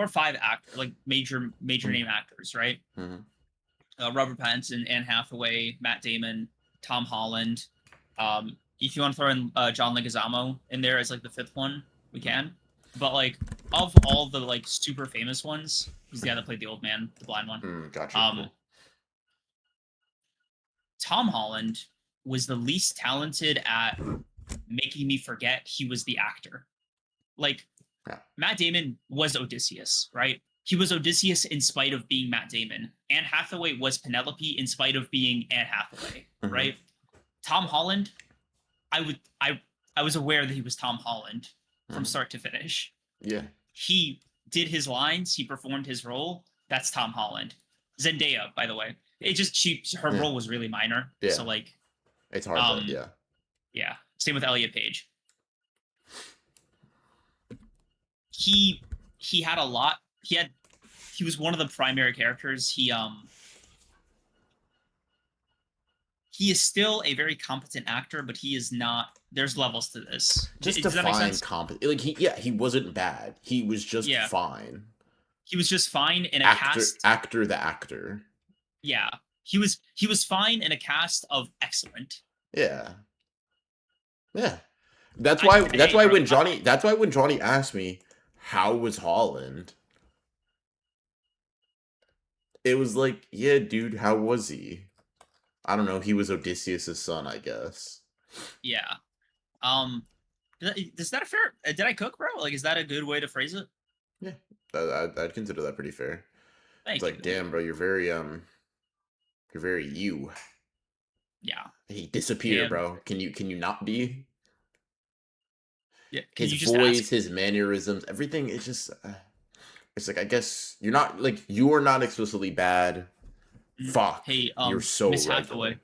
[SPEAKER 2] five like major
[SPEAKER 1] Mm.
[SPEAKER 2] name actors, right?
[SPEAKER 1] Mm.
[SPEAKER 2] Robert Pattinson, Anne Hathaway, Matt Damon, Tom Holland. If you want to throw in John Leguizamo in there as like the fifth one, we can. But like of all the like super famous ones, he's the guy that played the old man, the blind one.
[SPEAKER 1] Gotcha.
[SPEAKER 2] Um,
[SPEAKER 1] Cool.
[SPEAKER 2] Tom Holland was the least talented at making me forget he was the actor. Like
[SPEAKER 1] Yeah.
[SPEAKER 2] Matt Damon was Odysseus, right? He was Odysseus in spite of being Matt Damon. Anne Hathaway was Penelope in spite of being Anne Hathaway, right? Tom Holland, I would I was aware that he was Tom Holland from start to finish.
[SPEAKER 1] Yeah.
[SPEAKER 2] He did his lines, he performed his role. That's Tom Holland. Zendaya, by the way. It just her role was really minor.
[SPEAKER 1] Yeah.
[SPEAKER 2] So like
[SPEAKER 1] it's hard to
[SPEAKER 2] yeah. Same with Elliot Page. He had a lot. He was one of the primary characters. He is still a very competent actor, but he is not. There's levels to this.
[SPEAKER 1] Just
[SPEAKER 2] Does that make
[SPEAKER 1] define
[SPEAKER 2] sense?
[SPEAKER 1] competent. Like he wasn't bad. He was just fine.
[SPEAKER 2] He was just fine in a cast.
[SPEAKER 1] Actor the actor.
[SPEAKER 2] Yeah. He was fine in a cast of excellent.
[SPEAKER 1] Yeah. Yeah. That's why when Johnny asked me how was Holland, it was like, yeah, dude, how was he? I don't know. He was Odysseus' son, I guess.
[SPEAKER 2] Yeah. Is that a fair? Did I cook, bro? Like, is that a good way to phrase it?
[SPEAKER 1] Yeah, I'd consider that pretty fair.
[SPEAKER 2] Thank
[SPEAKER 1] it's
[SPEAKER 2] you.
[SPEAKER 1] Like, damn, bro, you're very you.
[SPEAKER 2] Yeah.
[SPEAKER 1] He disappeared, bro. Can you not be?
[SPEAKER 2] Yeah.
[SPEAKER 1] His voice, his mannerisms, everything. It's just, it's like, I guess you're not like you are not explicitly bad. Fuck.
[SPEAKER 2] Hey,
[SPEAKER 1] you're so
[SPEAKER 2] Miss Hathaway.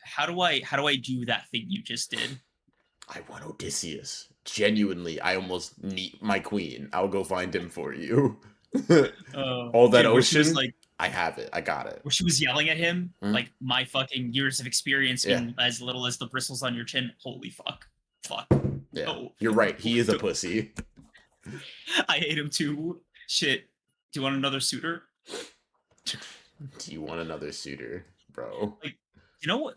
[SPEAKER 2] How do I do that thing you just did?
[SPEAKER 1] I want Odysseus. Genuinely, I almost need my queen. I'll go find him for you. All that ocean.
[SPEAKER 2] Like,
[SPEAKER 1] I have it. I got it.
[SPEAKER 2] Where she was yelling at him, like, my fucking years of experience being as little as the bristles on your chin. Holy fuck. Fuck.
[SPEAKER 1] Yeah. No. You're right. He is a pussy.
[SPEAKER 2] I hate him too. Shit. Do you want another suitor?
[SPEAKER 1] Do you want another suitor, bro?
[SPEAKER 2] Like, you know what?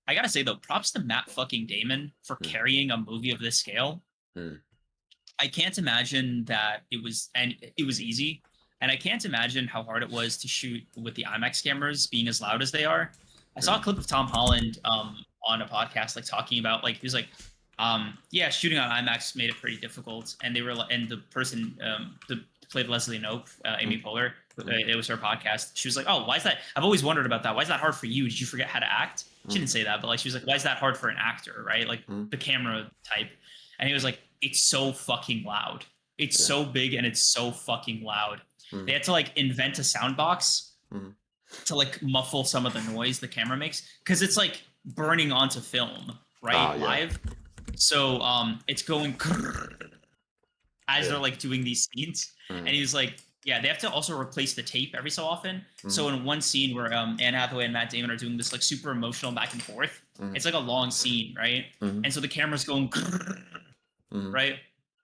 [SPEAKER 2] I gotta say though, props to Matt fucking Damon for carrying a movie of this scale. I can't imagine that it was easy, and I can't imagine how hard it was to shoot with the IMAX cameras being as loud as they are. I saw a clip of Tom Holland on a podcast, like talking about, like, he was like, yeah, shooting on IMAX made it pretty difficult, and the person played Leslie Knope, Amy Poehler, it was her podcast. She was like, oh, why is that? I've always wondered about that. Why is that hard for you? Did you forget how to act? She didn't say that, but like, she was like, why is that hard for an actor, right? Like the camera type. And he was like, it's so fucking loud. It's so big and it's so fucking loud. They had to like invent a sound box to like muffle some of the noise the camera makes, because it's like burning onto film, right? Live. So it's going as they're like doing these scenes. And he was like, yeah, they have to also replace the tape every so often. So in one scene where Anne Hathaway and Matt Damon are doing this like super emotional back and forth, it's like a long scene, right? And so the camera's going right?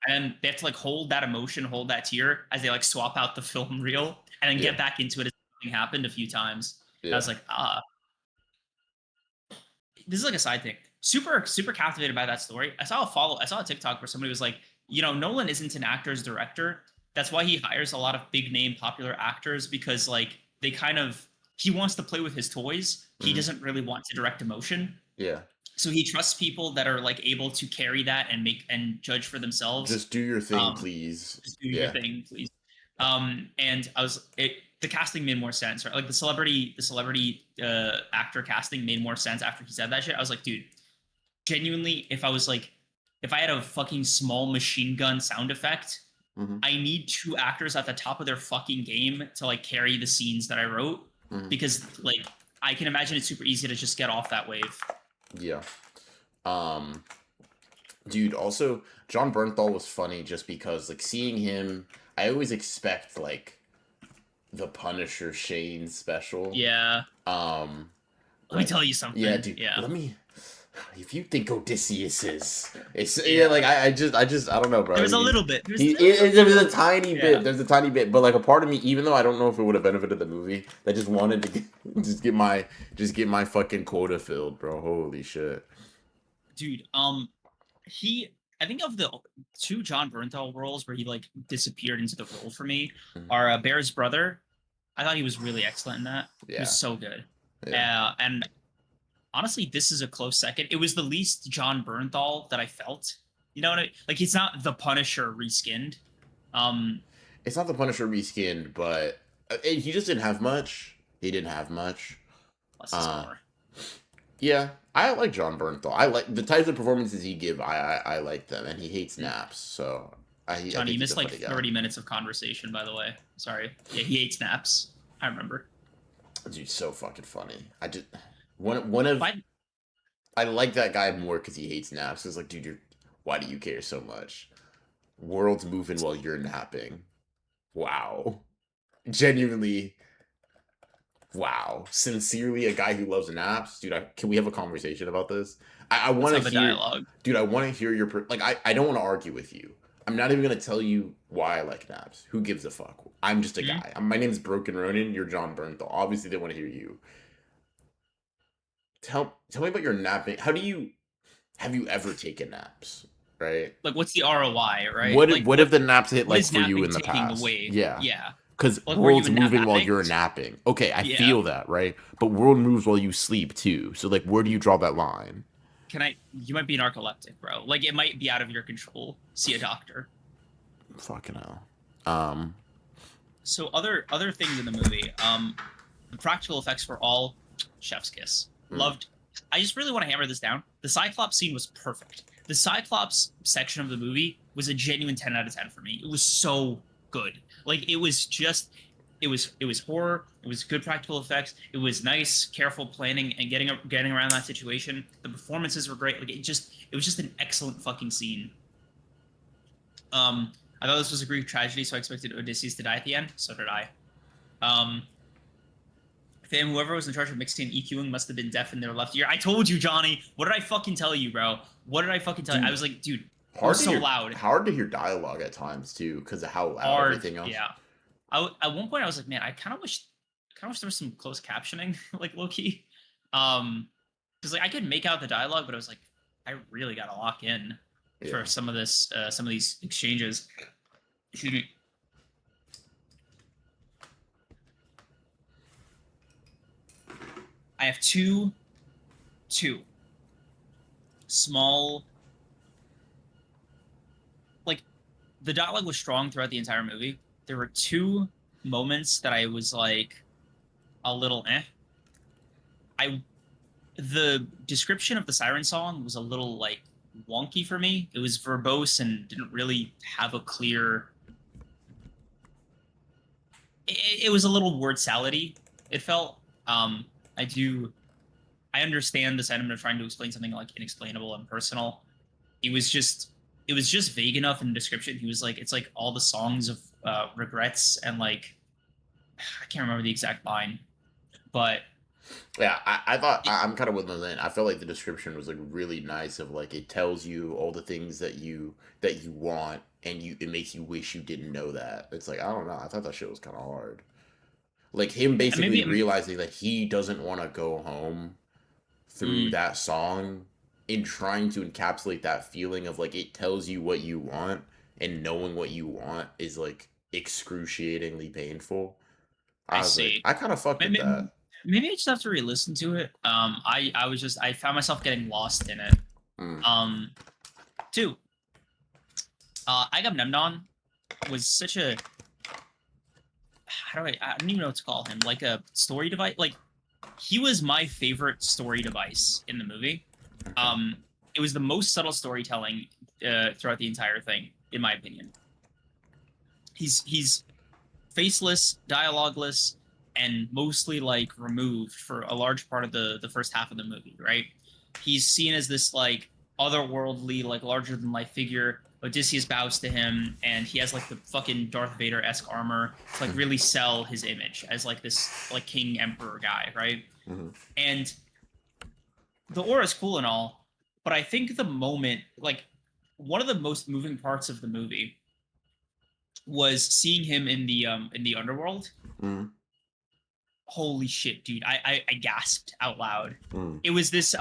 [SPEAKER 2] And they have to like hold that emotion, hold that tear as they like swap out the film reel and then get back into it as something happened a few times. I was like, this is like a side thing. Super captivated by that story. I saw a TikTok where somebody was like, you know, Nolan isn't an actor's director. That's why he hires a lot of big name popular actors, because like they kind of, he wants to play with his toys. He doesn't really want to direct emotion.
[SPEAKER 1] Yeah.
[SPEAKER 2] So he trusts people that are like able to carry that and make and judge for themselves.
[SPEAKER 1] Just do your thing, please.
[SPEAKER 2] Just do your thing, please. And the casting made more sense, right? Like the celebrity actor casting made more sense after he said that shit. I was like, dude, genuinely, if I had a fucking small machine gun sound effect, I need two actors at the top of their fucking game to like carry the scenes that I wrote, because like I can imagine it's super easy to just get off that wave.
[SPEAKER 1] Yeah. Dude, also John Bernthal was funny just because like seeing him, I always expect like the Punisher Shane special.
[SPEAKER 2] Yeah. Let me tell you something.
[SPEAKER 1] Yeah, dude.
[SPEAKER 2] Yeah.
[SPEAKER 1] If you think Odysseus is, like I don't know, bro.
[SPEAKER 2] There was a little bit.
[SPEAKER 1] There was a tiny bit. There's a tiny bit, but like a part of me, even though I don't know if it would have benefited the movie, that just wanted to get my fucking quota filled, bro. Holy shit,
[SPEAKER 2] dude. I think of the two John Bernthal roles where he like disappeared into the role for me
[SPEAKER 1] Mhm.
[SPEAKER 2] are Bear's brother. I thought he was really excellent in that. He was
[SPEAKER 1] Yeah,
[SPEAKER 2] so good.
[SPEAKER 1] yeah.
[SPEAKER 2] And honestly, this is a close second. It was the least John Bernthal that I felt. You know what I like? He's not the Punisher reskinned. Um,
[SPEAKER 1] It's not the Punisher reskinned, but he just didn't have much. He didn't have much.
[SPEAKER 2] less is
[SPEAKER 1] Uh,
[SPEAKER 2] more.
[SPEAKER 1] yeah, I like John Bernthal. I like the types of performances he give. I like them, and he hates
[SPEAKER 2] Mm.
[SPEAKER 1] naps, so I
[SPEAKER 2] Johnny,
[SPEAKER 1] think
[SPEAKER 2] you
[SPEAKER 1] he's a
[SPEAKER 2] missed like
[SPEAKER 1] funny guy.
[SPEAKER 2] 30 minutes of conversation, by the way. Sorry. Yeah, he ate snaps. I remember.
[SPEAKER 1] Dude's so fucking funny. I just one of
[SPEAKER 2] But
[SPEAKER 1] I like that guy more because he hates naps. It's like, dude, why do you care so much? World's moving while you're napping. Wow, genuinely, wow. Sincerely, a guy who loves naps, dude. Can we have a conversation about this? I
[SPEAKER 2] let's
[SPEAKER 1] want to
[SPEAKER 2] have a
[SPEAKER 1] hear,
[SPEAKER 2] dialogue.
[SPEAKER 1] dude. I want to hear your like. I don't want to argue with you. I'm not even gonna tell you why I like naps. Who gives a fuck? I'm just a
[SPEAKER 2] Hmm?
[SPEAKER 1] guy. My name's Broken Ronin. You're John Bernthal. Obviously, they want to hear you. Tell me about your napping. How do you have you ever taken naps? Right.
[SPEAKER 2] Like, what's the ROI, right? Like,
[SPEAKER 1] What have the naps hit
[SPEAKER 2] what
[SPEAKER 1] like
[SPEAKER 2] is
[SPEAKER 1] for you
[SPEAKER 2] napping
[SPEAKER 1] in the
[SPEAKER 2] taking
[SPEAKER 1] past?
[SPEAKER 2] away?
[SPEAKER 1] Yeah.
[SPEAKER 2] Yeah.
[SPEAKER 1] Because
[SPEAKER 2] Like, were you
[SPEAKER 1] world's
[SPEAKER 2] a nap
[SPEAKER 1] moving while you're
[SPEAKER 2] addict?
[SPEAKER 1] napping. Okay, I
[SPEAKER 2] Yeah.
[SPEAKER 1] feel that, right? But world moves while you sleep too. So like where do you draw that line?
[SPEAKER 2] You might be narcoleptic, bro. Like, it might be out of your control. See a doctor.
[SPEAKER 1] Fucking hell. Um
[SPEAKER 2] So other things in the movie, the practical effects were all chef's kiss.
[SPEAKER 1] mm,
[SPEAKER 2] Loved. I just really want to hammer this down. The Cyclops scene was perfect. The Cyclops section of the movie was a genuine 10 out of 10 for me. It was so good. Like, it was just it was horror, it was good practical effects, it was nice careful planning and getting around that situation. The performances were great. Like, it was just an excellent fucking scene. I thought this was a Greek tragedy, so I expected Odysseus to die at the end. So did I. Um, Fam, whoever was in charge of mixing and EQing must have been deaf in their left ear. I told you, Johnny. What did I fucking tell you, bro? What did I fucking tell you? I
[SPEAKER 1] dude,
[SPEAKER 2] was like, dude, it was so loud.
[SPEAKER 1] hard to hear dialogue at times too because of how loud
[SPEAKER 2] Hard.
[SPEAKER 1] everything else.
[SPEAKER 2] Yeah. At one point I was like, man, I kind of wish there was some closed captioning, like low key. Because like I could make out the dialogue, but I was like, I really gotta lock in for
[SPEAKER 1] Yeah.
[SPEAKER 2] some of these exchanges. Excuse me. I have two small, like, the dialogue was strong throughout the entire movie. There were two moments that I was like a little eh. I The description of the siren song was a little like wonky for me. It was verbose and didn't really have a clear. It was a little word salady. It felt. I do. I understand the sentiment of trying to explain something like inexplainable and personal. It was just. It was just vague enough in the description. He was like, it's like all the songs of regrets and like, I can't remember the exact line, but
[SPEAKER 1] Yeah, I thought
[SPEAKER 2] it,
[SPEAKER 1] I'm kind of with Lynn. I felt like the description was like really nice of like it tells you all the things that you want and it makes you wish you didn't know that. It's like I don't know. I thought that shit was kind of hard. Like him
[SPEAKER 2] and
[SPEAKER 1] basically
[SPEAKER 2] maybe
[SPEAKER 1] realizing that he doesn't want to go home through
[SPEAKER 2] mm,
[SPEAKER 1] that song in trying to encapsulate that feeling of like it tells you what you want and knowing what you want is like excruciatingly painful.
[SPEAKER 2] I
[SPEAKER 1] I was like,
[SPEAKER 2] see.
[SPEAKER 1] I kind of fucked with
[SPEAKER 2] Maybe,
[SPEAKER 1] that.
[SPEAKER 2] maybe I just have to re-listen to it. I found myself getting lost in it.
[SPEAKER 1] Mm,
[SPEAKER 2] Um, Two, Agamemnon was such a I don't even know what to call him, like a story device. Like, he was my favorite story device in the movie.
[SPEAKER 1] okay.
[SPEAKER 2] Um, it was the most subtle storytelling throughout the entire thing, in my opinion. He's faceless, dialogueless, and mostly like removed for a large part of the first half of the movie, right? He's seen as this like otherworldly, like larger than life figure. Odysseus bows to him, and he has like the fucking Darth Vader esque armor to like really sell his image as like this like king emperor guy, right?
[SPEAKER 1] Mm-hmm.
[SPEAKER 2] And the aura is cool and all, but I think the moment, like, one of the most moving parts of the movie was seeing him in the underworld.
[SPEAKER 1] Mm-hmm.
[SPEAKER 2] Holy shit, dude. I gasped out loud.
[SPEAKER 1] Mm-hmm.
[SPEAKER 2] It was this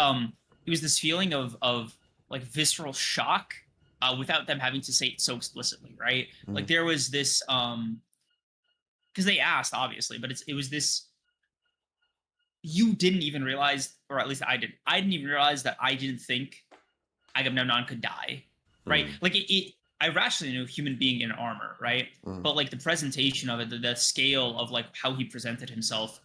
[SPEAKER 2] feeling of like visceral shock without them having to say it so explicitly, right? Like
[SPEAKER 1] Mhm.
[SPEAKER 2] there was this because they asked obviously, but it was this you didn't even realize, or at least I didn't. I didn't even realize that I didn't think Agamemnon could die, right?
[SPEAKER 1] Mhm.
[SPEAKER 2] Like I rationally knew a human being in armor, right?
[SPEAKER 1] Mhm.
[SPEAKER 2] But like the presentation of it, the scale of like how he presented himself,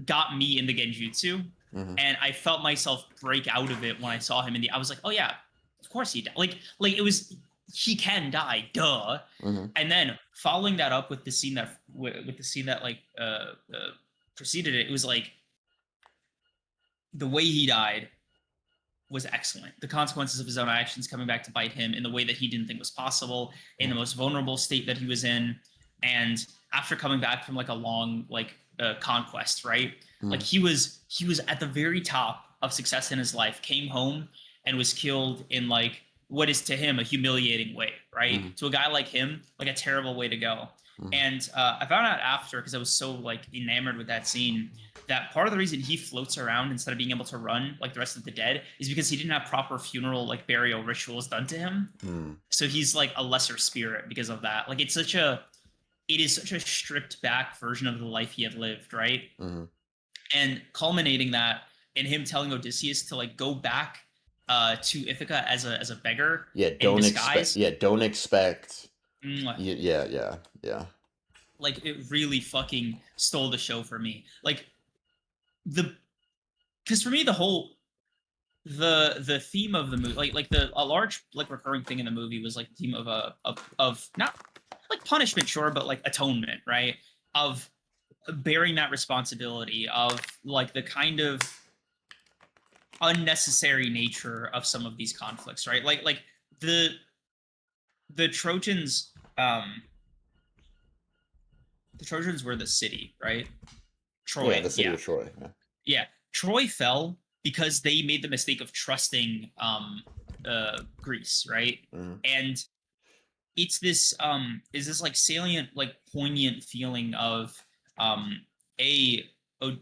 [SPEAKER 2] got me in the genjutsu,
[SPEAKER 1] Mhm.
[SPEAKER 2] and I felt myself break out of it when I saw him in the. I was like, oh yeah, of course he died. Like it was he can die, duh.
[SPEAKER 1] Mhm.
[SPEAKER 2] And then following that up with the scene that like preceded it, it was like the way he died was excellent. The consequences of his own actions coming back to bite him in the way that he didn't think was possible, in the
[SPEAKER 1] Mhm.
[SPEAKER 2] most vulnerable state that he was in, and after coming back from like a long conquest, right? Like
[SPEAKER 1] Mhm.
[SPEAKER 2] he was at the very top of success in his life, came home and was killed in like what is to him a humiliating way, right?
[SPEAKER 1] Mhm.
[SPEAKER 2] To a guy like him, like a terrible way to go.
[SPEAKER 1] Mhm.
[SPEAKER 2] And I found out after because I was so like enamored with that scene that part of the reason he floats around instead of being able to run like the rest of the dead is because he didn't have proper funeral like burial rituals done to him.
[SPEAKER 1] Mhm.
[SPEAKER 2] So he's like a lesser spirit because of that. Like it is such a stripped back version of the life he had lived, right?
[SPEAKER 1] Mhm.
[SPEAKER 2] And culminating that in him telling Odysseus to like go back to Ithaca as a beggar
[SPEAKER 1] Yeah,
[SPEAKER 2] in
[SPEAKER 1] don't expect.
[SPEAKER 2] disguise.
[SPEAKER 1] Yeah, don't expect.
[SPEAKER 2] Mwah.
[SPEAKER 1] Yeah, yeah, yeah.
[SPEAKER 2] Like it really fucking stole the show for me. Like the because for me the theme of the movie like the a large like recurring thing in the movie was like the theme of not like punishment sure but like atonement, right? Of bearing that responsibility of like the kind of unnecessary nature of some of these conflicts, right? Like the the trojans um the Trojans were the city, right?
[SPEAKER 1] Yeah,
[SPEAKER 2] Troy,
[SPEAKER 1] the city
[SPEAKER 2] yeah.
[SPEAKER 1] of Troy. Yeah.
[SPEAKER 2] Yeah, Troy fell because they made the mistake of trusting Greece, right?
[SPEAKER 1] Mhm.
[SPEAKER 2] And it's this is this like salient like poignant feeling of um a o-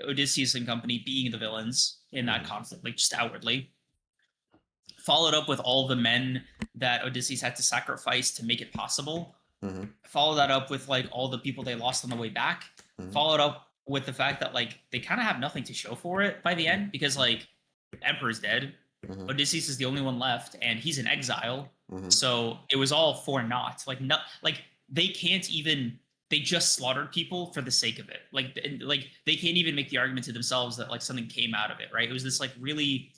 [SPEAKER 2] Odysseus and company being the villains in that
[SPEAKER 1] Mhm.
[SPEAKER 2] conflict, like just outwardly, followed up with all the men that Odysseus had to sacrifice to make it possible.
[SPEAKER 1] Mhm.
[SPEAKER 2] Follow that up with like all the people they lost on the way back.
[SPEAKER 1] Mhm.
[SPEAKER 2] Followed up with the fact that like they kind of have nothing to show for it by the
[SPEAKER 1] Mhm.
[SPEAKER 2] end because like Emperor's dead,
[SPEAKER 1] Mhm.
[SPEAKER 2] Odysseus is the only one left, and he's in exile.
[SPEAKER 1] Mhm.
[SPEAKER 2] So it was all for naught. Like no, like they can't even. They just slaughtered people for the sake of it. Like they can't even make the argument to themselves that like something came out of it. Right? It was this like really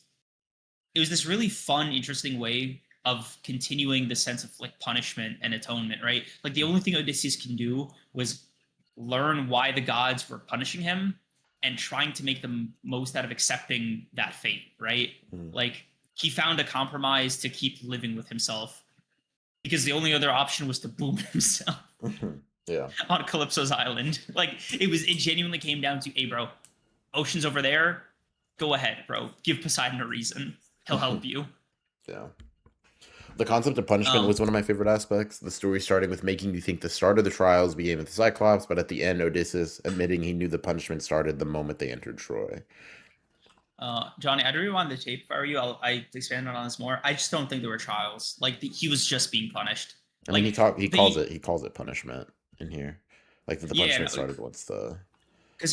[SPEAKER 2] it was this really fun, interesting way of continuing the sense of like punishment and atonement, right? Like the only thing Odysseus can do was learn why the gods were punishing him and trying to make the most out of accepting that fate, right?
[SPEAKER 1] Mhm.
[SPEAKER 2] Like he found a compromise to keep living with himself because the only other option was to boom himself
[SPEAKER 1] Mhm. Yeah.
[SPEAKER 2] on Calypso's island. Like it genuinely came down to, hey, bro, ocean's over there. Go ahead, bro. Give Poseidon a reason. He'll help you.
[SPEAKER 1] Yeah. The concept of punishment
[SPEAKER 2] Um,
[SPEAKER 1] was one of my favorite aspects. The story starting with making you think the start of the trials began with the Cyclops, but at the end, Odysseus admitting he knew the punishment started the moment they entered Troy.
[SPEAKER 2] Johnny, I'd rewind the tape if I were you. I expanded on this more. I just don't think there were trials. Like he was just being punished.
[SPEAKER 1] I mean,
[SPEAKER 2] Like
[SPEAKER 1] he
[SPEAKER 2] they,
[SPEAKER 1] calls it punishment in here, like that the
[SPEAKER 2] yeah,
[SPEAKER 1] punishment
[SPEAKER 2] no,
[SPEAKER 1] started
[SPEAKER 2] because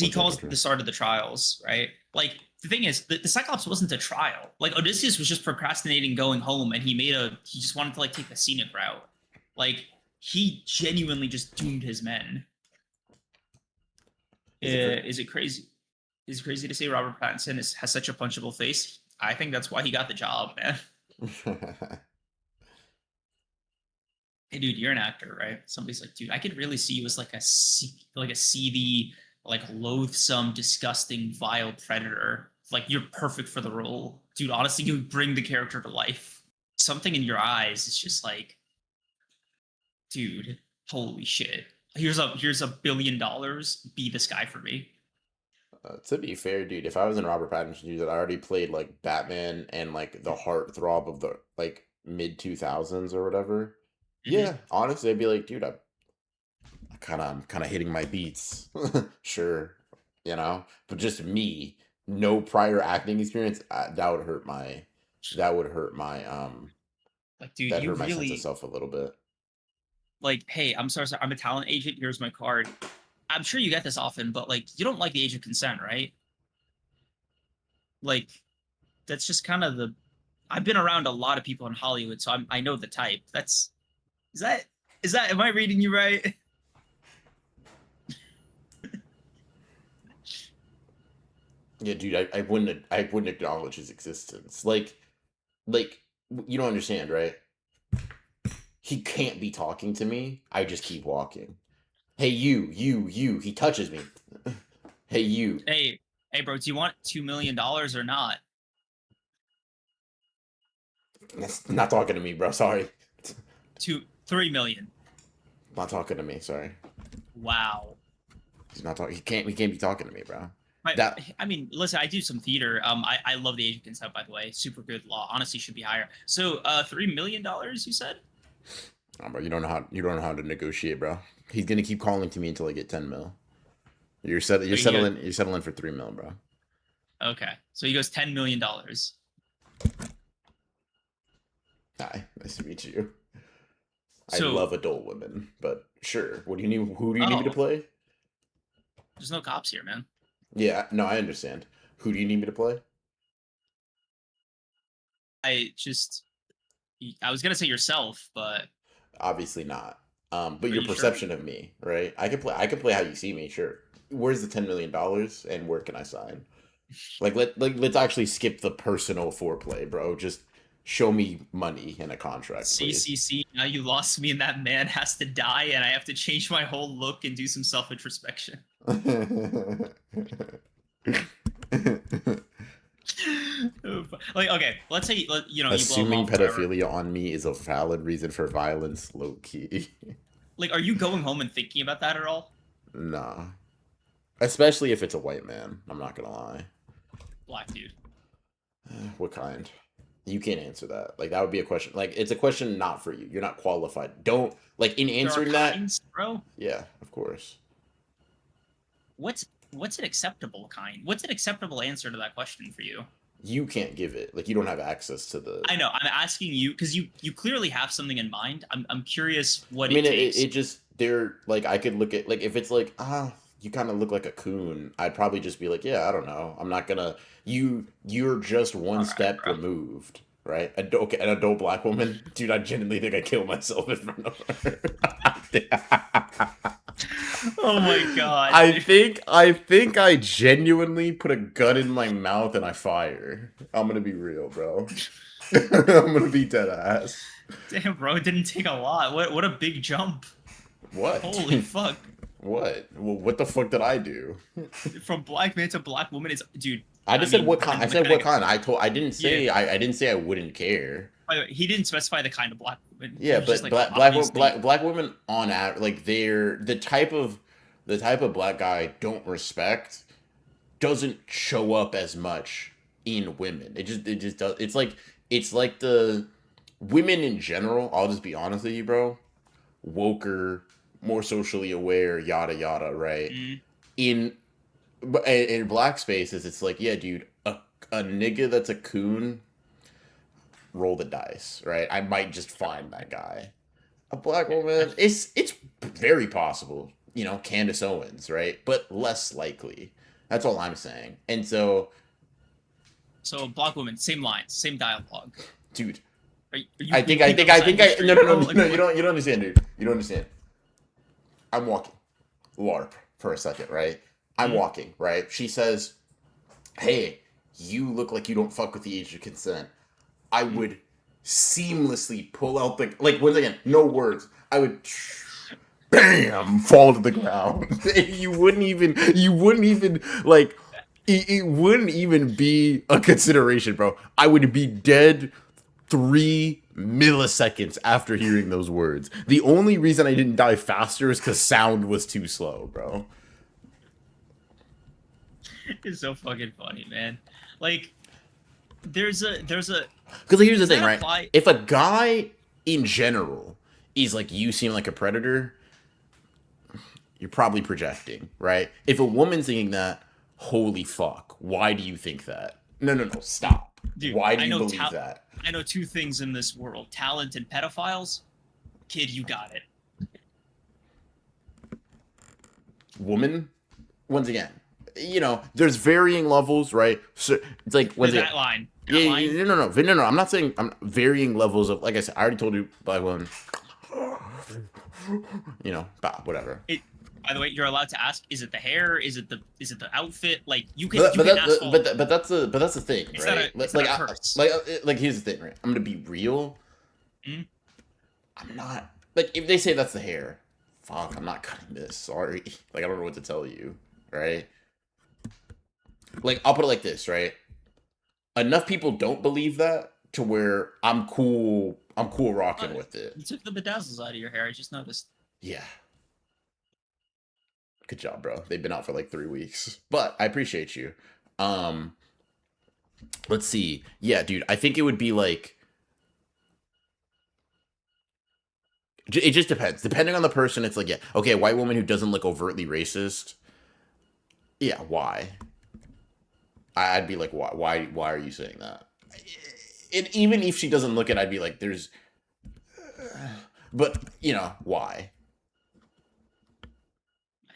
[SPEAKER 2] he
[SPEAKER 1] once they entered
[SPEAKER 2] calls
[SPEAKER 1] Troy.
[SPEAKER 2] the start of the trials, right? Like the thing is, the Cyclops wasn't a trial. Like Odysseus was just procrastinating going home, and he just wanted to like take the scenic route. Like he genuinely just doomed his men.
[SPEAKER 1] Is it?
[SPEAKER 2] Is it crazy? Is it crazy to say Robert Pattinson has such a punchable face? I think that's why he got the job, man. Hey dude, you're an actor, right? Somebody's like, dude, I could really see you as like a seedy, like loathsome, disgusting, vile predator. Like you're perfect for the role, dude. Honestly, you would bring the character to life. Something in your eyes is just like, dude, holy shit. Here's $1 billion. Be this guy for me.
[SPEAKER 1] To be fair, dude, if I was in Robert Pattinson's shoes, I already played like Batman and like the heartthrob of the like mid 2000s or whatever.
[SPEAKER 2] Mm-hmm.
[SPEAKER 1] Yeah, honestly, I'd be like, dude, I'm kind of hitting my beats. Sure, you know, but just me, no prior acting experience, that would hurt my
[SPEAKER 2] Like, dude,
[SPEAKER 1] That
[SPEAKER 2] you
[SPEAKER 1] hurt my sense of
[SPEAKER 2] really
[SPEAKER 1] self a little bit.
[SPEAKER 2] like, hey, I'm sorry, I'm a talent agent. Here's my card. I'm sure you get this often, but like, you don't like the age of consent, right? Like, that's just kind of the. I've been around a lot of people in Hollywood, so I know the type. That's is that is that am I reading you right?
[SPEAKER 1] Yeah, dude, I wouldn't acknowledge his existence. Like you don't understand, right? He can't be talking to me. I just keep walking. Hey, you. He touches me. Hey, you.
[SPEAKER 2] Hey, hey, bro, do you want $2 million or not?
[SPEAKER 1] That's not talking to me, bro. Sorry.
[SPEAKER 2] 3 million.
[SPEAKER 1] Not talking to me. Sorry.
[SPEAKER 2] Wow.
[SPEAKER 1] He's not talking. He can't be talking to me, bro.
[SPEAKER 2] I,
[SPEAKER 1] That.
[SPEAKER 2] I mean, listen, I do some theater. I love the age of consent, by the way. Super good law. Honestly, should be higher. So, $3 million, you said?
[SPEAKER 1] Oh, bro, you don't know how to negotiate, bro. He's gonna keep calling to me until I get 10 mil. You're set. You're
[SPEAKER 2] Wait, he goes,
[SPEAKER 1] settling. You're settling for 3 mil, bro.
[SPEAKER 2] okay. So he goes $10 million.
[SPEAKER 1] Hi, nice to meet you. I
[SPEAKER 2] So,
[SPEAKER 1] love adult women, but sure. What do you need? Who do you need me to
[SPEAKER 2] oh,
[SPEAKER 1] play?
[SPEAKER 2] there's no cops here, man.
[SPEAKER 1] Yeah, no, I understand. Who do you need me to play?
[SPEAKER 2] I just, I was gonna say yourself, but
[SPEAKER 1] Obviously not. But
[SPEAKER 2] are
[SPEAKER 1] your
[SPEAKER 2] you sure?
[SPEAKER 1] perception of me, right? I could play. I could play how you see me. Sure. Where's the $10 million, and where can I sign? Let's actually skip the personal foreplay, bro. Just show me money in a contract, please.
[SPEAKER 2] CCC, now you lost me, and that man has to die, and I have to change my whole look and do some self introspection. Like, okay, let's say you know you blow him
[SPEAKER 1] Assuming
[SPEAKER 2] off, whatever.
[SPEAKER 1] pedophilia on me is a valid reason for violence, low key.
[SPEAKER 2] Like, are you going home and thinking about that at all?
[SPEAKER 1] Nah. Especially if it's a white man. I'm not gonna lie.
[SPEAKER 2] Black dude.
[SPEAKER 1] What kind? You can't answer that. Like that would be a question. Like it's a question not for you. You're not qualified. Don't like in
[SPEAKER 2] There are
[SPEAKER 1] answering that.
[SPEAKER 2] kinds, bro.
[SPEAKER 1] Yeah, of course.
[SPEAKER 2] What's an acceptable kind? What's an acceptable answer to that question for you?
[SPEAKER 1] You can't give it. Like you don't have access to the.
[SPEAKER 2] I know. I'm asking you because you clearly have something in mind. I'm curious
[SPEAKER 1] I
[SPEAKER 2] what it
[SPEAKER 1] mean, it
[SPEAKER 2] takes.
[SPEAKER 1] just they're like I could look at like if it's like you kind of look like a coon. I'd probably just be like, yeah, I don't know. I'm not gonna. You're just
[SPEAKER 2] All
[SPEAKER 1] one
[SPEAKER 2] right,
[SPEAKER 1] step
[SPEAKER 2] bro.
[SPEAKER 1] removed, right? Okay, an adult black woman, dude. I genuinely think I kill myself in front of her.
[SPEAKER 2] Oh my god,
[SPEAKER 1] I
[SPEAKER 2] dude.
[SPEAKER 1] think I think I genuinely put a gun in my mouth and I fire. I'm gonna be real, bro. I'm gonna be dead ass.
[SPEAKER 2] Damn, bro, it didn't take a lot. What a big jump.
[SPEAKER 1] What?
[SPEAKER 2] Holy fuck.
[SPEAKER 1] What? Well, what the fuck did I do?
[SPEAKER 2] From black man to black woman is dude.
[SPEAKER 1] I
[SPEAKER 2] I
[SPEAKER 1] just said
[SPEAKER 2] mean,
[SPEAKER 1] what kind. I
[SPEAKER 2] the
[SPEAKER 1] said
[SPEAKER 2] kind
[SPEAKER 1] what
[SPEAKER 2] of,
[SPEAKER 1] kind. I didn't
[SPEAKER 2] yeah.
[SPEAKER 1] say I didn't say I wouldn't care.
[SPEAKER 2] By the way, he didn't specify the kind of black woman. He
[SPEAKER 1] Yeah,
[SPEAKER 2] was just
[SPEAKER 1] but
[SPEAKER 2] like, obviously.
[SPEAKER 1] black women on average, like they're the type of black guy I don't respect doesn't show up as much in women. It just does. It's like the women in general. I'll just be honest with you, bro. Woker, more socially aware, yada yada. Right.
[SPEAKER 2] Mm,
[SPEAKER 1] In in black spaces, it's like, yeah, dude, a nigga that's a coon, roll the dice, right? I might just find that guy. A black
[SPEAKER 2] okay.
[SPEAKER 1] woman, it's very possible, Candace Owens, right? But less likely. That's all I'm saying. And so,
[SPEAKER 2] So black woman, same lines, same dialogue.
[SPEAKER 1] dude,
[SPEAKER 2] Are you
[SPEAKER 1] I think, I
[SPEAKER 2] repeat
[SPEAKER 1] think,
[SPEAKER 2] those
[SPEAKER 1] I
[SPEAKER 2] on
[SPEAKER 1] think, I
[SPEAKER 2] history,
[SPEAKER 1] no, no,
[SPEAKER 2] bro?
[SPEAKER 1] no,
[SPEAKER 2] Like
[SPEAKER 1] no. You
[SPEAKER 2] what?
[SPEAKER 1] don't understand, dude. You don't understand. I'm walking, LARP for a second, right? I'm
[SPEAKER 2] Mm,
[SPEAKER 1] walking, right? She says, "Hey, you look like you don't fuck with the age of consent." I
[SPEAKER 2] mm.
[SPEAKER 1] would seamlessly pull out the like once again, no words. I would bam fall to the ground. You wouldn't even like it wouldn't even be a consideration, bro. I would be dead 3 milliseconds after hearing those words. The only reason I didn't die faster is because sound was too slow, bro.
[SPEAKER 2] It's so fucking funny, man. Like there's a
[SPEAKER 1] Because here's the
[SPEAKER 2] does
[SPEAKER 1] thing,
[SPEAKER 2] that
[SPEAKER 1] right?
[SPEAKER 2] apply?
[SPEAKER 1] If a guy in general is like you seem like a predator, you're probably projecting, right? If a woman's thinking that, holy fuck, why do you think that? No, no, no, stop.
[SPEAKER 2] Dude,
[SPEAKER 1] Why do
[SPEAKER 2] I
[SPEAKER 1] you
[SPEAKER 2] know
[SPEAKER 1] believe that?
[SPEAKER 2] I know two things in this world: talent and pedophiles. Kid, you got it.
[SPEAKER 1] Woman, once again, there's varying levels, right? So it's like once again,
[SPEAKER 2] That line.
[SPEAKER 1] yeah,
[SPEAKER 2] That line.
[SPEAKER 1] no. I'm not saying I'm varying levels of. Like I said, I already told you by one. Whatever.
[SPEAKER 2] It. By the way, you're allowed to ask: is it the hair? Is it the outfit? Like you can
[SPEAKER 1] But
[SPEAKER 2] you can ask all.
[SPEAKER 1] but that's the thing,
[SPEAKER 2] It's not
[SPEAKER 1] right?
[SPEAKER 2] a it's not a curse.
[SPEAKER 1] Like here's the thing, right? I'm gonna be real.
[SPEAKER 2] Mm?
[SPEAKER 1] I'm not like if they say that's the hair, fuck, I'm not cutting this. Sorry, like I don't know what to tell you, right? Like I'll put it like this, right? Enough people don't believe that to where I'm cool. I'm cool rocking with it.
[SPEAKER 2] You took the bedazzles out of your hair. I just noticed.
[SPEAKER 1] Yeah. Good job, bro. They've been out for like 3 weeks, but I appreciate you. Um, let's see. Yeah, dude, I think it would be like it just depends. Depending on the person, it's like, yeah, okay, a white woman who doesn't look overtly racist. Yeah, why? I'd be like, why are you saying that? And even if she doesn't look it, I'd be like, there's, but why?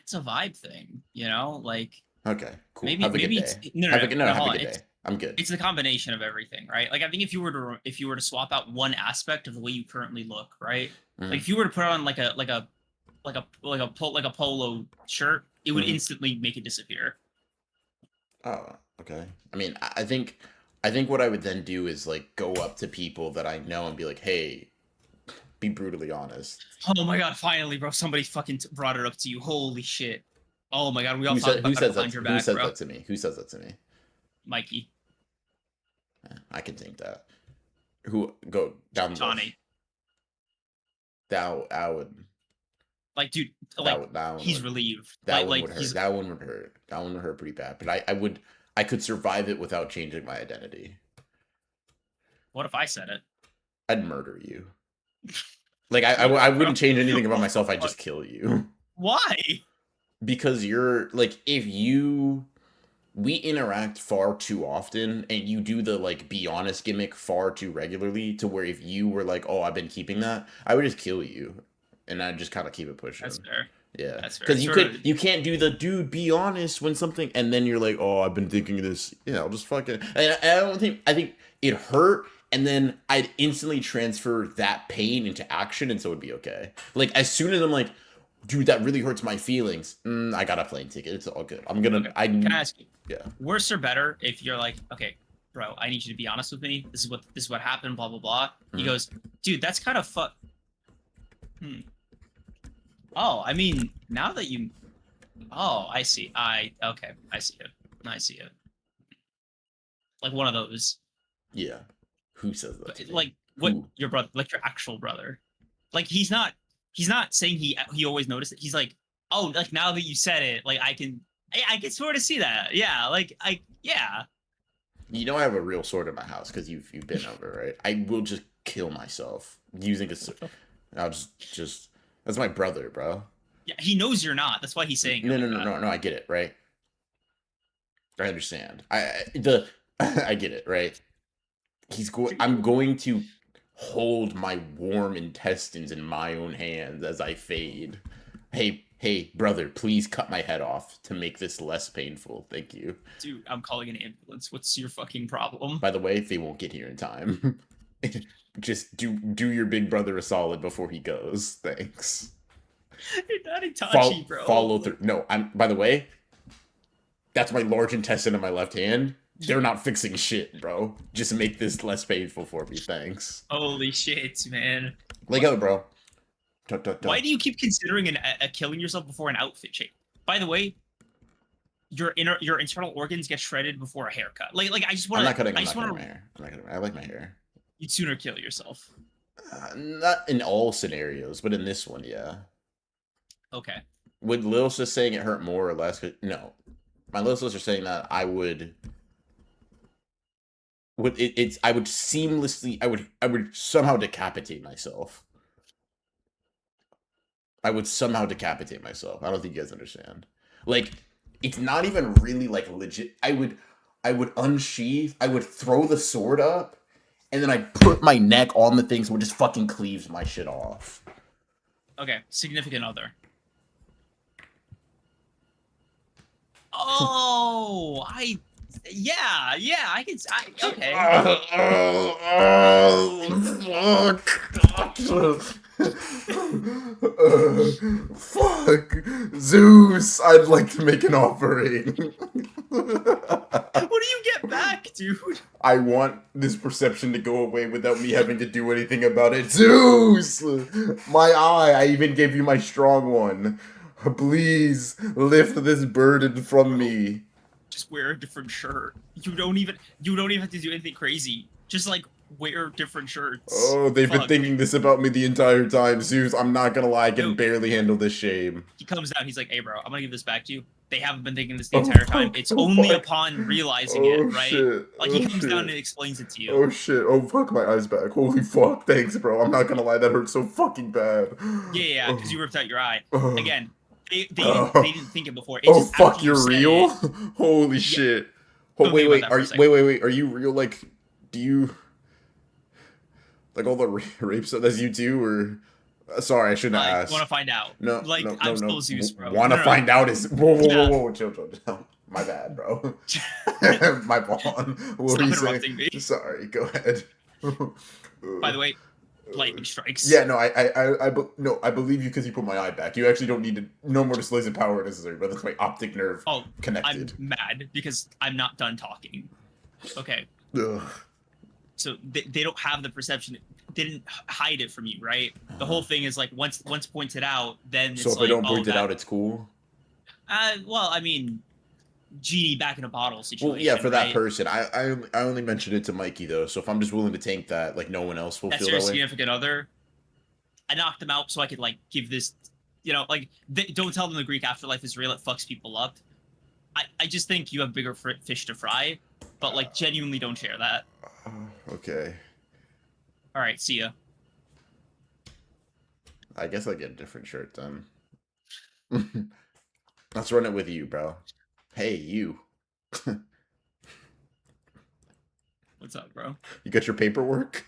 [SPEAKER 2] It's a vibe thing, you know. Like
[SPEAKER 1] Okay, cool.
[SPEAKER 2] maybe
[SPEAKER 1] Have a good
[SPEAKER 2] maybe
[SPEAKER 1] day.
[SPEAKER 2] it's no
[SPEAKER 1] Have
[SPEAKER 2] no
[SPEAKER 1] a good
[SPEAKER 2] no,
[SPEAKER 1] no.
[SPEAKER 2] no
[SPEAKER 1] Have a
[SPEAKER 2] hold on.
[SPEAKER 1] good day. I'm good.
[SPEAKER 2] It's the combination of everything, right? Like I think if you were to swap out one aspect of the way you currently look, right? Like
[SPEAKER 1] Mm-hmm.
[SPEAKER 2] if you were to put on like a polo shirt, it would
[SPEAKER 1] Mm-hmm.
[SPEAKER 2] instantly make it disappear.
[SPEAKER 1] Oh, okay. I mean, I think what I would then do is like go up to people that I know and be like, hey, be brutally honest.
[SPEAKER 2] Oh my god! Finally, bro, somebody fucking brought it up to you. Holy shit! Oh my god, we all
[SPEAKER 1] Who
[SPEAKER 2] talk
[SPEAKER 1] said who
[SPEAKER 2] about it
[SPEAKER 1] says
[SPEAKER 2] behind
[SPEAKER 1] that?
[SPEAKER 2] your
[SPEAKER 1] Who
[SPEAKER 2] back,
[SPEAKER 1] says
[SPEAKER 2] bro.
[SPEAKER 1] that to me? Who says that to me?
[SPEAKER 2] Mikey,
[SPEAKER 1] I can think that. Who go down the list?
[SPEAKER 2] Johnny,
[SPEAKER 1] That would
[SPEAKER 2] like, dude,
[SPEAKER 1] that
[SPEAKER 2] like
[SPEAKER 1] would that one
[SPEAKER 2] he's
[SPEAKER 1] would
[SPEAKER 2] relieved.
[SPEAKER 1] that
[SPEAKER 2] Like,
[SPEAKER 1] one
[SPEAKER 2] like
[SPEAKER 1] would hurt.
[SPEAKER 2] he's.
[SPEAKER 1] That one would hurt. That one would hurt pretty bad. But I could survive it without changing my identity.
[SPEAKER 2] What if I said it?
[SPEAKER 1] I'd murder you. Like
[SPEAKER 2] What,
[SPEAKER 1] I
[SPEAKER 2] bro?
[SPEAKER 1] wouldn't change anything about
[SPEAKER 2] What the
[SPEAKER 1] myself. I'd
[SPEAKER 2] fuck?
[SPEAKER 1] just kill you.
[SPEAKER 2] Why?
[SPEAKER 1] Because you're like if you we interact far too often and you do the like be honest gimmick far too regularly to where if you were like, oh, I've been keeping that, I would just kill you and I'd just kind of keep it
[SPEAKER 2] That's
[SPEAKER 1] pushing.
[SPEAKER 2] fair.
[SPEAKER 1] Yeah,
[SPEAKER 2] That's fair.
[SPEAKER 1] because
[SPEAKER 2] Sort of.
[SPEAKER 1] you can't do the dude be honest when something and then you're like, oh, I've been thinking of this. Yeah, I'll just fucking and I think it hurt and then I'd instantly transfer that pain into action and so it'd be okay. Like as soon as I'm like, dude, that really hurts my feelings. I got a plane ticket. It's all good. I'm gonna
[SPEAKER 2] Okay. Can I ask you?
[SPEAKER 1] yeah.
[SPEAKER 2] Worse or better if you're like, okay, bro, I need you to be honest with me. This is what happened. Blah blah blah. He
[SPEAKER 1] Mhm.
[SPEAKER 2] goes, dude, that's kind of fuck. Hmm. Oh, I mean, now that you. Oh, I see. Okay, I see it. I see it. Like one of those.
[SPEAKER 1] Yeah. Who says that to me?
[SPEAKER 2] Like what
[SPEAKER 1] Who?
[SPEAKER 2] your brother, like your actual brother. Like he's not saying he always noticed it. He's like, oh, like now that you said it, like I can sort of see that. Yeah, like yeah.
[SPEAKER 1] You know I have a real sword in my house because you've been over, right? I will just kill myself using a sword. I'll just that's my brother, bro.
[SPEAKER 2] Yeah, he knows you're not. That's why he's saying it
[SPEAKER 1] No,
[SPEAKER 2] like
[SPEAKER 1] no, no,
[SPEAKER 2] that.
[SPEAKER 1] no, no. I get it, right? I understand. The I get it, right? I'm going to hold my warm intestines in my own hands as I fade. Hey, brother, please cut my head off to make this less painful. Thank you.
[SPEAKER 2] Dude, I'm calling an ambulance. What's your fucking problem?
[SPEAKER 1] By the way, they won't get here in time. Just do your big brother a solid before he goes. Thanks.
[SPEAKER 2] You're not Itachi, bro.
[SPEAKER 1] Follow through. No, I'm. By the way, that's my large intestine in my left hand. They're not fixing shit, bro. Just make this less painful for me. Thanks.
[SPEAKER 2] Holy shit, man.
[SPEAKER 1] Let go, bro.
[SPEAKER 2] Why do you keep considering a killing yourself before an outfit change? By the way, your internal organs get shredded before a haircut. Like I just want
[SPEAKER 1] I'm
[SPEAKER 2] to.
[SPEAKER 1] not cutting.
[SPEAKER 2] I
[SPEAKER 1] I'm
[SPEAKER 2] just
[SPEAKER 1] not cutting
[SPEAKER 2] want
[SPEAKER 1] my
[SPEAKER 2] to.
[SPEAKER 1] hair. I'm not cutting. I like my hair.
[SPEAKER 2] You'd sooner kill yourself.
[SPEAKER 1] Not in all scenarios, but in this one, yeah.
[SPEAKER 2] Okay.
[SPEAKER 1] Would Lil just saying it hurt more or less? No, my little sister saying that I would it's I would seamlessly I would somehow decapitate myself. I would somehow decapitate myself. I don't think you guys understand. Like it's not even really like legit. I would unsheath. I would throw the sword up, and then I put my neck on the thing so it just fucking cleaves my shit off.
[SPEAKER 2] Okay, significant other. Oh, yeah, I can. Okay.
[SPEAKER 1] Fuck. Zeus, I'd like to make an offering.
[SPEAKER 2] What do you get back, dude?
[SPEAKER 1] I want this perception to go away without me having to do anything about it. Zeus! My eye, I even gave you my strong one. Please, lift this burden from me.
[SPEAKER 2] Just wear a different shirt. You don't even have to do anything crazy. Just like wear different shirts.
[SPEAKER 1] Oh, they've been thinking this about me the entire time, Zeus. I'm not gonna lie, I can barely handle this shame.
[SPEAKER 2] He comes down, he's like, "Hey, bro, I'm gonna give this back to you." They haven't been thinking this the entire time. It's only upon realizing it, right?
[SPEAKER 1] Shit.
[SPEAKER 2] Like he comes down and explains it to you.
[SPEAKER 1] Oh shit. Oh fuck, my eye's back. Holy fuck. Thanks, bro. I'm not gonna lie, that hurts so fucking bad.
[SPEAKER 2] Yeah, because you ripped out your eye. Again, they didn't think it before. It's just
[SPEAKER 1] fuck, you're real? Holy shit. Oh, wait. Wait. Are you real? Like, do you like all the rape stuff as you do, or? Sorry, I shouldn't have asked.
[SPEAKER 2] Want to find out?
[SPEAKER 1] No,
[SPEAKER 2] like
[SPEAKER 1] no,
[SPEAKER 2] I'm still Zeus, bro.
[SPEAKER 1] Want to find out is whoa, chill. My bad, bro. My pawn. What
[SPEAKER 2] Stop interrupting me.
[SPEAKER 1] Sorry, go ahead.
[SPEAKER 2] By the way, lightning strikes.
[SPEAKER 1] Yeah, no, I believe you because you put my eye back. You actually don't need to. No more displays of power necessary, but that's my optic nerve connected.
[SPEAKER 2] I'm mad because I'm not done talking. Okay.
[SPEAKER 1] Ugh.
[SPEAKER 2] So they don't have the perception. They didn't hide it from you, right? The whole thing is like once pointed out, then it's
[SPEAKER 1] so if
[SPEAKER 2] like,
[SPEAKER 1] I don't point it out, it's cool.
[SPEAKER 2] Well, I mean, genie back in a bottle situation.
[SPEAKER 1] Well, yeah, for that
[SPEAKER 2] right?
[SPEAKER 1] person, I only mentioned it to Mikey though. So if I'm just willing to tank that, like no one else will
[SPEAKER 2] That's
[SPEAKER 1] feel
[SPEAKER 2] your
[SPEAKER 1] that way.
[SPEAKER 2] significant other. I knocked them out so I could like give this, like don't tell them the Greek afterlife is real. It fucks people up. I just think you have bigger fish to fry, but like genuinely don't share that.
[SPEAKER 1] Okay.
[SPEAKER 2] All right, see ya.
[SPEAKER 1] I guess I get a different shirt then. Let's run it with you, bro. Hey, you.
[SPEAKER 2] What's up, bro?
[SPEAKER 1] You got your paperwork?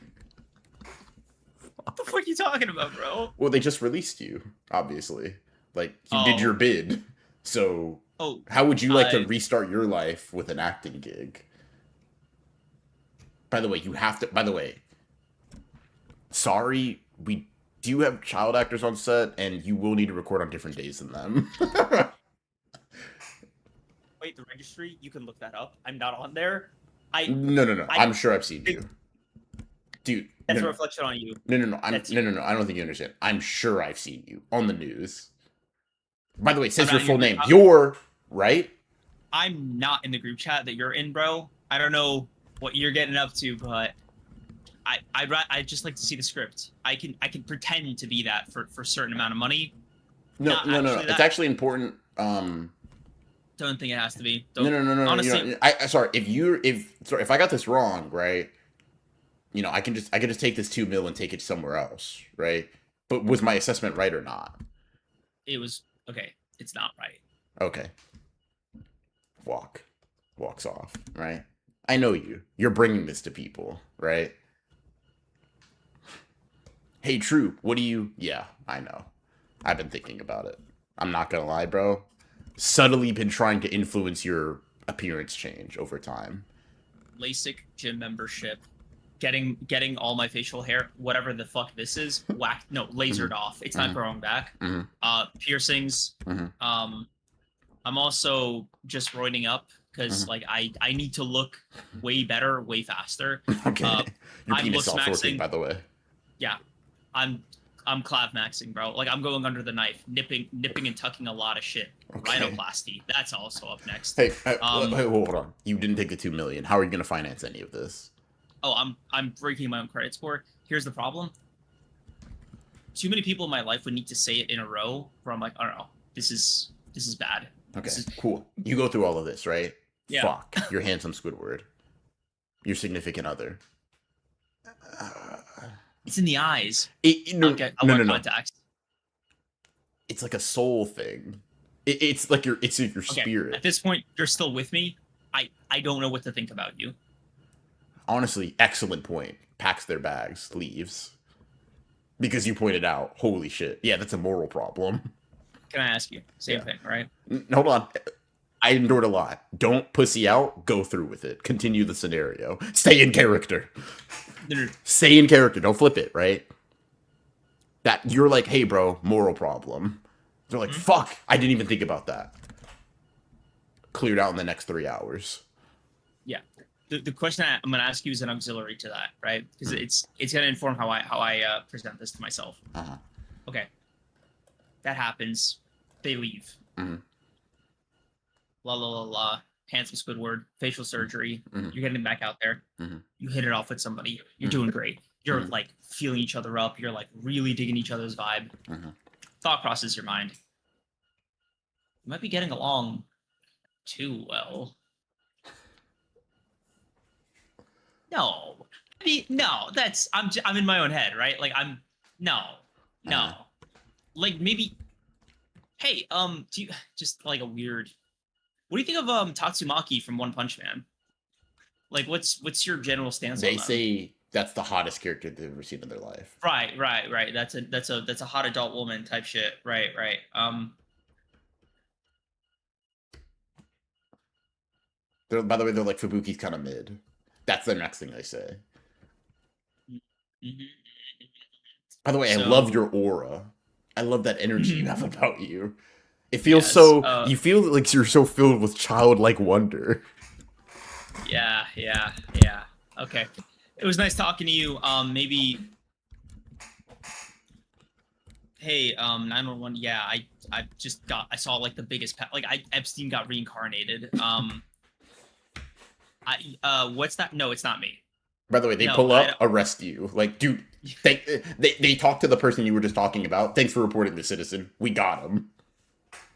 [SPEAKER 2] What the fuck are you talking about, bro?
[SPEAKER 1] Well, they just released you, obviously. Like, you did your bid. So, how would you like to restart your life with an acting gig? By the way, you have to... By the way, sorry, we do have child actors on set, and you will need to record on different days than them.
[SPEAKER 2] Wait, the registry? You can look that up. I'm not on there.
[SPEAKER 1] No. I'm sure I've seen you. Dude.
[SPEAKER 2] That's a reflection on you.
[SPEAKER 1] No. I don't think you understand. I'm sure I've seen you on the news. By the way, it says your full name. You're right?
[SPEAKER 2] I'm not in the group chat that you're in, bro. I don't know what you're getting up to, but I'd just like to see the script. I can pretend to be that for a certain amount of money.
[SPEAKER 1] No. It's actually important.
[SPEAKER 2] Don't think it has to be.
[SPEAKER 1] No.
[SPEAKER 2] Honestly,
[SPEAKER 1] sorry. If I got this wrong, right? I can just take this 2 mil and take it somewhere else, right? But was my assessment right or not?
[SPEAKER 2] It was okay. It's not right.
[SPEAKER 1] Okay. Walks off, right? I know you. You're bringing this to people, right? Hey, True, what do you... Yeah, I know. I've been thinking about it. I'm not gonna lie, bro. Subtly been trying to influence your appearance change over time.
[SPEAKER 2] LASIK gym membership. Getting all my facial hair, whatever the fuck this is, lasered off. It's not growing back. Piercings. I'm also just roiding up because like I need to look way better, way faster.
[SPEAKER 1] Okay. Your penis self-working, by the way.
[SPEAKER 2] Yeah. I'm clav maxing, bro. Like I'm going under the knife, nipping and tucking a lot of shit. Okay. Rhinoplasty. That's also up next.
[SPEAKER 1] Hey, hold on. You didn't take the 2 million. How are you gonna finance any of this?
[SPEAKER 2] Oh, I'm breaking my own credit score. Here's the problem. Too many people in my life would need to say it in a row where I'm like, I don't know, this is bad.
[SPEAKER 1] Okay, cool. You go through all of this, right?
[SPEAKER 2] Yeah.
[SPEAKER 1] Fuck. Your handsome Squidward. Your significant other.
[SPEAKER 2] It's in the eyes.
[SPEAKER 1] No.
[SPEAKER 2] Contacts.
[SPEAKER 1] It's like a soul thing. It's like your spirit.
[SPEAKER 2] At this point, you're still with me. I don't know what to think about you.
[SPEAKER 1] Honestly, excellent point. packs their bags, leaves. Because you pointed out, holy shit, yeah, that's a moral problem.
[SPEAKER 2] Can I ask you? Same
[SPEAKER 1] Yeah.
[SPEAKER 2] thing, right?
[SPEAKER 1] Hold on. I endured a lot. Don't pussy out. Go through with it. Continue the scenario. Stay in character. Stay in character. Don't flip it, right? That you're like, hey, bro, moral problem. They're like, fuck, I didn't even think about that. Cleared out in the next 3 hours.
[SPEAKER 2] Yeah. The question I'm going to ask you is an auxiliary to that, right? Because it's going to inform how I present this to myself. Okay. That happens. They leave. La la la la. Handsome Squidward. Facial surgery. You're getting back out there. You hit it off with somebody. You're doing great. You're like feeling each other up. You're like really digging each other's vibe. Thought crosses your mind. You might be getting along too well. No. No, that's I'm in my own head, right? Like no. Like maybe hey, do you just like a weird what do you think of Tatsumaki from One Punch Man? Like what's your general stance on
[SPEAKER 1] They
[SPEAKER 2] them?
[SPEAKER 1] say that's the hottest character they've ever seen in their life.
[SPEAKER 2] Right. That's a hot adult woman type shit. Right.
[SPEAKER 1] By the way, they're like Fubuki's kind of mid. That's the next thing they say. By the way, I love your aura. I love that energy you have about you. It feels you feel like you're so filled with childlike wonder.
[SPEAKER 2] Yeah. Okay. It was nice talking to you. Maybe. Hey, 911. Yeah, I saw like the biggest Epstein got reincarnated. What's that? No, it's not me.
[SPEAKER 1] By the way, they pull up, arrest you. Like, dude, they talk to the person you were just talking about. Thanks for reporting the citizen. We got him.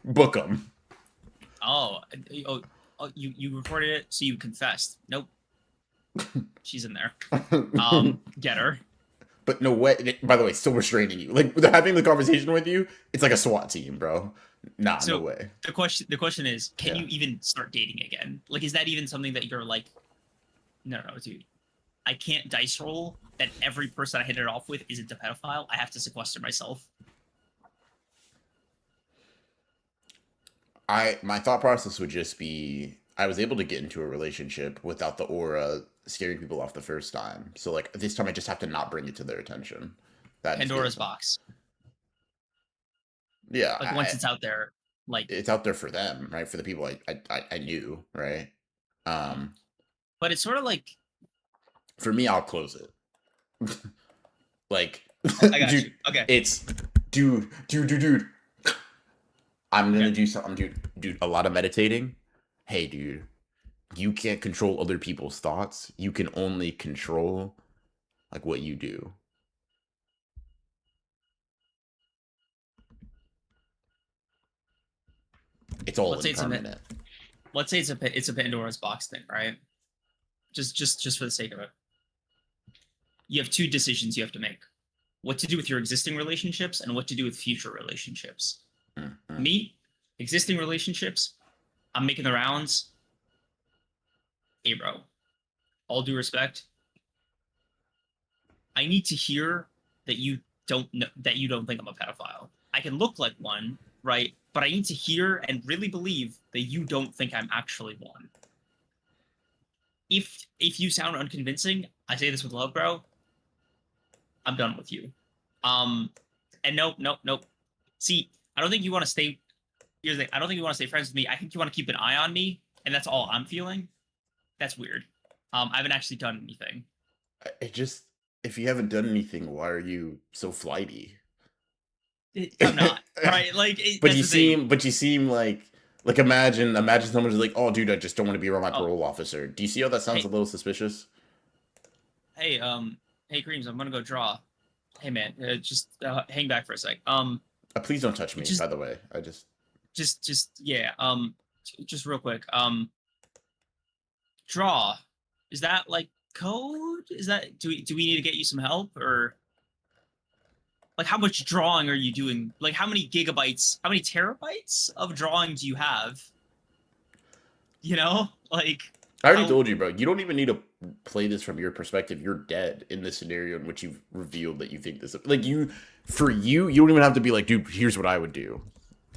[SPEAKER 1] Book him.
[SPEAKER 2] Oh, you reported it, so you confessed. Nope. She's in there. Get her.
[SPEAKER 1] But no way. By the way, still restraining you. Like, they're having the conversation with you. It's like a SWAT team, bro. Nah,
[SPEAKER 2] so
[SPEAKER 1] no way.
[SPEAKER 2] The question is, can you even start dating again? Like, is that even something that you're like, no, dude. I can't dice roll that every person I hit it off with isn't a pedophile. I have to sequester myself.
[SPEAKER 1] My thought process would just be I was able to get into a relationship without the aura scaring people off the first time. So like this time I just have to not bring it to their attention. That
[SPEAKER 2] Pandora's box.
[SPEAKER 1] Yeah.
[SPEAKER 2] Like once it's out there, like
[SPEAKER 1] it's out there for them, right? For the people I knew, right?
[SPEAKER 2] But it's sort of like
[SPEAKER 1] for me, I'll close it. Like
[SPEAKER 2] I got you. Okay.
[SPEAKER 1] It's dude. I'm gonna do something, dude. A lot of meditating. Hey, dude, you can't control other people's thoughts. You can only control like what you do. It's all impermanent.
[SPEAKER 2] Let's say it's a Pandora's box thing, right? Just for the sake of it. You have two decisions you have to make: what to do with your existing relationships and what to do with future relationships. Me, existing relationships, I'm making the rounds. Hey, bro, all due respect, I need to hear that you don't think I'm a pedophile. I can look like one, right? But I need to hear and really believe that you don't think I'm actually one. If you sound unconvincing, I say this with love, bro, I'm done with you. And nope. See, I don't think you want to stay. Here's the thing. I don't think you want to stay friends with me. I think you want to keep an eye on me, and that's all I'm feeling. That's weird. I haven't actually done anything.
[SPEAKER 1] If you haven't done anything, why are you so flighty?
[SPEAKER 2] I'm not, right? Like,
[SPEAKER 1] but you seem like imagine someone's like, oh, dude, I just don't want to be around my parole officer. Do you see how that sounds a little suspicious?
[SPEAKER 2] Hey, Creams, I'm gonna go draw. Hey, man, just hang back for a sec.
[SPEAKER 1] Please don't touch me. By the way, I just
[SPEAKER 2] yeah. Just real quick. Draw. Is that like code? Is that do we need to get you some help or? Like, how much drawing are you doing? Like, how many gigabytes, how many terabytes of drawing do you have? You know? Like...
[SPEAKER 1] I already told you, bro. You don't even need a play this from your perspective, you're dead in this scenario in which you've revealed that you think this. Like for you don't even have to be like, dude, here's what I would do.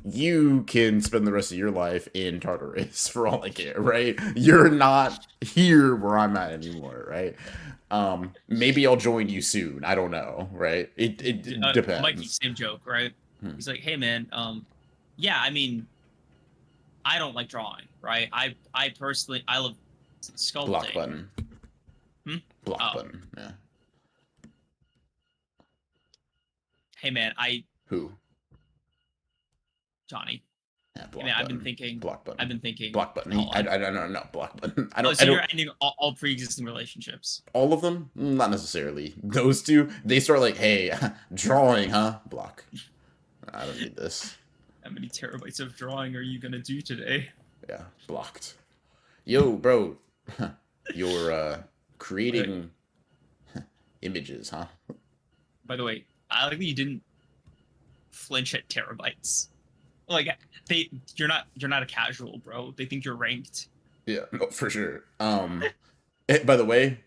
[SPEAKER 1] You can spend the rest of your life in Tartarus for all I care, right? You're not here where I'm at anymore, right? Maybe I'll join you soon. I don't know, right? It
[SPEAKER 2] Mikey,
[SPEAKER 1] depends.
[SPEAKER 2] same joke, right?
[SPEAKER 1] Hmm.
[SPEAKER 2] He's like, hey man, yeah, I mean, I don't like drawing, right? I personally I love
[SPEAKER 1] Block
[SPEAKER 2] sculpting.
[SPEAKER 1] button.
[SPEAKER 2] Hmm?
[SPEAKER 1] Block
[SPEAKER 2] Oh,
[SPEAKER 1] button. Yeah.
[SPEAKER 2] hey man,
[SPEAKER 1] Who?
[SPEAKER 2] Johnny.
[SPEAKER 1] Yeah.
[SPEAKER 2] Hey man,
[SPEAKER 1] Block button. Block
[SPEAKER 2] I've
[SPEAKER 1] been
[SPEAKER 2] been thinking.
[SPEAKER 1] block button.
[SPEAKER 2] Hold on.
[SPEAKER 1] I don't know. Block button.
[SPEAKER 2] Oh,
[SPEAKER 1] I
[SPEAKER 2] so
[SPEAKER 1] don't.
[SPEAKER 2] you're ending all pre-existing relationships.
[SPEAKER 1] All of them? Not necessarily. Those two, they start like, hey, drawing, huh? Block. I don't need this.
[SPEAKER 2] How many terabytes of drawing are you gonna do today?
[SPEAKER 1] Yeah, blocked. Yo, bro, you're
[SPEAKER 2] By
[SPEAKER 1] creating images, huh?
[SPEAKER 2] by the way, I like that you didn't flinch at terabytes. Like you're not a casual, bro. They think you're ranked.
[SPEAKER 1] Yeah, no, for sure. By the way,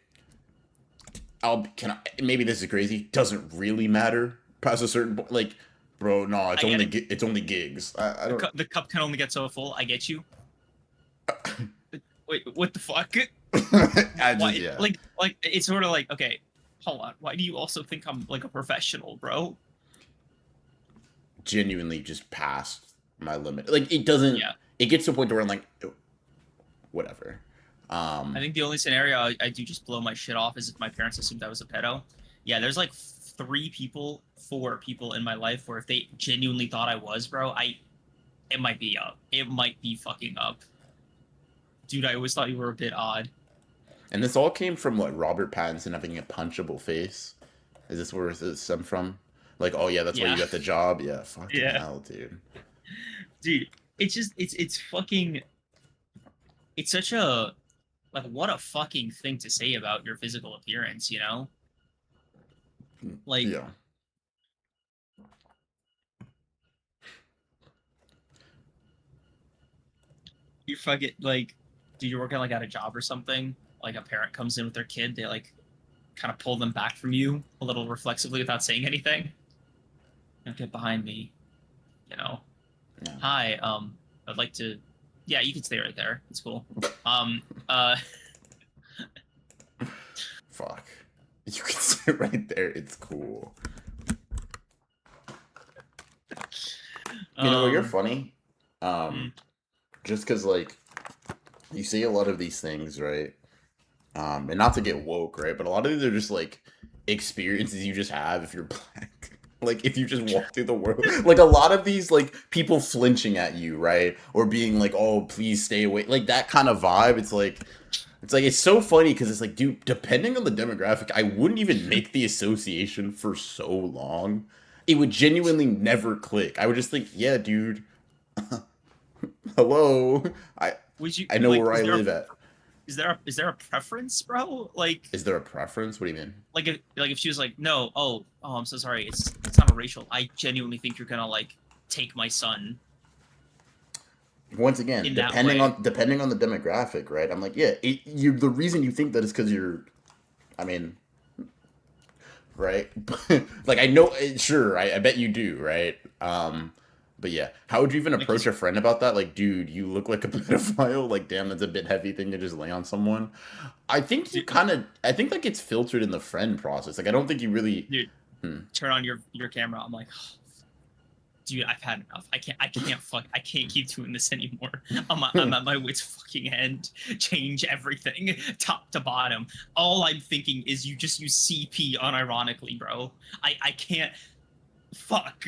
[SPEAKER 1] maybe this is crazy. Doesn't really matter past a certain like, bro. No,
[SPEAKER 2] I get it.
[SPEAKER 1] it's only gigs. I don't.
[SPEAKER 2] The cup can only get so full. I get you. Wait, what the fuck?
[SPEAKER 1] I just
[SPEAKER 2] Why?
[SPEAKER 1] yeah.
[SPEAKER 2] Like it's sort of like, okay, hold on. Why do you also think I'm like a professional, bro?
[SPEAKER 1] Genuinely just past my limit. Like it doesn't.
[SPEAKER 2] Yeah.
[SPEAKER 1] It gets to a point where I'm like, whatever.
[SPEAKER 2] I think the only scenario I do just blow my shit off is if my parents assumed I was a pedo. Yeah, there's like four people in my life where if they genuinely thought I was, bro, it might be up. It might be fucking up. Dude, I always thought you were a bit odd.
[SPEAKER 1] And this all came from like Robert Pattinson having a punchable face. Is this where it stemmed from? Like, oh yeah, that's why you
[SPEAKER 2] Yeah.
[SPEAKER 1] got the job. Yeah, fucking
[SPEAKER 2] Yeah.
[SPEAKER 1] hell, dude.
[SPEAKER 2] Dude, it's just it's fucking it's such a like what a fucking thing to say about your physical appearance, you know? Like
[SPEAKER 1] Yeah.
[SPEAKER 2] you fucking like do you work at like at a job or something? Like a parent comes in with their kid, they like kind of pull them back from you a little reflexively without saying anything. You know, get behind me, you know.
[SPEAKER 1] Yeah.
[SPEAKER 2] Hi, I'd like to yeah, you can stay right there. It's cool. Um uh
[SPEAKER 1] Fuck. You can sit right there. It's cool. You know, you're
[SPEAKER 2] um
[SPEAKER 1] funny.
[SPEAKER 2] mm,
[SPEAKER 1] Just because like you say a lot of these things, right? And not to get woke, right? But a lot of these are just like experiences you just have if you're black. Like if you just walk through the world, like a lot of these, like people flinching at you, right, or being like, "Oh, please stay away," like that kind of vibe. It's so funny because it's like, dude, depending on the demographic, I wouldn't even make the association for so long. It would genuinely never click. I would just think, yeah, dude, hello, I
[SPEAKER 2] would you
[SPEAKER 1] I know
[SPEAKER 2] like
[SPEAKER 1] where I live at.
[SPEAKER 2] is there a preference, bro?
[SPEAKER 1] Is there a preference? What do you mean?
[SPEAKER 2] Like if she was like, no, I'm so sorry, it's not a racial. I genuinely think you're gonna like take my son
[SPEAKER 1] Once again,
[SPEAKER 2] in that way.
[SPEAKER 1] depending on the demographic, right? I'm like, yeah, you the reason you think that is because you're, I mean, right? Like I know, sure, I bet you do, right? But yeah, how would you even
[SPEAKER 2] Like
[SPEAKER 1] approach a friend about that? Like, dude, you look like a pedophile. Like, damn, that's a bit heavy thing to just lay on someone.
[SPEAKER 2] dude,
[SPEAKER 1] I think that gets filtered in the friend process. Like, I don't think you really.
[SPEAKER 2] dude,
[SPEAKER 1] Hmm.
[SPEAKER 2] turn on your camera. I'm like, oh, dude, I've had enough. I can't keep doing this anymore. I'm at my wit's fucking end. Change everything, top to bottom. All I'm thinking is you just use CP unironically, bro. I can't. Fuck.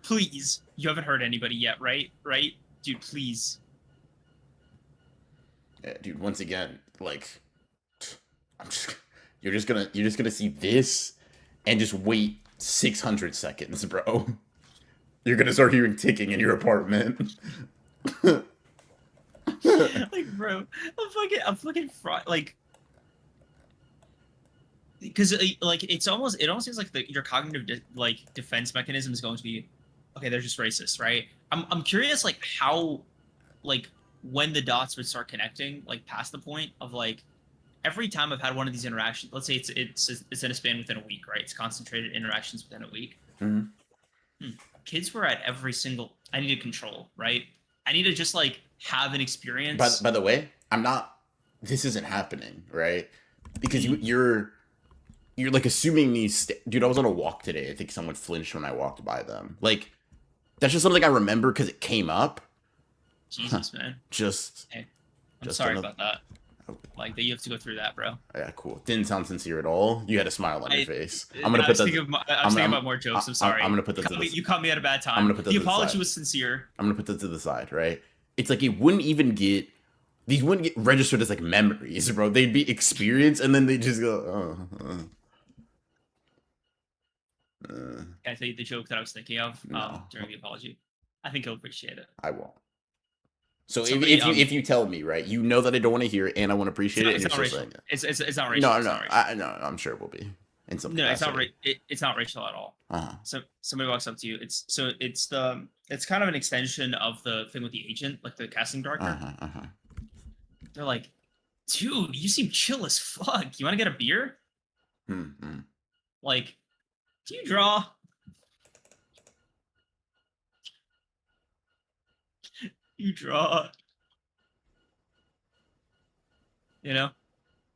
[SPEAKER 2] Please. You haven't hurt anybody yet, right? Right? Dude, please.
[SPEAKER 1] Yeah, dude, once again, like, I'm just, you're just gonna see this, and just wait 600 seconds, bro. You're gonna start hearing ticking in your apartment.
[SPEAKER 2] Like, bro, I'm fucking fried. Like, because like it almost seems like your cognitive like defense mechanism is going to be, okay, they're just racist, right? I'm curious like how like when the dots would start connecting like past the point of like every time I've had one of these interactions, let's say it's in a span within a week, right? It's concentrated interactions within a week.
[SPEAKER 1] Mm-hmm.
[SPEAKER 2] Kids were at every single. I need to control, right? I need to just like have an
[SPEAKER 1] But
[SPEAKER 2] experience.
[SPEAKER 1] by the way, I'm not. This isn't happening, right? Because
[SPEAKER 2] Mm,
[SPEAKER 1] you're like assuming dude, I was on a walk today. I think someone flinched when I walked by them. Like that's just something I remember because it came up.
[SPEAKER 2] Jesus, man.
[SPEAKER 1] Just
[SPEAKER 2] Hey, I'm
[SPEAKER 1] just
[SPEAKER 2] sorry
[SPEAKER 1] another.
[SPEAKER 2] about that. Like that you have to go through that, bro.
[SPEAKER 1] Yeah, cool. Didn't sound sincere at all. You had a smile on your
[SPEAKER 2] I
[SPEAKER 1] face.
[SPEAKER 2] I was thinking of I was thinking about more jokes. I'm
[SPEAKER 1] I'm
[SPEAKER 2] sorry.
[SPEAKER 1] gonna put that to
[SPEAKER 2] You caught me at a bad
[SPEAKER 1] I'm
[SPEAKER 2] time.
[SPEAKER 1] gonna put that
[SPEAKER 2] The
[SPEAKER 1] to the
[SPEAKER 2] apology
[SPEAKER 1] side.
[SPEAKER 2] was sincere.
[SPEAKER 1] I'm gonna put that to the side, right? It's like it wouldn't even get these wouldn't get registered as like memories, bro. They'd be experience, and then they just go,
[SPEAKER 2] Can I tell you the joke that I was thinking of
[SPEAKER 1] no,
[SPEAKER 2] during the apology? I think you'll appreciate it.
[SPEAKER 1] I won't. So
[SPEAKER 2] Somebody
[SPEAKER 1] if you tell me, right, you know that I don't want to hear it, and I want to appreciate it, and
[SPEAKER 2] it's
[SPEAKER 1] you're
[SPEAKER 2] not
[SPEAKER 1] still
[SPEAKER 2] racial.
[SPEAKER 1] saying it.
[SPEAKER 2] It's not racial.
[SPEAKER 1] No,
[SPEAKER 2] It's
[SPEAKER 1] no,
[SPEAKER 2] not racial.
[SPEAKER 1] no, I'm sure it will be in some
[SPEAKER 2] No,
[SPEAKER 1] capacity.
[SPEAKER 2] it's not racial at all.
[SPEAKER 1] Uh-huh.
[SPEAKER 2] So somebody walks up to you. It's kind of an extension of the thing with the agent, like the casting director.
[SPEAKER 1] Uh-huh. Uh-huh.
[SPEAKER 2] They're like, dude, you seem chill as fuck. You want to get a beer?
[SPEAKER 1] Hmm.
[SPEAKER 2] Like, do you draw? You draw, you know,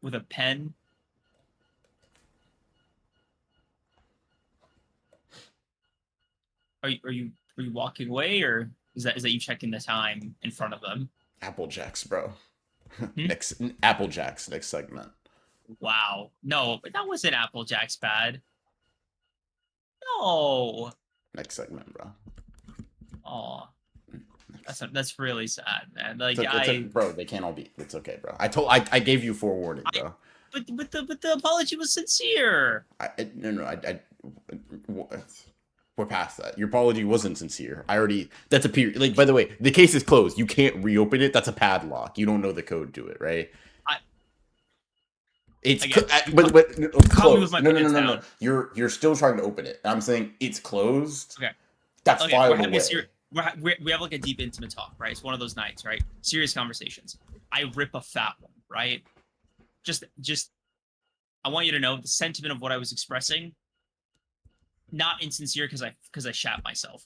[SPEAKER 2] with a pen. Are you walking away, or is that you checking the time in front of them?
[SPEAKER 1] Apple Jacks, bro.
[SPEAKER 2] Hmm?
[SPEAKER 1] Next Apple Jacks, next segment.
[SPEAKER 2] Wow, no, but that wasn't Applejack's bad. No.
[SPEAKER 1] Next segment, bro.
[SPEAKER 2] Oh, that's really sad, man. Like
[SPEAKER 1] Bro, they can't all be. It's okay, bro. I gave you forewarning,
[SPEAKER 2] I
[SPEAKER 1] bro.
[SPEAKER 2] but the apology was sincere.
[SPEAKER 1] We're past that. Your apology wasn't sincere. That's a period. Like, by the way, the case is closed. You can't reopen it. That's a padlock. You don't know the code to it, right?
[SPEAKER 2] I
[SPEAKER 1] It's
[SPEAKER 2] I get
[SPEAKER 1] but no,
[SPEAKER 2] you caught me with
[SPEAKER 1] closed.
[SPEAKER 2] my
[SPEAKER 1] No, no, no,
[SPEAKER 2] pants
[SPEAKER 1] no, no.
[SPEAKER 2] down.
[SPEAKER 1] You're still trying to open it. I'm saying it's closed.
[SPEAKER 2] Okay,
[SPEAKER 1] That's
[SPEAKER 2] okay, we're
[SPEAKER 1] filed
[SPEAKER 2] having
[SPEAKER 1] away.
[SPEAKER 2] a serious. We have like a deep intimate talk, right? It's one of those nights, right? Serious conversations. I rip a fat one, right? Just I want you to know the sentiment of what I was expressing, not insincere because I shat myself.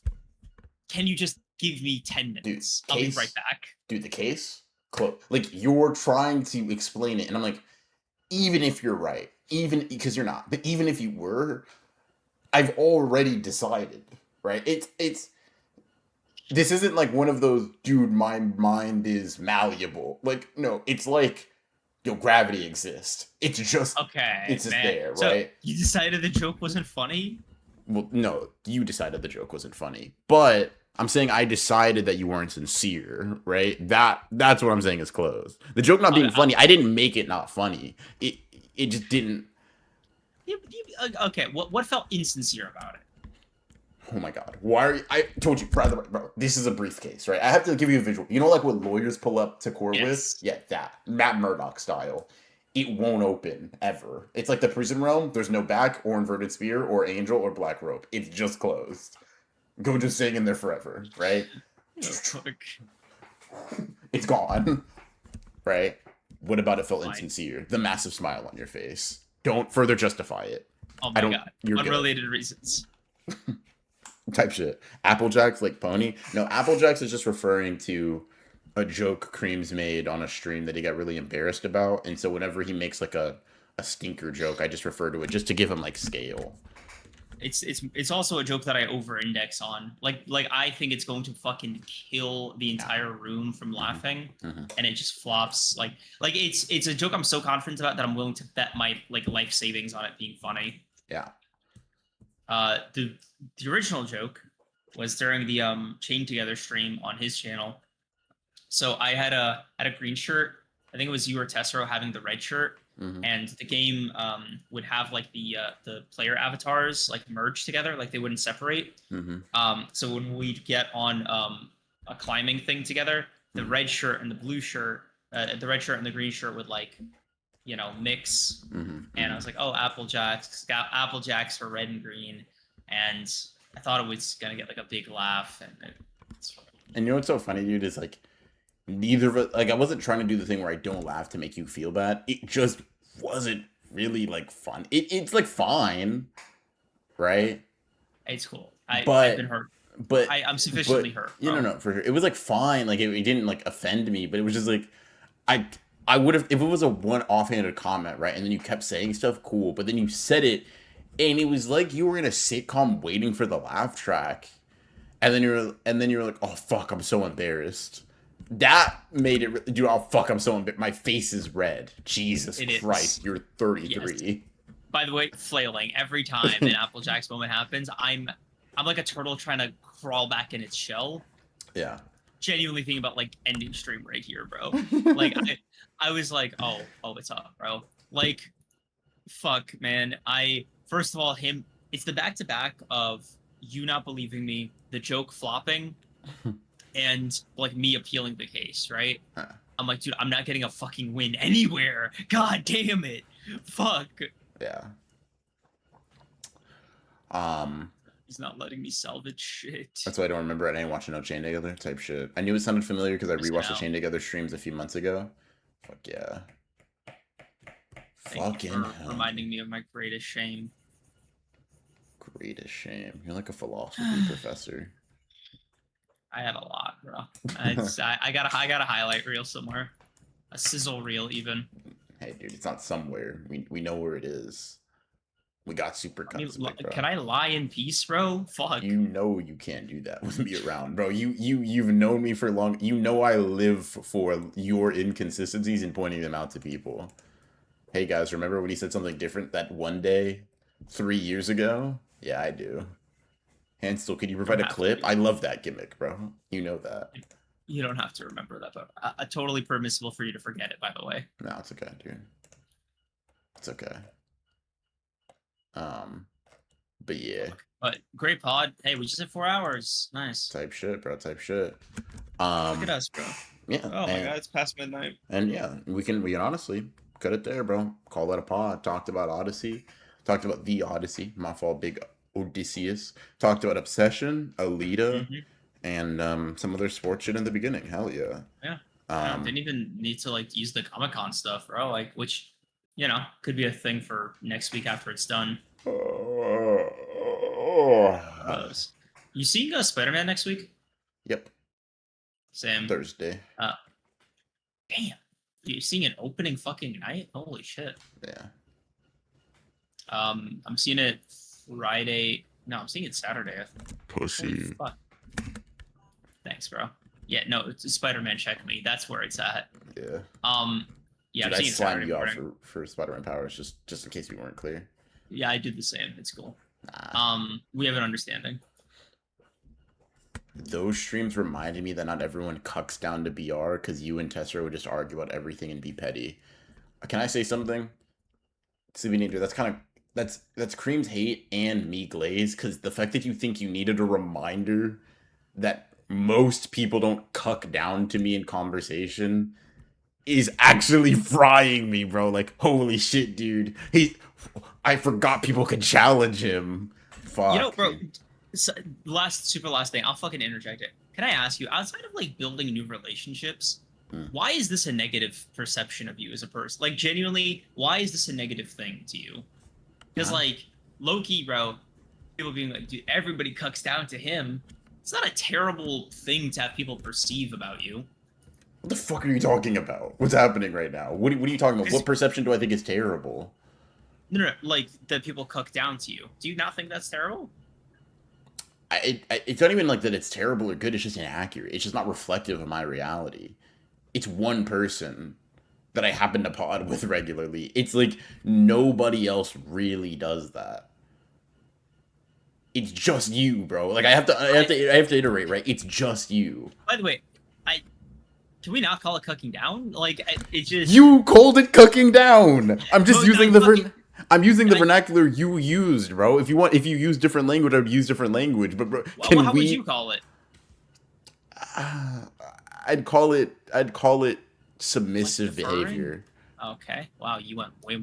[SPEAKER 2] Can you just give me 10 minutes? I'll be right back.
[SPEAKER 1] Dude, the case close. Like you're trying to explain it, and I'm like, even if you're right, even because you're not, but even if you were, I've already decided, right? It's this isn't like one of those, dude, my mind is malleable. Like, no, it's like, yo, gravity exists.
[SPEAKER 2] Okay,
[SPEAKER 1] It's just
[SPEAKER 2] man.
[SPEAKER 1] there,
[SPEAKER 2] So
[SPEAKER 1] right?
[SPEAKER 2] you decided the joke wasn't funny?
[SPEAKER 1] Well, no, you decided the joke wasn't funny, but I'm saying I decided that you weren't sincere, right? That's what I'm saying is closed. The joke not being
[SPEAKER 2] Okay,
[SPEAKER 1] funny, I didn't make it not funny. It just didn't.
[SPEAKER 2] okay. What felt insincere about it?
[SPEAKER 1] Oh my god. Why are you, I told you, bro, this is a briefcase, right? I have to give you a visual. You know, like what lawyers pull up to court with?
[SPEAKER 2] Yes.
[SPEAKER 1] Yeah, that. Matt Murdock style. It won't open ever. It's like the prison realm. There's no back or inverted spear or angel or black rope. It's just closed. Go just staying in there forever, right?
[SPEAKER 2] Oh, fuck.
[SPEAKER 1] It's gone, right? What about it felt
[SPEAKER 2] Fine.
[SPEAKER 1] insincere? The massive smile on your face. Don't further justify it.
[SPEAKER 2] Oh
[SPEAKER 1] I
[SPEAKER 2] my
[SPEAKER 1] don't.
[SPEAKER 2] god.
[SPEAKER 1] You're good.
[SPEAKER 2] Unrelated reasons.
[SPEAKER 1] Type shit. Applejack's like pony. No, Applejack's is just referring to a joke Cream's made on a stream that he got really embarrassed about, and so whenever he makes like a stinker joke, I just refer to it just to give him like scale.
[SPEAKER 2] It's also a joke that I over-index on. Like I think it's going to fucking kill the entire room from laughing, and it just flops. Like it's a joke I'm so confident about that I'm willing to bet my like life savings on it being funny.
[SPEAKER 1] Yeah.
[SPEAKER 2] The original joke was during the Chain Together stream on his channel. So I had a green shirt. I think it was you or Tessero having the red shirt, and the game would have like the player avatars like merge together, like they wouldn't separate. So when we'd get on a climbing thing together, the red shirt and the blue shirt, the red shirt and the green shirt would like mix. And I was like, oh, Applejacks for red and green, and I thought it was gonna get like a big laugh, and
[SPEAKER 1] And you know what's so funny, dude, is like neither of it. Like I wasn't trying to do the thing where I don't laugh to make you feel bad. It just wasn't really like fun. It's like fine, right?
[SPEAKER 2] It's cool. I've been
[SPEAKER 1] But
[SPEAKER 2] hurt.
[SPEAKER 1] but
[SPEAKER 2] I'm sufficiently
[SPEAKER 1] but
[SPEAKER 2] hurt,
[SPEAKER 1] you know,
[SPEAKER 2] bro.
[SPEAKER 1] no, for sure. It was like fine. Like it didn't like offend me, but it was just like I I would have if it was a one offhanded comment, right? And then you kept saying stuff, cool. But then you said it, and it was like you were in a sitcom waiting for the laugh track, and then you're like, oh fuck, I'm so embarrassed. That made it, dude. Oh fuck, I'm so embarrassed. My face is red. Jesus
[SPEAKER 2] It is.
[SPEAKER 1] Christ, you're
[SPEAKER 2] Yes.
[SPEAKER 1] 33.
[SPEAKER 2] By the way, flailing every time an Applejack's moment happens. I'm like a turtle trying to crawl back in its shell.
[SPEAKER 1] Yeah.
[SPEAKER 2] Genuinely thinking about like ending stream right here, bro. Like I was like, oh, it's up, bro. Like, fuck, man. I first of all, it's the back to back of you not believing me, the joke flopping, and like me appealing the case, right? I'm like, dude, I'm not getting a fucking win anywhere. God damn it. Fuck.
[SPEAKER 1] Yeah. Um,
[SPEAKER 2] He's not letting me salvage shit.
[SPEAKER 1] that's why I don't remember it. I didn't watch No Chain Together type shit. I knew it sounded familiar because I
[SPEAKER 2] Missing
[SPEAKER 1] rewatched the
[SPEAKER 2] out.
[SPEAKER 1] Chain Together streams a few months ago. Fuck yeah.
[SPEAKER 2] Thank you
[SPEAKER 1] Fucking
[SPEAKER 2] for
[SPEAKER 1] hell.
[SPEAKER 2] reminding me of my greatest shame.
[SPEAKER 1] Greatest shame. You're like a philosophy professor.
[SPEAKER 2] I had a lot, bro. I got a highlight reel somewhere, a sizzle reel even.
[SPEAKER 1] Hey, dude, it's not somewhere. We know where it is. We got super
[SPEAKER 2] I mean,
[SPEAKER 1] cuts, big bro.
[SPEAKER 2] can I lie in peace, bro? Fuck.
[SPEAKER 1] You know you can't do that with me around, bro. You've known me for long. You know I live for your inconsistencies and pointing them out to people. Hey guys, remember when he said something different that one day 3 years ago? Yeah, I do. Hansel, could you
[SPEAKER 2] You
[SPEAKER 1] provide
[SPEAKER 2] don't
[SPEAKER 1] a
[SPEAKER 2] have
[SPEAKER 1] clip?
[SPEAKER 2] to.
[SPEAKER 1] I love that gimmick, bro. You know that.
[SPEAKER 2] You don't have to remember that, but totally permissible for you to forget it. By the way.
[SPEAKER 1] No, it's okay, dude. It's okay. Um, but yeah,
[SPEAKER 2] Fuck. But great pod. Hey, we just hit 4 hours. Nice.
[SPEAKER 1] type shit, bro. Type shit.
[SPEAKER 2] Look at us, bro.
[SPEAKER 1] Yeah,
[SPEAKER 2] Oh my god, it's past midnight.
[SPEAKER 1] and yeah, we can honestly cut it there, bro. Call that a pod. Talked about Odyssey. Talked about the Odyssey. My fault, big Odysseus. Talked about Obsession, Alita,
[SPEAKER 2] Mm-hmm.
[SPEAKER 1] and some other sports shit in the beginning. Hell yeah.
[SPEAKER 2] Yeah.
[SPEAKER 1] Um,
[SPEAKER 2] Didn't even need to like use the Comic Con stuff, bro. Like, which could be a thing for next week after it's done. Those. You seeing Spider Man next week?
[SPEAKER 1] Yep.
[SPEAKER 2] Same.
[SPEAKER 1] Thursday.
[SPEAKER 2] Damn. You seeing an opening fucking night? Holy shit.
[SPEAKER 1] Yeah.
[SPEAKER 2] I'm seeing it Friday. No, I'm seeing it Saturday. I think.
[SPEAKER 1] Pussy.
[SPEAKER 2] Fuck. Thanks, bro. Yeah, no, it's Spider-Man. Check me. That's where it's at.
[SPEAKER 1] Yeah.
[SPEAKER 2] Yeah,
[SPEAKER 1] Dude,
[SPEAKER 2] I'm
[SPEAKER 1] I
[SPEAKER 2] seeing it
[SPEAKER 1] slimed
[SPEAKER 2] Saturday
[SPEAKER 1] you out
[SPEAKER 2] morning.
[SPEAKER 1] for Spider-Man powers just in case we weren't clear.
[SPEAKER 2] Yeah, I did the same. It's cool.
[SPEAKER 1] Nah.
[SPEAKER 2] We have an understanding.
[SPEAKER 1] Those streams reminded me that not everyone cucks down to BR because you and Tessera would just argue about everything and be petty. Can I say something? Nature, that's kind of that's Cream's hate and me glaze because the fact that you think you needed a reminder that most people don't cuck down to me in conversation is actually frying me, bro. Like, holy shit, dude. I forgot people could challenge him. Fuck.
[SPEAKER 2] Bro, so, last thing, I'll fucking interject it. Can I ask you, outside of like building new relationships, why is this a negative perception of you as a person? Like, genuinely, why is this a negative thing to you? Because like low-key, bro, people being like, dude, everybody cucks down to him. It's not a terrible thing to have people perceive about you.
[SPEAKER 1] What the fuck are you talking about? What's happening right now? What are you talking about? What perception do I think is terrible?
[SPEAKER 2] No, like that people cuck down to you. Do you not think that's terrible?
[SPEAKER 1] It's not even like that it's terrible or good. It's just inaccurate. It's just not reflective of my reality. It's one person that I happen to pod with regularly. It's like nobody else really does that. It's just you, bro. Like I have to iterate, right? It's just you.
[SPEAKER 2] By the way, can we not call it cucking down? Like it just
[SPEAKER 1] you called it cooking down. I'm just using the I'm using the vernacular you used, bro. If you use different language, I would use different language. But bro,
[SPEAKER 2] how would you call it?
[SPEAKER 1] I'd call it submissive behavior.
[SPEAKER 2] Okay. Wow, you went way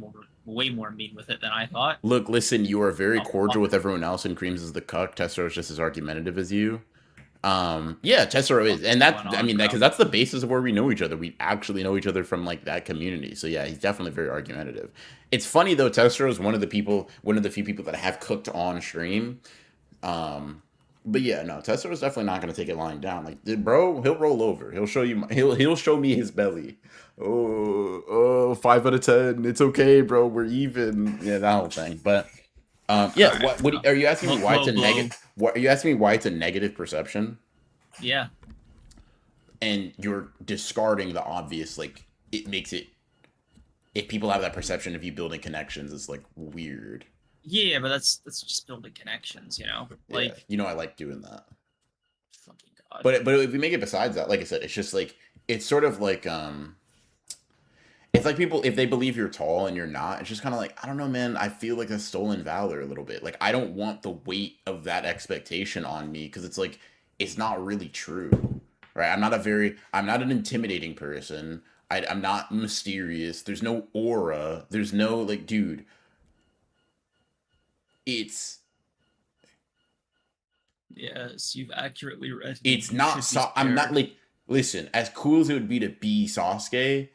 [SPEAKER 2] more mean with it than I thought.
[SPEAKER 1] Look, listen, you are very cordial with everyone else, and Creams is the cuck. Tessero is just as argumentative as you. Yeah, Tessero is, and
[SPEAKER 2] What's
[SPEAKER 1] that's
[SPEAKER 2] going
[SPEAKER 1] I
[SPEAKER 2] on,
[SPEAKER 1] mean that
[SPEAKER 2] bro?
[SPEAKER 1] because that's the basis of where we know each other. We actually know each other from like that community. So yeah, he's definitely very argumentative. It's funny though. Tessero is one of the few people that I have cooked on stream. Um, but yeah, no, Tessero is definitely not going to take it lying down. Like, bro, he'll roll over. He'll show you. He'll show me his belly. Oh, 5 out of 10. It's okay, bro. We're even. Yeah, that whole thing. But
[SPEAKER 2] All
[SPEAKER 1] yeah.
[SPEAKER 2] right.
[SPEAKER 1] Are you asking me why it's
[SPEAKER 2] Low
[SPEAKER 1] a
[SPEAKER 2] blow.
[SPEAKER 1] negative? What are you asking me why it's a negative perception?
[SPEAKER 2] Yeah.
[SPEAKER 1] And you're discarding the obvious. Like, it makes it. If people have that perception of you building connections, it's like weird.
[SPEAKER 2] Yeah, but that's just building connections, you know?
[SPEAKER 1] Yeah,
[SPEAKER 2] Like,
[SPEAKER 1] you know, I like doing that.
[SPEAKER 2] fucking God.
[SPEAKER 1] But if we make it besides that, like I said, it's just like it's sort of like it's like people if they believe you're tall and you're not, it's just kind of like I don't know, man. I feel like a stolen valor a little bit. Like I don't want the weight of that expectation on me because it's like it's not really true, right? I'm not an intimidating person. I'm not mysterious. There's no aura. There's no like, dude. It's
[SPEAKER 2] Yes, you've accurately read me.
[SPEAKER 1] it's
[SPEAKER 2] You
[SPEAKER 1] not.
[SPEAKER 2] should be
[SPEAKER 1] I'm not
[SPEAKER 2] scared.
[SPEAKER 1] like. Listen, as cool as it would be to be Sasuke,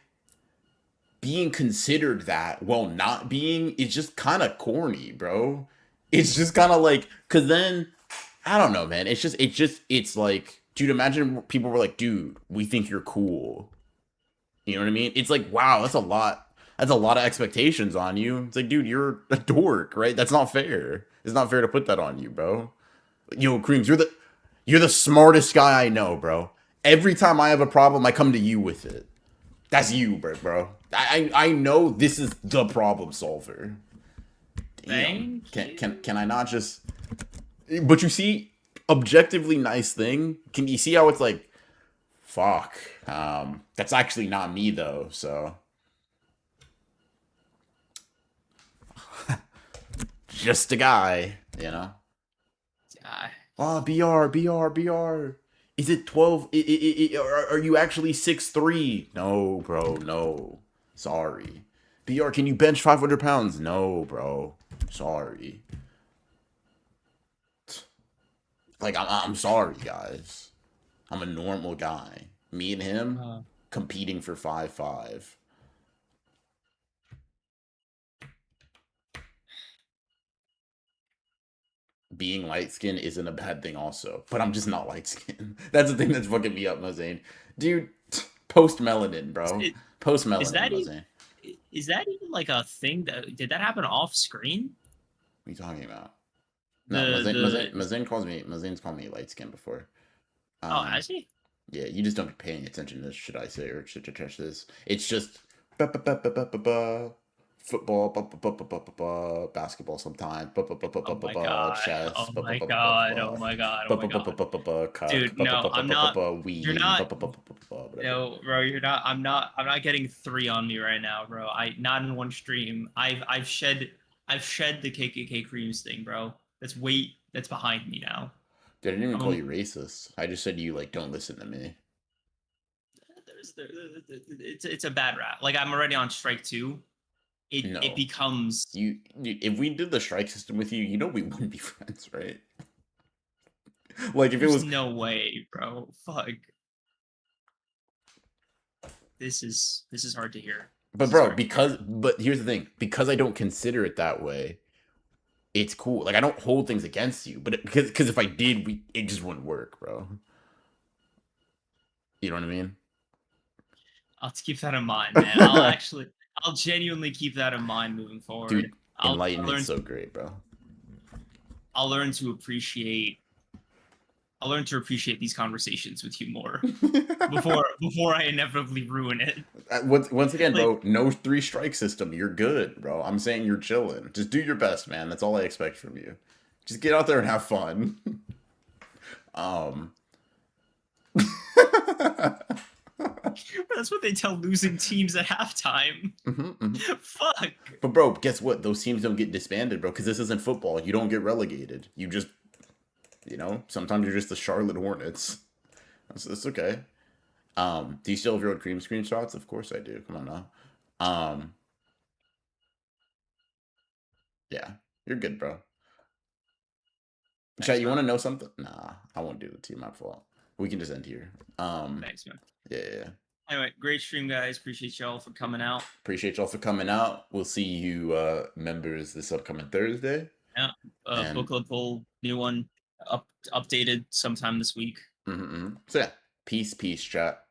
[SPEAKER 1] being considered that while not being is just kind of corny, bro. It's just kind of like, cause then I don't know, man. It's like, dude. Imagine people were like, dude, we think you're cool. You know what I mean? It's like, wow, that's a lot. That's a lot of expectations on you. It's like, dude, you're a dork, right? That's not fair. It's not fair to put that on you, bro. Yo, Creams, you're the smartest guy I know, bro. Every time I have a problem, I come to you with it. That's you, bro. I know this is the problem solver. Damn.
[SPEAKER 2] Thank you.
[SPEAKER 1] Can I not just? But you see, objectively nice thing. Can you see how it's like? Fuck. That's actually not me though. So just a guy, you know.
[SPEAKER 2] Yeah.
[SPEAKER 1] Oh, BR. Is it 12? Are you actually 6'3"? No, bro. No. Sorry. BR, can you bench 500 pounds? No, bro. Sorry. Like, I'm sorry, guys. I'm a normal guy. Me and him
[SPEAKER 2] Uh,
[SPEAKER 1] competing for 5'5". Being light skinned isn't a bad thing, also. But I'm just not light skinned. That's the thing that's fucking me up, Mozane. Dude, post melanin, bro.
[SPEAKER 2] is,
[SPEAKER 1] Post
[SPEAKER 2] is
[SPEAKER 1] melanin,
[SPEAKER 2] that even
[SPEAKER 1] Mozane.
[SPEAKER 2] is that even like a thing that did that happen off screen?
[SPEAKER 1] What are you talking about? No,
[SPEAKER 2] The
[SPEAKER 1] Mazane's called me light skinned before.
[SPEAKER 2] oh,
[SPEAKER 1] Um,
[SPEAKER 2] has he?
[SPEAKER 1] yeah, you just don't be paying attention to should I say or should I trash this. It's just football, basketball sometimes,
[SPEAKER 2] Oh my god.
[SPEAKER 1] chess,
[SPEAKER 2] Oh my god. Oh my god. Oh my god.
[SPEAKER 1] cuck,
[SPEAKER 2] Dude, no, I'm not. You're
[SPEAKER 1] weed,
[SPEAKER 2] not.
[SPEAKER 1] whatever.
[SPEAKER 2] No, bro, you're not. I'm not getting three on me right now, bro. I not in one stream. I've shed the KKK creams thing, bro. That's weight that's behind me now.
[SPEAKER 1] Dude, I didn't even call
[SPEAKER 2] Um,
[SPEAKER 1] you racist. I just said you like don't listen to me.
[SPEAKER 2] it's a bad rap. Like I'm already on strike two. It
[SPEAKER 1] No,
[SPEAKER 2] becomes
[SPEAKER 1] if we did the strike system with you, you know we wouldn't be friends, right? Like if it
[SPEAKER 2] there's
[SPEAKER 1] was,
[SPEAKER 2] no way, bro. Fuck. This is hard to hear.
[SPEAKER 1] but
[SPEAKER 2] This is
[SPEAKER 1] bro,
[SPEAKER 2] hard to hear.
[SPEAKER 1] but here's the thing, because I don't consider it that way, it's cool. Like I don't hold things against you, but because if I did, it just wouldn't work, bro. You know what I mean?
[SPEAKER 2] I'll keep that in mind, man. I'll genuinely keep that in mind moving
[SPEAKER 1] Dude,
[SPEAKER 2] forward. I'll
[SPEAKER 1] enlightenment's
[SPEAKER 2] learn
[SPEAKER 1] so great, bro.
[SPEAKER 2] I'll learn to appreciate I'll learn to appreciate these conversations with you more before I inevitably ruin it.
[SPEAKER 1] Once again,
[SPEAKER 2] Like
[SPEAKER 1] bro, no three strike system. You're good, bro. I'm saying you're chilling. Just do your best, man. That's all I expect from you. Just get out there and have fun. um,
[SPEAKER 2] that's what they tell losing teams at halftime.
[SPEAKER 1] mhm.
[SPEAKER 2] Fuck.
[SPEAKER 1] But bro, guess what? Those teams don't get disbanded, bro, because this isn't football. You don't get relegated. You just, sometimes you're just the Charlotte Hornets. That's okay. Do you still have your old cream screenshots? Of course I do. Come on now. Um, yeah, you're good, bro. Chat,
[SPEAKER 2] Thanks,
[SPEAKER 1] you
[SPEAKER 2] man.
[SPEAKER 1] want to know something? Nah, I won't do it to you. My fault. We can just end here.
[SPEAKER 2] Thanks, man.
[SPEAKER 1] Yeah.
[SPEAKER 2] Anyway, great stream, guys. Appreciate y'all for coming out.
[SPEAKER 1] Appreciate y'all for coming out. We'll see you members this upcoming Thursday.
[SPEAKER 2] Yeah.
[SPEAKER 1] And
[SPEAKER 2] Book club poll, new one, updated sometime this week.
[SPEAKER 1] so yeah, peace, chat.